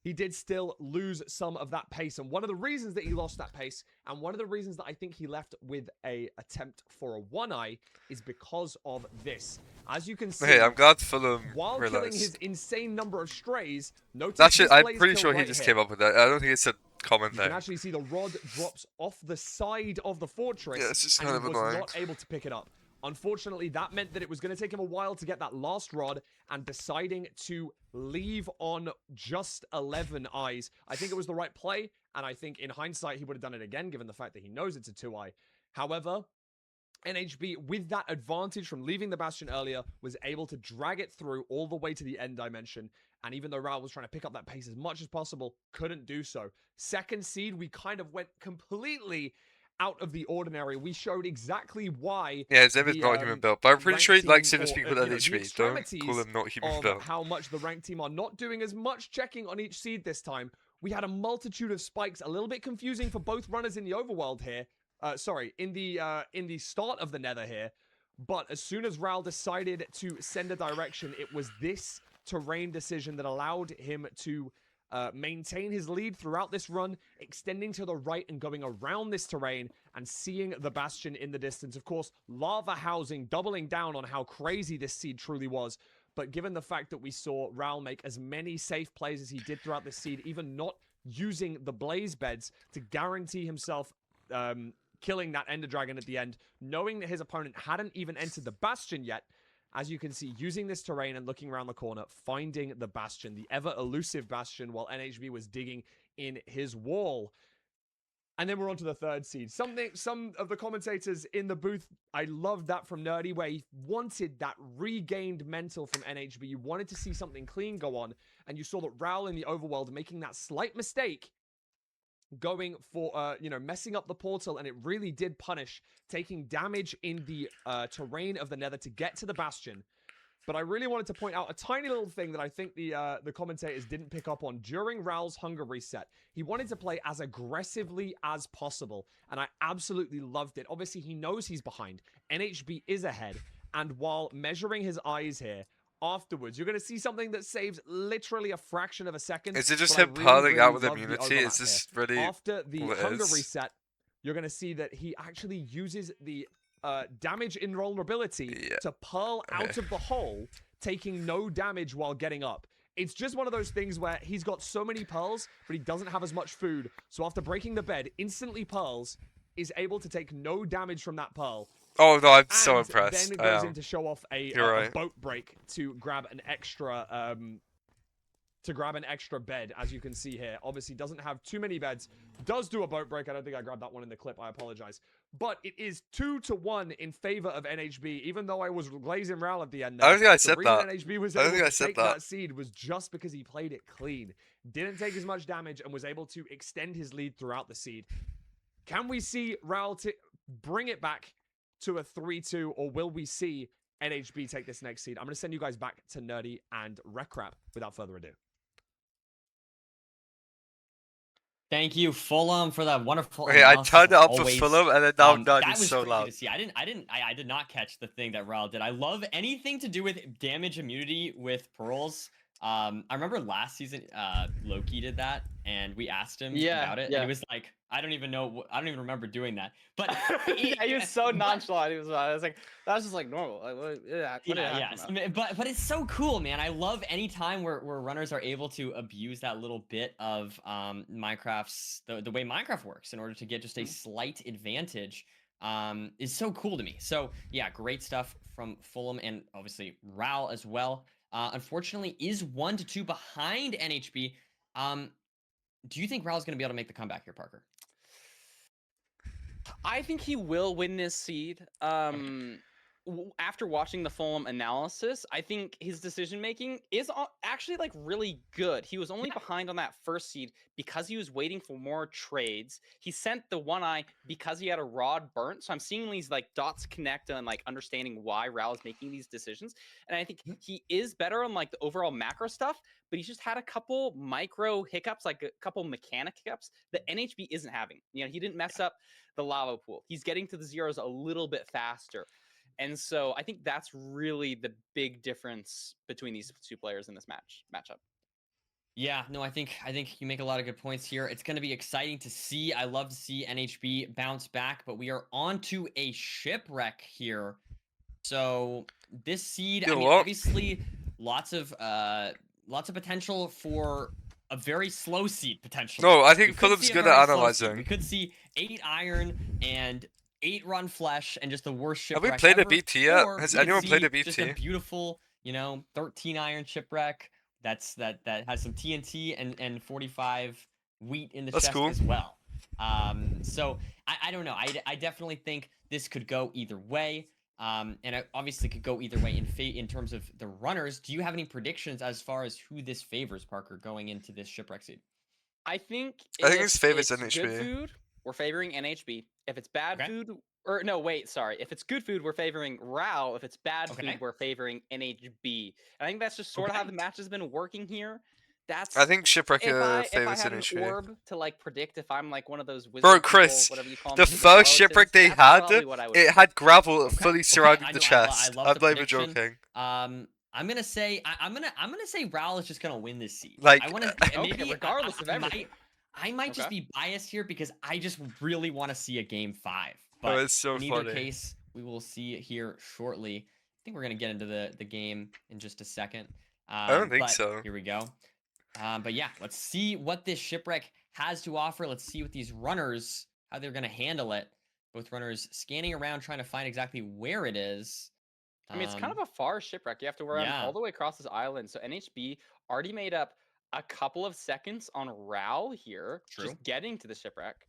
he did still lose some of that pace. And one of the reasons that he lost that pace, and one of the reasons that I think he left with a attempt for a one-eye, is because of this. As you can see, Hey, I'm glad Fulham while killing realized. his insane number of strays, notice That shit, this I'm blaze pretty kill sure he right just here. came up with that. I don't think it's a common You thing. can actually see the rod drops off the side of the fortress, Yeah, it's just and kind he of was annoying. not able to pick it up. Unfortunately, that meant that it was going to take him a while to get that last rod, and deciding to leave on just 11 eyes. I think it was the right play, and I think in hindsight he would have done it again, given the fact that he knows it's a 2-eye. However, NHB, with that advantage from leaving the Bastion earlier, was able to drag it through all the way to the end dimension. And even though Raul was trying to pick up that pace as much as possible, couldn't do so. Second seed, we kind of went completely out of the ordinary. We showed exactly why. Yeah, Zeb is not human belt, but I'm pretty sure he likes him to speak with NHB. Don't call him not human of belt. how much the ranked team are not doing as much checking on each seed this time. We had a multitude of spikes, a little bit confusing for both runners in the overworld here. In the start of the Nether here. But as soon as Raul decided to send a direction, it was this terrain decision that allowed him to maintain his lead throughout this run, extending to the right and going around this terrain and seeing the Bastion in the distance. Of course, lava housing, doubling down on how crazy this seed truly was. But given the fact that we saw Raul make as many safe plays as he did throughout this seed, even not using the blaze beds to guarantee himself killing that Ender Dragon at the end, knowing that his opponent hadn't even entered the Bastion yet, as you can see, using this terrain and looking around the corner, finding the Bastion, the ever-elusive Bastion, while NHB was digging in his wall. And then we're on to the third seed. Some of the commentators in the booth, I loved that from Nerdy, where he wanted that regained mental from NHB. You wanted to see something clean go on, and you saw that Raul in the overworld making that slight mistake, going for, messing up the portal, and it really did punish, taking damage in the terrain of the Nether to get to the Bastion. But I really wanted to point out a tiny little thing that I think the commentators didn't pick up on during Raul's hunger reset. He wanted to play as aggressively as possible, and I absolutely loved it. Obviously, he knows he's behind. NHB is ahead, and while measuring his eyes here, afterwards, you're going to see something that saves literally a fraction of a second. Is it just but I him really, piling really out with love the immunity? overlap Is this here. really After the what it hunger is? reset, you're going to see that he actually uses the damage invulnerability to pearl out of the hole, taking no damage while getting up. It's just one of those things where he's got so many pearls, but he doesn't have as much food. So after breaking the bed, instantly pearls, is able to take no damage from that pearl. Oh no, I'm so And impressed. then it I goes am. in to show off a right. boat break to grab an extra bed, as you can see here. Obviously doesn't have too many beds. Does do a boat break. I don't think I grabbed that one in the clip. I apologize. But it is 2-1 in favor of NHB, even though I was glazing Raul at the end there. I don't think I said the reason that. NHB was I don't able think I to said take that. that seed was just because he played it clean. Didn't take as much damage and was able to extend his lead throughout the seed. Can we see Raul bring it back to a 3-2, or will we see NHB take this next seed? I'm going to send you guys back to Nerdy and Recrap without further ado. Thank you, Fulham, for that wonderful. Okay, I analysis, turned it up always. for Fulham, and then now That Nerdy's was so crazy loud. to see. I did not catch the thing that Raul did. I love anything to do with damage immunity with pearls. I remember last season, Loki did that, and we asked him about it, and he was like, "I don't even know. I don't even remember doing that." But yeah, he was so nonchalant. He was. I was like, that was just like normal. Like, but it's so cool, man. I love any time where runners are able to abuse that little bit of Minecraft's the way Minecraft works in order to get just a slight advantage. Is so cool to me. So yeah, great stuff from Fulham and obviously Raul as well. Unfortunately, is 1-2 behind NHB. Do you think Raul's going to be able to make the comeback here, Parker? I think he will win this seed. After watching the full analysis, I think his decision making is actually like really good. He was only behind on that first seed because he was waiting for more trades. He sent the one eye because he had a rod burnt. So I'm seeing these like dots connect and like understanding why Raul is making these decisions. And I think he is better on like the overall macro stuff, but he's just had a couple micro hiccups, like a couple mechanic hiccups that NHB isn't having. You know, he didn't mess up the lava pool. He's getting to the zeros a little bit faster. And so I think that's really the big difference between these two players in this matchup. Yeah, no, I think you make a lot of good points here. It's going to be exciting to see. I love to see NHB bounce back, but we are on to a shipwreck here. So this seed, I mean, obviously, lots of potential for a very slow seed potentially. No, I think Philip's good at analyzing. We could see 8 iron and 8 run flesh and just the worst shipwreck. Have we played ever, a BT yet? or Has we could anyone played see a BT? Just a beautiful, 13 iron shipwreck that has some TNT and 45 wheat in the chest as well. So I don't know. I definitely think this could go either way. And it obviously could go either way in terms of the runners. Do you have any predictions as far as who this favors, Parker, going into this shipwreck seed? I think this favors it's NHB. Good food, we're favoring NHB. If it's bad food, or no, wait, sorry. If it's good food, we're favoring Rao. If it's bad food, we're favoring NHB. And I think that's just sort of how the match has been working here. I think Shipwreck favors if I had NHB. an orb to like predict if I'm like one of those wizard Bro, Chris, people, whatever you call the them, first Shipwreck they had, it it had gravel fully surrounding the chest. I love I'm not even joking. I'm gonna say I'm gonna say Raul is just gonna win this seed. Like, I want to maybe regardless of everything. I might just be biased here because I just really want to see a game 5. But it's so in either funny. case, we will see it here shortly. I think we're gonna get into the game in just a second. I don't think so. Here we go. But yeah, let's see what this shipwreck has to offer. Let's see what these runners, how they're gonna handle it. Both runners scanning around trying to find exactly where it is. I mean, it's kind of a far shipwreck. You have to run all the way across this island. So NHB already made up a couple of seconds on Raul here, just getting to the shipwreck.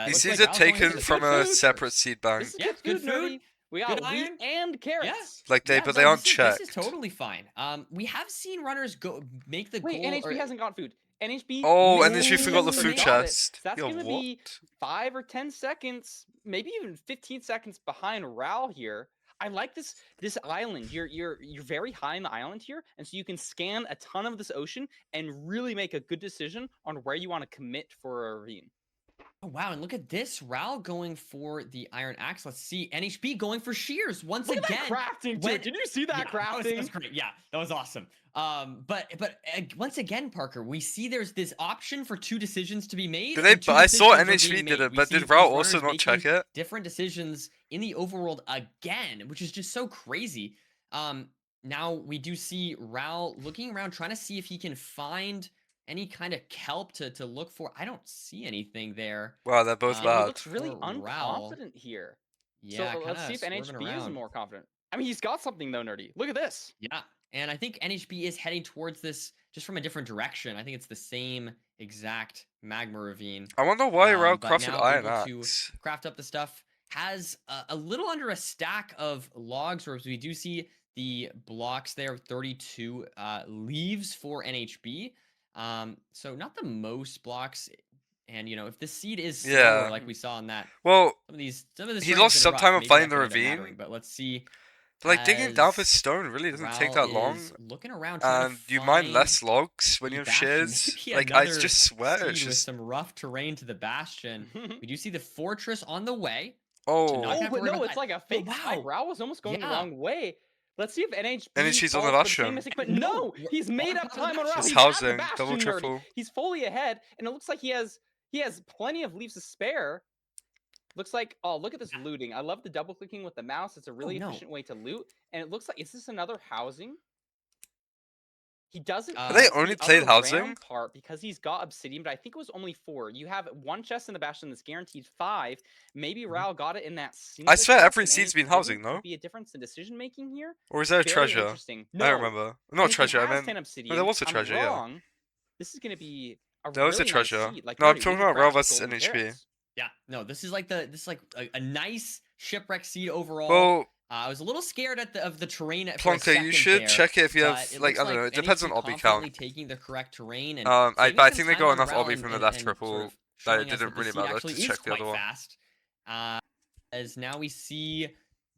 He sees it taken from a separate seed bank. Yeah, good food. We got wheat and carrots. Like but they aren't checked. This is totally fine. We have seen runners make the goal. NHB hasn't got food. NHB. Oh, and then she forgot the food chest. So that's gonna be 5 or 10 seconds, maybe even 15 seconds behind Raul here. I like this island. You're very high in the island here, and so you can scan a ton of this ocean and really make a good decision on where you want to commit for a ravine. Oh, wow, and look at this. Raul going for the iron axe. Let's see. NHB going for shears once look again. At that crafting, too. Did you see that crafting? That was great. Yeah, that was awesome. But once again, Parker, we see there's this option for 2 decisions to be made. I saw NHB did it, but did Raul also not check it? Different decisions in the overworld again, which is just so crazy. Now we do see Raul looking around, trying to see if he can find any kind of kelp to look for. I don't see anything there. Wow, they're both bad. He looks really unconfident here. Yeah, so let's see if NHB is more confident. I mean, he's got something though, Nerdy. Look at this. Yeah, and I think NHB is heading towards this just from a different direction. I think it's the same exact magma ravine. I wonder why Raul crafted iron able axe. To craft up the stuff. Has a little under a stack of logs, or as we do see the blocks there, 32 leaves for NHB. So not the most blocks, and if the seed is slower, like we saw in that. Well, some of this he lost some time on finding the ravine. But let's see. Like digging down for stone really doesn't take that long. Looking around, and you mine less logs when you have shears. Like I just swear, it's just some rough terrain to the bastion. We do see the fortress on the way. But no, it's like a fake. Wow, Raul was almost going the wrong way. Let's see if NHB's on the bastion. But no, he's made up time on Raul. He's housing, double triple. He's fully ahead, and it looks like he has plenty of leaves to spare. Looks like, oh, look at this looting. I love the double clicking with the mouse. It's a really efficient way to loot. And it looks like, is this another housing? He doesn't. They only played housing part because he's got obsidian, but I think it was only 4. You have 1 chest in the bastion that's guaranteed 5. Maybe Raul got it in that single. I swear every seed's been housing, no? Be a difference in decision making here. Or is there a treasure? Interesting. No, I don't remember. Not treasure. I meant. No, there was a treasure. Yeah. This is gonna be. There was a treasure. Nice seed. Like, no, I'm talking about Raul versus NHB. Yeah, no, this is like a nice shipwreck seed overall. Well, I was a little scared of the terrain for a Plonker, second you should there, check it if you have, but it like, looks I don't know, it NHB depends on obby confidently count. taking the correct terrain and But saving I some think they time got on enough Rel obby from the left and sort triple of that it showing us didn't the really seed matter actually to is check the quite other one. fast. As now we see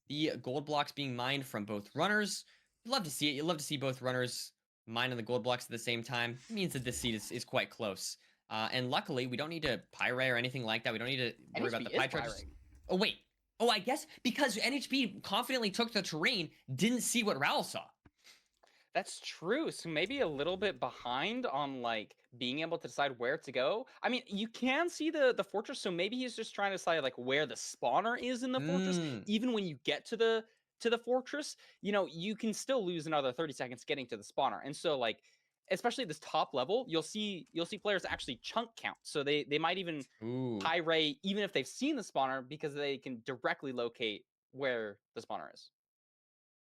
the gold blocks being mined from both runners. You'd love to see it. You'd love to see both runners mine on the gold blocks at the same time. It means that this seed is quite close. And luckily, we don't need to pyrite or anything like that. We don't need to worry about the pie charges. Oh, wait. Oh, I guess because NHB confidently took the terrain, didn't see what Raul saw. That's true. So maybe a little bit behind on like being able to decide where to go. I mean, you can see the fortress, so maybe he's just trying to decide like where the spawner is in the fortress. Even when you get to the fortress, you know, you can still lose another 30 seconds getting to the spawner. And so like especially this top level, you'll see players actually chunk count. So they might even pyrite even if they've seen the spawner because they can directly locate where the spawner is.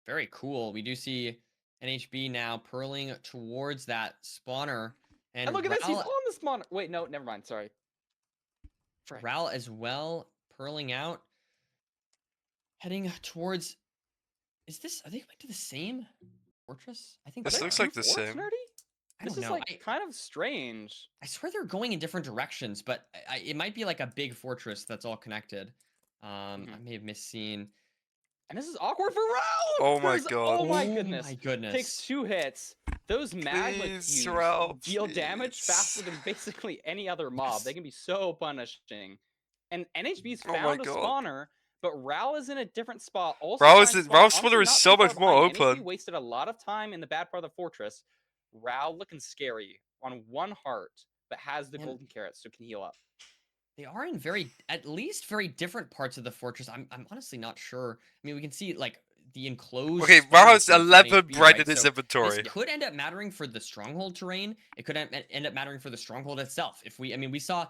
Very cool. We do see NHB now purling towards that spawner. And look at this, he's on the spawner. Wait, no, never mind. Sorry. Raul as well, purling out. Heading towards... are they going to the same fortress? I think this looks like the same. Nerdy? This is like kind of strange. I swear they're going in different directions, but it might be like a big fortress that's all connected. I may have misseen. And this is awkward for Raul! Oh my god. Oh my goodness. Oh my goodness. Takes 2 hits. Those magma cubes deal damage faster than basically any other mob. They can be so punishing. And NHB's found a spawner, but Raul is in a different spot. Also, Raul's spawner is so much more open. NHB wasted a lot of time in the bad part of the fortress. Raul looking scary on 1 heart, but has the golden carrots, so can heal up. They are in at least very different parts of the fortress. I'm honestly not sure. I mean, we can see like the enclosed. Okay, Raul has 11 bright in his inventory. This could end up mattering for the stronghold terrain. It could end up mattering for the stronghold itself. We saw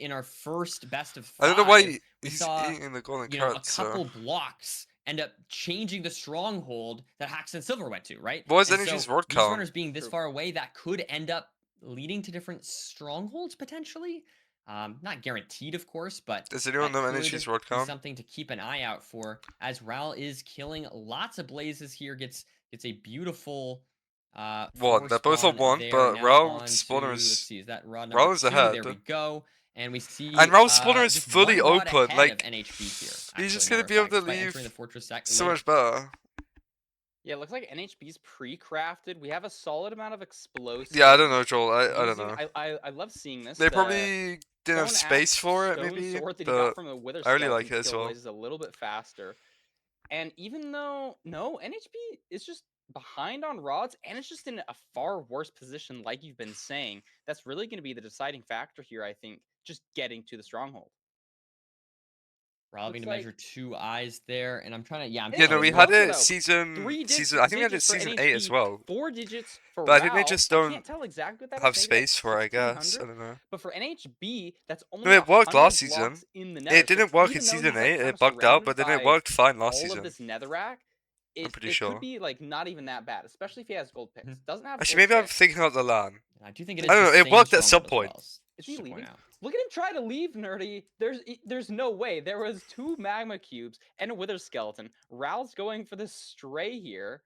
in our first best of 5. I don't know why he's eating the golden carrots. A couple blocks end up changing the stronghold that Hax and Silver went to, right? What was NHB's word count? These runners being this far away, that could end up leading to different strongholds potentially. Not guaranteed, of course, but does anyone know NHB's word count? Something to keep an eye out for, as Raul is killing lots of blazes here. Gets a beautiful one. They're both on 1, but Raul spawner is Raul is ahead. There we go. And we see and Raul's spawner is fully open. Like NHB here. He's just gonna be able to leave the fortress so much better. Yeah, it looks like NHB's pre-crafted. We have a solid amount of explosives. Yeah, I don't know, Joel. I don't know. I love seeing this. They probably didn't have space for it, maybe. But I really like it as well. Is a little bit faster. And even though NHB is just behind on rods, and it's just in a far worse position, like you've been saying. That's really going to be the deciding factor here, I think. Just getting to the stronghold. We're having to measure 2 eyes there, and I'm trying to. Yeah, no, we had it season. I think we had it season 8 as well. 4 digits for but I think they just don't have is. space for it, I guess. I don't know. But for NHB, that's only. No, it worked last season. It didn't so work in season 8. It bugged out, but then it worked fine last season. All of this netherrack. I'm pretty sure. It could be like not even that bad, especially if he has gold picks. Doesn't have. Actually, maybe I'm thinking about the LAN. I do think it is. I don't know. It worked at some point. Is he leaving? Look at him try to leave, Nerdy. There's no way. There was 2 magma cubes and a wither skeleton. Raul's going for the stray here.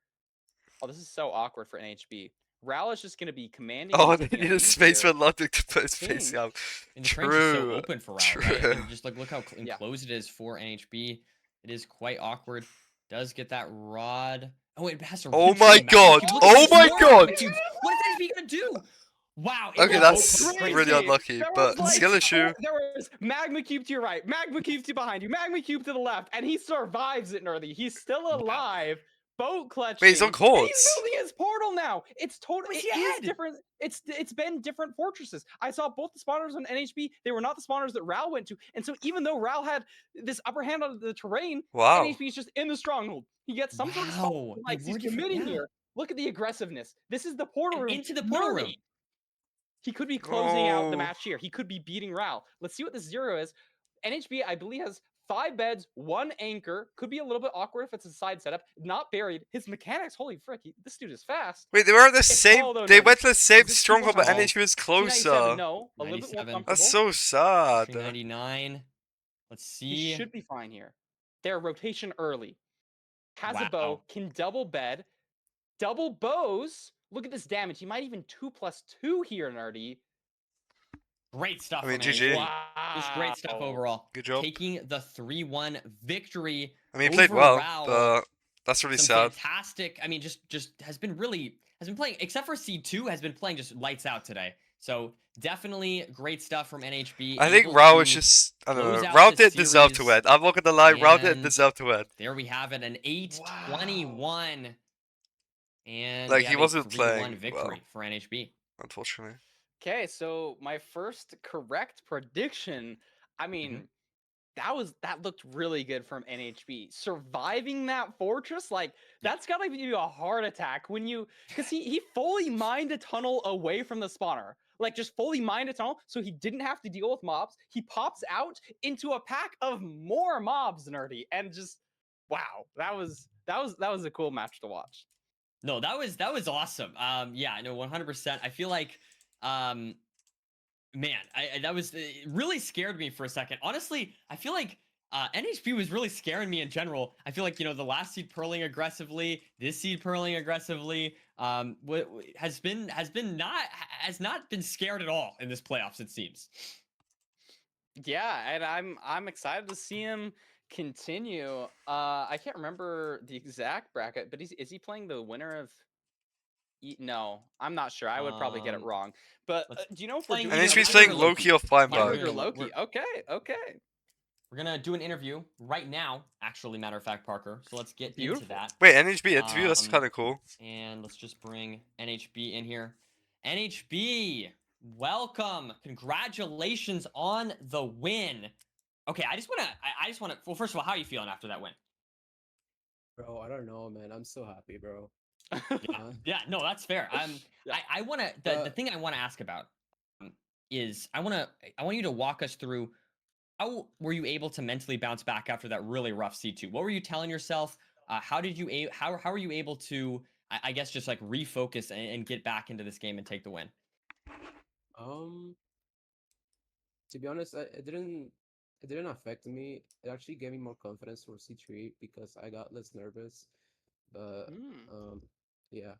Oh, this is so awkward for NHB. Raul is just going to be commanding. Oh, they need a space for Logic to put his face out. And the trench is so open for Raul, right? And just look how enclosed it is for NHB. It is quite awkward. Does get that rod. Oh, it has to. Oh my god! Oh my god! What is NHB going to do? Wow. Okay, that's really unlucky, but skill issue. There was magma cube to your right, magma cube to behind you, magma cube to the left, and he survives it, Nerdy. He's still alive. Boat clutching. Wait, he's on courts. He's building his portal now. It's totally different. It's been different fortresses. I saw both the spawners on NHB. They were not the spawners that Raul went to. And so even though Raul had this upper hand on the terrain, NHB is just in the stronghold. He gets some sort of spawn, like he's committing here. Look at the aggressiveness. This is the portal room. Into the portal room. He could be closing out the match here. He could be beating Raul. Let's see what the 0 is. NHB, I believe, has 5 beds, 1 anchor. Could be a little bit awkward if it's a side setup. Not buried. His mechanics, holy frick, this dude is fast. Wait, they were the It's same. tall, though, They Nerdy. went to the same Is this stronghold, but tall? NHB was 297, closer. no. A little bit more 97. comfortable. That's so sad. 399. Let's see. He should be fine here. Their rotation early. Has a Wow. bow, can double bed. Double bows. Look at this damage. He might even 2+2 here, Nerdy. Great stuff. I mean, from GG. NHB. Just great stuff overall. Good job. Taking the 3-1 victory. I mean, he played over well, Raul. but that's really Some sad. fantastic. I mean, just has been playing, except for C2, has been playing just lights out today. So definitely great stuff from NHB. I think able Raul was to just, I don't close know, out Raul the didn't deserve to series. win. I'm not gonna lie, Raul didn't And deserve to win. There we have it, an 8-21. And Like, we he have a wasn't 3-1 playing victory well. for NHB. Unfortunately. Okay, so my first correct prediction, I mean, that looked really good from NHB. Surviving that fortress, like, that's gotta give you a heart attack when you, because he fully mined a tunnel away from the spawner. Like, just fully mined a tunnel, so he didn't have to deal with mobs. He pops out into a pack of more mobs, Nerdy, and just, wow, that was a cool match to watch. No, that was awesome. Yeah, no, 100%. I feel like, man, that was it really scared me for a second. Honestly, I feel like NHB was really scaring me in general. I feel like, you know, the last seed pearling aggressively, this seed pearling aggressively, has not been scared at all in this playoffs, it seems. Yeah, and I'm excited to see him continue. I can't remember the exact bracket, but is he playing the winner of? No, I'm not sure. I would probably get it wrong. But do you know if we're doing? And NHB's playing Loki or Feinberg Feinberg. or Loki. Okay. We're gonna do an interview right now. Actually, matter of fact, Parker. So let's get into that. Wait, NHB interview? That's kind of cool. And let's just bring NHB in here. NHB, welcome. Congratulations on the win. Okay, I just wanna. Well, first of all, how are you feeling after that win? Bro, I don't know, man. I'm so happy, bro. Yeah, no, that's fair. I wanna. The thing I wanna ask about is I want you to walk us through. How were you able to mentally bounce back after that really rough C2? What were you telling yourself? How were you able to, I guess, just like refocus and get back into this game and take the win? To be honest, it didn't affect me. It actually gave me more confidence for C3 because I got less nervous. But yeah.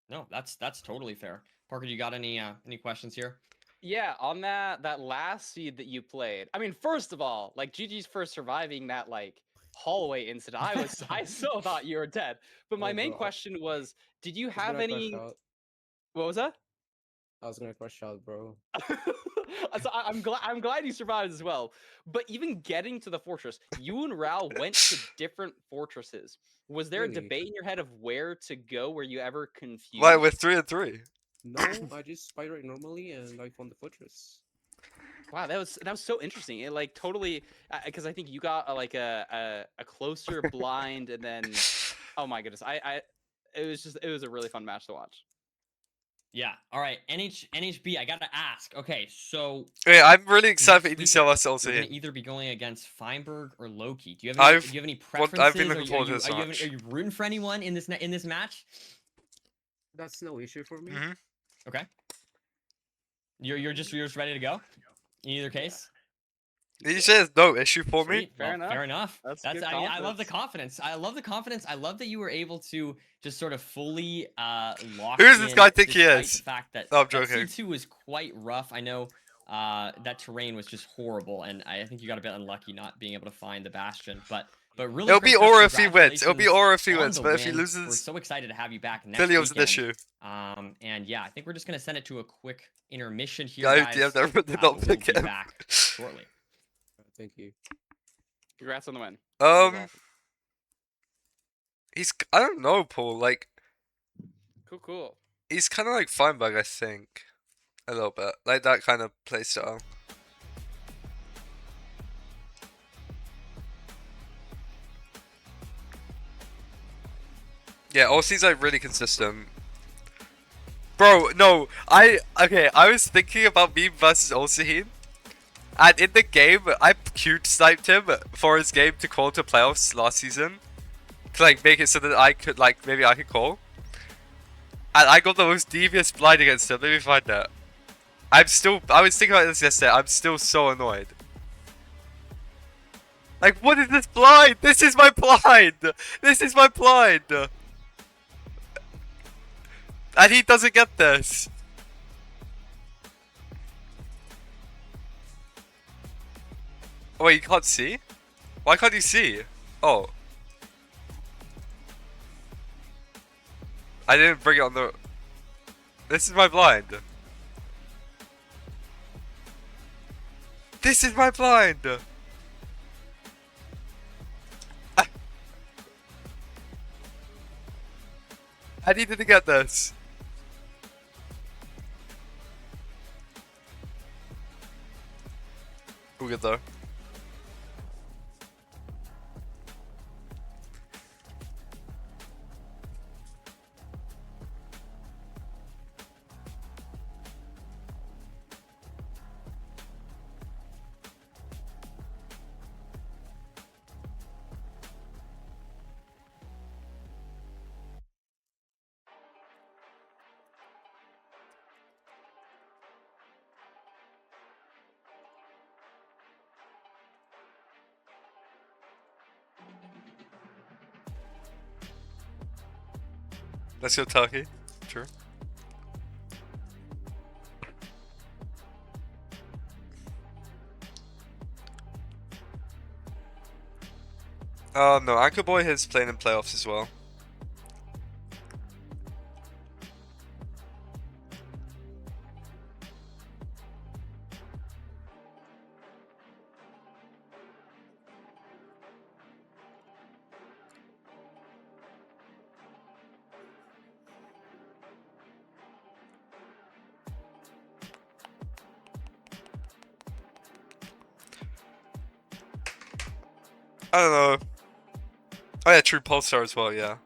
No, that's totally fair. Parker, you got any questions here? Yeah, on that last seed that you played. I mean, first of all, like GG's for surviving that like hallway incident. I so thought you were dead. But my main question was, did you have any? What was that? I was gonna crush out, bro. So I'm glad you survived as well. But even getting to the fortress, you and Raul went to different fortresses. Was there a debate in your head of where to go? Were you ever confused? Why, with 3 and 3? No, I just spied right normally and I found the fortress. Wow, that was so interesting. It like totally, because I think you got a closer blind, and then, oh my goodness, it was a really fun match to watch. Yeah. All right. NHB, I gotta ask. Okay, so. Yeah, I'm really excited for EDCLS also here. Either be going against Feinberg or Loki. Do you have any preferences? I've been looking forward to this match. Are you rooting for anyone in this match? That's no issue for me. Okay. You're just ready to go. In either case. Did you say there's no issue for me? Fair enough. That's I mean, I love the confidence. I love that you were able to just sort of fully lock. Who does this guy think he is? The fact that, I'm joking. C2 was quite rough. I know that terrain was just horrible, and I think you got a bit unlucky not being able to find the bastion. But really, it'll be aura if he wins. It'll be aura if he wins. But if he loses, we're so excited to have you back next Philly was weekend. an issue. And yeah, I think we're just gonna send it to a quick intermission here, guys. guys. We'll be back shortly. Thank you. Congrats on the win. I don't know, Paul. Like, cool. He's kind of like Feinberg, I think, a little bit, like that kind of playstyle. Yeah, Aussie's like really consistent. Bro, no, I was thinking about me versus Aussie, And in the game, I cute sniped him for his game to call to playoffs last season. To like make it so that I could like, maybe I could call. And I got the most devious blind against him. Let me find that. I was thinking about this yesterday. I'm still so annoyed. Like, what is this blind? This is my blind! This is my blind! And he doesn't get this. Oh, wait, you can't see? Why can't you see? Oh. I didn't bring it on the... This is my blind. This is my blind! I needed to get this. We'll get there. Let's go Ducky. Sure. No, Anchor Boy is playing in playoffs as well. I don't know. Oh yeah, true Pulsar as well, yeah.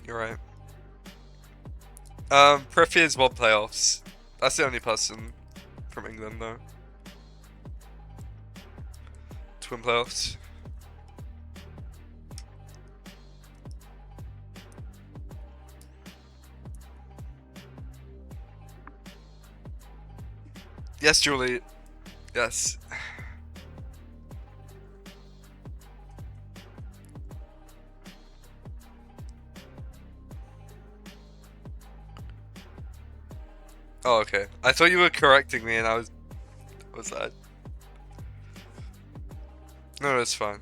You're right. Preffy is won playoffs. That's the only person from England though. To win playoffs. Yes, Julie. Yes. Oh, okay. I thought you were correcting me and I was... What was that? No, it's fine.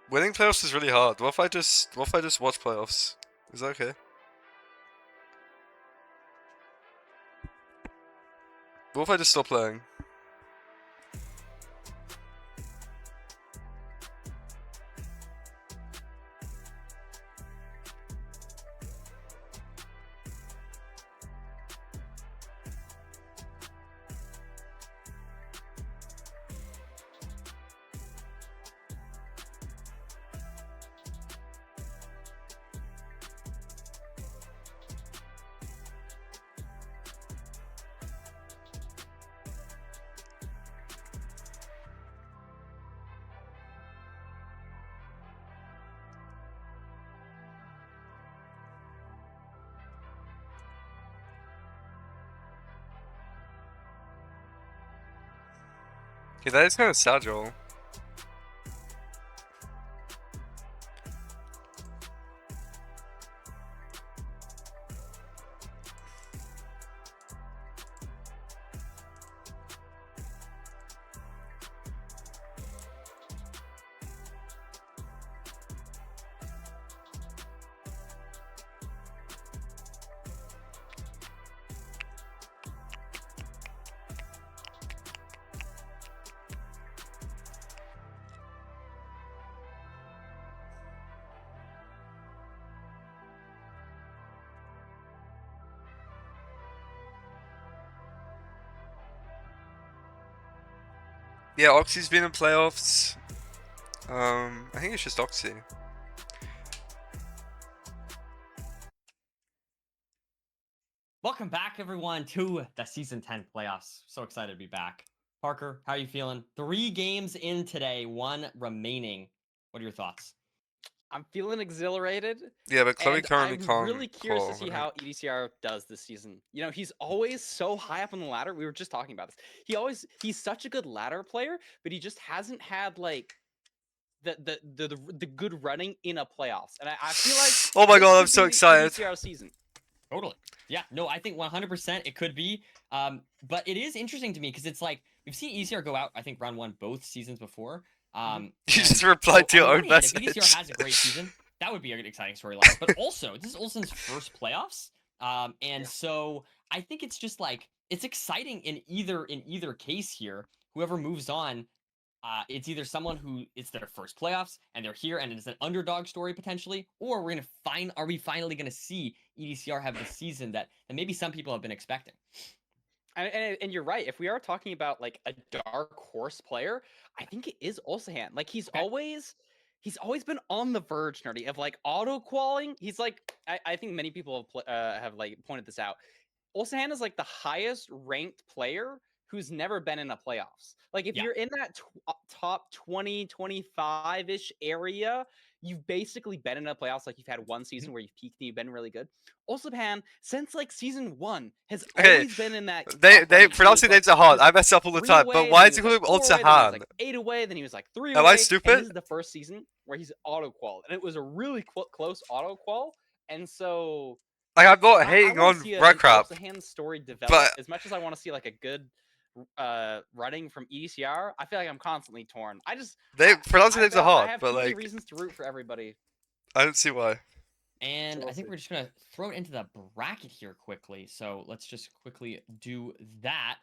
Winning playoffs is really hard. What if I just watch playoffs? Is that okay? What if I just stop playing? Okay, that is kind of sad, Joel. Yeah, Oxy's been in playoffs. I think it's just Oxy. Welcome back, everyone, to the Season 10 playoffs. So excited to be back. Parker, how are you feeling? 3 games in today, 1 remaining. What are your thoughts? I'm feeling exhilarated. Yeah, but Chloe currently can't. I'm really curious to see how EDCR does this season. You know, he's always so high up on the ladder. We were just talking about this. He's such a good ladder player, but he just hasn't had like the good running in a playoffs. And I feel like oh my god, I'm so excited. EDCR season. Totally. Yeah, no, I think 100% it could be. But it is interesting to me because it's like we've seen EDCR go out, I think, round 1 both seasons before. You just replied to your own message. If EDCR has a great season, that would be an exciting storyline. But also, this is Olsen's first playoffs. So I think it's just like it's exciting in either case here. Whoever moves on, it's either someone who it's their first playoffs and they're here and it's an underdog story potentially, or are we finally gonna see EDCR have the season that maybe some people have been expecting. And you're right. If we are talking about like a dark horse player, I think it is Olsahan. Like he's always been on the verge, nerdy, of like auto qualling. He's like I think many people have like pointed this out. Olsahan is like the highest ranked player who's never been in a playoffs. Like if you're in that top 20, 25-ish area, you've basically been in a playoffs. Like you've had one season where you've peaked and you've been really good. Olsahan, since like season 1, has always been in that. They pronouncing names are hard. I mess up all the time. But why is he calling him Olsahan? Like 8 away, then he was like 3 away. Am I stupid? This is the first season where he's auto qual, and it was a really close auto qual. And so, like, I'm not hating on Red Crap, Olsahan's story develop but as much as I want to see like a good running from EDCR. I feel like I'm constantly torn. pronouncing names are hard, I have but too many like reasons to root for everybody. I don't see why. And I think we're just gonna throw it into the bracket here quickly. So let's just quickly do that.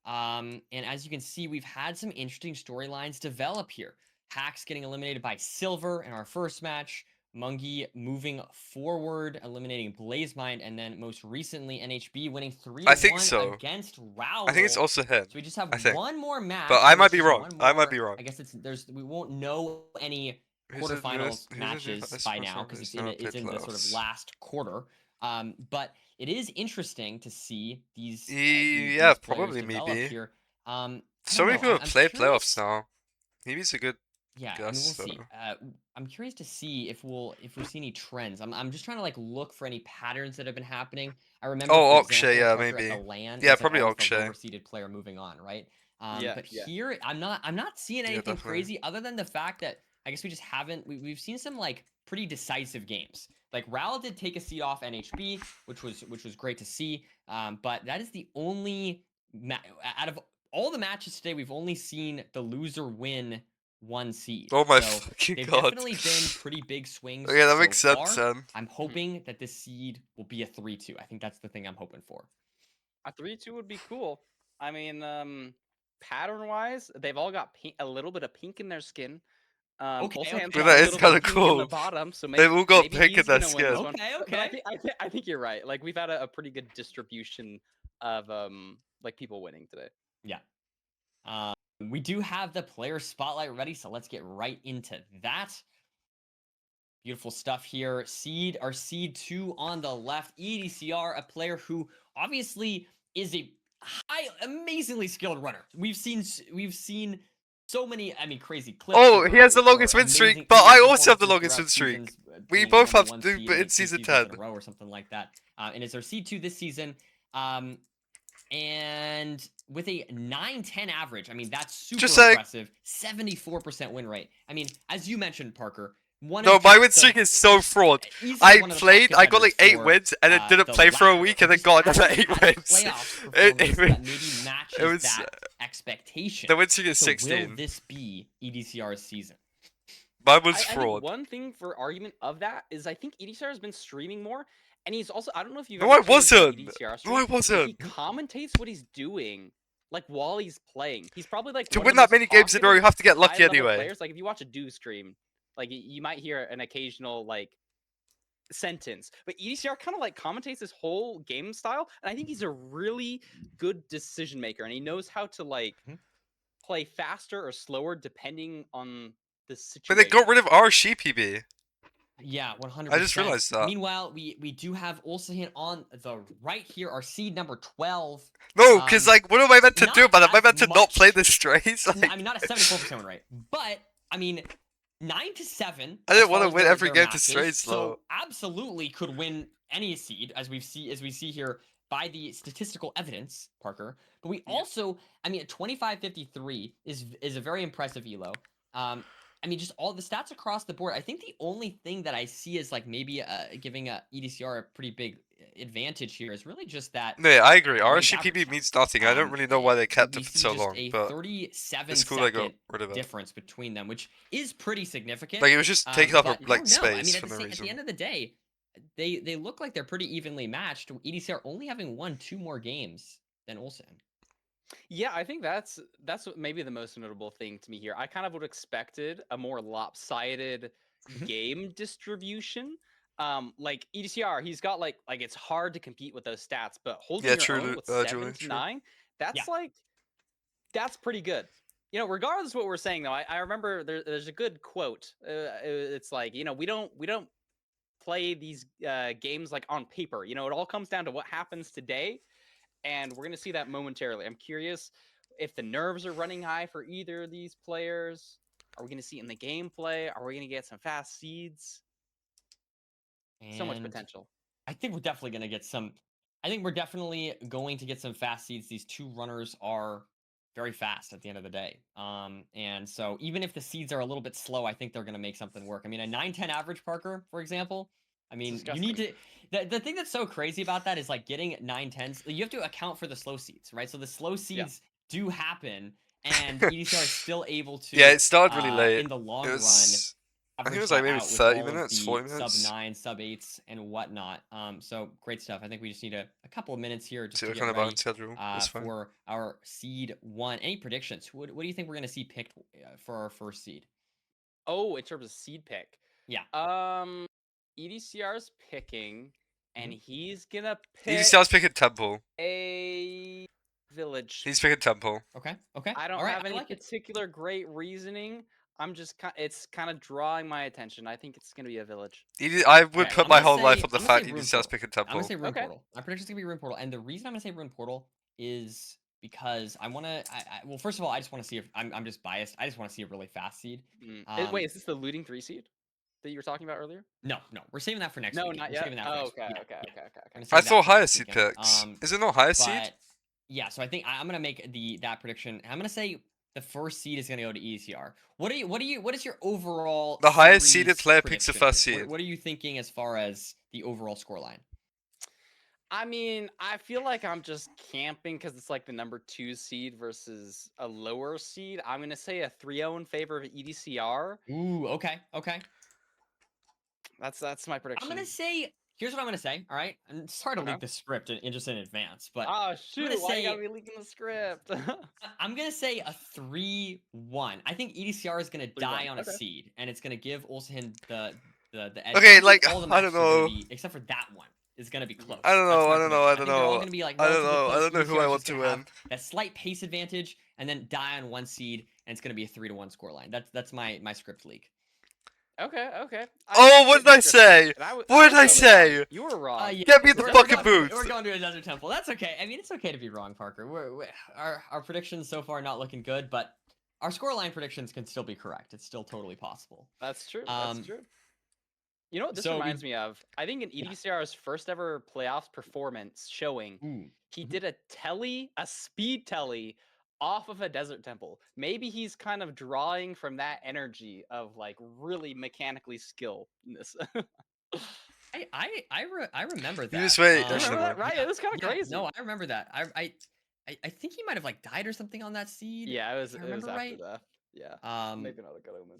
And as you can see, we've had some interesting storylines develop here. Hacks getting eliminated by Silver in our first match. Mungie moving forward, eliminating Blazemind, and then most recently NHB winning 3-1 against Raul. I think it's also him. So we just have one more match. But I might be wrong. I might be wrong. I guess we won't know any quarterfinals matches by now because it's in the sort of last quarter. But it is interesting to see these. Yeah, probably maybe. Here. So many people play playoffs now. Maybe it's a good. Yeah, I mean, we'll see. I'm curious to see if we see any trends. I'm just trying to like look for any patterns that have been happening. I remember. Oh, Okshay, yeah, maybe. Yeah, probably Okshay. Lower seeded player moving on, right? Here, I'm not seeing anything crazy other than the fact that I guess we just haven't. We've seen some like pretty decisive games. Like Raul did take a seed off NHB, which was great to see. But that is the only out of all the matches today, we've only seen the loser win 1 seed. Oh my fucking they've god! Definitely been pretty big swings. Okay, that makes sense, then. I'm hoping that this seed will be a 3-2. I think that's the thing I'm hoping for. A 3-2 would be cool. I mean, pattern-wise, they've all got a little bit of pink in their skin. Okay. That is kind of cool. The bottom, so maybe, they've all got pink in their skin. Okay. I think you're right. Like we've had a pretty good distribution of like people winning today. Yeah. We do have the player spotlight ready, so let's get right into that. Beautiful stuff here. Our seed 2 on the left. EDCR, a player who obviously is a amazingly skilled runner. We've seen so many, crazy clips. Oh, he has the longest win streak, but I also have the longest win streak. We both have in season 10 or something like that. And it's our seed 2 this season. And with a 9-10 average, that's super impressive. 74% win rate. As you mentioned, Parker. No, my win streak is so fraud. I got like 8 wins, and then didn't play for a week, and then got another 8 wins. It was that expectation. The win streak is 16. Will this be EDCR's season? Mine was fraud. One thing for argument of that is I think EDCR has been streaming more. And he's also, I don't know if you've No, I wasn't. He commentates what he's doing, like, while he's playing. He's probably, like, to win that many games in a row, you have to get lucky anyway. Players. Like, if you watch a Do stream, like, you might hear an occasional, like, sentence. But EDCR kind of, like, commentates his whole game style. And I think he's a really good decision maker. And he knows how to, like, play faster or slower depending on the situation. But they got rid of our PB. Yeah, 100%. I just realized that. Meanwhile, we do have Ulsahan on the right here, our seed number 12. No, because like, what am I meant to do? But am I meant to not play the straights? Like, I mean, not a 74% win rate, but I mean, 9-7. I didn't want to win every game to straights, though. So absolutely could win any seed, as we see here by the statistical evidence, Parker. But we also, I mean, 25-53 is a very impressive elo. I mean, just all the stats across the board. I think the only thing that I see is like maybe giving EDCR a pretty big advantage here is really just that. Yeah, I agree. RSGPB means nothing. I don't really know why they kept it for so long, a but 37 it's cool they got rid of it. difference between them, which is pretty significant. Like, it was just taking up like space I mean, for no reason. At the end of the day, they look like they're pretty evenly matched. EDCR only having won 2 more games than Ulsan. Yeah, I think that's what maybe the most notable thing to me here. I kind of would have expected a more lopsided game distribution. Like EDCR, he's got like it's hard to compete with those stats, but holding your own with 7-9, that's that's pretty good. You know, regardless of what we're saying though, I remember there's a good quote. It's like, you know, we don't play these games like on paper. You know, it all comes down to what happens today. And we're going to see that momentarily. I'm curious if the nerves are running high for either of these players. Are we going to see it in the gameplay? Are we going to get some fast seeds? So much potential. I think we're definitely going to get some. I think we're definitely going to get some fast seeds. These 2 runners are very fast at the end of the day. And so even if the seeds are a little bit slow, I think they're going to make something work. I mean, a 9-10 average, Parker, for example. I mean, you need to. The thing that's so crazy about that is like getting 9-10s. You have to account for the slow seeds, right? So the slow seeds do happen, and EDCR is still able to. Yeah, it started really late. In the long run. I think it was like maybe 30 minutes, 40 minutes. Sub-9, sub-8s, and whatnot. So great stuff. I think we just need a couple of minutes here just to kind get ready for our seed 1. Any predictions? What do you think we're going to see picked for our first seed? Oh, in terms of seed pick. Yeah. EDCR's picking, and he's gonna pick. EDCR's picking Temple. A village. He's picking Temple. Okay. I don't have any particular great reasoning. I'm just it's kind of drawing my attention. I think it's gonna be a village. I would put my whole life on the fact EDCR's picking Temple. I'm gonna say Rune Portal. My prediction's gonna be Rune Portal, and the reason I'm gonna say Rune Portal is because I want to. Well, first of all, I just want to see if I'm just biased. I just want to see a really fast seed. Wait, is this the looting 3 seed that you were talking about earlier? No, we're saving that for next week. No, not yet. Okay. I thought higher seed picks. Is it not higher seed? Yeah, so I think I'm gonna make that prediction. I'm gonna say the first seed is gonna go to EDCR. What is your overall? The highest seeded player picks the first seed. What are you thinking as far as the overall scoreline? I mean, I feel like I'm just camping because it's like the number 2 seed versus a lower seed. I'm gonna say a 3-0 in favor of EDCR. Ooh, okay. That's my prediction. I'm gonna say. Here's what I'm gonna say. All right, and sorry to leak the script just in advance, but oh shoot, why you gotta be leaking the script? I'm gonna say a 3-1. I think EDCR is gonna die on a seed, and it's gonna give Ulsahan the edge. Okay, like I don't know, except for that one is gonna be close. I don't know. I don't know who I want to win. That slight pace advantage, and then die on 1 seed, and it's gonna be a 3-1 scoreline. That's my script leak. Okay. Oh, what did I say? What did I say? You were wrong. Get me the fucking booth. We're going to a desert temple. That's okay. I mean, it's okay to be wrong, Parker. Our predictions so far not looking good, but our scoreline predictions can still be correct. It's still totally possible. That's true. You know what this reminds me of? I think in EDCR's first ever playoffs performance showing, he did a speed telly off of a desert temple. Maybe he's kind of drawing from that energy of like really mechanically skillness. I remember that. You just wait. Remember that, right? It was kind of crazy. No, I remember that. I think he might have like died or something on that seed. Yeah, it was after right? that. Yeah. Maybe not a good omen.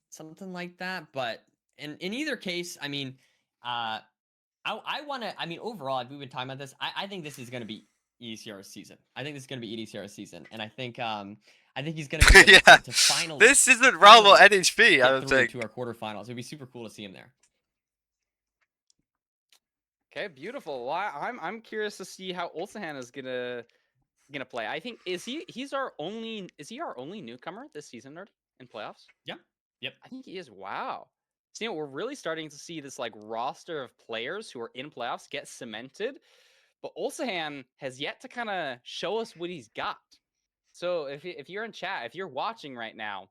Something like that. But in either case, I mean, I want to. I mean, overall, we've been talking about this. I think this is going to be EDCR's season. I think this is going to be EDCR's season, and I think he's going to be able to finally. This isn't Raul or NHP. I don't think to our quarterfinals. It'd be super cool to see him there. Okay, beautiful. Well, I'm curious to see how Ulsahan is gonna play. I think is he our only newcomer this season, Nerd, in playoffs? Yeah. Yep. I think he is. Wow. So, we're really starting to see this like roster of players who are in playoffs get cemented, but Ulsahan has yet to kind of show us what he's got. So if you're in chat, if you're watching right now,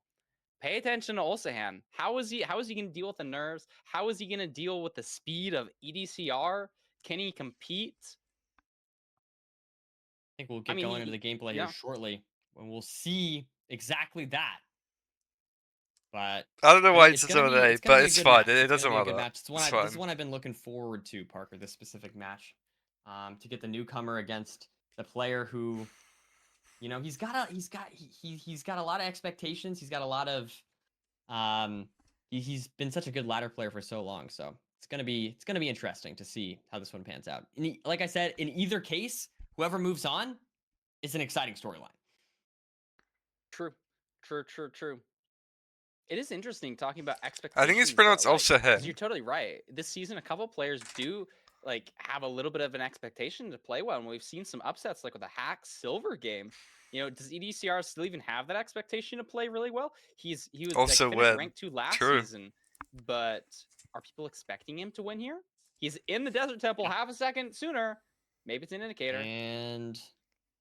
pay attention to Ulsahan. How is he going to deal with the nerves? How is he going to deal with the speed of EDCR? Can he compete? I think we'll get going into the gameplay here shortly, when we'll see exactly that. But I don't know why it's gonna so late, but it's fine. It doesn't matter. This is one I've been looking forward to, Parker. This specific match, to get the newcomer against the player who, you know, he's got a lot of expectations. He's got a lot of, he's been such a good ladder player for so long. So it's gonna be interesting to see how this one pans out. Like I said, in either case, whoever moves on, it's an exciting storyline. True. It is interesting talking about expectations. I think it's pronounced also here. You're totally right. This season, a couple players do like have a little bit of an expectation to play well, and we've seen some upsets, like with a hack silver game. You know, does EDCR still even have that expectation to play really well? He was also like, finished ranked 2 last True. season, but are people expecting him to win here? He's in the Desert Temple half a second sooner. Maybe it's an indicator. And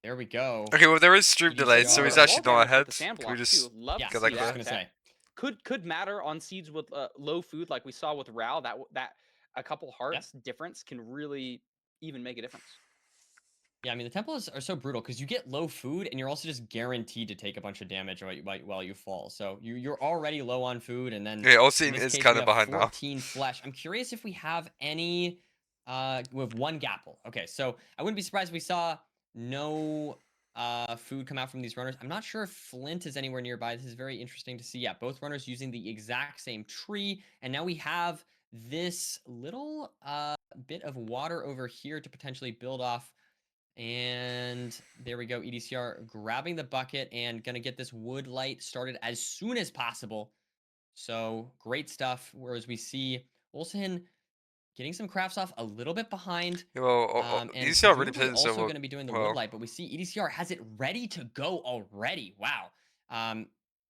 there we go. Okay, well there is stream delay, so he's actually not ahead. Can we just get like that? I was gonna say. Could matter on seeds with low food, like we saw with Rao. That a couple hearts difference can really even make a difference. Yeah, I mean the temples are so brutal because you get low food and you're also just guaranteed to take a bunch of damage while you fall. So you're already low on food, and then Olsen is kind of behind 14 flesh. I'm curious if we have any with 1 gapple. Okay, so I wouldn't be surprised if we saw no food come out from these runners. I'm not sure if Flint is anywhere nearby. This is very interesting to see. Yeah, both runners using the exact same tree, and now we have this little bit of water over here to potentially build off. And there we go. EDCR grabbing the bucket and gonna get this wood light started as soon as possible. So great stuff. Whereas we see Olsen getting some crafts off a little bit behind. Well, and EDCR really presumably plays also so well. going to be doing the wood light, but we see EDCR has it ready to go already. Wow.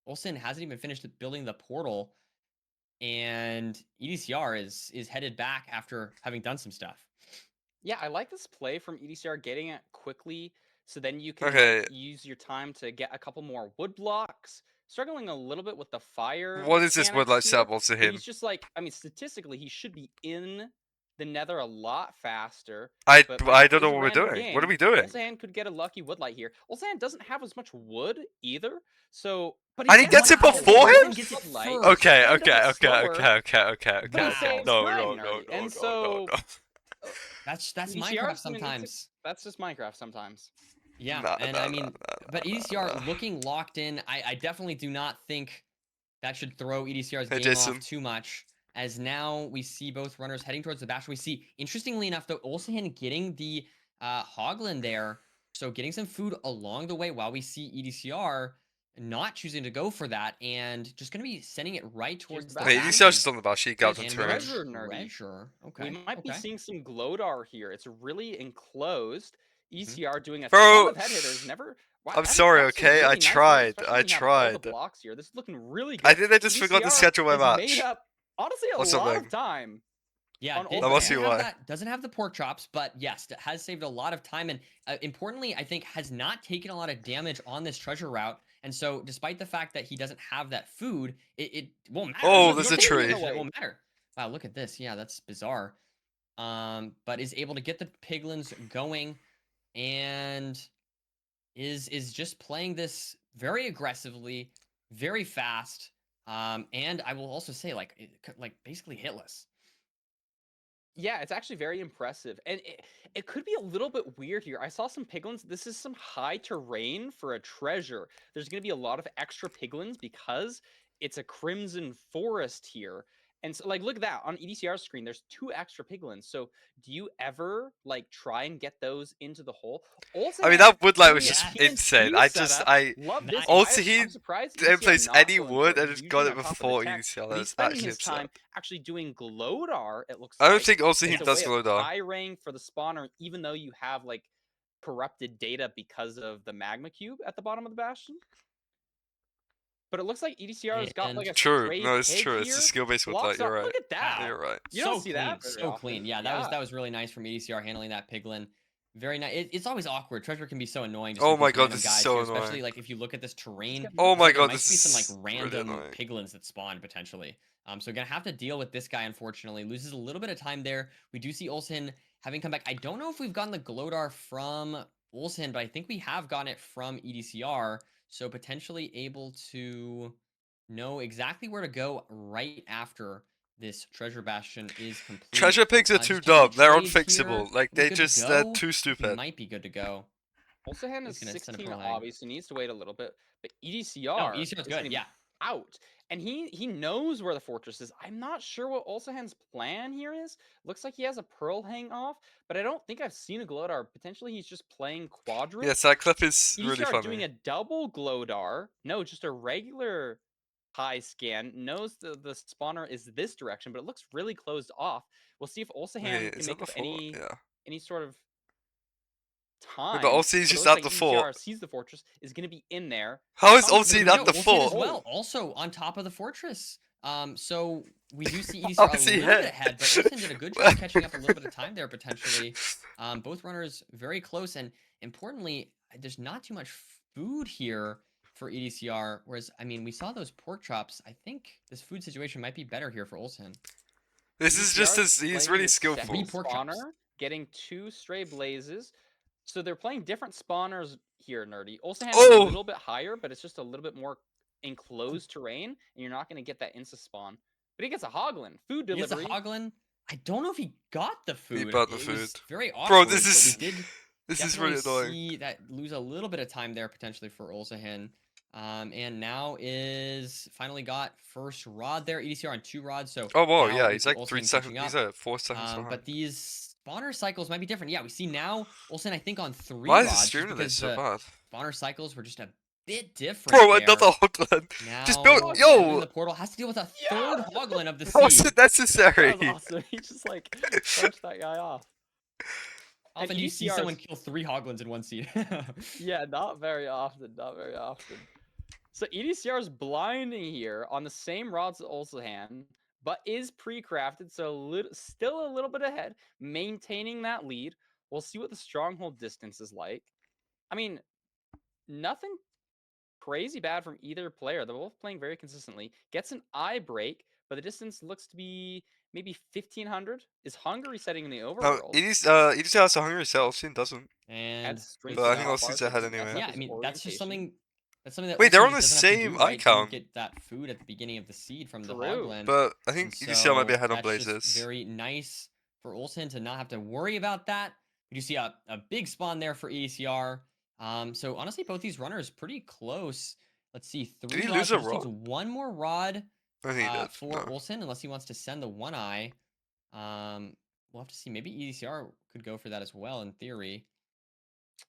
Olsen hasn't even finished building the portal, and EDCR is headed back after having done some stuff. Yeah, I like this play from EDCR, getting it quickly, so then you can use your time to get a couple more wood blocks. Struggling a little bit with the fire. What is this wood light sample to him? He's just like, I mean, statistically, he should be in the nether a lot faster. I don't know what we're doing. What are we doing? Ulsan could get a lucky wood light here. Ulsan doesn't have as much wood either, so. But and he gets it before him? Okay. No. That's Minecraft sometimes. That's just Minecraft sometimes. Yeah, but EDCR looking locked in. I definitely do not think that should throw EDCR's game off too much, as now we see both runners heading towards the Bastion. We see, interestingly enough, though, Olsen getting the Hoglin there, so getting some food along the way while we see EDCR not choosing to go for that and just going to be sending it right towards the Bastion. EDCR's just on the Bastion. He got the treasure. Okay. We might be seeing some Glodar here. It's really enclosed. ECR doing a ton of head hitters. I'm sorry, okay? Really I tried. The blocks here. This is looking really good. I think they just forgot to schedule my match. Honestly, a lot of time. Yeah, that must be why. Doesn't have the pork chops, but yes, has saved a lot of time, and importantly, I think has not taken a lot of damage on this treasure route. And so, despite the fact that he doesn't have that food, it won't matter. Oh, there's a tree. It won't matter. Wow, look at this. Yeah, that's bizarre. But is able to get the piglins going, and is just playing this very aggressively, very fast. And I will also say, like basically hitless. Yeah, it's actually very impressive. And it could be a little bit weird here. I saw some piglins. This is some high terrain for a treasure. There's going to be a lot of extra piglins because it's a crimson forest here. And so, like, look at that. On EDCR's screen, there's 2 extra piglins. So do you ever, like, try and get those into the hole? Also, I mean, that wood light was just insane. love this. Also, he I'm surprised didn't place any going wood for it. and just got it before EDCR. He's That's spending actually his time actually doing Glodar, it looks I don't like. think also he It's a does way of Glodar. hiring for the spawner, even though you have, like, corrupted data because of the magma cube at the bottom of the bastion. but it looks like EDCR's got like a True. straight No, it's pig true. It's here. a skill-based with Blocks that. You're up. right. Look at that. Yeah, you're right. You so don't see clean, that very so often. clean. Yeah, that was really nice from EDCR handling that piglin. Very nice. It's always awkward. Treasure can be so annoying. Just Oh with my these god, random this is guys so here, annoying. especially like if you look at this terrain. Oh my there god, might this be some is like really random annoying. piglins that spawn potentially. So gonna have to deal with this guy. Unfortunately, loses a little bit of time there. We do see Olsen having come back. I don't know if we've gotten the Glodar from Olsen, but I think we have gotten it from EDCR. So potentially able to know exactly where to go right after this treasure bastion is complete. Treasure pigs are too Just checking dumb. the They're trades unfixable. here. Like We they good to just they're go? too stupid. Might be good to go. Olsen is He's gonna send a 16 pearl hang. obviously needs to wait a little bit, but EDCR EDCR is is good, gonna be yeah. out. And he knows where the fortress is. I'm not sure what Olsen's plan here is. Looks like he has a pearl hang off, but I don't think I've seen a Glodar. Potentially he's just playing quadrant. Yes, that clip is really EDCR funny. doing a double Glodar. No, just a regular high scan. Knows the spawner is this direction, but it looks really closed off. We'll see if Olsen Wait, can is make that up the fort? any sort of time. But Olsen is But it just looks at the like fort. EDCR sees the fortress, is going to be in there. How is Comes Olsen through. at the Olsen fort? as well, also on top of the fortress. So we do see EDCR How a is he little bit ahead? ahead, but Olsen did a good job catching up a little bit of time there potentially. Both runners very close, and importantly, there's not too much food here for EDCR. Whereas, I mean, we saw those pork chops. I think this food situation might be better here for Olsen. This is just as he's really skillful. Second spawner, getting 2 stray blazes. So they're playing different spawners here, Nerdy. Olsen has a little bit higher, but it's just a little bit more enclosed terrain, and you're not going to get that insta spawn. But he gets a hoglin. Food delivery. He gets a hoglin. I don't know if he got the food. He bought the It food. was very awkward. Bro, this is but we did this is really definitely annoying. see that lose a little bit of time there potentially for Olsen. And now is finally got first rod there. EDCR on 2 rods. So Oh wow, now yeah, we he's see like Olsen 3 seconds. catching He's up. at 4 seconds behind. But these spawner cycles might be different. Yeah, we see now Olsen I think on 3 Why rods. is the stream of this so bad? Spawner cycles were just a bit different. Bro, there. another hoglin. Now, Just build. in Yo, the portal has to deal with a third hoglin of the how was seed. it necessary? That was awesome. He just like punched that guy off. Often do you see someone kill 3 hoglins in one seed? Yeah, not very often. Not very often. So EDCR is blinding here on the same rods as Olsen, but is pre-crafted, so still a little bit ahead, maintaining that lead. We'll see what the stronghold distance is like. I mean, nothing crazy bad from either player. They're both playing very consistently. Gets an eye break, but the distance looks to be maybe 1,500. Is Hungary setting in the overworld? EDC has a hungry cell. Olsen doesn't. And but I think Olsen's ahead anyway. yeah, I mean that's just something. That's something that wait, they're on Olsen the just doesn't have to same do, right? icon. To get that food at the beginning of the seed from the True. hoglin. But I think And EDCR might be so ahead on that's just blazes. very nice for Olsen to not have to worry about that. We do see a big spawn there for EDCR. So honestly, both these runners pretty close. Let's see, 3 Did he rods. lose a Just needs rod? 1 more rod I think he did. for No. Olsen, unless he wants to send the 1 eye. We'll have to see. Maybe EDCR could go for that as well in theory.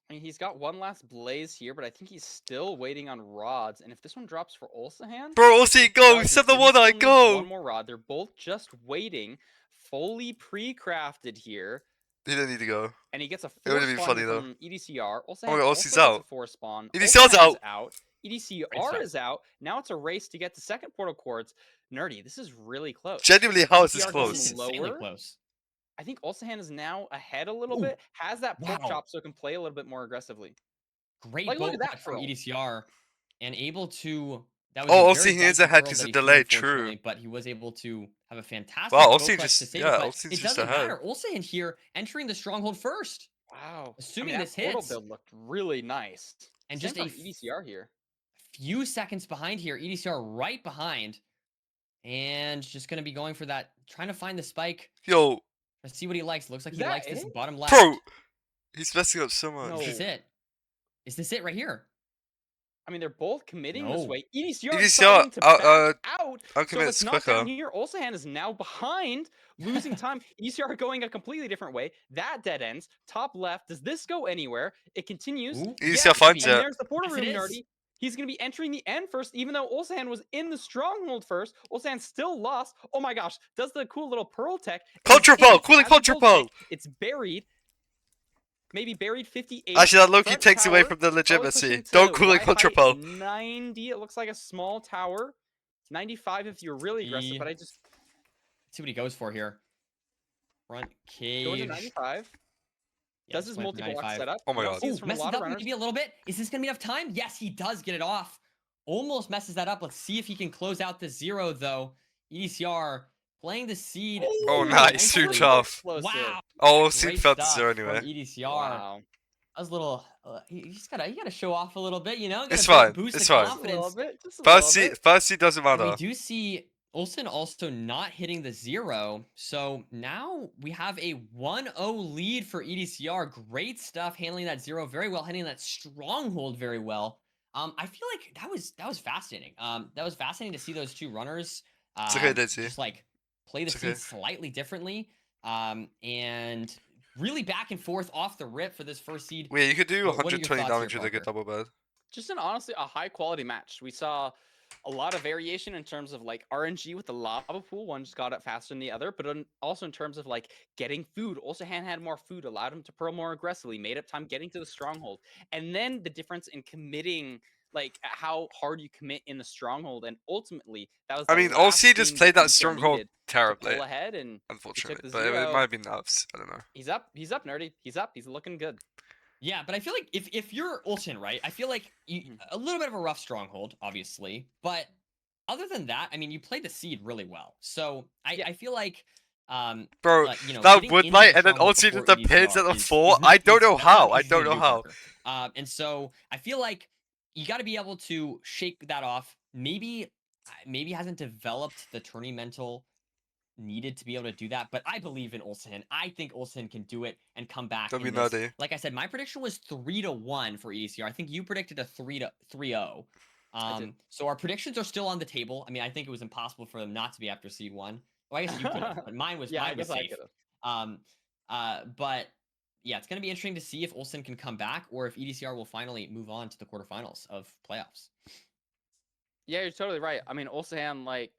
I mean, he's got one last blaze here, but I think he's still waiting on rods. And if this one drops for Olsen, Bro, Olsen, go! guys, Set the he one eye, still needs go! One more rod. They're both just waiting, fully pre-crafted here. He didn't need to go. And he gets a It 4 would've been spawn funny, here though. from EDCR. Olsen Oh my God, also Olsen's gets a out. 4 spawn. EDCR's Olsen is out. EDCR is out. Now it's a race to get to second portal quartz. Nerdy, this is really close. Genuinely, how is this EDCR close? goes Insanely lower. close. I think Olsen is now ahead a little Ooh, bit. Has that pork wow. chop so it can play a little bit more aggressively. Great Like, look boat at that clutch from pearl. EDCR, and able to. That was Oh, a Olsen, very he is dicey ahead pearl 'cause that of he threw, delay, true. unfortunately, but he was able to have a fantastic Wow, boat Olsen clutch just- to save yeah, it. But Olsen's it just doesn't ahead. matter. Olsen here entering the stronghold first. Wow. Assuming I mean, this that portal hits. build looked really nice. And Same just from a EDCR here. few seconds behind here. EDCR right behind. And just going to be going for that, trying to find the spike. Yo, Let's see what he likes. Looks like Is he that likes this it? bottom left. bro, he's messing up so much. No. Is this it? Is this it right here? I mean, they're both committing this No. way. EDCR EDCR, deciding to back out. So uncommit let's knock down quicker. here. Olsen is now behind, losing time. EDCR going a completely different way. That dead ends. Top left. Does this go anywhere? It continues. Ooh. EDCR finds and it. there's the portal Yes, it room, is. Nerdy. He's going to be entering the end first, even though Olsen was in the stronghold first. Olsen still lost. Oh my gosh. Does the cool little pearl tech. Contra It's in, Pearl, cooling has a Contra gold Pearl. tech, It's buried. maybe buried 58. Actually, that Loki front takes away tower, from the probably legitimacy. pushing to Don't call it Y height contra-poll. 90. It looks like a small tower. 95 if you're really aggressive, but I just see what he goes for here. Front cage. going to 95. Yeah, Does his multi-block setup? Oh my We don't god. see this from a Messes lot it of up runners. maybe a little bit. Is this gonna be enough time? Yes, he does get it off. Almost messes that up. Let's see if he can close out the 0 though. EDCR playing the seed. Oh, nice. Too nicely. tough. Wow. Oh, Great seed felt to stuff 0 from anyway. EDCR. Wow. That was a little. You just gotta show off a little bit, you know. Gotta It's fine. Boost It's the fine. confidence. First seed doesn't And we matter. do see Olsen also not hitting the 0. So now we have a 1-0 lead for EDCR. Great stuff handling that 0 very well, hitting that stronghold very well. I feel like that was fascinating. That was fascinating to see those two runners It's okay, Dizzy. just like play the It's seed okay. slightly differently. And really back and forth off the rip for this first seed. Wait, you could do What are your 120 thoughts damage here, with a good Parker? double bed. Just honestly a high quality match. We saw a lot of variation in terms of like RNG with the lava pool. One just got it faster than the other, but also in terms of like getting food. Also, Han had more food, allowed him to pearl more aggressively, made up time getting to the stronghold, and then the difference in committing. Like how hard you commit in the stronghold, and ultimately that was. I mean, OC just played that stronghold terribly, pull ahead, and unfortunately. the But it 0. might be nerves. I don't know. He's up, nerdy. He's up. He's looking good. Yeah, but I feel like if you're Olsen, right? I feel like a little bit of a rough stronghold, obviously, but other than that, I mean, you played the seed really well. So I feel like, Bro, you know, that getting would into light the and then stronghold OC before did the pins EDCR at the is 4. not I don't easy. know That's how. not I easy don't to know do, how. Parker. And so I feel like you got to be able to shake that off. Maybe hasn't developed the tourney mental needed to be able to do that, but I believe in Olsen. I think Olsen can do it and come back. That'd be in this. nutty. Like I said, my prediction was 3-1 for EDCR. I think you predicted a 3-0. So our predictions are still on the table. I mean, I think it was impossible for them not to be after seed 1. Well, I guess you could have, but mine was safe. But yeah, it's gonna be interesting to see if Olsen can come back or if EDCR will finally move on to the quarterfinals of playoffs. Yeah, you're totally right. I mean, Olsen like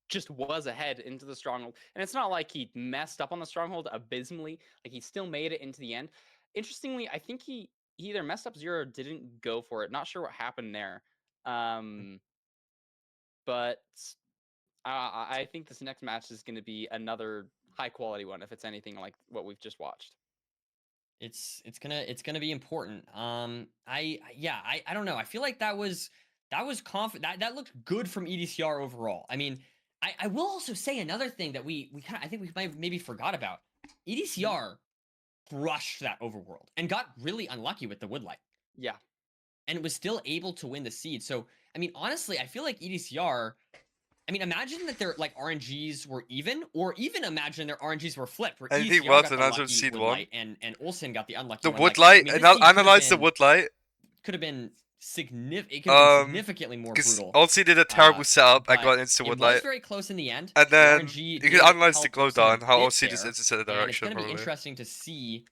just was ahead into the stronghold, and it's not like he messed up on the stronghold abysmally. Like he still made it into the end. Interestingly, I think he either messed up 0 or didn't go for it. Not sure what happened there. But I think this next match is going to be another high quality one, if it's anything like what we've just watched. It's gonna be important. I don't know. I feel like that was confident. That looked good from EDCR overall. I mean, I will also say another thing that we kind of I think we might have maybe forgot about. EDCR brushed that overworld and got really unlucky with the woodlight. Yeah. And was still able to win the seed. So I mean, honestly, I feel like EDCR. I mean, imagine that their like RNGs were even, or even imagine their RNGs were flipped. Where Anything EDCR worse got than the answer lucky seed 1? woodlight and Olsen got the unlucky The one. woodlight, like, I mean, this seed analyze the woodlight. Could have been significant. It could have been significantly more brutal. OC did a terrible setup and got into it woodlight. was very close in the end. And then the you RNG can analyze the did glow help Olsen down, a how bit OC just there, into the and it's direction. going to be Probably. interesting to see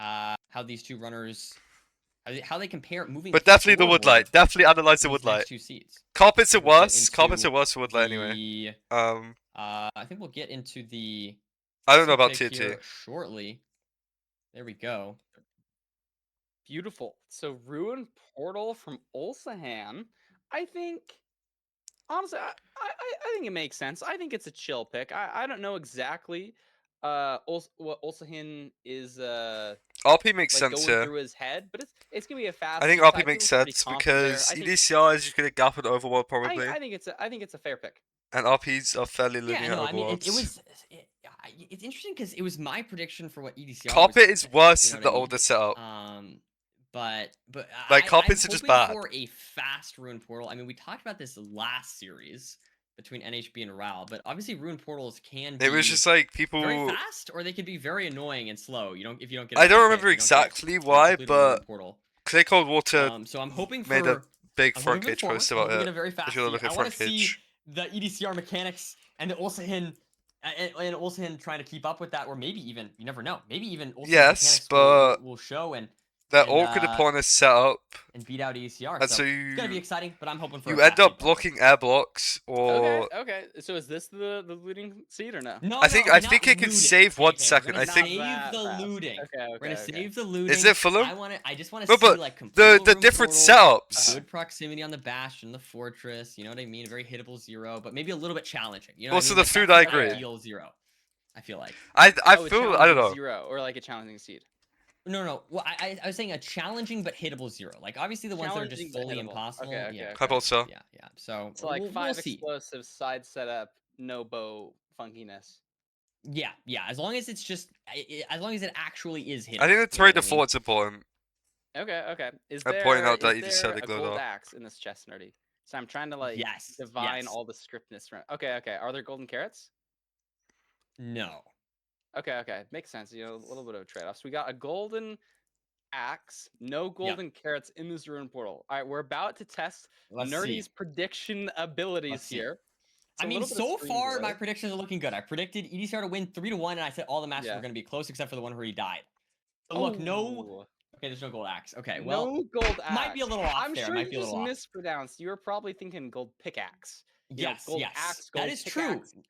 how these two runners, how they compare moving. But definitely the forward woodlight. Definitely analyze the in these woodlight. next two seeds. Carpets are We'll get worse. Carpets are into worse for woodlight anyway. I think we'll get into the. I don't know about pick TT. here shortly. There we go. Beautiful. So Ruin Portal from Olsen. I think honestly, I think it makes sense. I think it's a chill pick. I don't know exactly what Olsen is RP makes like sense going here. through his head, but it's gonna be a fast. I think seed, so RP makes feel pretty sense confident there. because I think- EDCR is just gonna gap an overworld probably. I think it's a fair pick. And RPs are fairly living Yeah, no, at I mean, it overworlds. was. It's interesting because it was my prediction for what EDCR. Carpet is worse you know than the what I mean? older setup. But Like, carpets I'm are just hoping bad. for a fast Ruin Portal. I mean, we talked about this last series between NHB and RAL, but obviously Ruin Portals can be It was just like people. very fast, or they could be very annoying and slow. If you don't get. I don't a remember hit, you don't get exactly why, completed a Ruin but Portal. Clay Cold Water So I'm hoping made a for big I'm front moving cage forward. post I'm about hoping it. in a very fast If you look seed. at I want front to see cage. the EDCR mechanics and Olsen and Olsen trying to keep up with that, or maybe even you never know. Maybe even Olsen's Yes, mechanics but will show and That awkward opponent set up. And beat out ECR. And So you, it's gonna be exciting, but I'm hoping for. You end up blocking air blocks, or okay. So is this the looting seed or no? No, I think it can save 1 second. I think save the looting. Okay. We're gonna save the looting. Is it full? I just want to see like the different setups. Good proximity on the bastion, the fortress. You know what I mean? A very hittable 0, but maybe a little bit challenging. You know. Also, what I mean? the food, I agree. Ideal 0. I feel like. I feel I don't know. 0 or like a challenging seed. No. Well, I was saying a challenging but hittable 0. Like obviously the ones that are just fully impossible. Okay. How about so? Yeah. So it's like 5 explosive side setup, no bow funkiness. Yeah. As long as it's just, as long as it actually is hittable. I think the trade default's important. Okay. I'm pointing out that you just said a gold axe in this chest, nerdy? So I'm trying to like divine all the scriptness from. Okay. Are there golden carrots? No. Okay. Makes sense. You know, a little bit of a trade-off. So we got a golden axe, no golden carrots in this ruin portal. All right, we're about to test Nerdy's prediction abilities here. I mean, so far my predictions are looking good. I predicted EDCR to win 3-1, and I said all the matches were going to be close except for the one where he died. But look, no. Okay, there's no gold axe. Okay, well, no gold axe. Might be a little off I'm there. sure Might you be a just little mispronounced. You were probably thinking gold pickaxe. Yes, gold axe, gold that is pickaxe. true.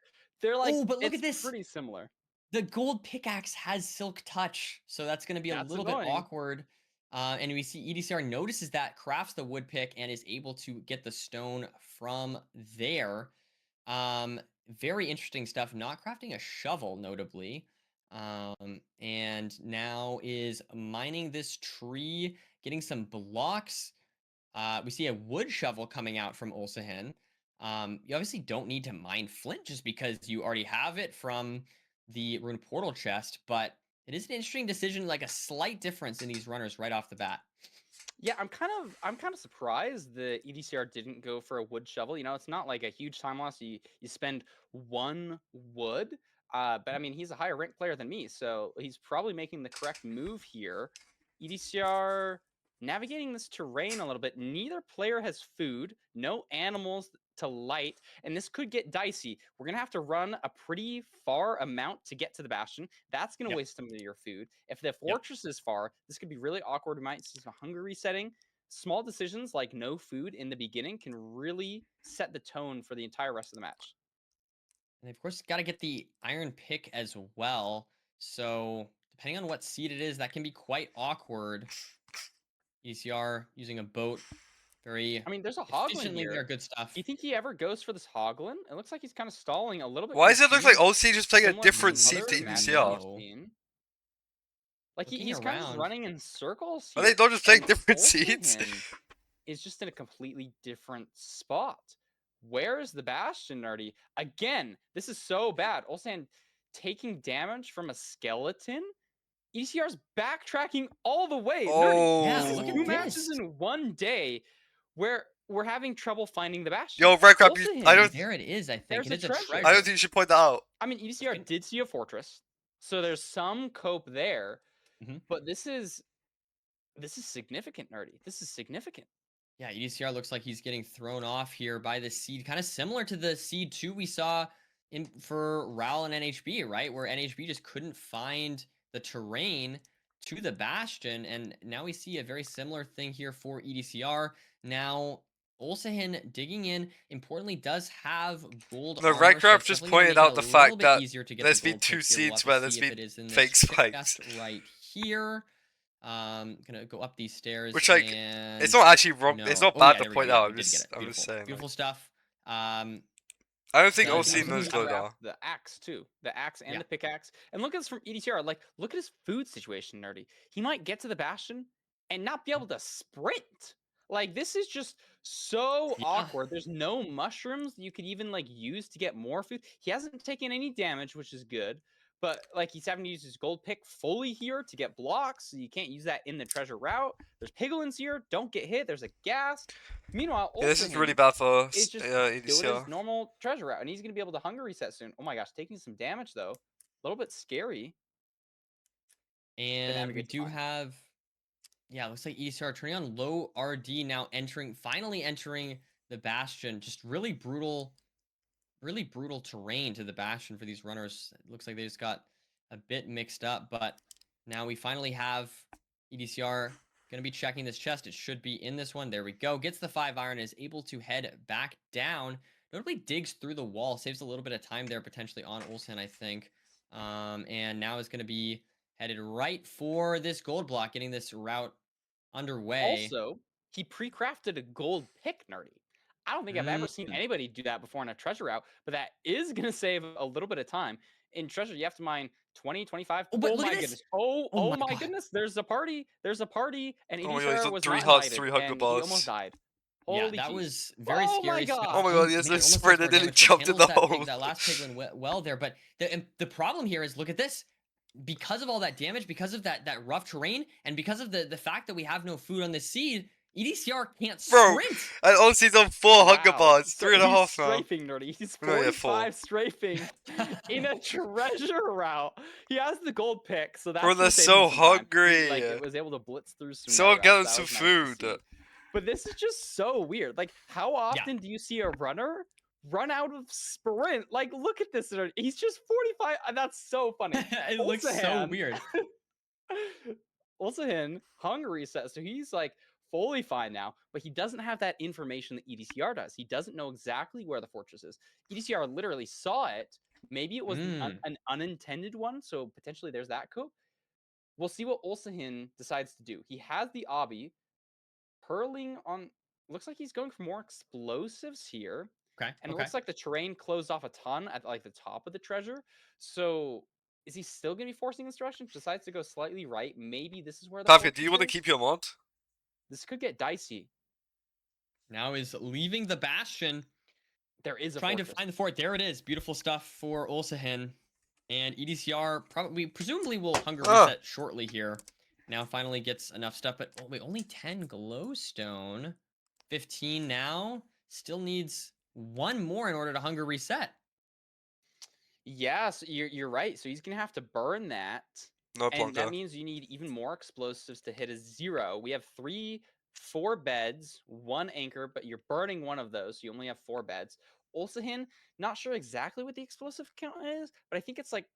They're like, but look at this. Pretty similar. The gold pickaxe has silk touch, so that's going to be a little bit awkward. And we see EDCR notices that, crafts the wood pick, and is able to get the stone from there. Very interesting stuff. Not crafting a shovel, notably. And now is mining this tree, getting some blocks. We see a wood shovel coming out from Ulsahen. You obviously don't need to mine flint just because you already have it from the rune portal chest, but it is an interesting decision, like a slight difference in these runners right off the bat. Yeah, I'm kind of surprised the EDCR didn't go for a wood shovel. You know, it's not like a huge time loss. You spend 1 wood, but I mean, he's a higher ranked player than me, so he's probably making the correct move here. EDCR navigating this terrain a little bit. Neither player has food, no animals to light, and this could get dicey. We're gonna have to run a pretty far amount to get to the bastion. That's gonna waste some of your food. If the fortress is far, this could be really awkward. We might see some hunger resetting. Small decisions like no food in the beginning can really set the tone for the entire rest of the match. And of course, got to get the iron pick as well. So depending on what seed it is, that can be quite awkward. ECR using a boat. I mean, there's a hoglin here. They're good stuff. Do you think he ever goes for this hoglin? It looks like he's kind of stalling a little bit. Why does it look like OC just playing a different seed to EDCR? Like he's kind of just running in circles. Are they not just playing different seeds? Is just in a completely different spot. Where is the bastion, nerdy? Again, this is so bad. Ulsan taking damage from a skeleton. ECR's backtracking all the way. Oh, yeah, look at 2 matches in 1 day. Where we're having trouble finding the bastion. Yo, Redcrab, I don't. There it is. I think it's a treasure. I don't think you should point that out. I mean, EDCR did see a fortress, so there's some cope there. But this is significant, nerdy. This is significant. Yeah, EDCR looks like he's getting thrown off here by the seed, kind of similar to the seed 2 we saw for Raul and NHB, right? Where NHB just couldn't find the terrain to the bastion, and now we see a very similar thing here for EDCR. Now, Ulsahen digging in, importantly, does have gold The Redcraft just pointed out the fact that there's been 2 seeds where there's been fake spikes. Right here. Gonna go up these stairs. Which, like, it's not actually wrong. No. It's not bad to point out. I'm just saying. Beautiful stuff. I don't think OC knows gold are. The axe too, the axe and the pickaxe. And look at this from EDCR. Like, look at his food situation, nerdy. He might get to the bastion and not be able to sprint. Like, this is just so awkward. There's no mushrooms you could even like use to get more food. He hasn't taken any damage, which is good. But like, he's having to use his gold pick fully here to get blocks. So you can't use that in the treasure route. There's piglins here. Don't get hit. There's a gas. Meanwhile, this is really bad for it's just doing his normal treasure route, and he's gonna be able to hunger reset soon. Oh my gosh, taking some damage though. A little bit scary. And we do have, looks like EDCR turning on low RD now, finally entering the bastion. Just really brutal terrain to the bastion for these runners. It looks like they just got a bit mixed up, but now we finally have EDCR Gonna be checking this chest. It should be in this one. There we go. Gets the 5 iron, is able to head back down. Notably digs through the wall, saves a little bit of time there potentially on Olsen, I think. And now is gonna be headed right for this gold block, getting this route underway. Also, he pre-crafted a gold pick, Nerdy. I don't think I've ever seen anybody do that before in a treasure route, but that is going to save a little bit of time. In treasure, you have to mine 20, 25. Oh, but oh look my at this. goodness. Oh my God. goodness. There's a party. There's a party. And Oh my EDCR god, he's on was 3 not hearts, invited, 3 hunger and bars. he almost died. Yeah, Holy that jeez. was very Oh scary my stuff. God. Oh my god, he has no sprint and then he jumped in the hole. That last pig went well there, but the problem here is, look at this. Because of all that damage, because of that rough terrain, and because of the fact that we have no food on this seed, EDCR can't sprint. And also he's on 4 hunger bars, So 3.5 now. He's strafing, Nerdy. He's No, yeah, 45 strafing in a treasure route. He has the gold pick, so that's Bro, they're gonna save so him some time. hungry. Like, it was able to blitz through some. Someone nether get routes. him That some was nice to food. see. But this is just so weird. Like, how often do you see a runner run out of sprint? Like, look at this. He's just 45. That's so funny. It looks so weird. Also, hunger reset, so he's like fully fine now, but he doesn't have that information that EDCR does. He doesn't know exactly where the fortress is. EDCR literally saw it. Maybe it was an unintended one, so potentially there's that coup. We'll see what Olsen decides to do. He has the obby purling on. Looks like he's going for more explosives here. Okay. And it looks like the terrain closed off a ton at like the top of the treasure. So is he still going to be forcing this direction? Decides to go slightly right. Maybe this is where the Tafka, do you fortress want to is? keep your mod? This could get dicey. Now is leaving the bastion. There is a trying fortress. to find the fort. There it is. Beautiful stuff for Olsen. And EDCR presumably will hunger reset shortly here. Now finally gets enough stuff, but wait, only 10 glowstone. 15 now. Still needs 1 more in order to hunger reset. Yes, you're right. So he's gonna have to burn that. No and that means you need even more explosives to hit a 0. We have 4 beds, 1 anchor, but you're burning 1 of those, so you only have 4 beds. Olsen, not sure exactly what the explosive count is, but I think it's like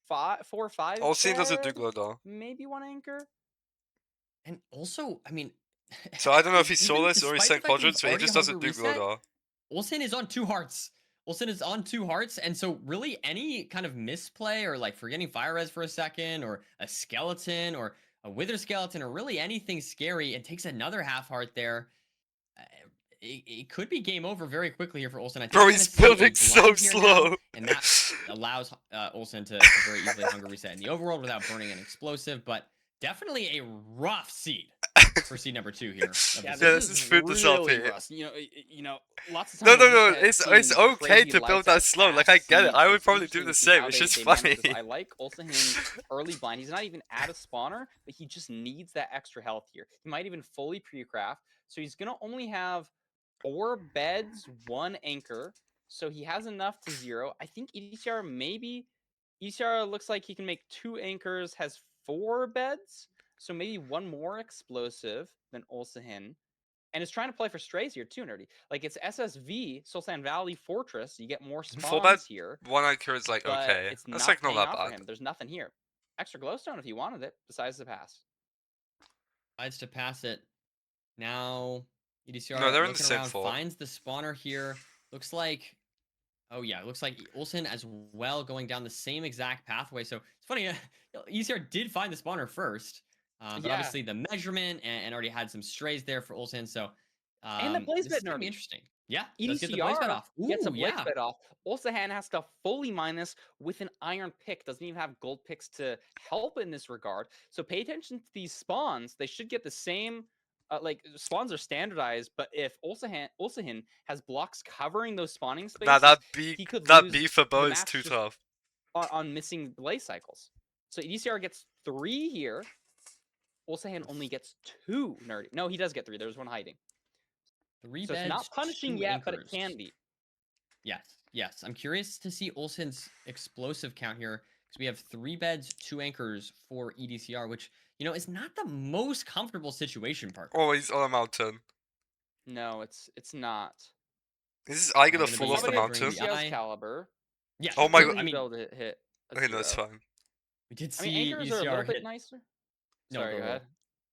4 or 5. Olsen doesn't do glow though. Maybe 1 anchor. And also, I mean, so I don't know if he saw this or he sent quadrants, but he just doesn't do glow though. Olsen is on 2 hearts. Olsen is on 2 hearts, and so really any kind of misplay or like forgetting fire res for a second, or a skeleton, or a wither skeleton, or really anything scary, and takes another half heart there. It could be game over very quickly here for Olsen. I think bro, he's building so slow. Now, and that allows Olsen to very easily hunger reset in the overworld without burning an explosive, but definitely a rough seed for seed number 2 here. Yeah, this is food to sell really here. rough. You know, lots of times. No. It's okay to build that slow. Like I get it. I would probably do the same. It's just funny. I like Olsen's early blind. He's not even at a spawner, but he just needs that extra health here. He might even fully pre-craft, so he's gonna only have 4 beds, 1 anchor. So he has enough to 0. I think EDCR looks like he can make 2 anchors, has 4 beds. So maybe 1 more explosive than Olsen. And is trying to play for strays here too, Nerdy. Like, it's SSV, Solstan Valley Fortress. You get more spawns here. 1 anchor is like, okay. It's That's like not that for bad. him. There's nothing here. Extra glowstone if you wanted it, besides the pass. Decides to pass it. Now, EDCR no, they're in the looking same around, fort. finds the spawner here. Looks like... Oh, yeah. It looks like Olsen as well going down the same exact pathway. So, it's funny. EDCR did find the spawner first. But obviously the measurement and already had some strays there for Olsen. So, and the blaze bed, be interesting. Yeah, EDCR get the blaze bed off. Ooh, gets a blaze bed off. Olsen has to fully mine this with an iron pick. Doesn't even have gold picks to help in this regard. So pay attention to these spawns. They should get the same. Like spawns are standardized, but if Olsen has blocks covering those spawning spaces, Nah, that lose B for Bo the is match too just tough. on missing blaze cycles. So EDCR gets 3 here. Olsen only gets 2, Nerdy. No, he does get 3. There's 1 hiding. 3 so beds, it's not punishing 2 yet, anchors. but it can be. Yes. I'm curious to see Olsen's explosive count here, because we have 3 beds, 2 anchors for EDCR, which, you know, is not the most comfortable situation, Parker. Oh, he's on a mountain. No, it's not. Is this eye gonna fall off the mountain? Caliber. Yeah. Oh my god. I mean, able to hit okay, no, it's fine. We did I see mean, anchors are a little EDCR bit hit. nicer. No, Sorry, go ahead.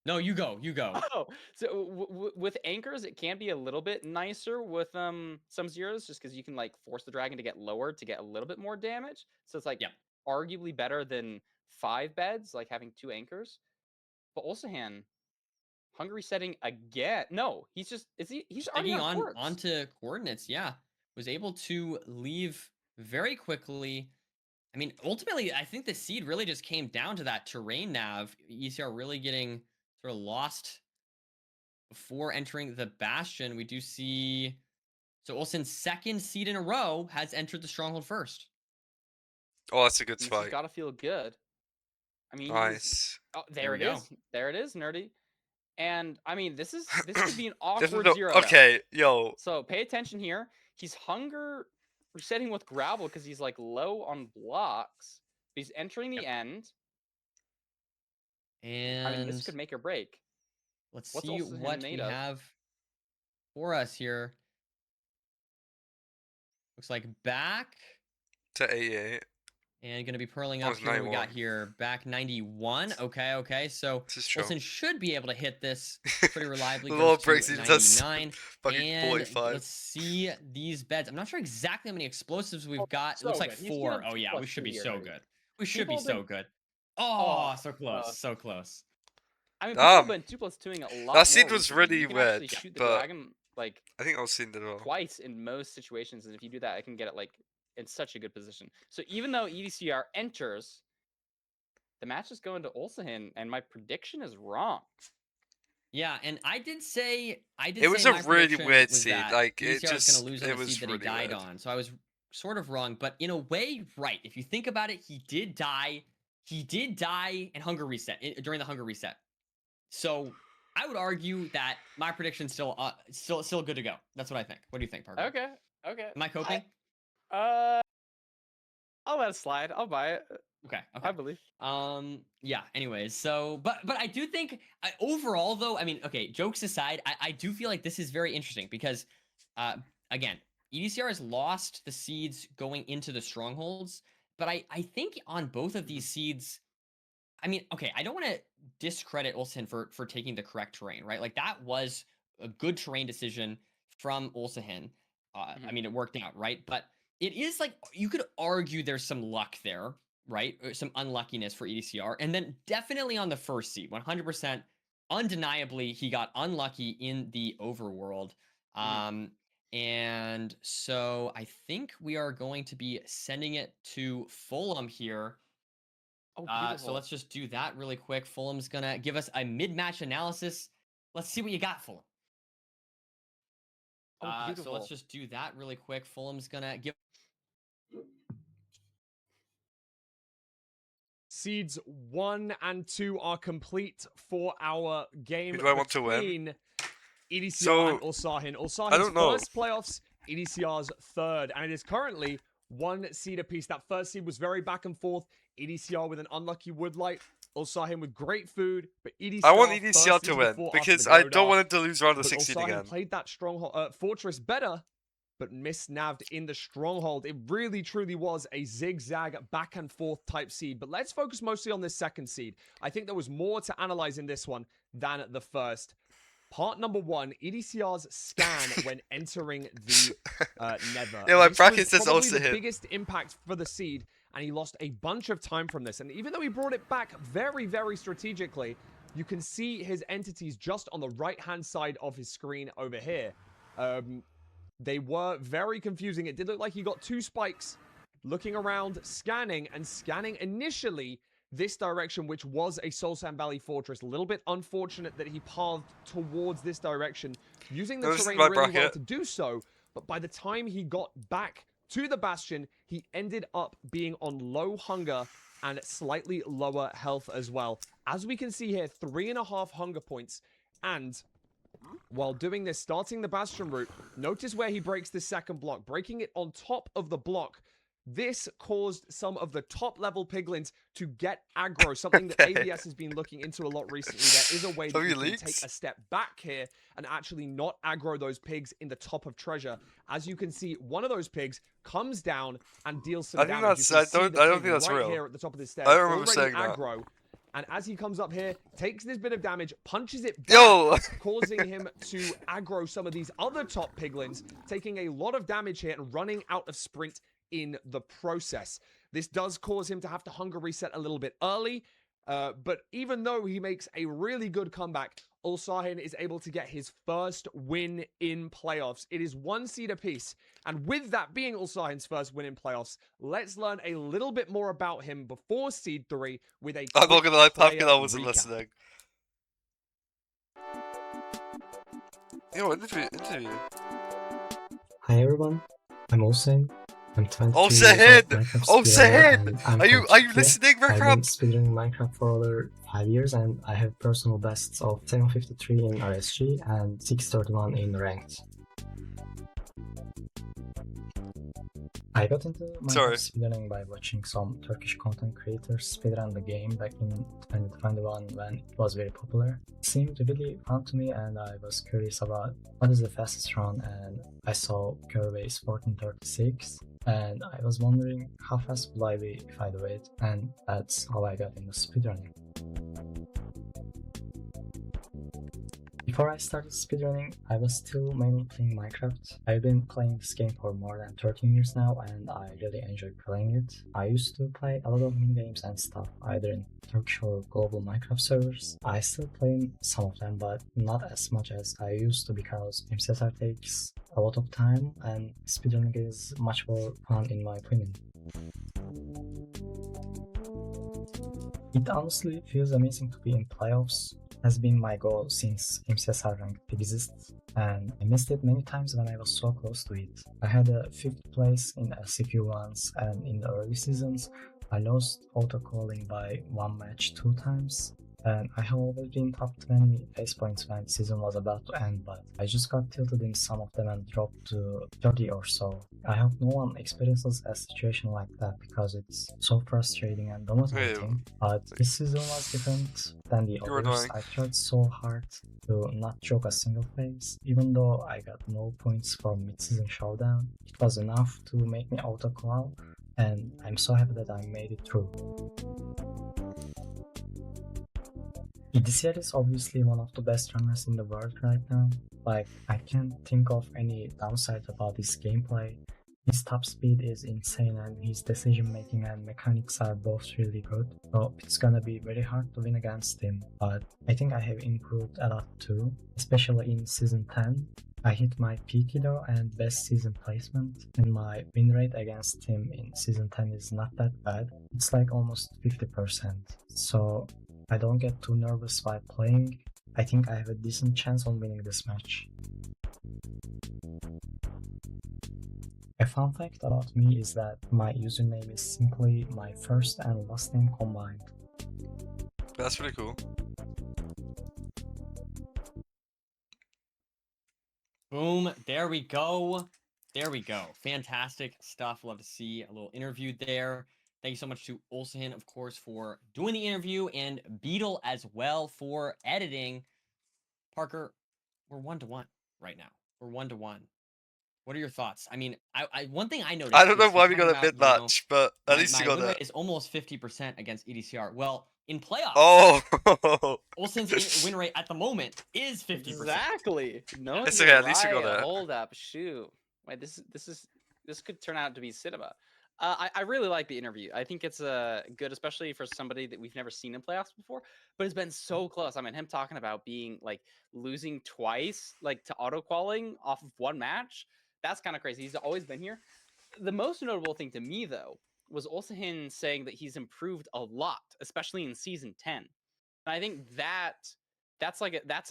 No, you go. You go. Oh, so with anchors, it can be a little bit nicer with some zeros, just because you can like force the dragon to get lower to get a little bit more damage. So it's like arguably better than 5 beds, like having 2 anchors. But Olsahan, Hungary setting again. No, he's just he's already onto coordinates. Yeah, was able to leave very quickly. I mean, ultimately, I think the seed really just came down to that terrain nav. ECR really getting sort of lost before entering the Bastion. We do see... So Olsen's 2nd seed in a row has entered the Stronghold first. Oh, that's a good spike. He's got to feel good. I mean, nice. Oh, there it is. There it is, Nerdy. And, I mean, this could be an awkward zero. Okay, yo. So, pay attention here. He's Hunger... resetting with Gravel because he's like low on blocks. He's entering the end. And I mean, this could make or break. Let's see what we have for us here. Looks like back to 88. And going to be purling up here. We got here back 91. Okay. So Olsen should be able to hit this pretty reliably. Goes to 99. And 45. Let's see these beds. I'm not sure exactly how many explosives we've got. It looks like 4. Oh yeah, we should be so good. We should be so good. Oh, so close. So close. I mean, people have been 2+2ing a lot. That scene was really red, shoot the but dragon, like, I think I've seen it all twice in most situations, and if you do that, I can get it like in such a good position. So even though EDCR enters, the match is going to Olsahan, and my prediction is wrong. Yeah, and I did say it was a really weird seed. Like it just was going to lose on the seed that he died on. So I was sort of wrong, but in a way, right. If you think about it, he did die. He did die in Hunger Reset during the Hunger Reset. So I would argue that my prediction's still good to go. That's what I think. What do you think, Parker? Okay. Am I coping? I'll let it slide. I'll buy it. Okay. I believe. Yeah. Anyways, so but I do think overall though, I mean, okay, jokes aside, I do feel like this is very interesting because again, EDCR has lost the seeds going into the strongholds, but I think on both of these seeds, I mean, okay, I don't want to discredit Olsen for taking the correct terrain, right? Like that was a good terrain decision from Olsahan. I mean, it worked out, right? But it is like, you could argue there's some luck there, right? Or some unluckiness for EDCR. And then definitely on the first seed, 100%, undeniably, he got unlucky in the overworld. And so I think we are going to be sending it to Fulham here. So let's just do that really quick. Fulham's going to give us a mid-match analysis. Let's see what you got, Fulham. So let's just do that really quick. Fulham's going to give... Seeds 1 and 2 are complete for our game. Who do I want to win? EDCR and Olsahan. Olsahan's first playoffs, EDCR's third, and it is currently 1 seed apiece. That first seed was very back and forth. EDCR with an unlucky woodlight, Olsahan with great food, but EDCR. I want EDCR to win because I don't want him to lose round of 16 again. Played that stronghold fortress better, but misnaved in the stronghold. It really truly was a zigzag back and forth type seed. But let's focus mostly on this second seed. I think there was more to analyze in this one than the first. Part number 1, EDCR's scan when entering the Nether. Yeah, my bracket says also the biggest impact for the seed, and he lost a bunch of time from this. And even though he brought it back very, very strategically, you can see his entities just on the right-hand side of his screen over here. They were very confusing. It did look like he got 2 spikes looking around, scanning initially this direction, which was a Solsan Valley fortress. A little bit unfortunate that he pathed towards this direction, using the terrain really well to do so. But by the time he got back to the Bastion, he ended up being on low hunger and slightly lower health as well. As we can see here, 3.5 hunger points. And while doing this, starting the Bastion route, notice where he breaks the second block, breaking it on top of the block. This caused some of the top-level piglins to get aggro, something that ABS has been looking into a lot recently. There is a way that you can take a step back here and actually not aggro those pigs in the top of treasure. As you can see, one of those pigs comes down and deals some damage. I don't think that's real. Here at the top of the stairs, I don't remember saying aggro, And as he comes up here, takes this bit of damage, punches it back, causing him to aggro some of these other top piglins, taking a lot of damage here and running out of sprint in the process. This does cause him to have to hunger reset a little bit early, but even though he makes a really good comeback, Ulsahin is able to get his first win in playoffs. It is 1 seed apiece, and with that being Ulsahin's first win in playoffs, let's learn a little bit more about him before seed 3 with a I'm not gonna lie, player Papkin, I wasn't recap. listening. Yo, interview. Hi everyone, I'm Ulsahin. I'm 22 Oh, years old, Sahin! Minecraft Oh, speedrunner, Sahin! and I'm Are you from Turkey. listening, I've been Recrup? speedrunning Minecraft for over 5 years, and I have personal bests of 753 in RSG and 631 in ranked. I got into Minecraft speedrunning by watching some Turkish content creators speedrun the game back in 2021 when it was very popular. It seemed really fun to me, and I was curious about what is the fastest run, and I saw Curve's 1436, and I was wondering how fast would I be if I do it, and that's how I got into speedrunning. Before I started speedrunning, I was still mainly playing Minecraft. I've been playing this game for more than 13 years now, and I really enjoy playing it. I used to play a lot of minigames and stuff, either in Turkish or global Minecraft servers. I still play some of them, but not as much as I used to because MCSR takes a lot of time, and speedrunning is much more fun in my opinion. It honestly feels amazing to be in playoffs. Has been my goal since MCSR rank exists, and I missed it many times when I was so close to it. I had a 5th place in LCQ once, and in the early seasons I lost auto-calling by 1 match 2 times, and I have always been top 20 face points when the season was about to end, but I just got tilted in some of them and dropped to 30 or so. I hope no one experiences a situation like that because it's so frustrating and demotivating, but this season was different than the others. I tried so hard to not choke a single phase, even though I got no points from mid-season showdown. It was enough to make me auto-call, and I'm so happy that I made it through. EDCR is obviously one of the best runners in the world right now. Like, I can't think of any downside about his gameplay. His top speed is insane, and his decision making and mechanics are both really good. So it's gonna be very hard to win against him, but I think I have improved a lot too, especially in season 10. I hit my peak elo and best season placement, and my win rate against him in season 10 is not that bad. It's like almost 50%. So I don't get too nervous while playing. I think I have a decent chance on winning this match. A fun fact about me is that my username is simply my first and last name combined. That's pretty cool. Boom, there we go. There we go. Fantastic stuff. Love to see a little interview there. Thank you so much to Ulsahin, of course, for doing the interview, and Beetle as well for editing. Parker, we're 1-1 right now. We're 1-1. What are your thoughts? I mean, one thing I noticed. I don't know why we got a mid match, but at least you got that. that. Is almost 50% against EDCR. Well, in playoffs, Ulsahin's win rate at the moment is 50%. Exactly. No, it's okay. At least you got that. Hold up, shoot. Wait, this could turn out to be cinema. I really like the interview. I think it's good, especially for somebody that we've never seen in playoffs before. But it's been so close. I mean, him talking about being like losing twice, like to auto qualifying off of 1 match. That's kind of crazy. He's always been here. The most notable thing to me, though, was Ulsahin saying that he's improved a lot, especially in season 10. And I think that's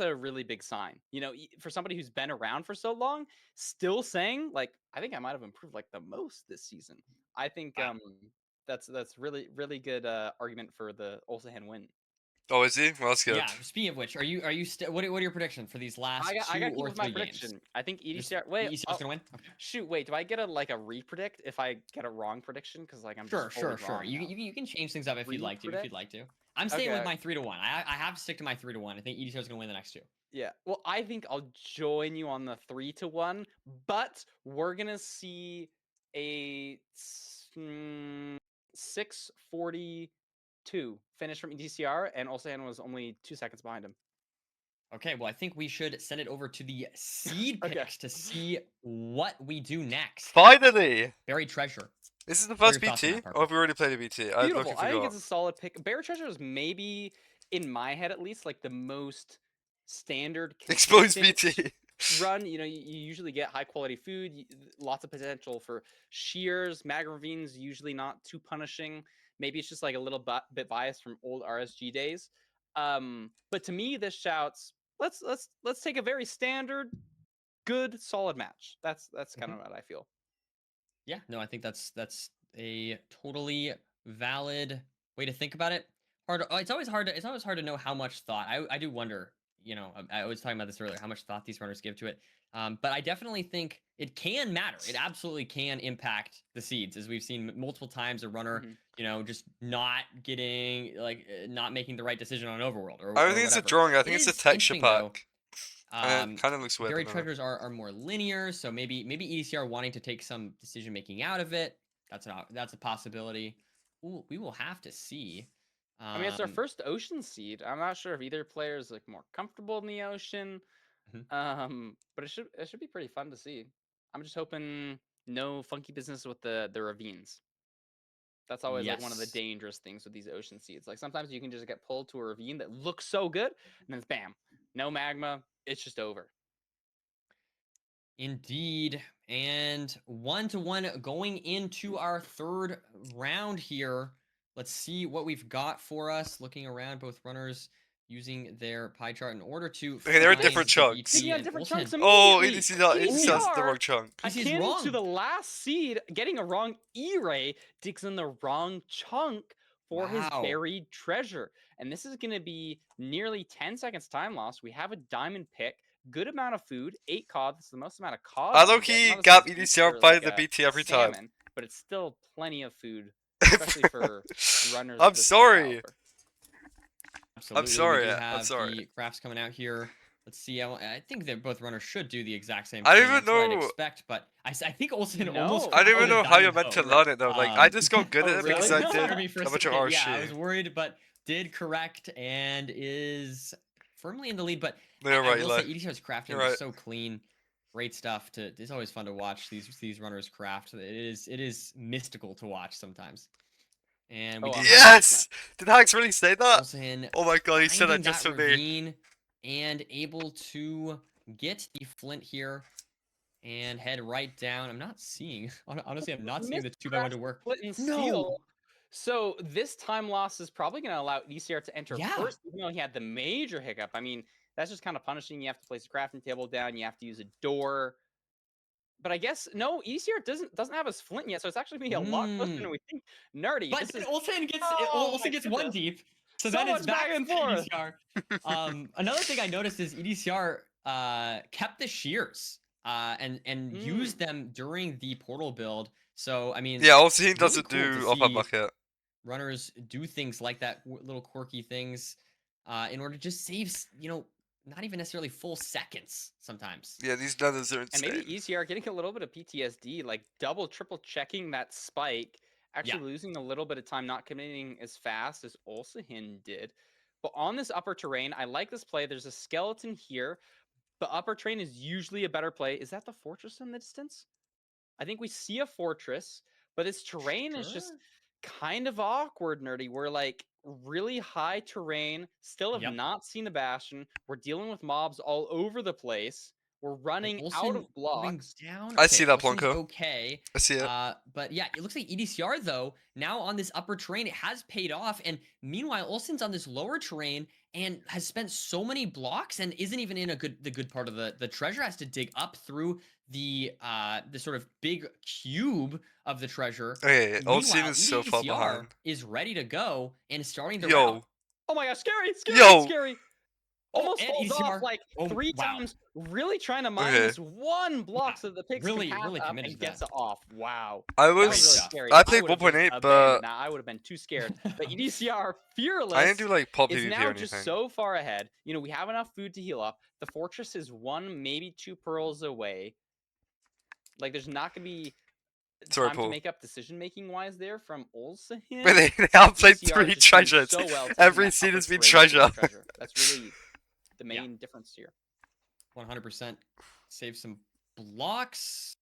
a really big sign. You know, for somebody who's been around for so long, still saying like, I think I might have improved like the most this season. I think that's really good argument for the Ulsahin win. Oh, is he? Well, that's good. Yeah. Speaking of which, what are your predictions for these last I got to keep or with my 3 prediction. games? I think EDCR. Wait, EDCR's gonna win. Okay. Shoot, wait. Do I get a re-predict if I get a wrong prediction? Because like I'm sure. Wrong You can change things up if you'd like to. I'm staying with my 3-1. I have to stick to my 3-1. I think EDCR's gonna win the next 2. Yeah. Well, I think I'll join you on the 3-1, but we're gonna see a 6-42 2 finished from EDCR, and Ulsan was only 2 seconds behind him. Okay, well, I think we should send it over to the seed picks to see what we do next. Finally! Buried Treasure. This is the first BT? Or have we already played a BT? Beautiful. I think it's a solid pick. Buried Treasure is maybe, in my head at least, like the most standard exposed BT run. You know, you usually get high quality food, lots of potential for shears. Mag ravines usually not too punishing. Maybe it's just like a little bit biased from old RSG days. But to me, this shouts, let's take a very standard, good, solid match. That's kind of what I feel. Yeah, no, I think that's a totally valid way to think about it. It's always hard to know how much thought. I do wonder, you know, I was talking about this earlier, how much thought these runners give to it. But I definitely think it can matter. It absolutely can impact the seeds, as we've seen multiple times. A runner, you know, just not getting not making the right decision on Overworld. I don't think it's a drawing. I think it's a texture pack. It kind of looks weird. Buried treasures are more linear, so maybe EDCR wanting to take some decision making out of it. That's a possibility. Ooh, we will have to see. I mean, it's our first ocean seed. I'm not sure if either player is like more comfortable in the ocean. But it should be pretty fun to see. I'm just hoping no funky business with the ravines. That's always like one of the dangerous things with these ocean seeds. Like sometimes you can just get pulled to a ravine that looks so good, and then bam, no magma. It's just over. Indeed. And 1-1 going into our third round here. Let's see what we've got for us. Looking around, both runners using their pie chart in order to. Okay, they're in different chunks. Yeah, different chunks. Oh, EDC's the wrong chunk. Akin to the last seed, getting a wrong E-ray digs in the wrong chunk for his buried treasure. And this is going to be nearly 10 seconds time loss. We have a diamond pick. Good amount of food, 8 cod. That's the most amount of cod. I low-key got EDCR by the BT every time. But it's still plenty of food, especially for runners. I'm sorry. Absolutely. I'm sorry. I'm sorry. The crafts coming out here. Let's see. I think that both runners should do the exact same thing. I don't even know. I'd expect, but I think Olsen almost. I don't even know how you're meant to learn it though. Like I just got good at it because I did a bunch of RSG. Yeah, I was worried, but did correct and is firmly in the lead. But I will say EDCR's crafting is so clean. Great stuff. It's always fun to watch these runners craft. It is mystical to watch sometimes. And we yes! Did Hags really say that? Olsen oh my god, he said that just for me. And able to get the flint here and head right down. I'm not seeing, honestly, I'm not seeing the 2x1 to work. Flint and steel. So this time loss is probably going to allow EDCR to enter first, even though he had the major hiccup. I mean, that's just kind of punishing. You have to place a crafting table down. You have to use a door. But I guess no, EDCR doesn't have his flint yet, so it's actually gonna be a lot closer than we think. Nerdy. But Olsen gets one deep, so then it's back and forth. EDCR. Another thing I noticed is EDCR kept the shears and used them during the portal build. So I mean, Olsen doesn't do off a bucket. Runners do things like that, little quirky things, in order to just save, not even necessarily full seconds sometimes. Yeah, these nethers are insane. And maybe EDCR getting a little bit of PTSD, like double, triple checking that spike, actually losing a little bit of time, not committing as fast as Olsen did. But on this upper terrain, I like this play. There's a skeleton here. The upper terrain is usually a better play. Is that the fortress in the distance? I think we see a fortress, but this terrain is just kind of awkward, Nerdy. We're like really high terrain, still have not seen a bastion. We're dealing with mobs all over the place. We're running out of blocks. Down. I see that, Blanco. Okay. I see it. But yeah, it looks like EDCR though, now on this upper terrain, it has paid off. And meanwhile, Olsen's on this lower terrain and has spent so many blocks and isn't even in the good part of the treasure. Has to dig up through the sort of big cube of the treasure. Okay, Olsen is so far EDCR behind. is ready to go and starting the Yo. route. Oh my gosh, scary, scary. Almost falls off like 3 times, really trying to mine this one block so the picks really up and gets it off. Wow. I played 1.8, but I would have been too scared. But EDCR fearless. I didn't do like pop PvP is or now anything. just so far ahead. We have enough food to heal up. The fortress is 1, maybe 2 pearls away. Like there's not gonna be Sorry, time Paul. to make up decision-making wise there from Olsen. But they outplayed ECR 3 just doing treasures. so well taking Every that seed upper has been trade to the treasure. That's really the main difference here. 100% saved some blocks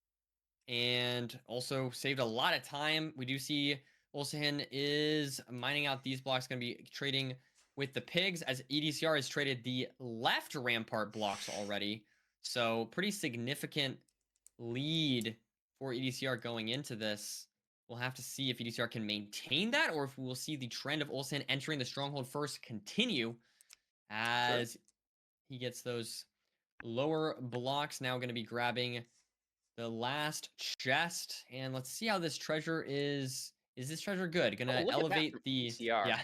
and also saved a lot of time. We do see Olsen is mining out these blocks, going to be trading with the pigs as EDCR has traded the left rampart blocks already. So pretty significant lead for EDCR going into this. We'll have to see if EDCR can maintain that or if we will see the trend of Olsen entering the stronghold first continue as he gets those lower blocks. Now going to be grabbing the last chest, and let's see how this treasure is. Is this treasure good? Gonna elevate the ECR. yeah.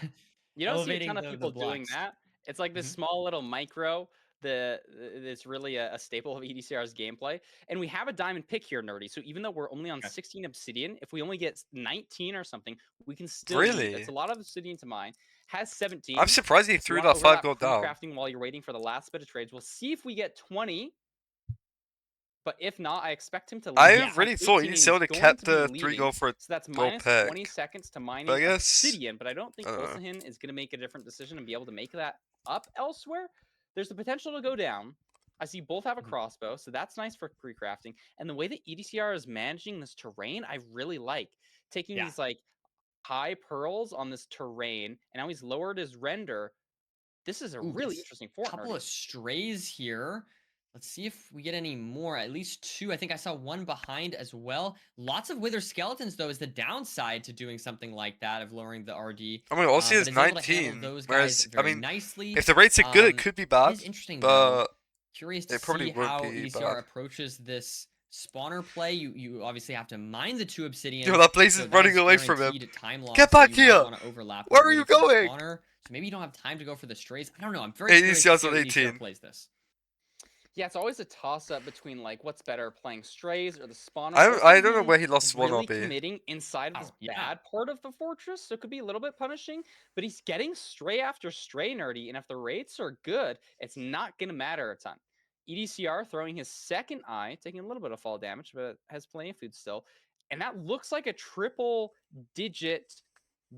You don't see a ton of people doing that. It's like this small little micro. It's really a staple of EDCR's gameplay. And we have a diamond pick here, Nerdy. So even though we're only on 16 obsidian, if we only get 19 or something, we can still Really? It's a lot of obsidian to mine. Has 17. I'm surprised he threw that 5 gold down. Crafting while you're waiting for the last bit of trades. We'll see if we get 20. But if not, I expect him to lead. I really thought EDCR would have kept the 3 gold for a so that's gold minus pick. 20 seconds to mining But I guess, obsidian, but I don't think Olsen is going to make a different decision and be able to make that up elsewhere. There's the potential to go down. I see both have a crossbow, so that's nice for pre-crafting. And the way that EDCR is managing this terrain, I really like. Taking these like high pearls on this terrain, and now he's lowered his render. This is a really interesting fort. A couple of strays here. Let's see if we get any more. At least 2. I think I saw 1 behind as well. Lots of wither skeletons, though, is the downside to doing something like that, of lowering the RD. I mean, Aussie is 19. Whereas, I mean, nicely. if the rates are good, it could be bad. It is interesting, but curious to it probably see won't how be EDCR bad. approaches this spawner play. You obviously have to mine the 2 obsidian. Yo, that Blaze is running away from him. Get back here! Where are you going? So maybe you don't have time to go for the strays. I don't know. I'm very curious to see how EDCR plays this. Yeah, it's always a toss-up between like what's better, playing strays or the spawner. I don't know where he lost one really RB. committing inside of this bad part of the fortress, so it could be a little bit punishing. But he's getting stray after stray, Nerdy, and if the rates are good, it's not gonna matter a ton. EDCR throwing his second eye, taking a little bit of fall damage, but has plenty of food still, and that looks like a triple-digit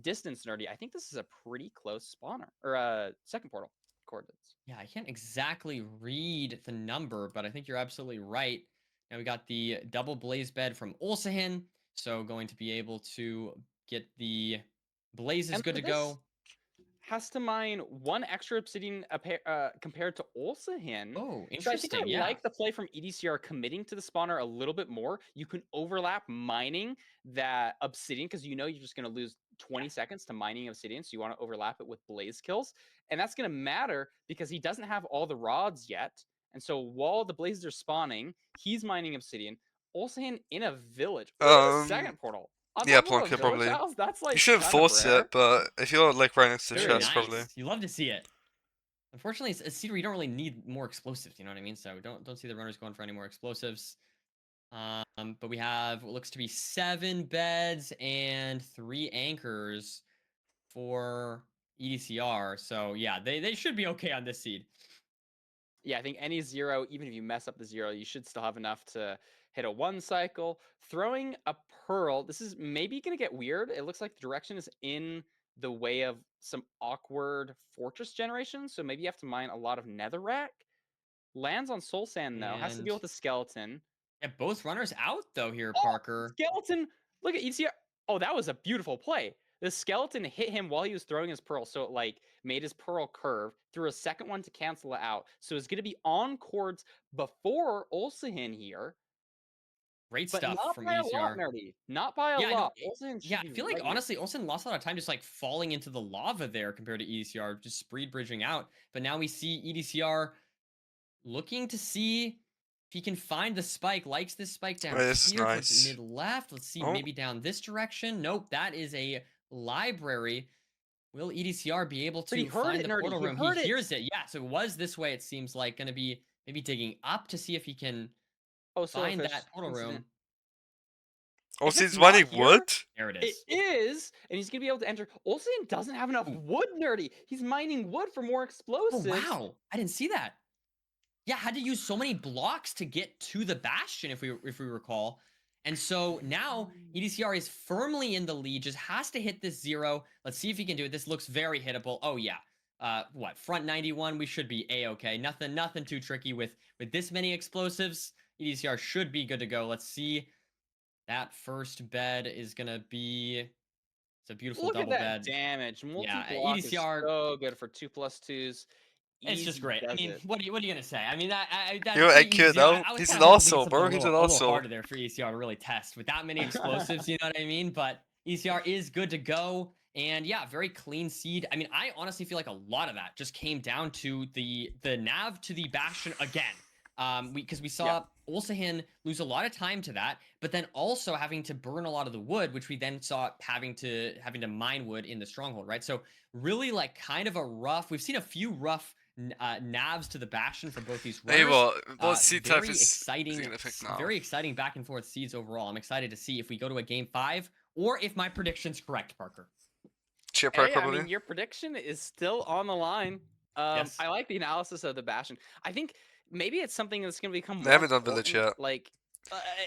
distance, Nerdy. I think this is a pretty close spawner or a second portal coordinates. Yeah, I can't exactly read the number, but I think you're absolutely right. Now we got the double blaze bed from Olsen, so going to be able to get the blazes good to go. Has to mine 1 extra obsidian compared to Olsen. Oh, interesting. So I think I like the play from EDCR committing to the spawner a little bit more. You can overlap mining that obsidian because you know you're just going to lose 20 seconds to mining obsidian, so you want to overlap it with blaze kills. And that's going to matter because he doesn't have all the rods yet. And so while the blazes are spawning, he's mining obsidian. Olsen in a village. Second portal. Yeah, Plonk it probably. That's like you shouldn't force it, but if you're like right next to the chest, probably. You love to see it. Unfortunately, it's a seed where you don't really need more explosives. You know what I mean? So don't see the runners going for any more explosives. But we have what looks to be 7 beds and 3 anchors for EDCR. So yeah, they should be okay on this seed. Yeah, I think any 0, even if you mess up the 0, you should still have enough to hit a 1 cycle. Throwing a pearl, this is maybe going to get weird. It looks like the direction is in the way of some awkward fortress generation, so maybe you have to mine a lot of netherrack. Lands on soul sand, though. Has to deal with the skeleton. Yeah, both runners out, though, here, Parker. Skeleton! Look at EDCR. Oh, that was a beautiful play. The skeleton hit him while he was throwing his pearl, so it like made his pearl curve, threw a second one to cancel it out. So it's going to be on cords before Olsen here. Great stuff from EDCR. Not by a lot. I feel like honestly, Olsen lost a lot of time just like falling into the lava there compared to EDCR, just speed bridging out. But now we see EDCR looking to see if he can find the spike. Likes this spike down here towards mid left. Let's see, maybe down this direction. Nope, that is a library. Will EDCR be able to find the portal room? He hears it. Yeah, so it was this way. It seems like going to be maybe digging up to see if he can find that portal room. Oh, so he's mining wood? There it is. It is, and he's going to be able to enter. Olsen doesn't have enough wood, Nerdy. He's mining wood for more explosives. Oh, wow. I didn't see that. Yeah, had to use so many blocks to get to the bastion, if we recall. And so now EDCR is firmly in the lead, just has to hit this 0. Let's see if he can do it. This looks very hittable. Oh yeah. What, front 91, we should be a-okay. Nothing too tricky with this many explosives. EDCR should be good to go. Let's see. That first bed is gonna be, it's a beautiful double Look at that bed. damage. Yeah, Multi-block EDCR, is so good for 2+2s. it's just great. I mean, what are you gonna say? I mean, that You're EDCR, accurate though. He's an arsehole, bro. He's an a little arsehole. harder there for EDCR to really test with that many explosives. You know what I mean? But EDCR is good to go. And yeah, very clean seed. I mean, I honestly feel like a lot of that just came down to the nav to the Bastion again. Because we saw Olsahin lose a lot of time to that, but then also having to burn a lot of the wood, which we then saw having to mine wood in the stronghold, right? So really like kind of a rough. We've seen a few rough navs to the Bastion for both these runners. Hey, what seed type is exciting, gonna pick now? very exciting back and forth seeds overall. I'm excited to see if we go to a game 5 or if my prediction's correct, Parker. Hey, I mean, your prediction is still on the line. Yes. I like the analysis of the Bastion. I think maybe it's something that's going to become more They haven't done village important. yet. Like,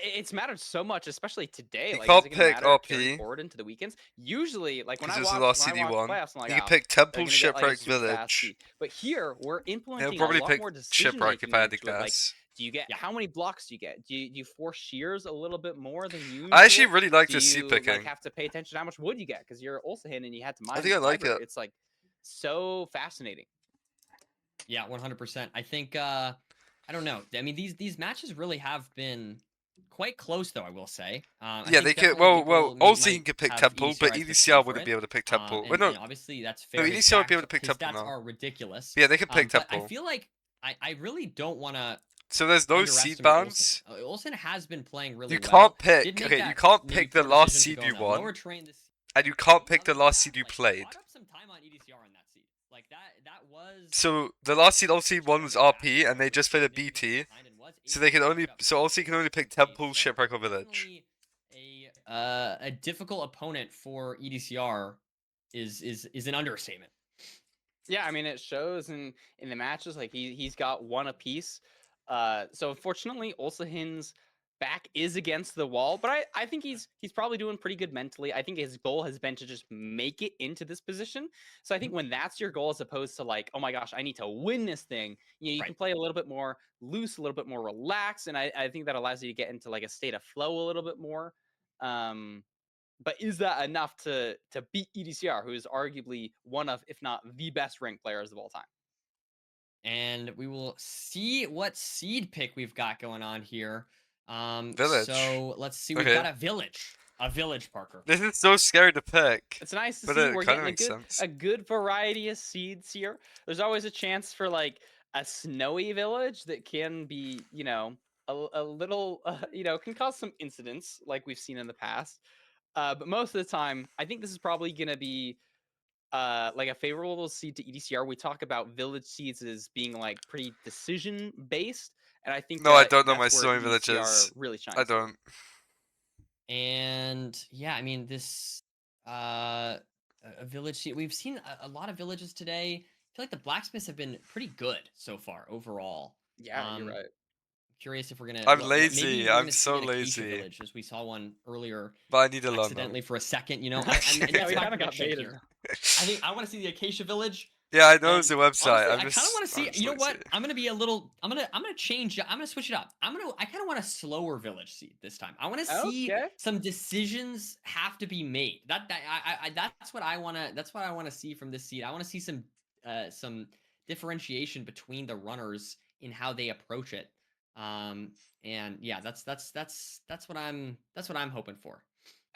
it's mattered so much, especially today. You Like, can't is it gonna pick matter RP. carrying forward into the weekends? Usually, like when I Because watch, it's the last when I watch CD1. playoffs, I'm like, You can oh, pick they're Temple, gonna get, like, a Shipwreck, super fast Village. seed. But here, we're He'll implementing probably a lot pick more decision Shipwreck making if I had to into it. Like, guess. do you get how many blocks do you get? Do you force shears a little bit more than usual? I actually really like Do this seed you, picking. like, have to pay attention to how much wood you get because you're Olsahin and you had to mine. I think I like fiber. it. It's like so fascinating. Yeah, 100%. I think I don't know. I mean, these matches really have been quite close, though. I will say. Yeah, they could. Well, also he could pick Temple, but EDCR wouldn't be able to pick Temple. And, no, you know, obviously that's fair. no, EDCR would be able to pick His Temple stats now. are ridiculous. Yeah, they could pick But Temple. I feel like I really don't want to. So there's no seed bans. Olsen has been playing really You well. can't pick. Okay, you can't pick the last seed you won, and you can't pick the last seed you played. Some time on EDCR on that seed. Like that was. So the last seed Olsen won was RP, and they just played a BT. So they can only. So Olsen can only pick Temple, Shipwreck, or Village. A difficult opponent for EDCR is an understatement. Yeah, I mean it shows in the matches. Like he's got one apiece. So unfortunately, Olsahin's back is against the wall, but I think he's probably doing pretty good mentally. I think his goal has been to just make it into this position. So I think when that's your goal, as opposed to like, oh my gosh, I need to win this thing, you can play a little bit more loose, a little bit more relaxed, and I think that allows you to get into like a state of flow a little bit more. But is that enough to beat EDCR, who is arguably one of, if not the best ranked players of all time? And we will see what seed pick we've got going on here. Village. So let's see. We've got a village, Parker. This is so scary to pick. It's nice to but see we're kinda getting a good variety of seeds here. There's always a chance for like a snowy village that can be, you know, a little, you know, can cause some incidents like we've seen in the past. But most of the time, I think this is probably going to be like a favorable seed to EDCR. We talk about village seeds as being like pretty decision based, and I think I don't know my snowy villages. Really shines. I don't. And yeah, I mean this a village seed. We've seen a lot of villages today. I feel like the blacksmiths have been pretty good so far overall. Yeah, you're right. Curious if we're gonna. I'm lazy. I'm so lazy. Village, as we saw one earlier. But I need to learn. Accidentally for a second, you know. Yeah, we kind of got baited. Here. I think I want to see the Acacia Village. Yeah, I know it's the website. Honestly, I kind of want to see. You know what? I'm gonna be a little. I'm gonna change. I'm gonna switch it up. I kind of want a slower village seed this time. I want to see some decisions have to be made. That's what I want to. That's what I want to see from this seed. I want to see some differentiation between the runners in how they approach it. And yeah, that's what I'm hoping for.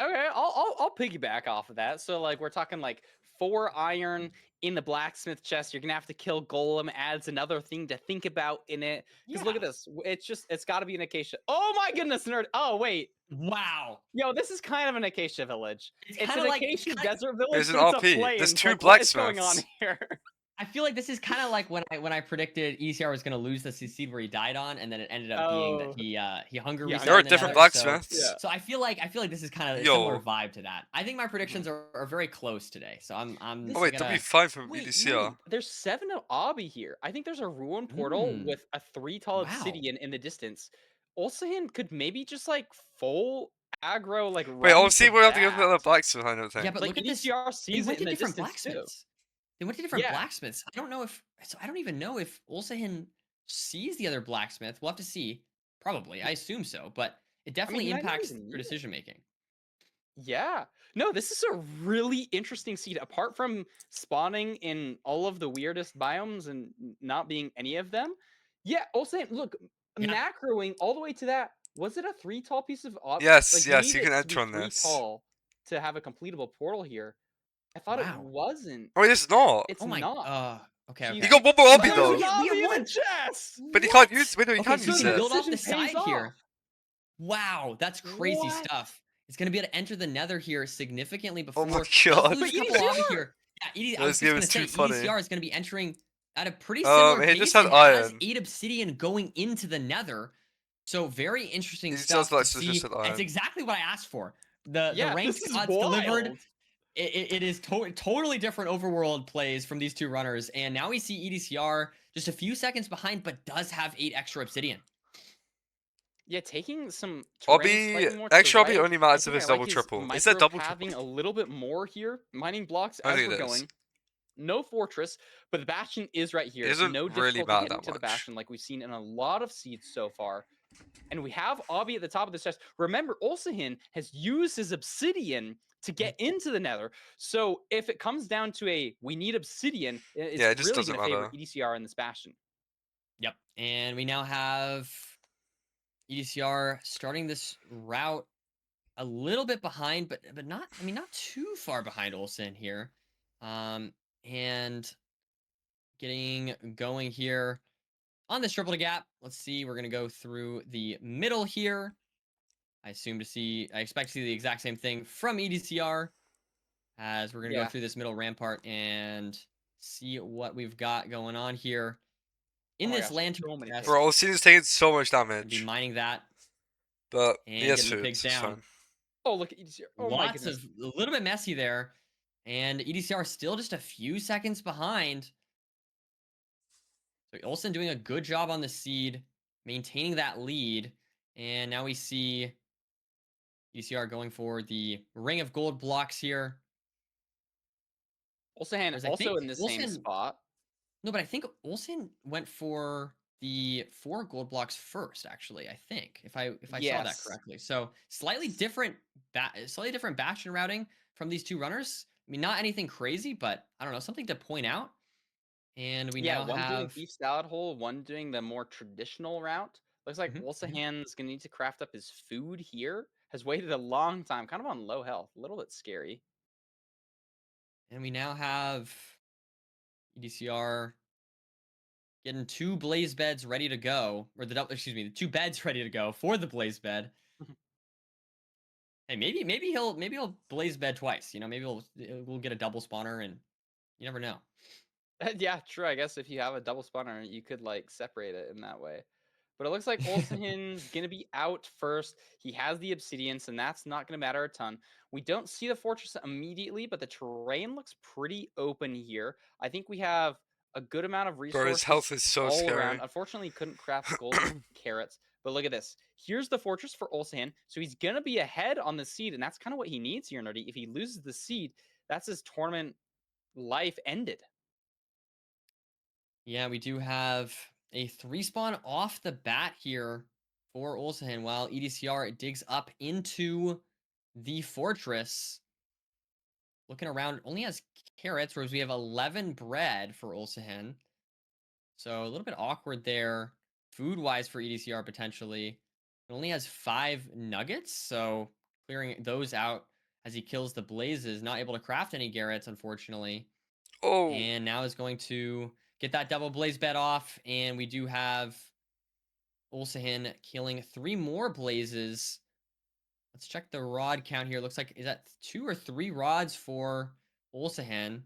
Okay, I'll piggyback off of that. So like we're talking like 4 iron in the blacksmith chest. You're gonna have to kill golem. Adds another thing to think about in it. Because look at this. It's got to be an acacia. Oh my goodness, nerd. Oh wait. Wow. Yo, this is kind of an acacia village. It's an like, acacia desert village. There's an RP. There's 2 like, blacksmiths. What is going on here? I feel like this is kind of like when I predicted ECR was going to lose the seed where he died on, and then it ended up being that he hunger reset. There are different blacksmiths. So I feel like this is kind of a similar vibe to that. I think my predictions are very close today. So I'm. Oh wait, that'd be fine from EDCR. There's 7 of Obby here. I think there's a ruin portal with a 3 tall city in the distance. Olsahin could maybe just like full aggro like. Wait, obviously we'll have to go to the blacksmith behind, I think. Yeah, but like, look at this. EDCR They sees went it in to the different distance too. blacksmiths. They went to different Yeah. blacksmiths. I don't know if. So I don't even know if Olsahin sees the other blacksmith. We'll have to see. Probably, I assume so. But it definitely impacts your decision making. Yeah. No, this is a really interesting seed. Apart from spawning in all of the weirdest biomes and not being any of them. Yeah, Olsahin, look, macroing all the way to that. Was it a 3 tall piece of Yes, like, yes, you can need it to enter be on 3 this. tall to have a completable portal here. I thought it wasn't. Oh, it's not. It's Oh my. not. Okay. You got one more obby though. We have one chest. But you can't use. Wait, no, you Okay, can't so use you it. build off the Decision pays side here. off. Wow, that's crazy What? stuff. It's gonna be able to enter the nether here significantly before. Oh my Let's god. lose a couple obby here. Yeah, I was just gonna say EDCR is gonna be entering at a pretty similar he pace. just had and has iron. 8 obsidian going into the nether. So very interesting He stuff just likes to to see. just had iron. It's exactly what I asked for. The ranked this is gods delivered. wild. It is totally different overworld plays from these two runners, and now we see EDCR just a few seconds behind, but does have 8 extra obsidian. Yeah, taking some extra obby only matters if it's double triple. Is that double having triple? a little bit more here, mining blocks I as think we're it is. going. No fortress, but the bastion is right here. Isn't no really difficulty bad getting that to the much. bastion like we've seen in a lot of seeds so far. And we have Obby at the top of the chest. Remember, Olsahin has used his obsidian to get into the nether. So if it comes down to we need obsidian, it's it just really doesn't going to favor matter. EDCR in this bastion. Yep. And we now have EDCR starting this route a little bit behind, but not, I mean, not too far behind Olsen here. And getting going here on this triple gap. Let's see, we're going to go through the middle here. I expect to see the exact same thing from EDCR as we're going to go through this middle rampart and see what we've got going on here in this lantern. Bro, Olsahin's taking so much damage. Be mining that. But And he has getting the food, pigs so it's down. fine. Oh, look at EDCR. Oh, my Lots goodness. of, a little bit messy there. And EDCR still just a few seconds behind. So Olsen doing a good job on the seed, maintaining that lead. And now we see EDCR going for the ring of gold blocks here. Olsahin is also in the same spot. No, but I think Olsen went for the 4 gold blocks first, actually, I think, if I saw that correctly. So slightly different bastion routing from these two runners. I mean, not anything crazy, but I don't know, something to point out. And we now one doing have beef salad hole, one doing the more traditional route. Looks like Olsahin's gonna need to craft up his food here. Has waited a long time, kind of on low health, a little bit scary. And we now have EDCR getting 2 blaze beds ready to go, or the 2 beds ready to go for the blaze bed. Hey, maybe he'll blaze bed twice. You know, maybe we'll get a double spawner, and you never know. Yeah, true. I guess if you have a double spawner, you could like separate it in that way. But it looks like Olsahin's gonna be out first. He has the obsidians, and that's not gonna matter a ton. We don't see the fortress immediately, but the terrain looks pretty open here. I think we have a good amount of resources. Bro, his health is so all scary. around. Unfortunately, couldn't craft golden carrots. But look at this. Here's the fortress for Olsahin. So he's gonna be ahead on the seed, and that's kind of what he needs here, Nerdy. If he loses the seed, that's his tournament life ended. Yeah, we do have a 3 spawn off the bat here for Olsahin, while EDCR digs up into the fortress. Looking around, only has carrots, whereas we have 11 bread for Olsahin. So a little bit awkward there, food-wise for EDCR potentially. It only has 5 nuggets, so clearing those out as he kills the blazes. Not able to craft any garrets, unfortunately. Oh. And now is going to get that double blaze bed off, and we do have Olsahin killing 3 more blazes. Let's check the rod count here. Looks like, is that 2 or 3 rods for Olsahin?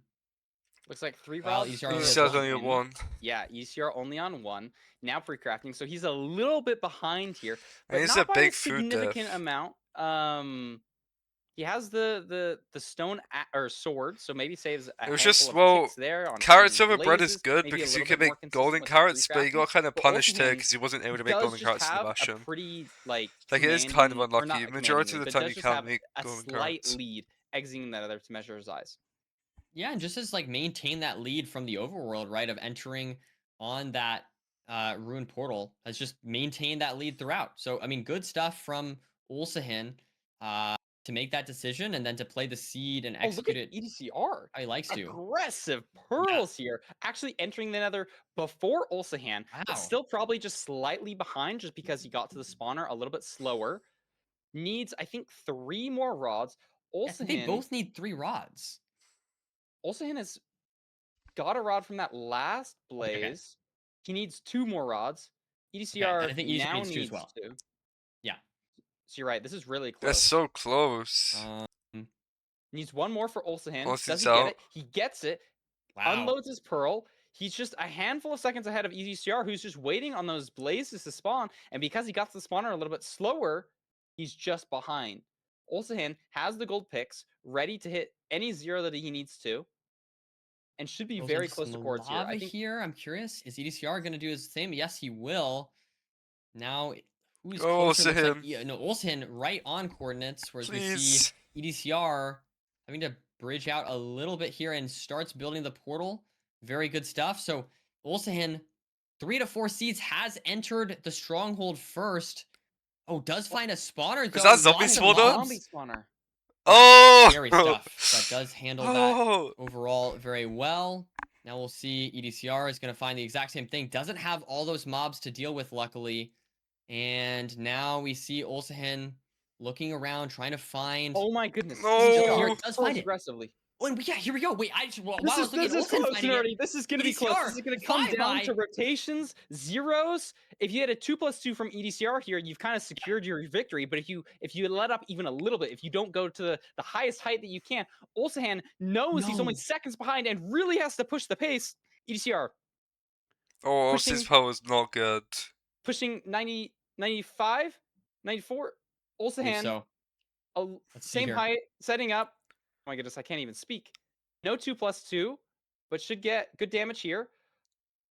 Looks like 3 rods. EDCR's only on 1. Yeah, EDCR only on 1. Now pre-crafting, so he's a little bit behind here, but It's not a by big a food significant diff. amount. He has the stone or sword, so maybe saves a It was handful just, of well, ticks there on carrots finding over bread is blazes, good maybe a because you little can bit more make golden consistent with carrots, tree but you crafting. got kind of But punished here Olsenhan because he wasn't able to make does golden just carrots in the have a bastion. pretty like Like, it is kind of commanding, or not unlucky. a Majority commanding of the lead, but time does you just can't have make a golden slight carrots. lead exiting that other to Measure's Eyes. Yeah, and just as like maintain that lead from the overworld, right, of entering on that ruined portal, has just maintained that lead throughout. So I mean, good stuff from Olsenhan to make that decision and then to play the seed and execute it. EDCR. How he likes to. Aggressive pearls here, actually entering the nether before Olsenhan, but still probably just slightly behind just because he got to the spawner a little bit slower. Needs, I think, 3 more rods. Olsenhan, they both need 3 rods. Olsenhan has got a rod from that last blaze. He needs 2 more rods. EDCR I think now needs 2 needs as well. 2. Yeah. So you're right. This is really close. That's so close. Needs 1 more for Olsenhan. Olsen's Does he get out. it? He gets it. Wow. Unloads his pearl. He's just a handful of seconds ahead of EDCR, who's just waiting on those blazes to spawn. And because he got to the spawner a little bit slower, he's just behind. Olsenhan has the gold picks, ready to hit any 0 that he needs to, and should be very close to cords here. I think I'm curious. Is EDCR going to do his same? Yes, he will. Now, who's Oh, closer? Looks like, Olsenhan. yeah, no, Olsenhan right on coordinates, whereas we Please. see EDCR having to bridge out a little bit here and starts building the portal. Very good stuff. So Olsenhan, 3 to 4 seeds, has entered the stronghold first. Oh, does find a spawner though. Is that zombie Lots of spawner? Zombie spawner. Oh! Scary stuff, but does handle Oh! that overall very well. Now we'll see. EDCR is going to find the exact same thing. Doesn't have all those mobs to deal with, luckily. And now we see Olsenhan looking around, trying to find. Oh my goodness. No. Here, does find it. Aggressively. Oh, and yeah, here we go. Wait, This is close, Nerdy. This is going to be close. This is going to come down to rotations, zeros. If you had a 2+2 from EDCR here, you've kind of secured your victory. But if you let up even a little bit, if you don't go to the highest height that you can, Olsenhan knows he's only seconds behind and really has to push the pace. EDCR. Oh, Olsen's power is not good. Pushing 90, 95, 94. Olsenhan. So. Same height, setting up. Oh my goodness, I can't even speak. No 2+2, but should get good damage here.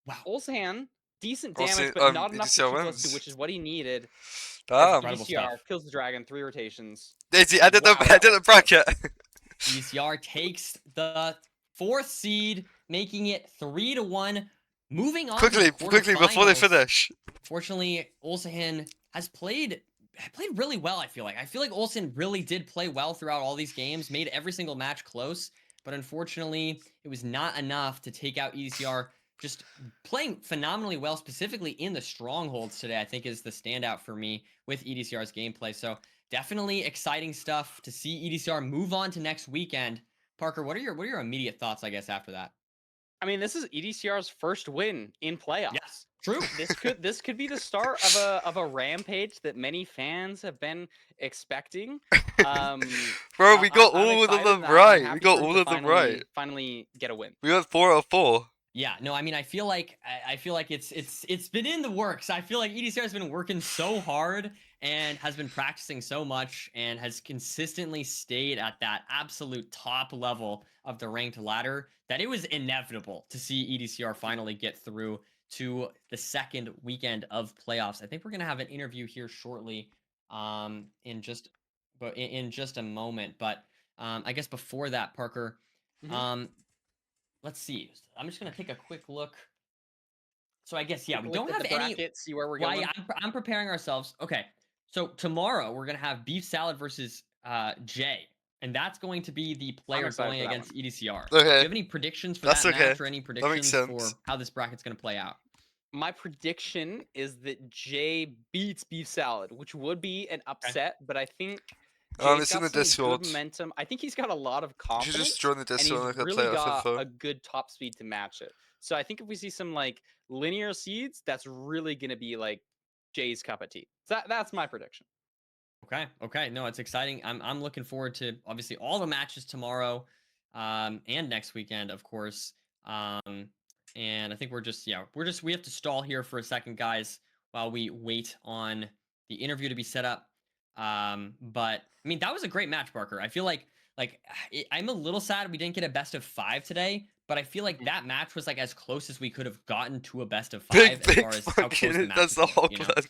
Wow. Olsenhan, decent damage, but not enough for 2+2, which is what he needed. Damn. EDCR kills the dragon, 3 rotations. Daisy, I did the bracket. EDCR takes the 4th seed, making it 3-1. Moving on. Quickly, before they finish. Fortunately, Olsenhan has played really well, I feel like. I feel like Olsen really did play well throughout all these games, made every single match close, but unfortunately, it was not enough to take out EDCR. Just playing phenomenally well, specifically in the strongholds today, I think is the standout for me with EDCR's gameplay. So definitely exciting stuff to see EDCR move on to next weekend. Parker, what are your immediate thoughts, I guess, after that? I mean, this is EDCR's first win in playoffs. Yes, true. This could be the start of a rampage that many fans have been expecting. Bro, we got all of them right. We got all of them right. Finally get a win. We got 4 out of 4. Yeah, no, I mean, I feel like it's been in the works. I feel like EDCR has been working so hard and has been practicing so much and has consistently stayed at that absolute top level of the ranked ladder that it was inevitable to see EDCR finally get through to the second weekend of playoffs. I think we're gonna have an interview here shortly, in just a moment. But I guess before that, Parker, let's see. I'm just gonna take a quick look. So I guess we don't have any. See where we're going. I'm preparing ourselves. Okay, so tomorrow we're gonna have beef salad versus Jay, and that's going to be the player going against EDCR. Okay. Do you have any predictions for that match, or any predictions for how this bracket's gonna play out? My prediction is that Jay beats beef salad, which would be an upset, but I think. It's in the some Discord. Good momentum. I think he's got a lot of confidence. You should just join the Discord and he's and really play got info. a good top speed to match it. So I think if we see some like linear seeds, that's really gonna be like Jay's cup of tea. So that's my prediction. Okay. No, it's exciting. I'm looking forward to obviously all the matches tomorrow, and next weekend, of course. And I think we have to stall here for a second, guys, while we wait on the interview to be set up. But I mean, that was a great match, Parker. I feel like I'm a little sad we didn't get a best of 5 today, but I feel like that match was like as close as we could have gotten to a best of 5 as far as how close the match That's the whole you know? plan.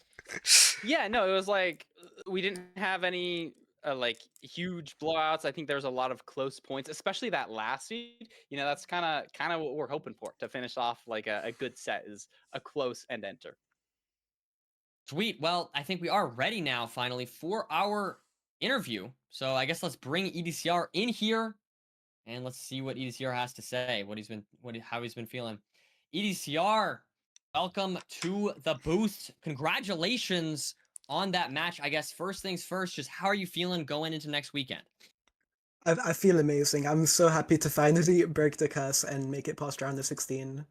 Yeah, no, it was like we didn't have any like huge blowouts. I think there was a lot of close points, especially that last seed. You know, that's kind of what we're hoping for to finish off like a good set is a close end enter. Sweet. Well, I think we are ready now finally for our interview. So I guess let's bring EDCR in here and let's see what EDCR has to say, how he's been feeling. EDCR, welcome to the booth. Congratulations on that match. I guess first things first, just how are you feeling going into next weekend? I feel amazing. I'm so happy to finally break the curse and make it past round of 16.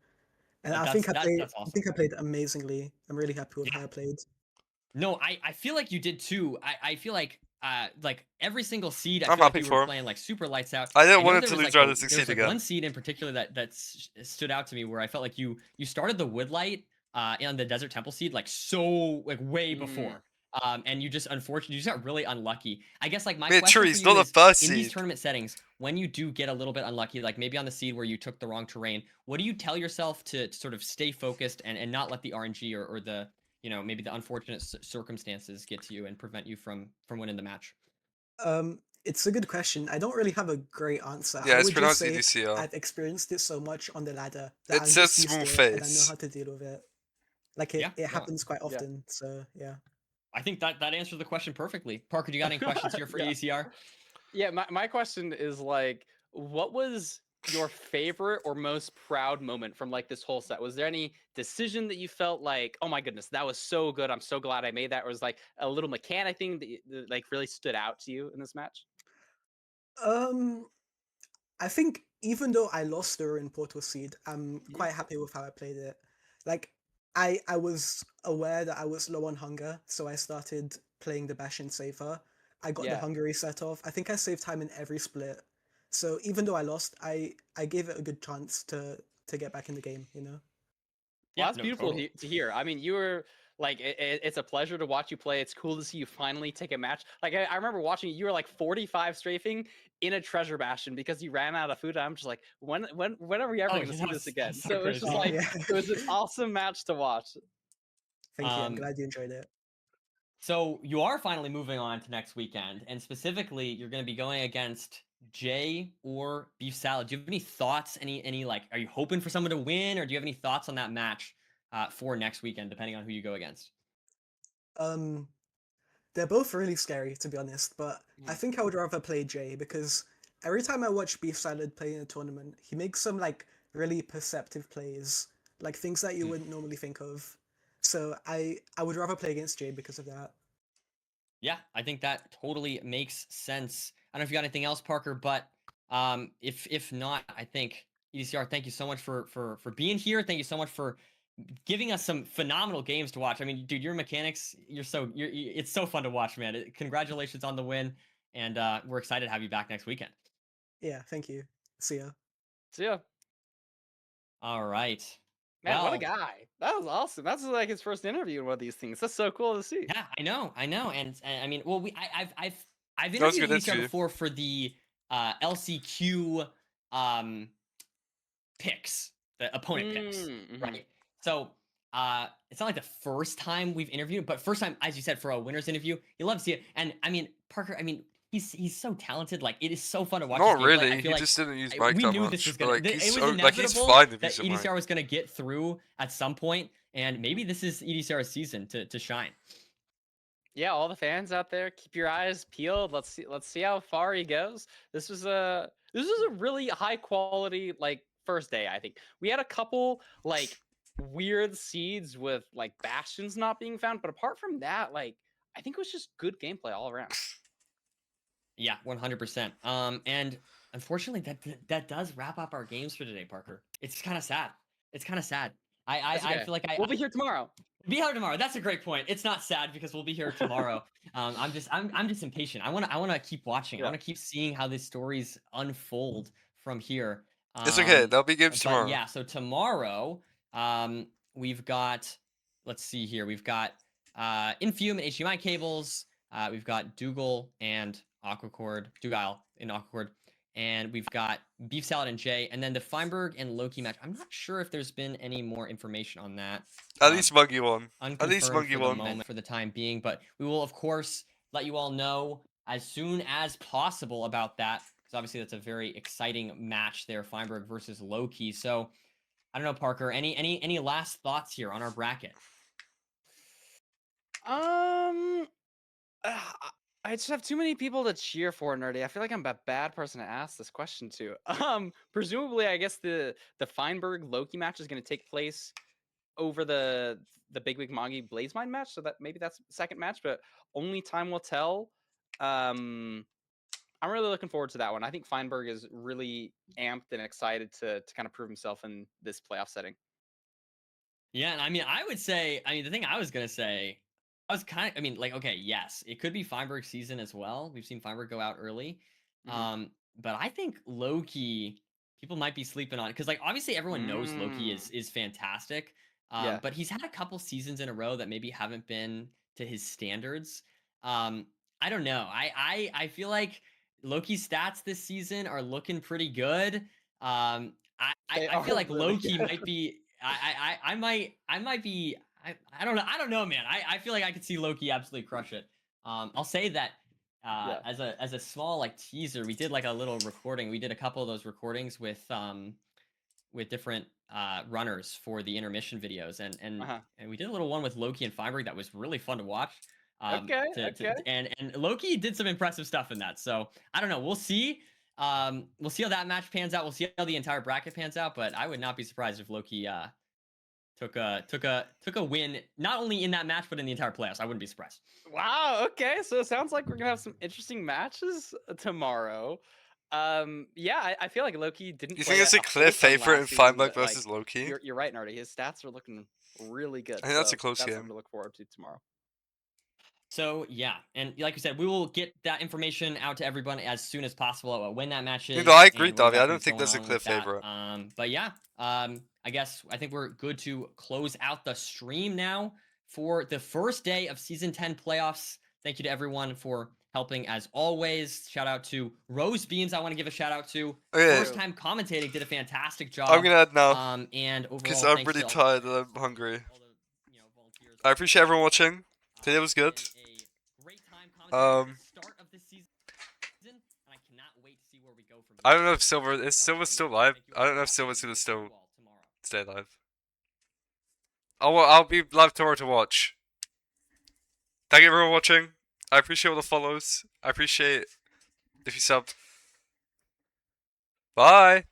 And I think I played amazingly. I'm really happy with how I played. No, I feel like you did too. I feel like every single seed, I I'm feel like happy you for were him. playing like super lights out. I didn't know want it there to was, lose like, round of 16 again. One seed in particular that stood out to me where I felt like you started the Woodlight on the Desert Temple seed like so like way before. And you just unfortunately you just got really unlucky. I guess like my question for you not is, the first in these seed. tournament settings, when you do get a little bit unlucky, like maybe on the seed where you took the wrong terrain, what do you tell yourself to sort of stay focused and not let the RNG or the maybe the unfortunate circumstances get to you and prevent you from winning the match? It's a good question. I don't really have a great answer. Yeah, I it's would just pronounced say EDCR. I've experienced it so much on the ladder that It's I'm a just used small to it and I know face. how to deal with it. Like it happens quite often. So yeah. I think that answers the question perfectly. Parker, do you got any questions here for EDCR? Yeah, my question is like, what was your favorite or most proud moment from like this whole set? Was there any decision that you felt like, oh my goodness, that was so good, I'm so glad I made that? Or was like a little mechanic thing that like really stood out to you in this match? I think even though I lost the Ruin Portal seed, I'm quite happy with how I played it. Like I was aware that I was low on hunger, so I started playing the Bastion safer. I got the hunger reset off. I think I saved time in every split. So even though I lost, I gave it a good chance to get back in the game, you know? Well, that's beautiful to hear. I mean, you were like, it's a pleasure to watch you play. It's cool to see you finally take a match. Like, I remember watching you were like 45 strafing in a treasure bastion because you ran out of food. I'm just like, when are we ever going to see this again? So it was just like, it was an awesome match to watch. Thank you. I'm glad you enjoyed it. So you are finally moving on to next weekend, and specifically, you're going to be going against Jay or Beef Salad. Do you have any thoughts? Any like, are you hoping for someone to win, or do you have any thoughts on that match for next weekend, depending on who you go against? They're both really scary, to be honest, but I think I would rather play Jay because every time I watch Beef Salad play in a tournament, he makes some like really perceptive plays, like things that you wouldn't normally think of. So I would rather play against Jay because of that. Yeah, I think that totally makes sense. I don't know if you got anything else, Parker, but if not, I think EDCR, thank you so much for being here. Thank you so much for giving us some phenomenal games to watch. I mean, dude, your mechanics, it's so fun to watch, man. Congratulations on the win, and we're excited to have you back next weekend. Yeah, thank you. See ya. See ya. All right. Man, what a guy. That was awesome. That's like his first interview in one of these things. That's so cool to see. Yeah, I know. And I mean, well, I've interviewed EDCR before for the LCQ picks, the opponent picks, right? So it's not like the first time we've interviewed, but first time, as you said, for a winner's interview. You love to see it. And I mean, Parker, I mean, he's so talented. Like, it is so fun to watch. Not really. He just didn't use mic that much. This was gonna, it was so, inevitable he's fine if that he's EDCR was going to get through at some point, and maybe this is EDCR's season to shine. Yeah, all the fans out there, keep your eyes peeled. Let's see how far he goes. This was a really high quality like first day. I think we had a couple like weird seeds with like bastions not being found, but apart from that, like I think it was just good gameplay all around. Yeah, 100%. And unfortunately, that does wrap up our games for today, Parker. It's kind of sad. I feel like we'll be here tomorrow. Be here tomorrow. That's a great point. It's not sad because we'll be here tomorrow. I'm just impatient. I want to keep watching. I want to keep seeing how these stories unfold from here. It's okay. There'll be games tomorrow. Yeah. So tomorrow, we've got. Let's see here. We've got Infume and HDMI cables. We've got Dougal and Aquacord, Dougal in Aquacord. And we've got Beef Salad and Jay. And then the Feinberg and Loki match. I'm not sure if there's been any more information on that. At least Monkey won. At least Unconfirmed Monkey for the won. moment, for the time being. But we will, of course, let you all know as soon as possible about that. Because obviously that's a very exciting match there, Feinberg versus Loki. So, I don't know, Parker, any last thoughts here on our bracket? I just have too many people to cheer for, Nerdy. I feel like I'm a bad person to ask this question to. Presumably, I guess the Feinberg Loki match is going to take place over the Big Wig Magi Blazemine match, so that maybe that's the second match, but only time will tell. I'm really looking forward to that one. I think Feinberg is really amped and excited to kind of prove himself in this playoff setting. Yeah, and I mean, I would say, the thing I was gonna say, okay, yes, it could be Feinberg's season as well. We've seen Feinberg go out early. But I think Loki, people might be sleeping on it. Because, like, obviously everyone knows Loki is fantastic. Yeah. But he's had a couple seasons in a row that maybe haven't been to his standards. I don't know. I feel like Loki's stats this season are looking pretty good. I feel like really Loki good. might be. I might be. I don't know, man. I feel like I could see Loki absolutely crush it. I'll say that as a small like teaser, we did like a little recording. We did a couple of those recordings with different runners for the intermission videos, and we did a little one with Loki and Feinberg that was really fun to watch. And Loki did some impressive stuff in that. So I don't know. We'll see. We'll see how that match pans out. We'll see how the entire bracket pans out. But I would not be surprised if Loki took a win, not only in that match but in the entire playoffs. I wouldn't be surprised. Wow. Okay, so it sounds like we're gonna have some interesting matches tomorrow. Yeah, I feel like Loki didn't. You play think it's a clear favorite in Feinberg versus Loki? You're right, Nardi. His stats are looking really good. I think that's a close game. Something to look forward to tomorrow. So yeah, and like you said, we will get that information out to everyone as soon as possible when that match is. No, I agree, Davi. I don't think there's a clear favorite. But yeah, I think we're good to close out the stream now for the first day of Season 10 playoffs. Thank you to everyone for helping as always. Shout out to Rose Beans. I want to give a shout out to. First time commentating, did a fantastic job. I'm gonna add now. And overall, because I'm really tired and I'm hungry. I appreciate everyone watching. Today was good. I don't know if Silver is still live. I don't know if Silver's gonna still stay live. I'll be live tomorrow to watch. Thank you everyone for watching. I appreciate all the follows. I appreciate if you subbed. Bye.